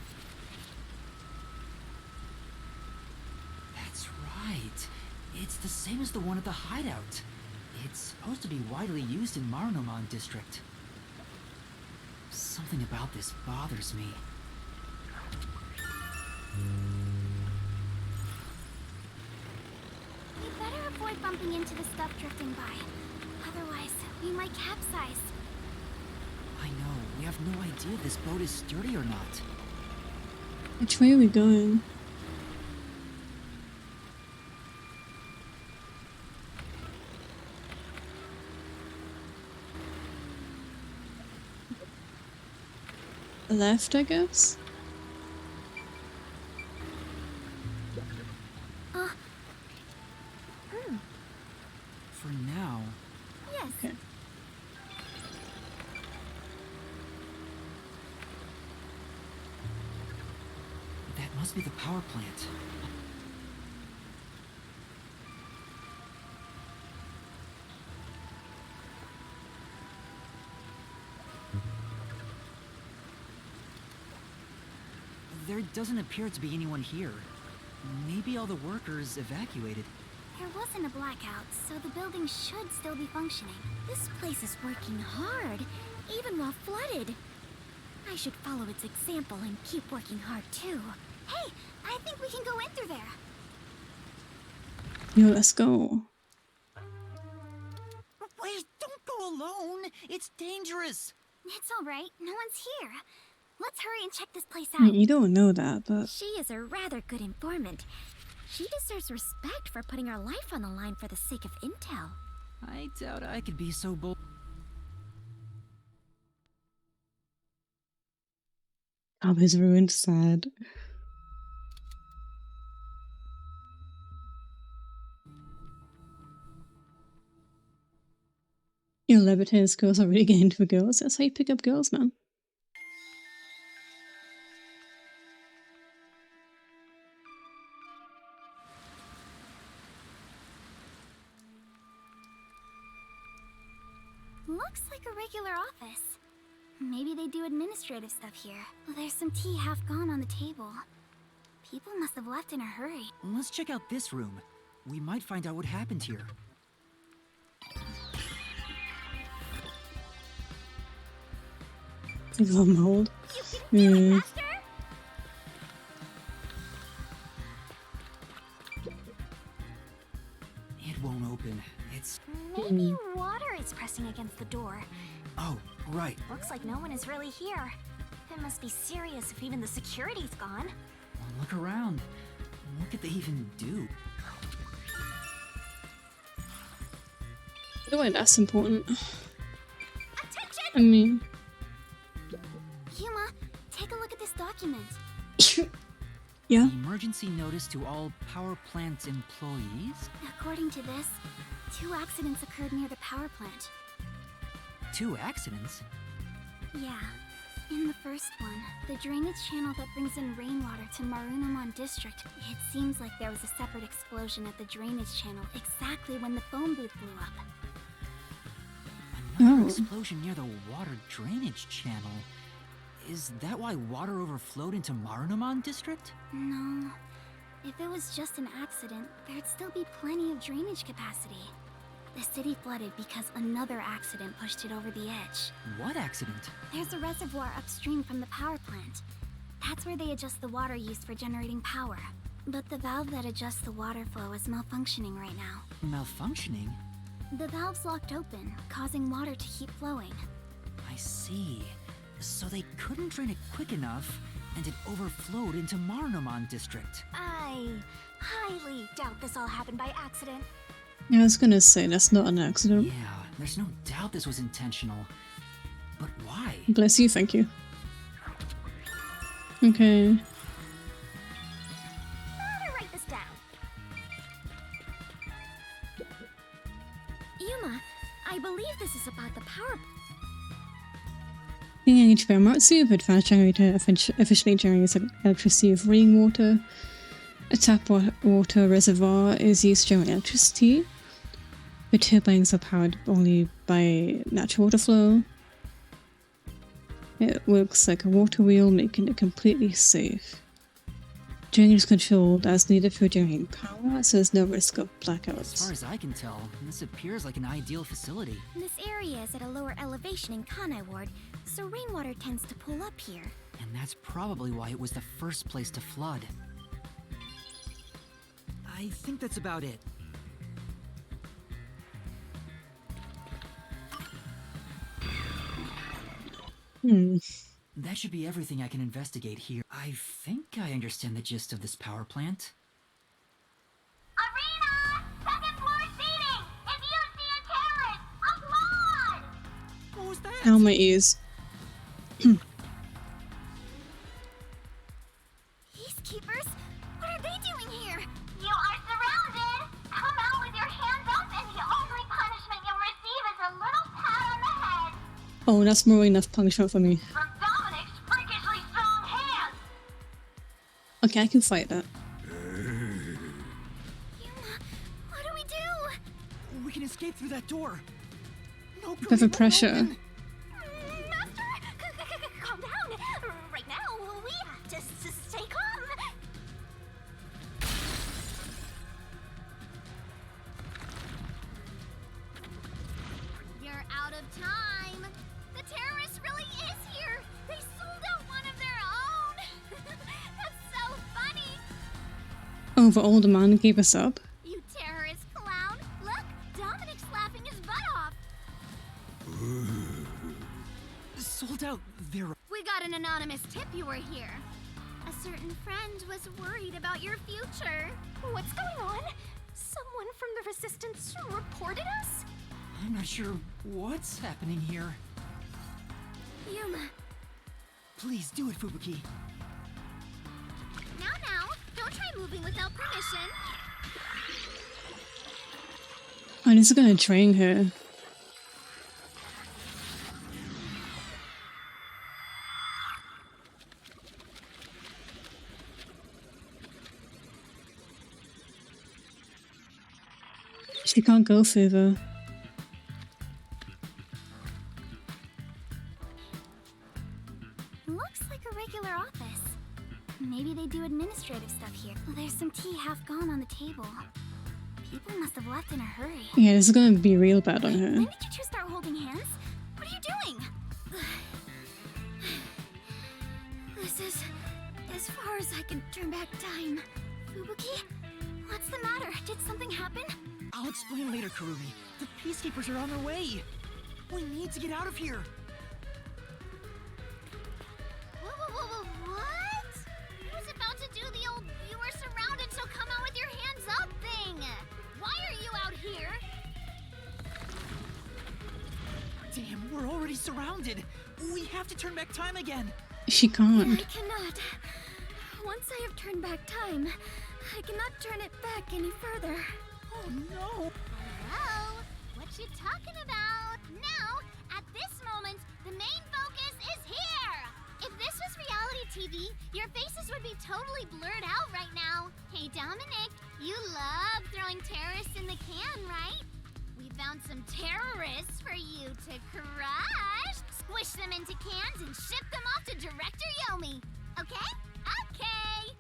That's right. It's the same as the one at the hideout. It's supposed to be widely used in Marunimon District. Something about this bothers me. We better avoid bumping into the stuff drifting by. Otherwise, we might capsize. I know, we have no idea if this boat is sturdy or not. Which way are we going? Left, I guess? For now... Yes. Okay. That must be the power plant. There doesn't appear to be anyone here. Maybe all the workers evacuated. There wasn't a blackout, so the building should still be functioning. This place is working hard, even while flooded. I should follow its example and keep working hard too. Hey, I think we can go in through there. Yo, let's go. Wait, don't go alone! It's dangerous! It's alright, no one's here. Let's hurry and check this place out. You don't know that, but... She is a rather good informant. She deserves respect for putting her life on the line for the sake of intel. I doubt I could be so bold. Tom is ruined, sad. Your levitating skills are really getting for girls. That's how you pick up girls, man. Looks like a regular office. Maybe they do administrative stuff here. There's some tea half gone on the table. People must have left in a hurry. Let's check out this room. We might find out what happened here. Mold. It won't open. It's... Maybe water is pressing against the door. Oh, right. Looks like no one is really here. It must be serious if even the security's gone. Look around. What could they even do? Oh, wait, that's important. Attention! I mean... Yuma, take a look at this document. Yeah? Emergency notice to all power plant employees? According to this, 2 accidents occurred near the power plant. 2 accidents? Yeah. In the first one, the drainage channel that brings in rainwater to Marunimon District, it seems like there was a separate explosion at the drainage channel exactly when the phone booth blew up. Another explosion near the water drainage channel. Is that why water overflowed into Marunimon District? No. If it was just an accident, there'd still be plenty of drainage capacity. The city flooded because another accident pushed it over the edge. What accident? There's a reservoir upstream from the power plant. That's where they adjust the water used for generating power. But the valve that adjusts the water flow is malfunctioning right now. Malfunctioning? The valve's locked open, causing water to keep flowing. I see. So they couldn't drain it quick enough, and it overflowed into Marunimon District. I highly doubt this all happened by accident. Yeah, I was gonna say, that's not an accident. Yeah, there's no doubt this was intentional. But why? Bless you, thank you. Okay. Better write this down. Yuma, I believe this is about the power... In Amaterasu, of advanced generator officially generates electricity with rainwater. A tap water reservoir is used to generate electricity. The turbines are powered only by natural water flow. It works like a water wheel, making it completely safe. Drainage is controlled as needed for generating power, so there's no risk of blackouts. As far as I can tell, this appears like an ideal facility. This area is at a lower elevation in Kanai Ward, so rainwater tends to pool up here. And that's probably why it was the first place to flood. I think that's about it. That should be everything I can investigate here. I think I understand the gist of this power plant. Arena! Second floor seating! If you see a terrorist, applaud! What was that? Ow, my ears. Peacekeepers? What are they doing here? You are surrounded! Come out with your hands up and the only punishment you'll receive is a little pat on the head! Oh, that's more than enough punishment for me. From Dominic's freakishly strong hands! Okay, I can fight that. What do we do? We can escape through that door. No, Bit of pressure. Master! Calm down! Right now, we have to stay calm! You're out of time. The terrorist really is here. They sold out one of their own. That's so funny. Oh, the older man gave us up. You terrorist clown. Look, Dominic's laughing his butt off. Sold out their... We got an anonymous tip you were here. A certain friend was worried about your future. What's going on? Someone from the Resistance reported us? I'm not sure what's happening here. Yuma. Please do it, Fubuki. Now, don't try moving without permission. I'm just gonna drain her. She can't go further. Looks like a regular office. Maybe they do administrative stuff here. There's some tea half gone on the table. People must have left in a hurry. Yeah, this is gonna be real bad on her. When did you two start holding hands? What are you doing? This is as far as I can turn back time. Fubuki? What's the matter? Did something happen? I'll explain later, Kurumi. The Peacekeepers are on their way. We need to get out of here. What? Who's about to do the old "you were surrounded, so come out with your hands up" thing? Why are you out here? Damn, we're already surrounded. We have to turn back time again. She can't. I cannot. Once I have turned back time, I cannot turn it back any further. Oh no! Hello? What you talking about? Now, at this moment, the main focus is here! If this was reality TV, your faces would be totally blurred out right now. Hey Dominic, you love throwing terrorists in the can, right? We found some terrorists for you to crush! Squish them into cans and ship them off to Director Yomi. Okay? Okay!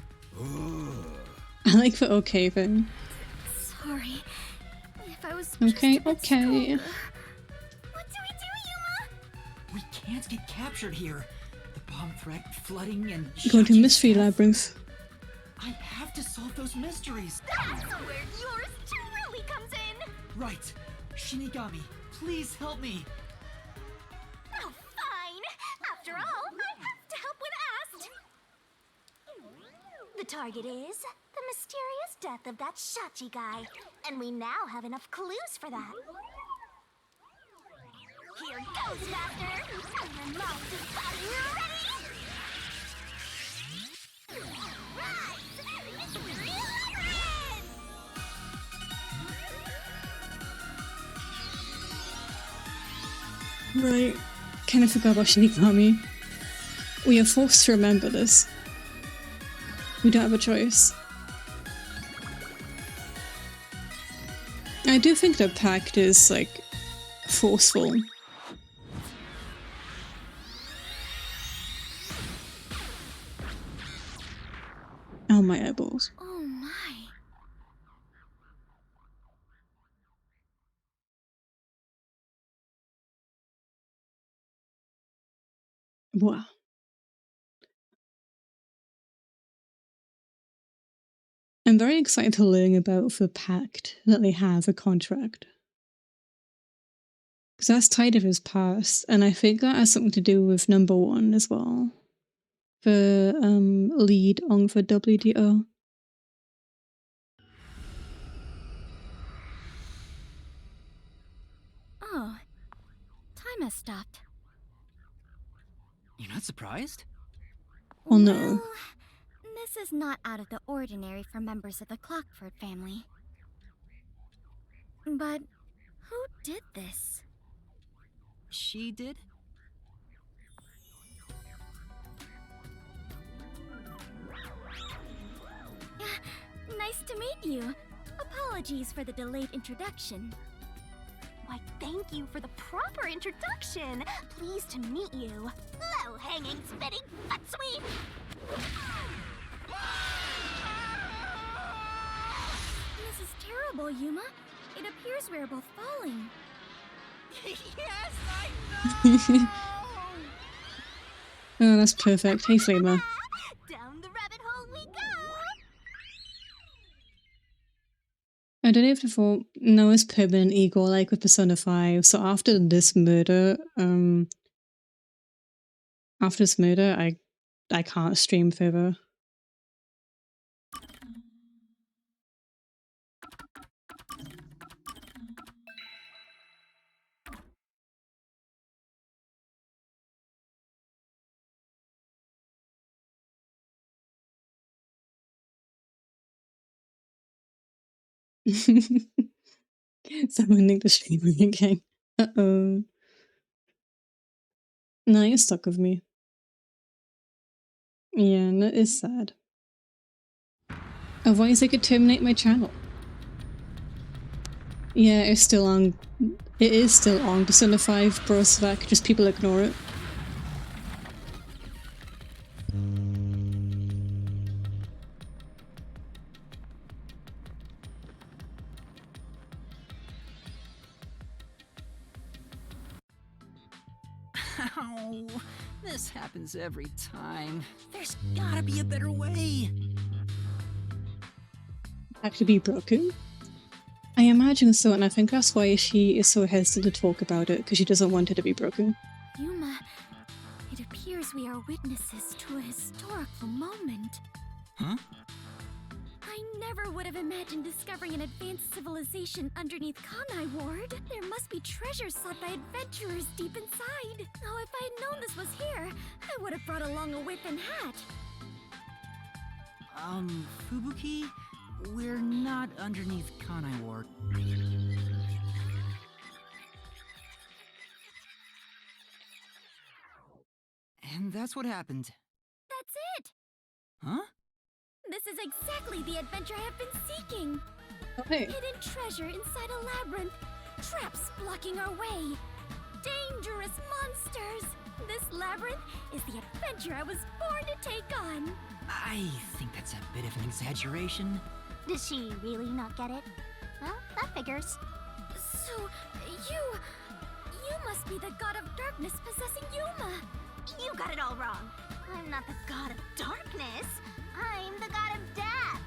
I like the okay thing. Sorry. If I was Okay, just a bit okay. stronger. What do we do, Yuma? We can't get captured here. The bomb threat, flooding, and... Go to Shachi's Mystery death. Labyrinth. I have to solve those mysteries. That's where yours truly comes in! Right. Shinigami, please help me. Oh, fine! After all, I have to help with Ast! The target is the mysterious death of that Shachi guy, and we now have enough clues for that. Here goes, Master! And the mouth is ready! Rise! Mystery Labyrinth! Right. Kind of forgot about Shinigami. We are forced to remember this. We don't have a choice. I do think that Pact is, like, forceful. Oh, my eyeballs. Oh my. Wow. I'm very excited to learn about the Pact, that they have a contract. Because that's tied to his past, and I think that has something to do with number 1 as well. The lead on the WDO. Oh, time has stopped. You're not surprised? Oh no. Well, this is not out of the ordinary for members of the Clockford family. But who did this? She did? Nice to meet you. Apologies for the delayed introduction. Why, thank you for the proper introduction. Pleased to meet you. Low-hanging, spitting butt sweep. This is terrible, Yuma. It appears we are both falling. Yes, I know. Oh, that's perfect. Hey, Flamer. Down the rabbit hole we go. I don't know if I thought Noah's permanent ego like with Persona 5, so after this murder, I can't stream further. Someone nicked the streamer again. Uh-oh. No, you're stuck with me. Yeah, that is sad. Otherwise they could terminate my channel. Yeah, it's still on. It is still on. Persona 5 Brosvac, just people ignore it. Ow! This happens every time. There's gotta be a better way. Actually be broken? I imagine so, and I think that's why she is so hesitant to talk about it, because she doesn't want it to be broken. Yuma, it appears we are witnesses to a historical moment. Huh? I never would have imagined discovering an advanced civilization underneath Kanai Ward. There must be treasures sought by adventurers deep inside. Oh, if I had known this was here, I would have brought along a whip and hat. Fubuki? We're not underneath Kanai Ward. And that's what happened. That's it! Huh? This is exactly the adventure I have been seeking. Okay. Hidden treasure inside a labyrinth. Traps blocking our way. Dangerous monsters. This labyrinth is the adventure I was born to take on. I think that's a bit of an exaggeration. Does she really not get it? Well, that figures. So, you must be the god of darkness possessing Yuma. You got it all wrong. I'm not the god of darkness. I'm the god of death.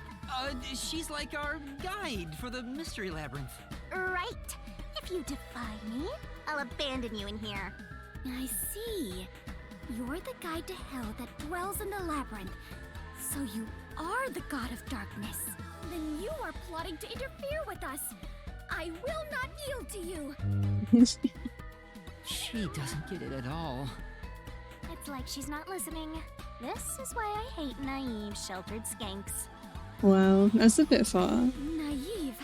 She's like our guide for the mystery labyrinth. Right. If you defy me, I'll abandon you in here. I see. You're the guide to hell that dwells in the labyrinth. So you are the god of darkness. Then you are plotting to interfere with us. I will not yield to you. She doesn't get it at all. It's like she's not listening. This is why I hate naive, sheltered skanks. Wow, that's a bit far. Naive?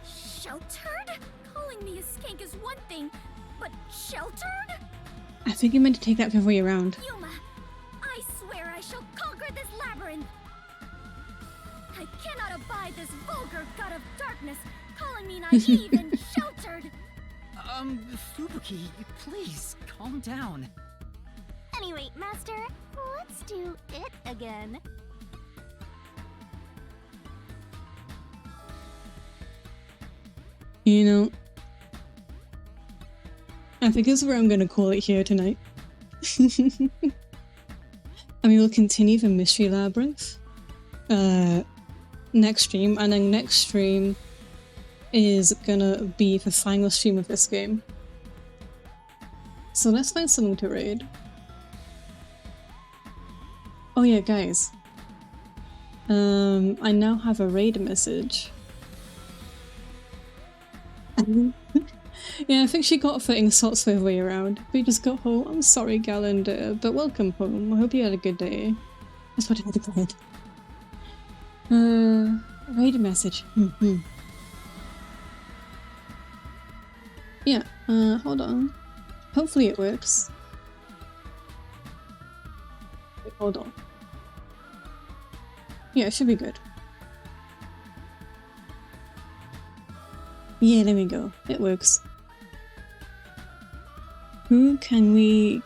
Sheltered? Calling me a skank is one thing, but sheltered? I think you meant to take that the other way around. Yuma, I swear I shall conquer this labyrinth. I cannot abide this vulgar god of darkness calling me naive and sheltered. Fubuki, please, calm down. Anyway, Master, let's do it again. You know, I think this is where I'm going to call it here tonight. And we will continue the Mystery Labyrinth next stream, and then next stream is gonna be the final stream of this game. So let's find something to raid. Oh yeah, guys. I now have a raid message. Yeah, I think she got the insults the way around. We just got home. I'm sorry, Galander, but welcome home. I hope you had a good day. That's what I had to go ahead. Raid message. Yeah, hold on. Hopefully it works. Wait, hold on. Yeah, it should be good. Yeah, there we go. It works. Who can we...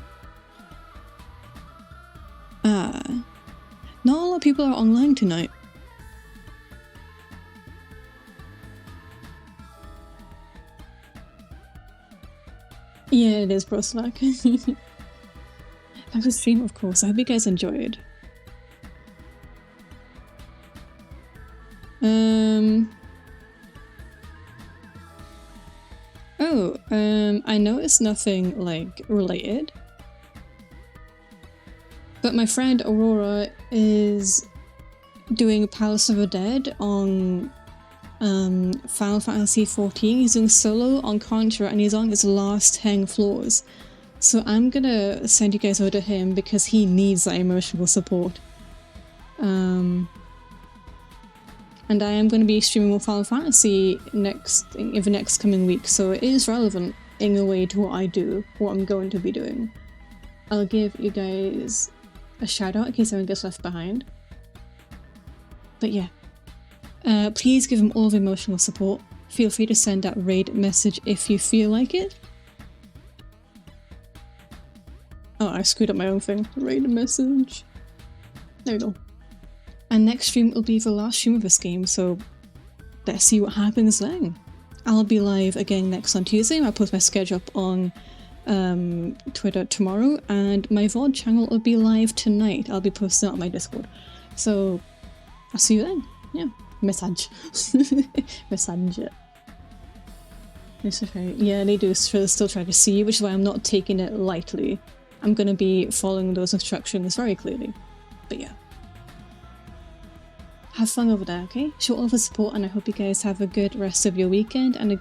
not a lot of people are online tonight. Yeah, it is, Bro Slack. That was a stream, of course. I hope you guys enjoyed. I know it's nothing, like, related. But my friend Aurora is doing Palace of the Dead on Final Fantasy XIV. He's doing solo on Contra and he's on his last 10 floors. So I'm gonna send you guys over to him because he needs that emotional support. And I am going to be streaming more Final Fantasy in the next coming week, so it is relevant in a way to what I do, what I'm going to be doing. I'll give you guys a shout out in case anyone gets left behind. But yeah, please give him all the emotional support. Feel free to send that raid message if you feel like it. Oh, I screwed up my own thing. Raid message. There we go. And next stream will be the last stream of this game, so let's see what happens then. I'll be live again next on Tuesday. I'll post my schedule up on Twitter tomorrow, and my VOD channel will be live tonight. I'll be posting it on my Discord. So I'll see you then. Yeah. Message. Message. Yeah, they do still try to see you, which is why I'm not taking it lightly. I'm going to be following those instructions very clearly. But yeah. Have fun over there, okay? Show all the support, and I hope you guys have a good rest of your weekend and a